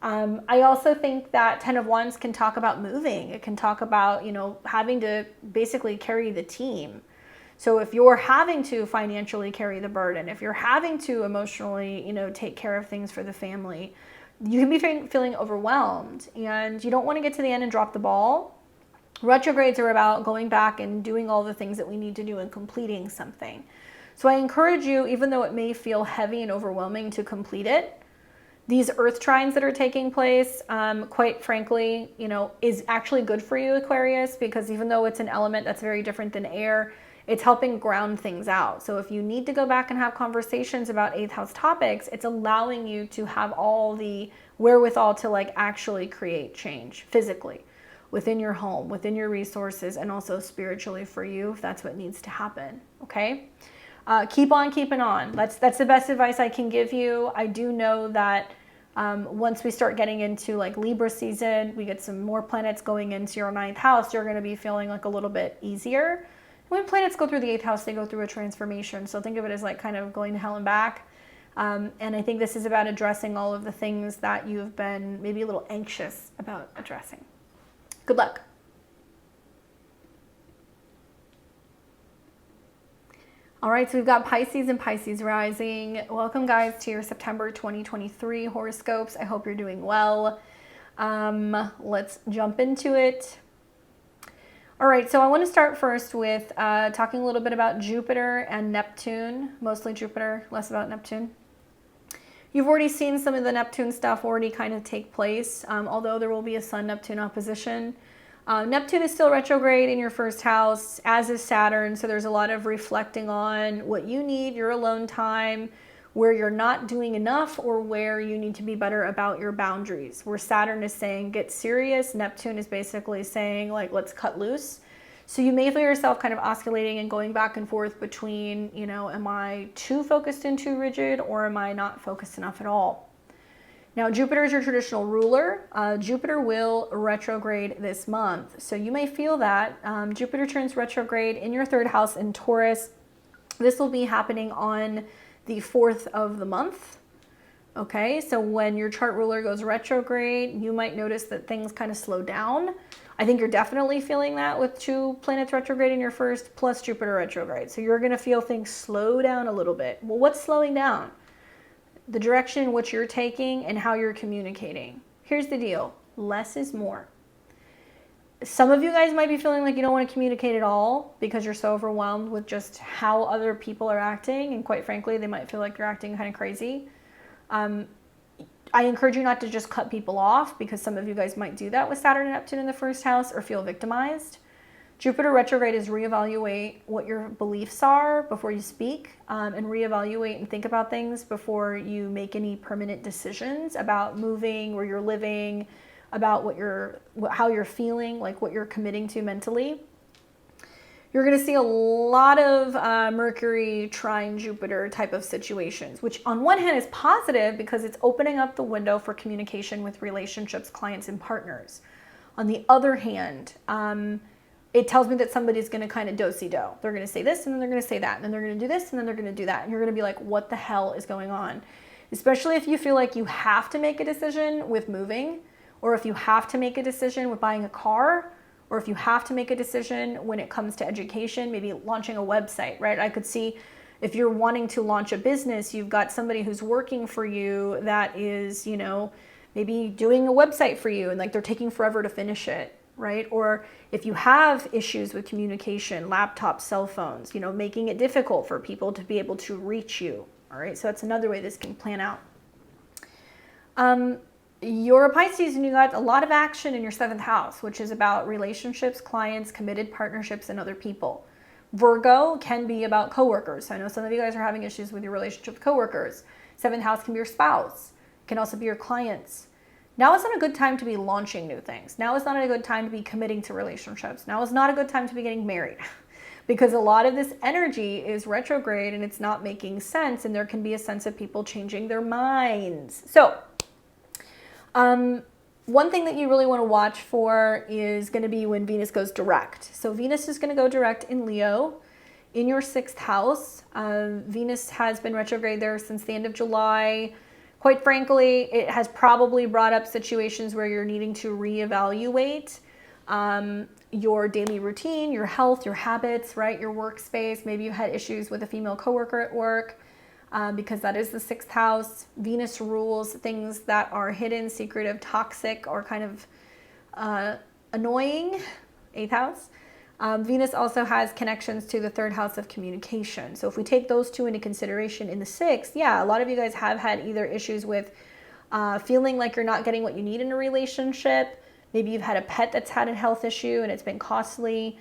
I also think that 10 of Wands can talk about moving. It can talk about, you know, having to basically carry the team. So if you're having to financially carry the burden, if you're having to emotionally, you know, take care of things for the family, you can be feeling overwhelmed and you don't want to get to the end and drop the ball. Retrogrades are about going back and doing all the things that we need to do and completing something. So I encourage you, even though it may feel heavy and overwhelming, to complete it. These earth trines that are taking place, quite frankly, you know, is actually good for you, Aquarius, because even though it's an element that's very different than air, it's helping ground things out. So if you need to go back and have conversations about 8th house topics, it's allowing you to have all the wherewithal to like actually create change physically within your home, within your resources, and also spiritually for you, if that's what needs to happen, okay? Keep on keeping on. That's the best advice I can give you. I do know that once we start getting into like Libra season, we get some more planets going into your 9th house, you're gonna be feeling like a little bit easier. When planets go through the 8th house, they go through a transformation. So think of it as like kind of going to hell and back. And I think this is about addressing all of the things that you've been maybe a little anxious about addressing. Good luck. All right, so we've got Pisces and Pisces rising. Welcome, guys, to your September 2023 horoscopes. I hope you're doing well. Let's jump into it. All right, so I want to start first with talking a little bit about Jupiter and Neptune, mostly Jupiter, less about Neptune. You've already seen some of the Neptune stuff already kind of take place, although there will be a Sun-Neptune opposition. Neptune is still retrograde in your 1st house, as is Saturn, so there's a lot of reflecting on what you need, your alone time, where you're not doing enough or where you need to be better about your boundaries. Where Saturn is saying, get serious, Neptune is basically saying, like, let's cut loose. So you may feel yourself kind of oscillating and going back and forth between, you know, am I too focused and too rigid, or am I not focused enough at all? Now, Jupiter is your traditional ruler. Jupiter will retrograde this month. So you may feel that. Jupiter turns retrograde in your 3rd house in Taurus. This will be happening on the 4th of the month. Okay, so when your chart ruler goes retrograde, you might notice that things kind of slow down. I think you're definitely feeling that with 2 planets retrograde in your 1st plus Jupiter retrograde. So you're going to feel things slow down a little bit. Well, what's slowing down? The direction in which you're taking and how you're communicating. Here's the deal. Less is more. Some of you guys might be feeling like you don't want to communicate at all because you're so overwhelmed with just how other people are acting. And quite frankly, they might feel like you're acting kind of crazy. I encourage you not to just cut people off, because some of you guys might do that with Saturn and Neptune in the 1st house, or feel victimized. Jupiter retrograde is reevaluate what your beliefs are before you speak, and reevaluate and think about things before you make any permanent decisions about moving, where you're living, about how you're feeling, like what you're committing to mentally. You're going to see a lot of Mercury trine Jupiter type of situations, which on one hand is positive because it's opening up the window for communication with relationships, clients, and partners. On the other hand, it tells me that somebody's going to kind of do-si-do. They're going to say this, and then they're going to say that, and then they're going to do this, and then they're going to do that. And you're going to be like, what the hell is going on? Especially if you feel like you have to make a decision with moving, or if you have to make a decision with buying a car, or if you have to make a decision when it comes to education, maybe launching a website, right? I could see if you're wanting to launch a business, you've got somebody who's working for you that is, you know, maybe doing a website for you and like they're taking forever to finish it, right? Or if you have issues with communication, laptops, cell phones, you know, making it difficult for people to be able to reach you, all right? So that's another way this can plan out. You're a Pisces and you got a lot of action in your 7th house, which is about relationships, clients, committed partnerships, and other people. Virgo can be about coworkers. I know some of you guys are having issues with your relationship with coworkers. 7th house can be your spouse, can also be your clients. Now is not a good time to be launching new things. Now is not a good time to be committing to relationships. Now is not a good time to be getting married because a lot of this energy is retrograde and it's not making sense, and there can be a sense of people changing their minds. So, one thing that you really want to watch for is going to be when Venus goes direct. So Venus is going to go direct in Leo in your 6th house. Venus has been retrograde there since the end of July. Quite frankly, it has probably brought up situations where you're needing to reevaluate your daily routine, your health, your habits, right? Your workspace. Maybe you had issues with a female coworker at work. Because that is the 6th house. Venus rules things that are hidden, secretive, toxic, or kind of annoying. 8th house. Venus also has connections to the 3rd house of communication. So if we take those two into consideration in the 6th, yeah, a lot of you guys have had either issues with feeling like you're not getting what you need in a relationship. Maybe you've had a pet that's had a health issue and it's been costly.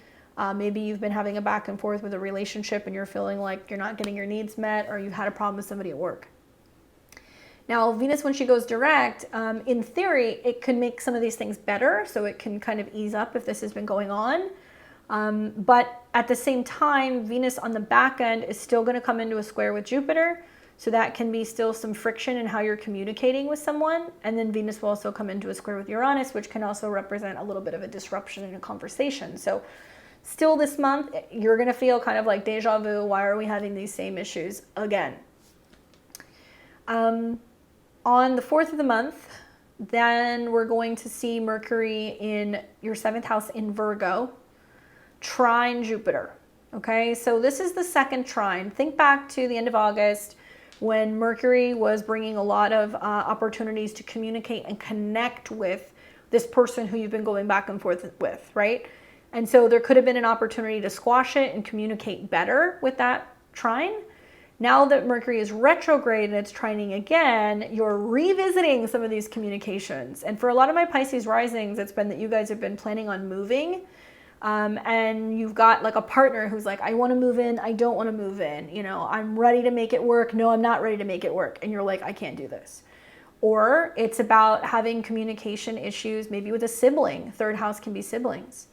Maybe you've been having a back and forth with a relationship and you're feeling like you're not getting your needs met, or you've had a problem with somebody at work. Now, Venus, when she goes direct, in theory, it can make some of these things better. So it can kind of ease up if this has been going on. But at the same time, Venus on the back end is still going to come into a square with Jupiter. So that can be still some friction in how you're communicating with someone. And then Venus will also come into a square with Uranus, which can also represent a little bit of a disruption in a conversation. So still this month, you're going to feel kind of like deja vu. Why are we having these same issues again? On the 4th of the month, then we're going to see Mercury in your 7th house in Virgo, trine Jupiter. Okay, so this is the 2nd trine. Think back to the end of August when Mercury was bringing a lot of opportunities to communicate and connect with this person who you've been going back and forth with, right? And so there could have been an opportunity to squash it and communicate better with that trine. Now that Mercury is retrograde and it's trining again, you're revisiting some of these communications. And for a lot of my Pisces risings, it's been that you guys have been planning on moving. And you've got like a partner who's like, I want to move in. I don't want to move in. You know, I'm ready to make it work. No, I'm not ready to make it work. And you're like, I can't do this. Or it's about having communication issues, maybe with a sibling. 3rd house can be siblings.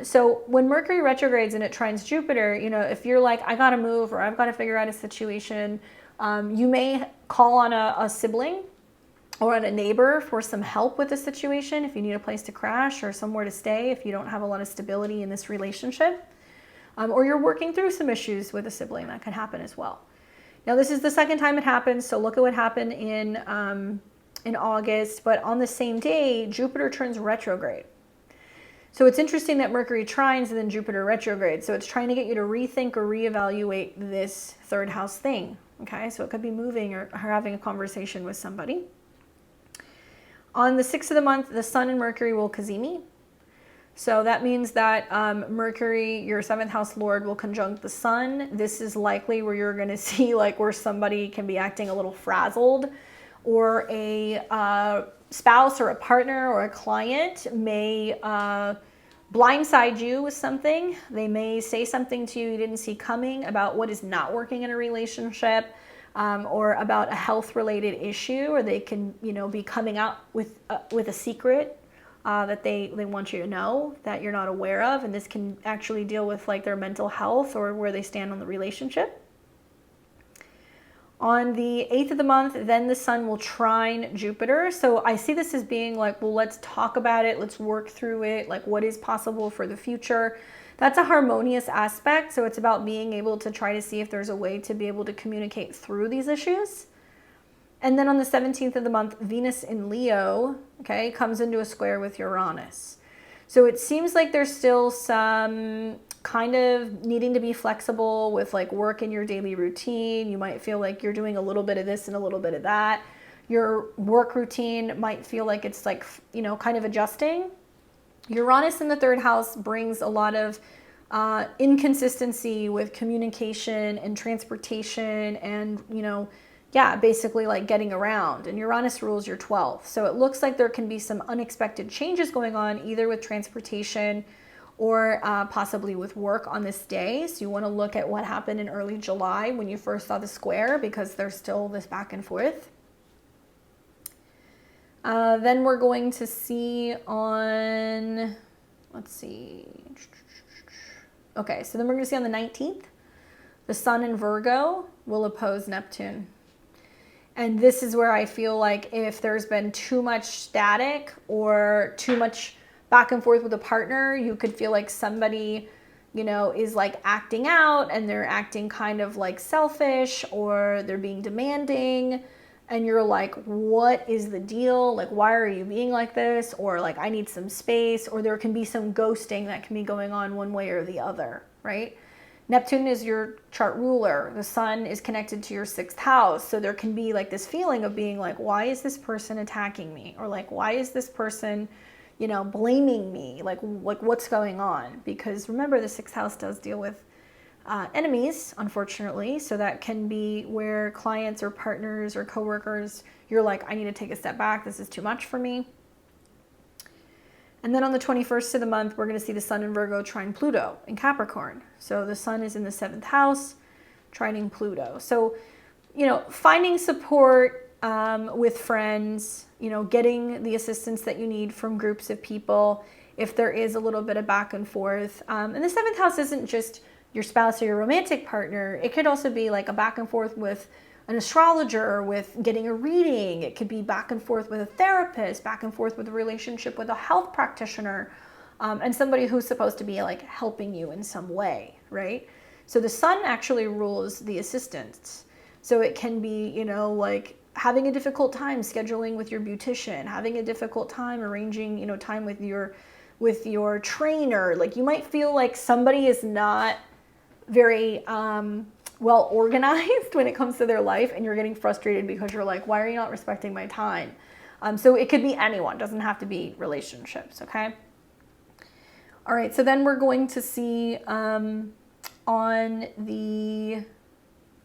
So when Mercury retrogrades and it trines Jupiter, you know, if you're like, I got to move or I've got to figure out a situation, you may call on a sibling or on a neighbor for some help with the situation if you need a place to crash or somewhere to stay if you don't have a lot of stability in this relationship. Or you're working through some issues with a sibling, that can happen as well. Now, this is the 2nd time it happens, so look at what happened in August, but on the same day, Jupiter turns retrograde. So it's interesting that Mercury trines and then Jupiter retrograde. So it's trying to get you to rethink or reevaluate this 3rd house thing. Okay, so it could be moving or having a conversation with somebody. On the 6th of the month, the Sun and Mercury will cazimi. So that means that Mercury, your 7th house lord, will conjunct the Sun. This is likely where you're going to see like where somebody can be acting a little frazzled, or a spouse or a partner or a client may blindside you with something. They may say something to you didn't see coming about what is not working in a relationship, or about a health-related issue, or they can, you know, be coming out with a secret that they want you to know that you're not aware of, and this can actually deal with like their mental health or where they stand on the relationship. On the 8th of the month, then the Sun will trine Jupiter. So I see this as being like, well, let's talk about it. Let's work through it. Like, what is possible for the future? That's a harmonious aspect. So it's about being able to try to see if there's a way to be able to communicate through these issues. And then on the 17th of the month, Venus in Leo, okay, comes into a square with Uranus. So it seems like there's still some kind of needing to be flexible with like work in your daily routine. You might feel like you're doing a little bit of this and a little bit of that. Your work routine might feel like it's like, you know, kind of adjusting. Uranus in the 3rd house brings a lot of inconsistency with communication and transportation and, you know, yeah, basically like getting around. And Uranus rules your 12th. So it looks like there can be some unexpected changes going on, either with transportation or possibly with work on this day. So you want to look at what happened in early July when you first saw the square, because there's still this back and forth. Then we're going to see on, let's see. Okay, so then we're going to see on the 19th, the Sun in Virgo will oppose Neptune. And this is where I feel like if there's been too much static or too much back and forth with a partner, you could feel like somebody, you know, is like acting out and they're acting kind of like selfish, or they're being demanding. And you're like, what is the deal? Like, why are you being like this? Or like, I need some space. Or there can be some ghosting that can be going on one way or the other, right? Neptune is your chart ruler. The sun is connected to your 6th house. So there can be like this feeling of being like, why is this person attacking me? Or like, why is this person, you know, blaming me? Like what's going on? Because remember, the 6th house does deal with enemies, unfortunately. So that can be where clients or partners or coworkers, you're like, I need to take a step back. This is too much for me. And then on the 21st of the month, we're going to see the Sun in Virgo trine Pluto in Capricorn. So the Sun is in the 7th house, trining Pluto. So, you know, finding support with friends, you know, getting the assistance that you need from groups of people if there is a little bit of back and forth. And the 7th house isn't just your spouse or your romantic partner. It could also be like a back and forth with an astrologer, with getting a reading. It could be back and forth with a therapist, back and forth with a relationship with a health practitioner, and somebody who's supposed to be like helping you in some way, right? So the Sun actually rules the assistants. So it can be, you know, like having a difficult time scheduling with your beautician, having a difficult time arranging, you know, time with your trainer. Like you might feel like somebody is not very well organized when it comes to their life, and you're getting frustrated because you're like, why are you not respecting my time? So it could be anyone, doesn't have to be relationships, okay? All right, so then we're going to see on the,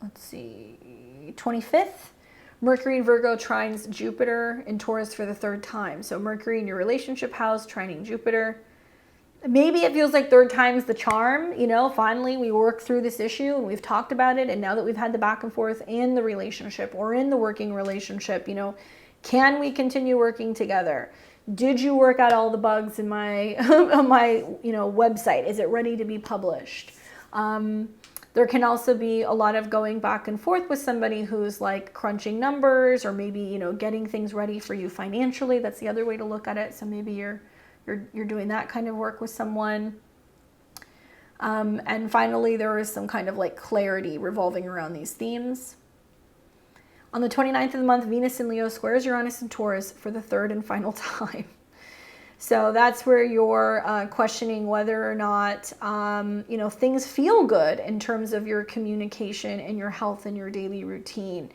let's see, 25th, Mercury in Virgo trines Jupiter in Taurus for the 3rd time. So Mercury in your relationship house trining Jupiter. Maybe it feels like 3rd time's the charm, you know, finally we worked through this issue and we've talked about it. And now that we've had the back and forth in the relationship or in the working relationship, you know, can we continue working together? Did you work out all the bugs in my, on my, you know, website? Is it ready to be published? There can also be a lot of going back and forth with somebody who's like crunching numbers, or maybe, you know, getting things ready for you financially. That's the other way to look at it. So maybe you're doing that kind of work with someone. And finally, there is some kind of like clarity revolving around these themes. On the 29th of the month, Venus in Leo squares Uranus in Taurus for the 3rd and final time. So that's where you're questioning whether or not, you know, things feel good in terms of your communication and your health and your daily routine.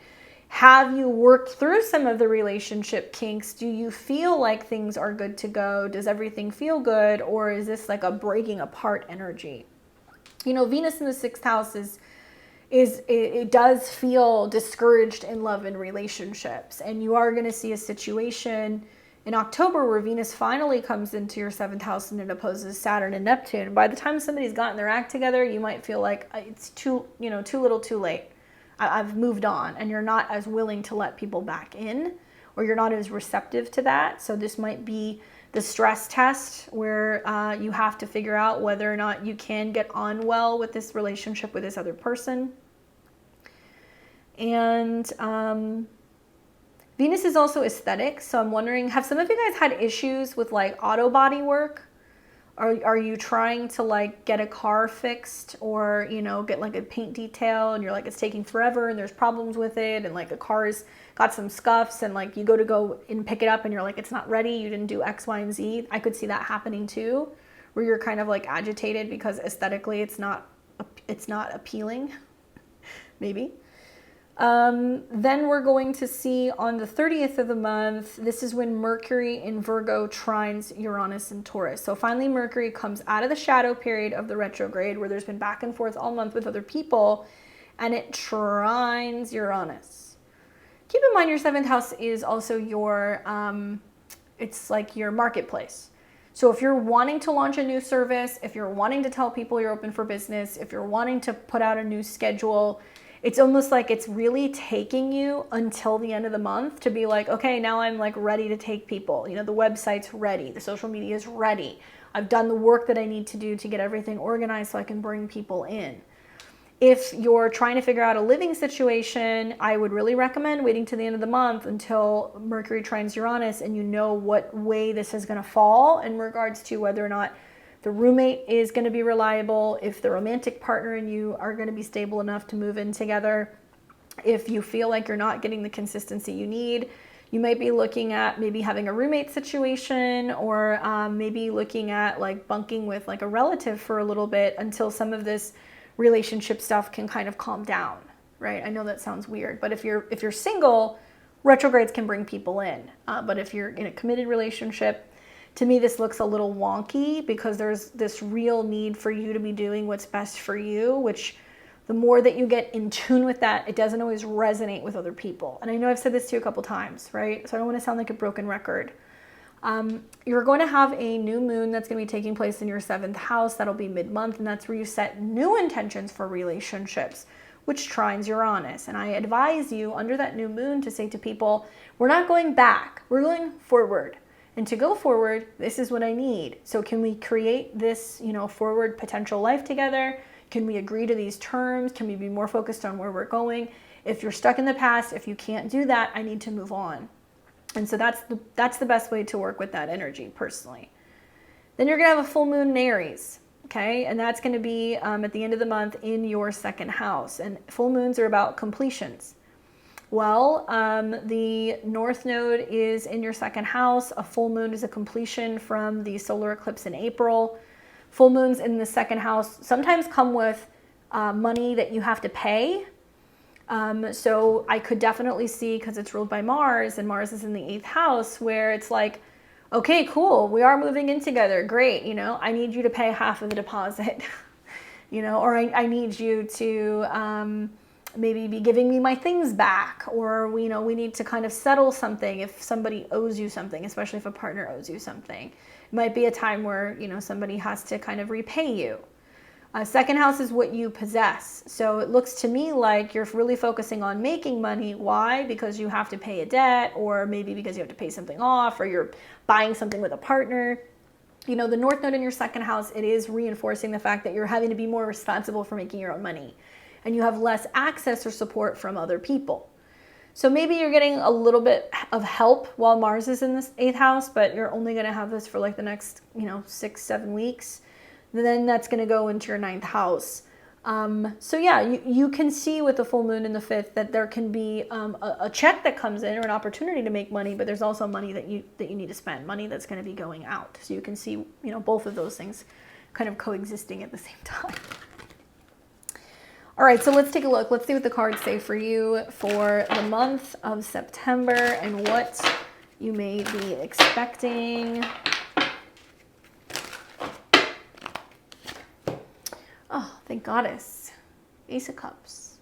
Have you worked through some of the relationship kinks? Do you feel like things are good to go? Does everything feel good? Or is this like a breaking apart energy? You know, Venus in the 6th house it does feel discouraged in love and relationships. And you are going to see a situation in October where Venus finally comes into your 7th house and it opposes Saturn and Neptune. By the time somebody's gotten their act together, you might feel like it's too little too late. I've moved on, and you're not as willing to let people back in, or you're not as receptive to that. So this might be the stress test where you have to figure out whether or not you can get on well with this relationship with this other person. And Venus is also aesthetic. So I'm wondering, have some of you guys had issues with like auto body work? Are you trying to like get a car fixed, or, you know, get like a paint detail, and you're like, it's taking forever and there's problems with it, and like the car's got some scuffs, and like you go and pick it up and you're like, it's not ready, you didn't do X, Y, and Z. I could see that happening too, where you're kind of like agitated because aesthetically it's not appealing, maybe. Then we're going to see on the 30th of the month, this is when Mercury in Virgo trines Uranus in Taurus. So finally Mercury comes out of the shadow period of the retrograde, where there's been back and forth all month with other people, and it trines Uranus. keep in mind your 7th house is also your, it's like your marketplace. So if you're wanting to launch a new service, if you're wanting to tell people you're open for business, if you're wanting to put out a new schedule, it's almost like it's really taking you until the end of the month to be like, okay, now I'm like ready to take people. You know, the website's ready, the social media is ready. I've done the work that I need to do to get everything organized so I can bring people in. If you're trying to figure out a living situation, I would really recommend waiting to the end of the month until Mercury trines Uranus and you know what way this is going to fall in regards to whether or not the roommate is going to be reliable, if the romantic partner and you are going to be stable enough to move in together. If you feel like you're not getting the consistency you need, you might be looking at maybe having a roommate situation, or maybe looking at like bunking with like a relative for a little bit until some of this relationship stuff can kind of calm down, right? I know that sounds weird, but if you're single, retrogrades can bring people in. But if you're in a committed relationship, to me, this looks a little wonky because there's this real need for you to be doing what's best for you, which the more that you get in tune with that, it doesn't always resonate with other people. And I know I've said this to you a couple times, right? So I don't want to sound like a broken record. You're going to have a new moon that's going to be taking place in your 7th house. That'll be mid-month, and that's where you set new intentions for relationships, which trines Uranus. And I advise you under that new moon to say to people, we're not going back, we're going forward. And to go forward, this is what I need. So can we create this, forward potential life together? Can we agree to these terms? Can we be more focused on where we're going? If you're stuck in the past, if you can't do that, I need to move on. And so that's the best way to work with that energy personally. Then you're going to have a full moon in Aries, okay? And that's going to be at the end of the month in your 2nd house. And full moons are about completions. Well, the North Node is in your 2nd house. A full moon is a completion from the solar eclipse in April. Full moons in the 2nd house sometimes come with money that you have to pay. So I could definitely see, because it's ruled by Mars and Mars is in the 8th house, where it's like, okay, cool, we are moving in together. Great. I need you to pay half of the deposit, or I need you to maybe be giving me my things back, or we need to kind of settle something if somebody owes you something, especially if a partner owes you something. It might be a time where, somebody has to kind of repay you. 2nd house is what you possess. So it looks to me like you're really focusing on making money. Why? Because you have to pay a debt, or maybe because you have to pay something off, or you're buying something with a partner. The North Node in your 2nd house, it is reinforcing the fact that you're having to be more responsible for making your own money, and you have less access or support from other people. So maybe you're getting a little bit of help while Mars is in this 8th house, but you're only going to have this for like the next, 6-7 weeks. Then that's going to go into your 9th house. So yeah, you can see with the full moon in the 5th that there can be a check that comes in, or an opportunity to make money, but there's also money that you need to spend, money that's going to be going out. So you can see, both of those things kind of coexisting at the same time. All right, so let's take a look. Let's see what the cards say for you for the month of September and what you may be expecting. Oh, thank Goddess. Ace of Cups.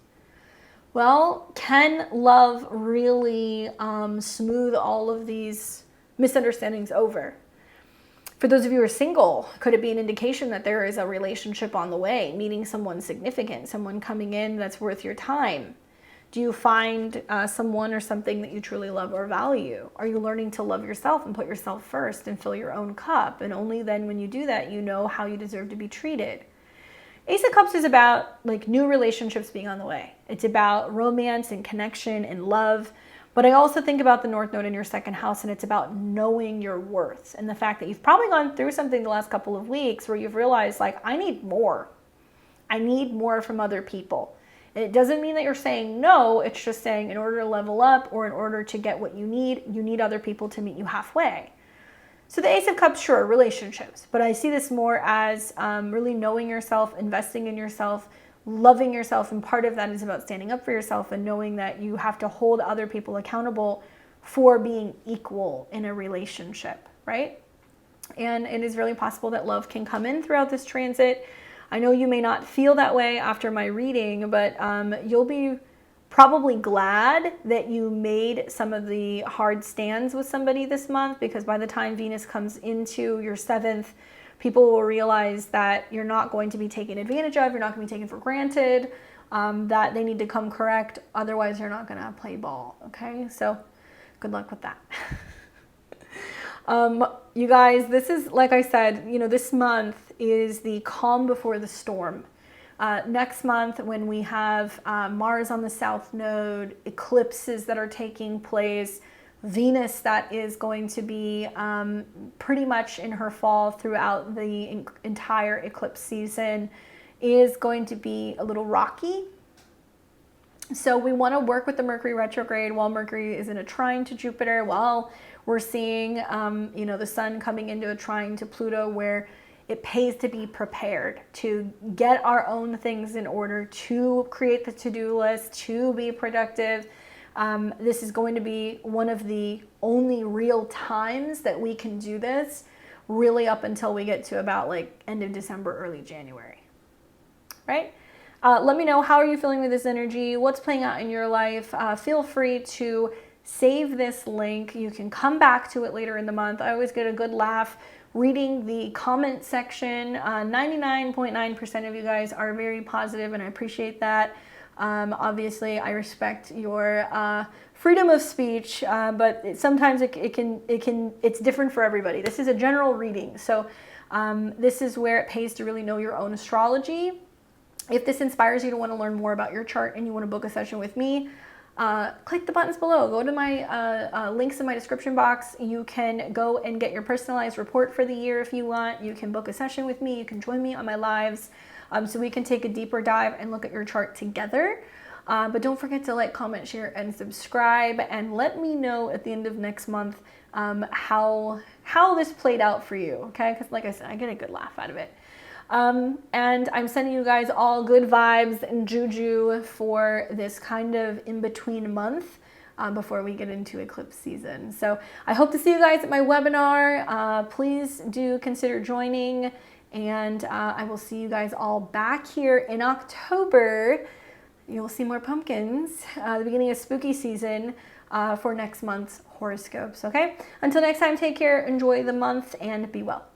Well, can love really smooth all of these misunderstandings over? For those of you who are single, could it be an indication that there is a relationship on the way, meeting someone significant, someone coming in that's worth your time? Do you find someone or something that you truly love or value? Are you learning to love yourself and put yourself first and fill your own cup? And only then when you do that, you know how you deserve to be treated. Ace of Cups is about like new relationships being on the way. It's about romance and connection and love. But I also think about the North Node in your 2nd house, and it's about knowing your worth and the fact that you've probably gone through something the last couple of weeks where you've realized, like, I need more. I need more from other people. And it doesn't mean that you're saying no. It's just saying in order to level up, or in order to get what you need other people to meet you halfway. So the Ace of Cups, sure, relationships. But I see this more as really knowing yourself, investing in yourself, loving yourself, and part of that is about standing up for yourself and knowing that you have to hold other people accountable for being equal in a relationship, right? And it is really possible that love can come in throughout this transit. I know you may not feel that way after my reading, but you'll be probably glad that you made some of the hard stands with somebody this month, because by the time Venus comes into your 7th, people will realize that you're not going to be taken advantage of, you're not going to be taken for granted, that they need to come correct, otherwise you're not going to play ball, okay? So good luck with that. You guys, this is, like I said, you know, this month is the calm before the storm. Next month, when we have Mars on the South Node, eclipses that are taking place, Venus that is going to be pretty much in her fall throughout the entire eclipse season, is going to be a little rocky. So we want to work with the Mercury retrograde while Mercury is in a trine to Jupiter, while we're seeing, you know, the sun coming into a trine to Pluto, where it pays to be prepared, to get our own things in order, to create the to-do list, to be productive. This is going to be one of the only real times that we can do this, really up until we get to about like end of December, early January, right? Let me know, how are you feeling with this energy? What's playing out in your life? Feel free to save this link. You can come back to it later in the month. I always get a good laugh reading the comment section. 99.9% of you guys are very positive, and I appreciate that. Obviously, I respect your freedom of speech, but sometimes it's different for everybody. This is a general reading, so this is where it pays to really know your own astrology. If this inspires you to want to learn more about your chart and you want to book a session with me, click the buttons below. Go to my links in my description box. You can go and get your personalized report for the year if you want. You can book a session with me. You can join me on my lives, so we can take a deeper dive and look at your chart together. But don't forget to like, comment, share, and subscribe. And let me know at the end of next month how this played out for you, okay? Because like I said, I get a good laugh out of it. And I'm sending you guys all good vibes and juju for this kind of in-between month before we get into eclipse season. So I hope to see you guys at my webinar. Please do consider joining, and I will see you guys all back here in October. You'll see more pumpkins, the beginning of spooky season for next month's horoscopes, okay? Until next time, take care, enjoy the month, and be well.